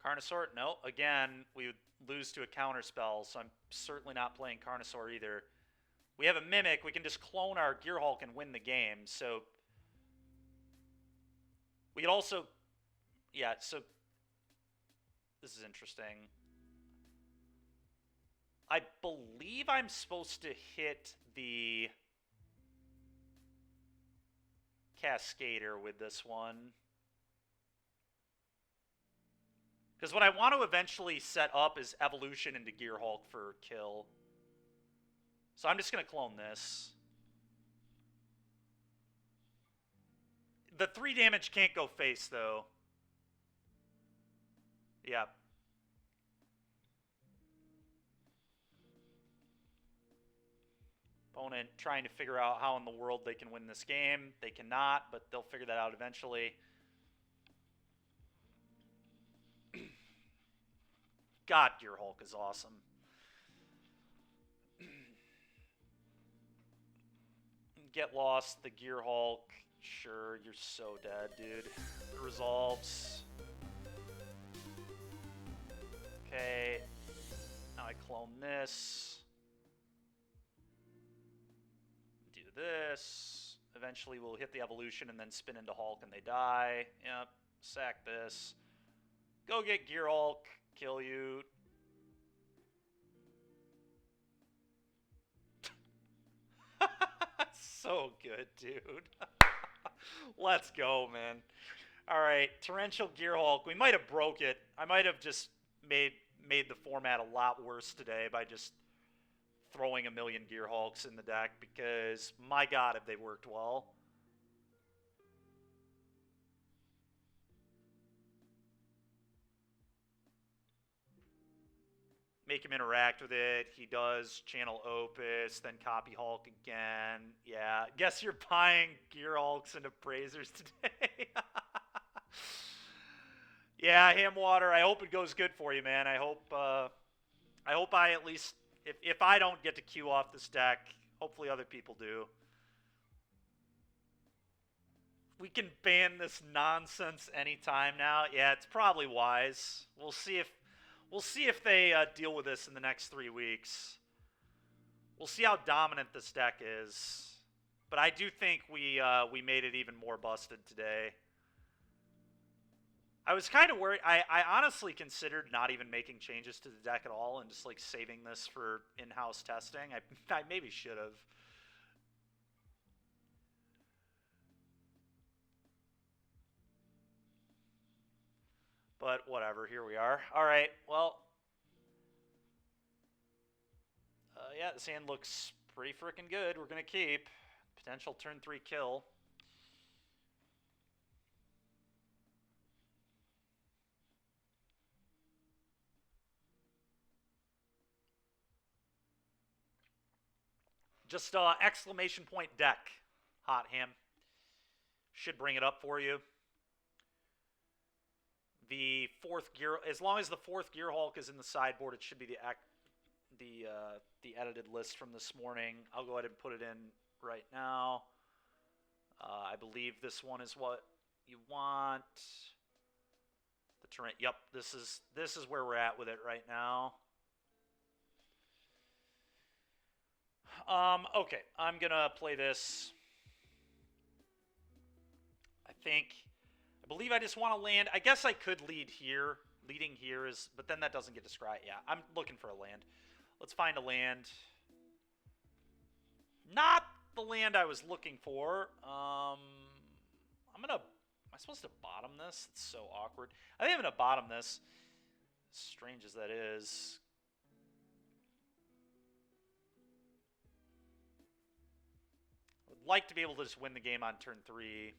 Carnosaur? No. Again, we would lose to a counterspell, so I'm certainly not playing Carnosaur either. We have a Mimic. We can just clone our Gearhulk and win the game, so... We could also... Yeah, so... This is interesting. I believe I'm supposed to hit the... Cascader with this one. Because what I want to eventually set up is Evolution into Gearhulk for kill. So I'm just going to clone this. The 3 damage can't go face, though. Yeah. Opponent trying to figure out how in the world they can win this game. They cannot, but they'll figure that out eventually. God, Gearhulk is awesome. Get lost, the Gearhulk. Sure, you're so dead, dude. It resolves. Okay. Now I clone this. Do this. Eventually we'll hit the evolution and then spin into Hulk and they die. Yep. Sack this. Go get Gearhulk. Kill you. So good, dude. Let's go, man. Alright, Torrential Gearhulk. We might have broke it. I might have just made the format a lot worse today by just throwing a million Gearhulks in the deck because, my god, have they worked well. Make him interact with it. He does channel Opus, then copy Hulk again. Yeah, guess you're buying Gearhulks into Praisers today. Yeah, Hamwater, I hope it goes good for you, man. I hope I at least If I don't get to queue off this deck, hopefully other people do. We can ban this nonsense anytime now. Yeah, it's probably wise. We'll see if they deal with this in the next 3 weeks. We'll see how dominant this deck is. But I do think we made it even more busted today. I was kind of worried. I honestly considered not even making changes to the deck at all and just like saving this for in-house testing. I maybe should have. But whatever, here we are. All right, well. Yeah, this hand looks pretty freaking good. We're going to keep. Potential turn 3 kill. Just exclamation point deck, Hot Ham. Should bring it up for you. The 4th gear, as long as the 4th Gear Hulk is in the sideboard, it should be the edited list from this morning. I'll go ahead and put it in right now. I believe this one is what you want. The terrain. Yep, this is where we're at with it right now. Okay, I'm gonna play this. I believe I just want to land. I guess I could lead here. Leading here is, but then that doesn't get described. Yeah, I'm looking for a land. Let's find a land. Not the land I was looking for. Am I supposed to bottom this? It's so awkward. I think I'm gonna bottom this. As strange as that is. I would like to be able to just win the game on turn 3.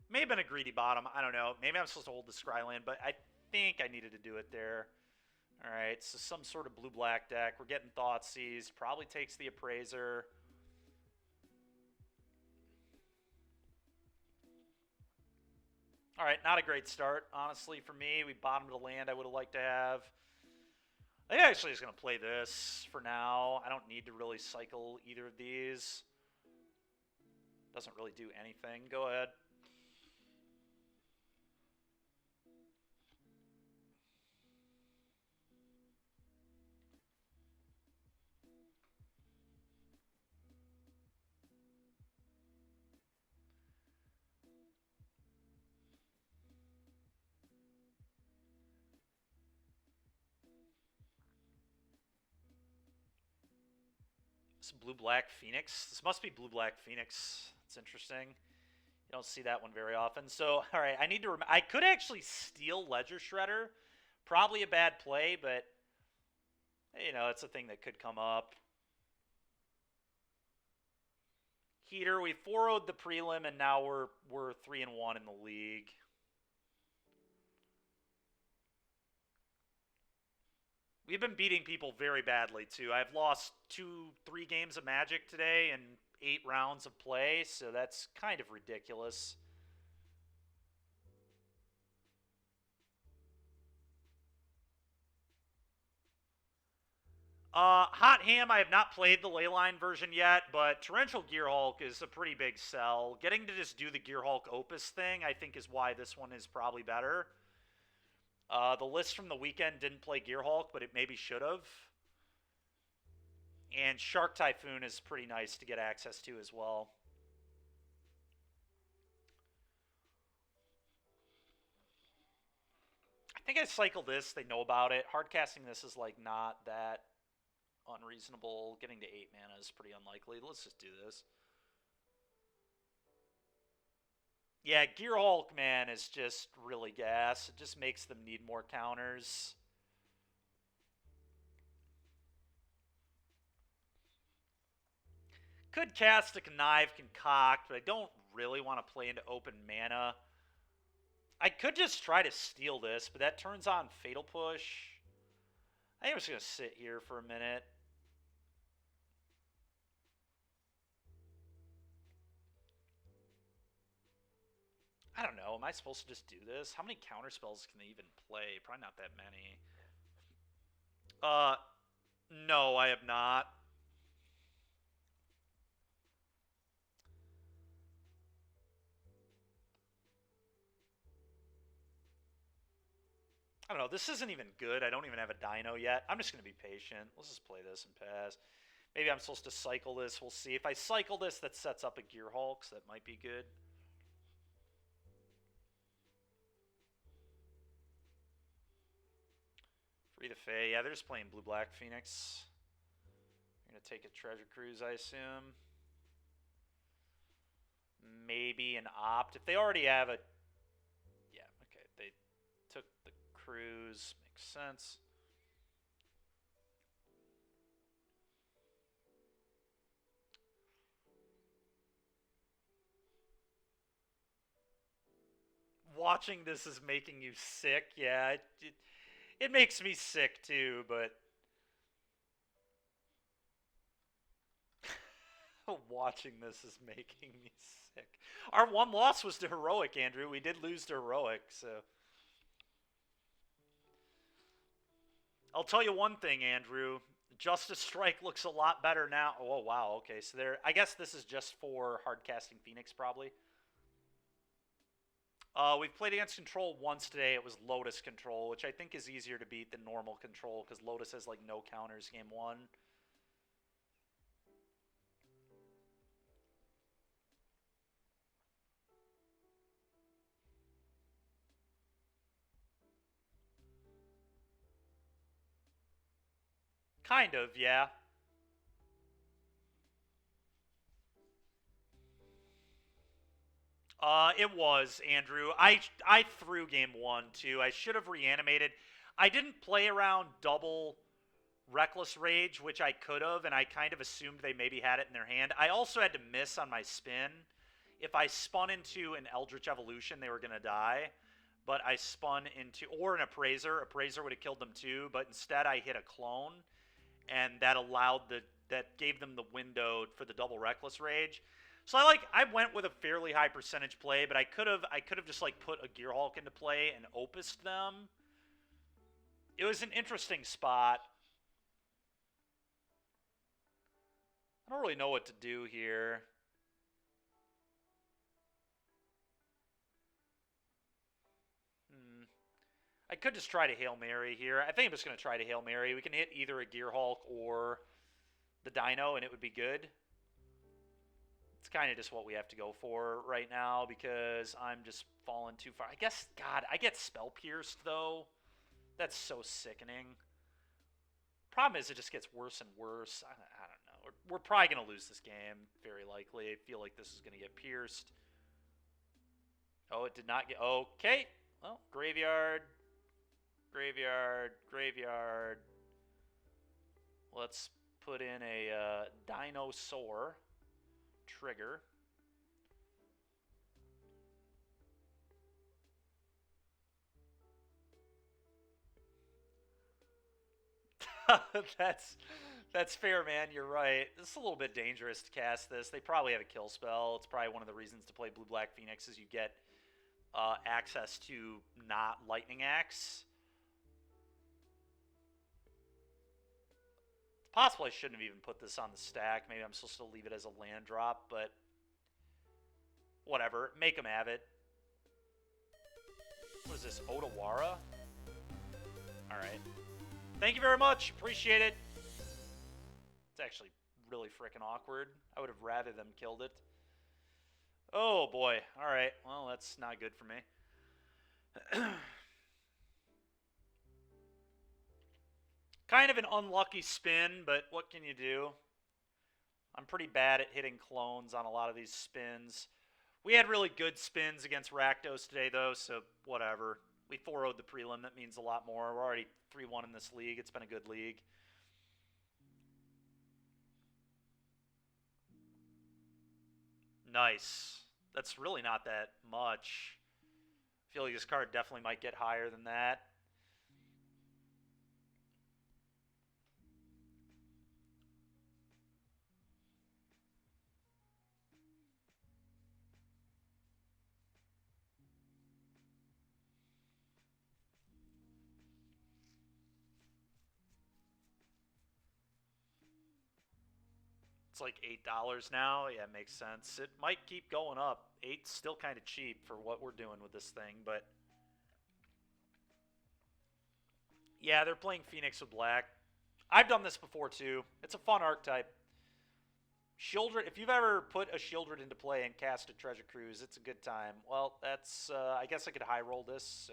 May have been a greedy bottom. I don't know. Maybe I'm supposed to hold the Scryland, but I think I needed to do it there. All right, so some sort of blue-black deck. We're getting Thoughtseize. Probably takes the Appraiser. All right, not a great start, honestly, for me. We bottomed a land I would have liked to have. I think actually just going to play this for now. I don't need to really cycle either of these. Doesn't really do anything. Go ahead. Some blue-black Phoenix. This must be blue-black Phoenix. It's interesting. You don't see that one very often. So, all right, I need to I could actually steal Ledger Shredder. Probably a bad play, but, you know, it's a thing that could come up. Heater, we 4-0'd the prelim, and now we're 3-1 in the league. We've been beating people very badly, too. I've lost 2-3 games of Magic today and 8 rounds of play, so that's kind of ridiculous. Hot Ham, I have not played the Leyline version yet, but Torrential Gear Hulk is a pretty big sell. Getting to just do the Gear Hulk Opus thing, I think, is why this one is probably better. The list from the weekend didn't play Gear Hulk, but it maybe should have. And Shark Typhoon is pretty nice to get access to as well. I think I cycled this. They know about it. Hardcasting this is like not that unreasonable. Getting to 8 mana is pretty unlikely. Let's just do this. Yeah, Gear Hulk, man, is just really gas. It just makes them need more counters. Could cast a Connive Concoct, but I don't really want to play into open mana. I could just try to steal this, but that turns on Fatal Push. I think I'm just going to sit here for a minute. I don't know. Am I supposed to just do this? How many counter spells can they even play? Probably not that many. No, I have not. I don't know. This isn't even good. I don't even have a dino yet. I'm just going to be patient. Let's just play this and pass. Maybe I'm supposed to cycle this. We'll see. If I cycle this, that sets up a Gear Hulk, so that might be good. Free the Fae. Yeah, they're just playing Blue-Black Phoenix. You're going to take a Treasure Cruise, I assume. Maybe an Opt. If they already have a... Yeah, okay. They took the Cruise. Makes sense. Watching this is making you sick. Yeah, it makes me sick too, but watching this is making me sick. Our one loss was to Heroic, Andrew. We did lose to Heroic, so. I'll tell you one thing, Andrew. Justice Strike looks a lot better now. Oh, wow. Okay, so there. I guess this is just for hardcasting Phoenix, probably. We've played against Control once today. It was Lotus Control, which I think is easier to beat than normal Control because Lotus has like no counters game one. Kind of, yeah. It was, Andrew. I threw game one, too. I should have reanimated. I didn't play around double Reckless Rage, which I could have, and I kind of assumed they maybe had it in their hand. I also had to miss on my spin. If I spun into an Eldritch Evolution, they were going to die. But I spun into, or an Appraiser. Appraiser would have killed them too, but instead I hit a Clone, and that allowed that gave them the window for the double Reckless Rage. So I went with a fairly high percentage play, but I could have just like put a Gear Hulk into play and opused them. It was an interesting spot. I don't really know what to do here. I could just try to Hail Mary here. I think I'm just going to try to Hail Mary. We can hit either a Gear Hulk or the Dino, and it would be good. It's kind of just what we have to go for right now because I'm just falling too far. I guess, God, I get Spell Pierced, though. That's so sickening. Problem is, it just gets worse and worse. I don't know. We're probably going to lose this game, very likely. I feel like this is going to get pierced. Oh, it did not get... Okay. Well, Graveyard. Graveyard. Graveyard. Let's put in a Dinosaur trigger. That's fair, man. You're right. It's a little bit dangerous to cast this. They probably have a kill spell. It's probably one of the reasons to play Blue-Black Phoenix is you get access to not Lightning Axe. It's possible I shouldn't have even put this on the stack. Maybe I'm supposed to leave it as a land drop, but whatever. Make them have it. What is this? Odawara? Alright. Thank you very much. Appreciate it. It's actually really freaking awkward. I would have rather them killed it. Oh, boy. Alright. Well, that's not good for me. Kind of an unlucky spin, but what can you do? I'm pretty bad at hitting clones on a lot of these spins. We had really good spins against Rakdos today, though, so whatever. We 4-0'd the prelim. That means a lot more. We're already 3-1 in this league. It's been a good league. Nice. That's really not that much. I feel like this card definitely might get higher than that. It's like $8 now. Yeah, makes sense. It might keep going up. 8's still kind of cheap for what we're doing with this thing, but yeah, they're playing Phoenix with black. I've done this before too. It's a fun archetype. Shieldred, if you've ever put a Shieldred into play and cast a Treasure Cruise, it's a good time. Well, that's, I guess I could high roll this, so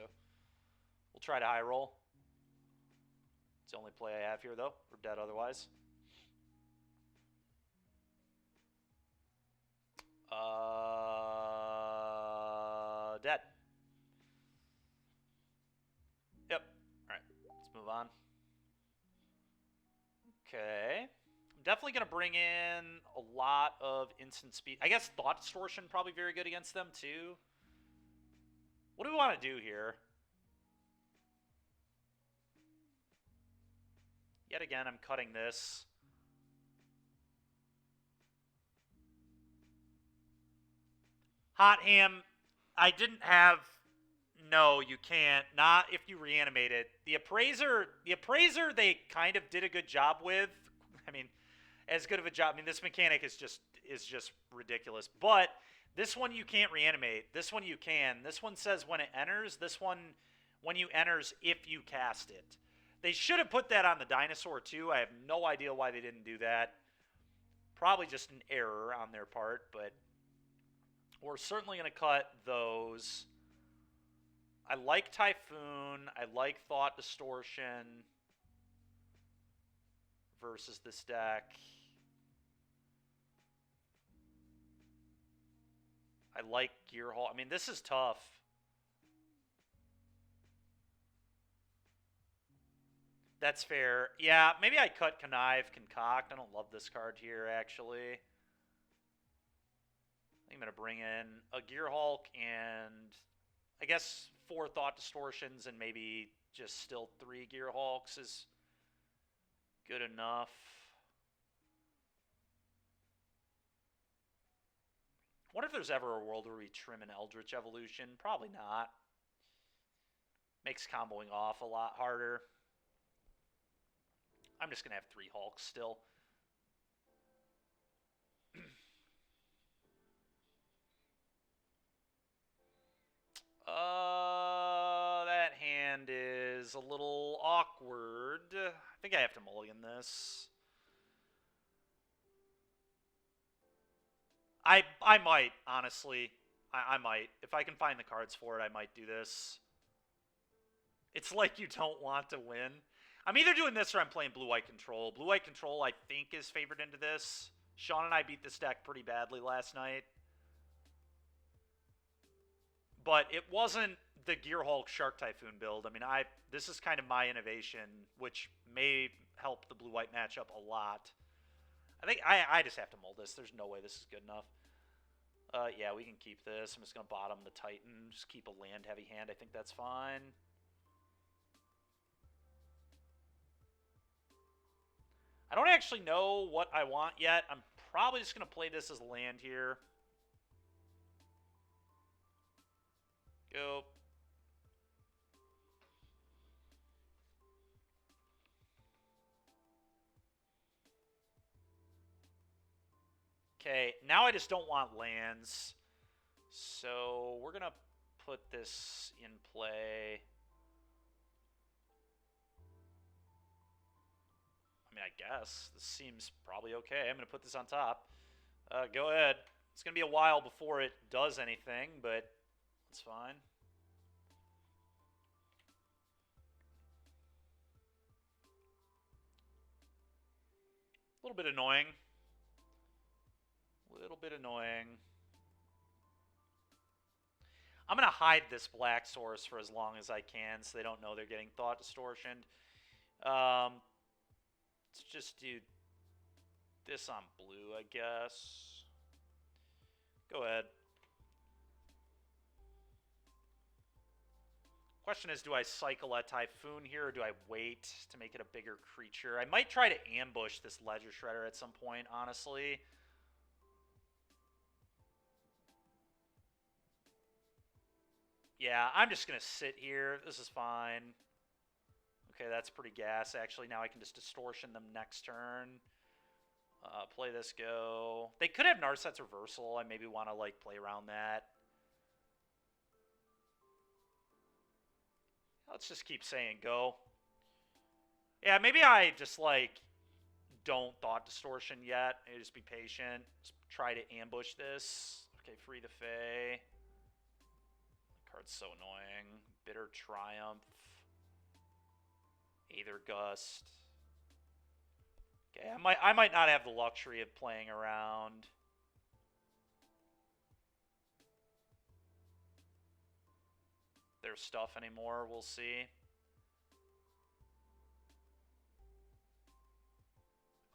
we'll try to high roll. It's the only play I have here, though. We're dead otherwise. Dead. Yep. All right, let's move on. Okay. I'm definitely going to bring in a lot of instant speed. I guess Thought Distortion probably very good against them, too. What do we want to do here? Yet again, I'm cutting this. Hot Ham, I didn't have... No, you can't. Not if you reanimate it. The Appraiser, they kind of did a good job with. I mean, as good of a job. I mean, this mechanic is just ridiculous. But this one you can't reanimate. This one you can. This one says when it enters. This one, when you enters, if you cast it. They should have put that on the dinosaur, too. I have no idea why they didn't do that. Probably just an error on their part, but we're certainly going to cut those. I like Typhoon. I like Thought Distortion versus this deck. I like Gearhulk. I mean, this is tough. That's fair. Yeah, maybe I cut Connive, Concoct. I don't love this card here, actually. I think I'm going to bring in a Gearhulk and I guess 4 Thought Distortions and maybe just still 3 Gearhulks is good enough. I wonder if there's ever a world where we trim an Eldritch Evolution. Probably not. Makes comboing off a lot harder. I'm just going to have 3 Hulks still. That hand is a little awkward. I think I have to mulligan this. I might, honestly. I might. If I can find the cards for it, I might do this. It's like you don't want to win. I'm either doing this or I'm playing Blue-White Control. Blue-White Control, I think, is favored into this. Sean and I beat this deck pretty badly last night. But it wasn't the Gearhulk Shark Typhoon build. I mean, this is kind of my innovation, which may help the Blue-White matchup a lot. I think I just have to mold this. There's no way this is good enough. Yeah, we can keep this. I'm just going to bottom the Titan. Just keep a land-heavy hand. I think that's fine. I don't actually know what I want yet. I'm probably just going to play this as land here. Go. Okay, now I just don't want lands. So we're going to put this in play. I mean, I guess. This seems probably okay. I'm going to put this on top. Go ahead. It's going to be a while before it does anything, but it's fine. A little bit annoying. A little bit annoying. I'm going to hide this black source for as long as I can so they don't know they're getting Thought Distortioned. Let's just do this on blue, I guess. Go ahead. Question is, do I cycle a Typhoon here, or do I wait to make it a bigger creature? I might try to ambush this Ledger Shredder at some point, honestly. Yeah, I'm just going to sit here. This is fine. Okay, that's pretty gas, actually. Now I can just Distortion them next turn. Play this go. They could have Narset's Reversal. I maybe want to, like, play around that. Let's just keep saying go. Yeah, maybe I just, like, don't Thought Distortion yet. Maybe just be patient. Just try to ambush this. Okay, free the Fae. The card's so annoying. Bitter Triumph. Aether Gust. Okay, I might not have the luxury of playing around. Their stuff anymore, we'll see.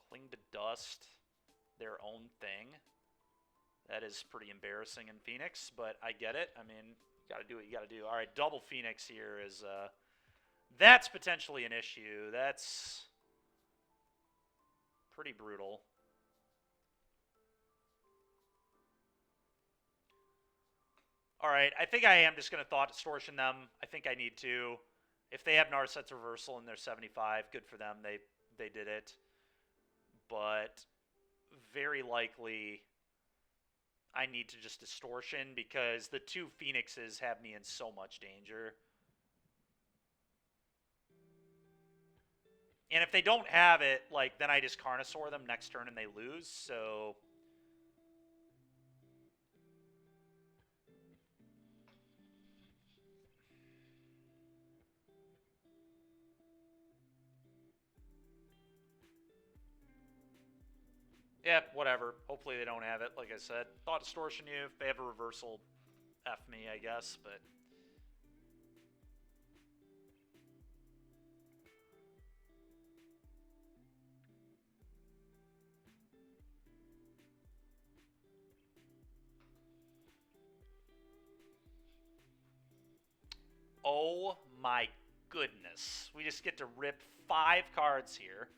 Cling to Dust, their own thing. That is pretty embarrassing in Phoenix, but I get it. I mean, you gotta do what you gotta do. Alright, double Phoenix here is, that's potentially an issue. That's pretty brutal. Alright, I think I am just going to Thought Distortion them. I think I need to. If they have Narset's Reversal and they're 75, good for them. They did it. But very likely I need to just Distortion because the two Phoenixes have me in so much danger. And if they don't have it, like, then I just Carnosaur them next turn and they lose, so... yeah, whatever. Hopefully they don't have it, like I said. Thought Distortion you. If they have a Reversal, F me, I guess, but... oh my goodness. We just get to rip 5 cards here.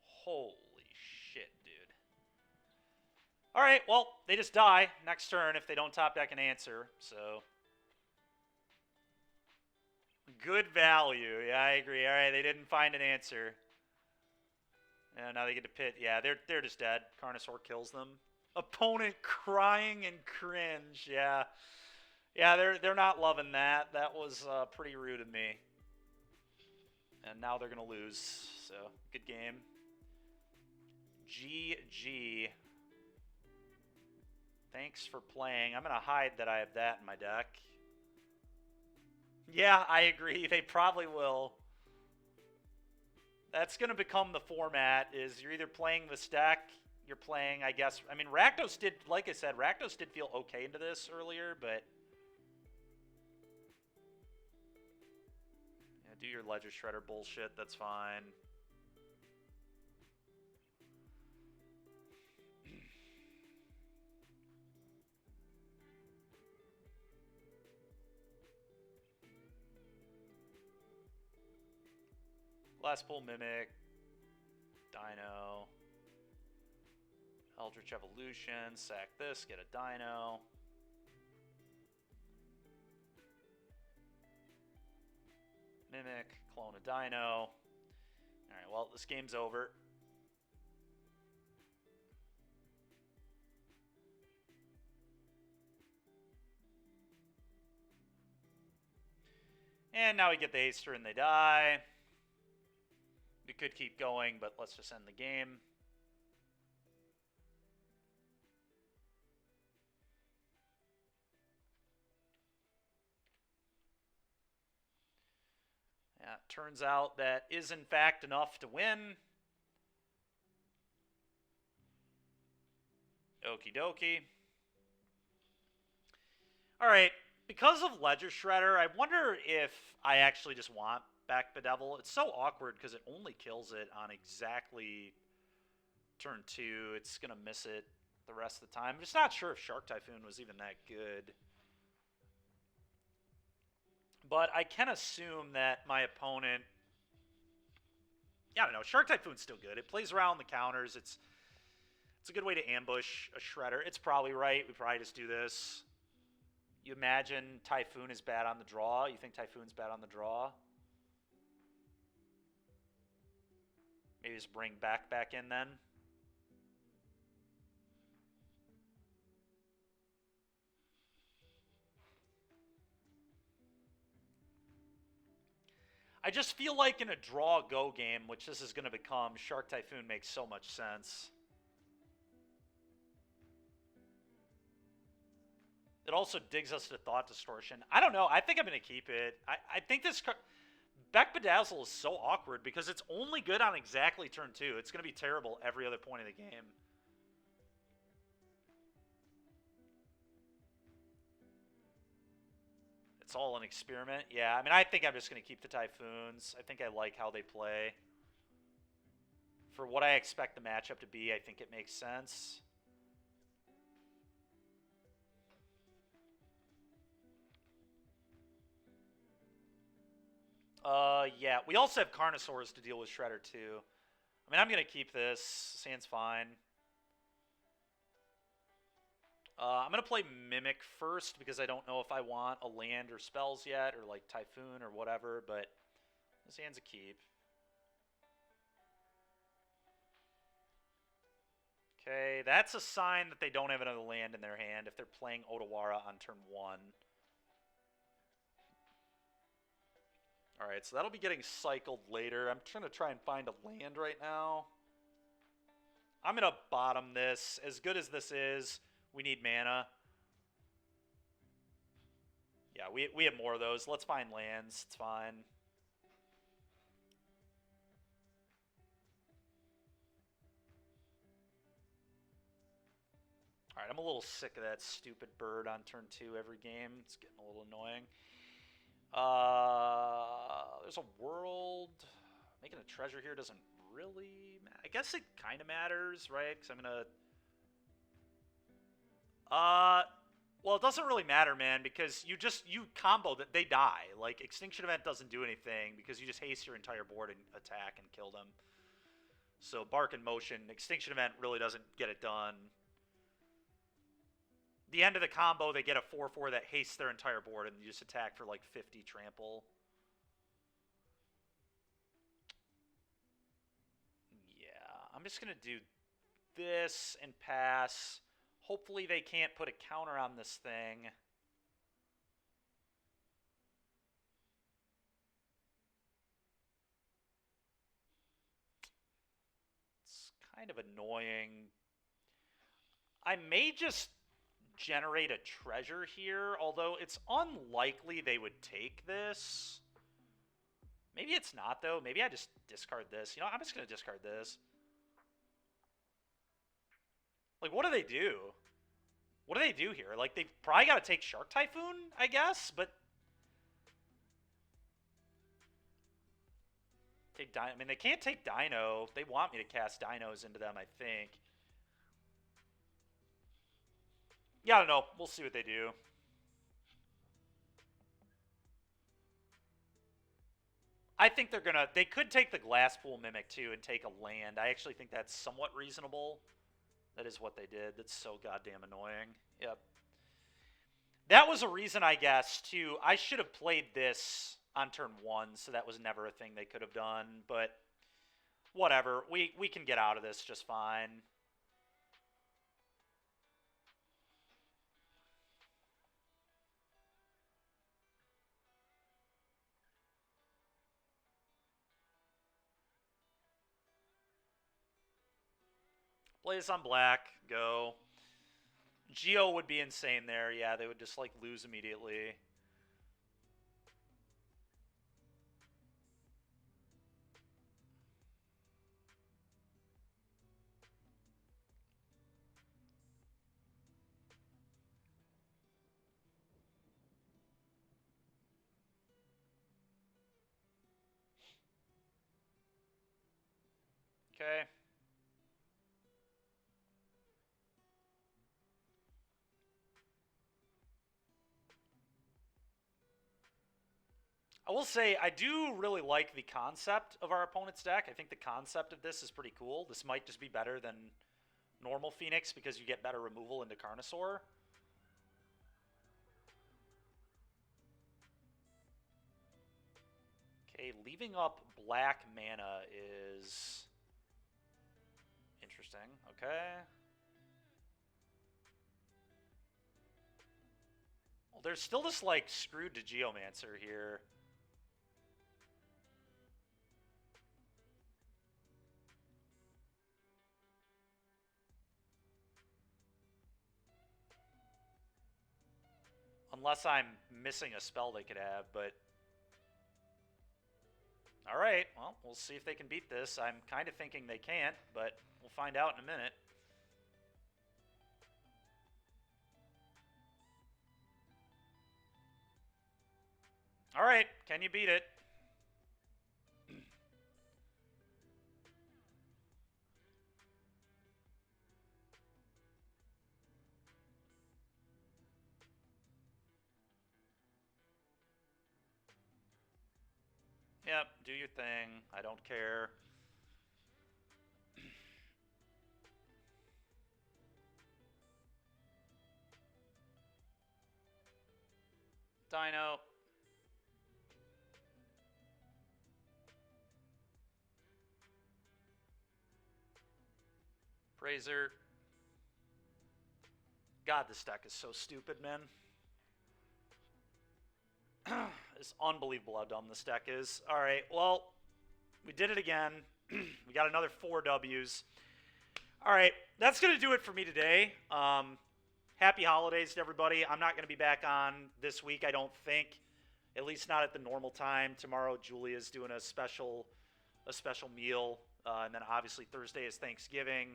Holy shit, dude. Alright, well, they just die next turn if they don't top deck an answer, so... good value. Yeah, I agree. Alright, they didn't find an answer. And now they get to pit. Yeah, they're just dead. Carnosaur kills them. Opponent crying and cringe. Yeah. Yeah, they're not loving that. That was pretty rude of me. And now they're going to lose. So, good game. GG. Thanks for playing. I'm going to hide that I have that in my deck. Yeah, I agree. They probably will. That's going to become the format, is you're either playing this deck, you're playing, I guess... I mean, Rakdos did, like I said, Rakdos did feel okay into this earlier, but... yeah, do your Ledger Shredder bullshit, that's fine. Last Pull Mimic, Dino, Eldritch Evolution, sack this, get a Dino. Mimic, clone a Dino. Alright, well, this game's over. And now we get the Aster and they die. We could keep going, but let's just end the game. Yeah, turns out that is in fact enough to win. Okie dokie. Alright, because of Ledger Shredder, I wonder if I actually just want back Bedevil. It's so awkward because it only kills it on exactly turn 2. It's going to miss it the rest of the time. I'm just not sure if Shark Typhoon was even that good. But I can assume that my opponent... yeah, I don't know. Shark Typhoon's still good. It plays around the counters. It's a good way to ambush a Shredder. It's probably right. We probably just do this. You imagine Typhoon is bad on the draw? You think Typhoon's bad on the draw? Maybe just bring back in then. I just feel like in a draw-go game, which this is going to become, Shark Typhoon makes so much sense. It also digs us to Thought Distortion. I don't know. I think I'm going to keep it. I think this... Beck Bedazzle is so awkward because it's only good on exactly turn 2. It's going to be terrible every other point of the game. It's all an experiment. Yeah, I mean, I think I'm just going to keep the Typhoons. I think I like how they play. For what I expect the matchup to be, I think it makes sense. Yeah. We also have Carnosaurs to deal with Shredder, too. I mean, I'm going to keep this. Sand's fine. I'm going to play Mimic first because I don't know if I want a land or spells yet, or like Typhoon or whatever, but this hand's a keep. Okay, that's a sign that they don't have another land in their hand if they're playing Otawara on turn 1. Alright, so that'll be getting cycled later. I'm trying to find a land right now. I'm going to bottom this. As good as this is, we need mana. Yeah, we have more of those. Let's find lands. It's fine. Alright, I'm a little sick of that stupid bird on turn 2 every game. It's getting a little annoying. There's a world. Making a treasure here doesn't really matter. I guess it kind of matters, right? Because I'm going to... well, it doesn't really matter, man, because you combo that they die. Like, Extinction Event doesn't do anything because you just haste your entire board and attack and kill them. So, Bark in Motion, Extinction Event really doesn't get it done. The end of the combo, they get a 4/4 that hastes their entire board, and you just attack for like 50 trample. Yeah, I'm just going to do this and pass. Hopefully they can't put a counter on this thing. It's kind of annoying. I may just generate a treasure here, although it's unlikely they would take this. Maybe it's not, though. Maybe I just discard this. You know, I'm just going to discard this. Like, what do they do? What do they do here? Like, they've probably got to take Shark Typhoon, I guess, but... Take Dino. I mean, they can't take Dino. They want me to cast Dinos into them, I think. Yeah, I don't know. We'll see what they do. I think they're going to... They could take the Glasspool Mimic, too, and take a land. I actually think that's somewhat reasonable. That is what they did. That's so goddamn annoying. Yep. That was a reason, I guess, too. I should have played this on turn 1, so that was never a thing they could have done. But whatever. We can get out of this just fine. Play this on black. Go. Geo would be insane there. Yeah, they would just, like, lose immediately. Okay. I will say, I do really like the concept of our opponent's deck. I think the concept of this is pretty cool. This might just be better than normal Phoenix because you get better removal into Carnosaur. Okay, leaving up black mana is Interesting. Okay. Well, there's still this, like, screwed to Geomancer here. Unless I'm missing a spell they could have, but... Alright, well, we'll see if they can beat this. I'm kind of thinking they can't, but we'll find out in a minute. Alright, can you beat it? Yep, do your thing. I don't care. Dino. Brazier. God, this deck is so stupid, man. It's unbelievable how dumb this deck is. Alright, well, we did it again. We got another 4 Ws. Alright, that's going to do it for me today. Happy holidays to everybody. I'm not going to be back on this week, I don't think. At least not at the normal time. Tomorrow, Julia's doing a special meal. And then obviously Thursday is Thanksgiving.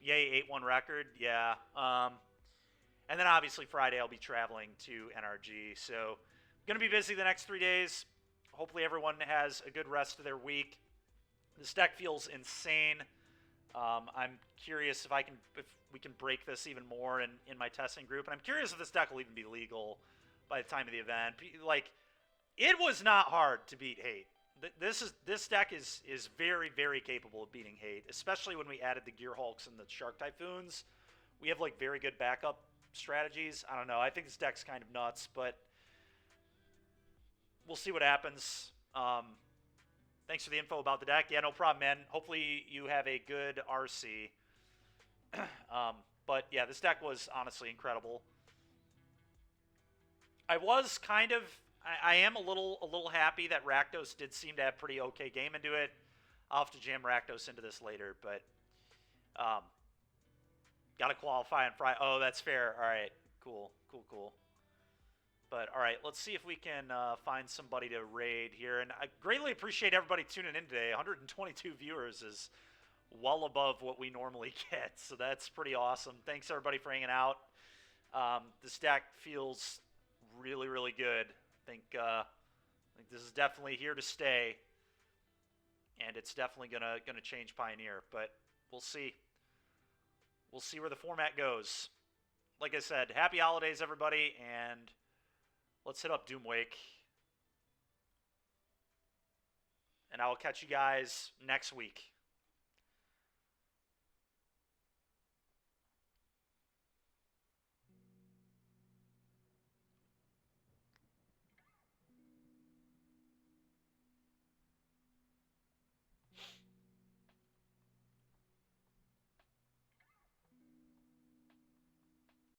Yay, 8-1 record. Yeah. And then obviously Friday I'll be traveling to NRG. So going to be busy the next 3 days. Hopefully everyone has a good rest of their week. This deck feels insane. I'm curious if we can break this even more in my testing group. And I'm curious if this deck will even be legal by the time of the event. Like, it was not hard to beat Hate. This deck is very, very capable of beating Hate, especially when we added the Gear Hulks and the Shark Typhoons. We have, like, very good backup strategies. I don't know. I think this deck's kind of nuts, but we'll see what happens. Thanks for the info about the deck. Yeah, no problem, man. Hopefully you have a good RC. But yeah, this deck was honestly incredible. I was kind of... I am a little happy that Rakdos did seem to have pretty okay game into it. I'll have to jam Rakdos into this later, but... Got to qualify on Friday. Oh, that's fair. All right. Cool. But, all right, let's see if we can find somebody to raid here. And I greatly appreciate everybody tuning in today. 122 viewers is well above what we normally get, so that's pretty awesome. Thanks, everybody, for hanging out. This deck feels really, really good. I think this is definitely here to stay, and it's definitely gonna change Pioneer. But we'll see. We'll see where the format goes. Like I said, happy holidays, everybody, and let's hit up Doomwake. And I will catch you guys next week.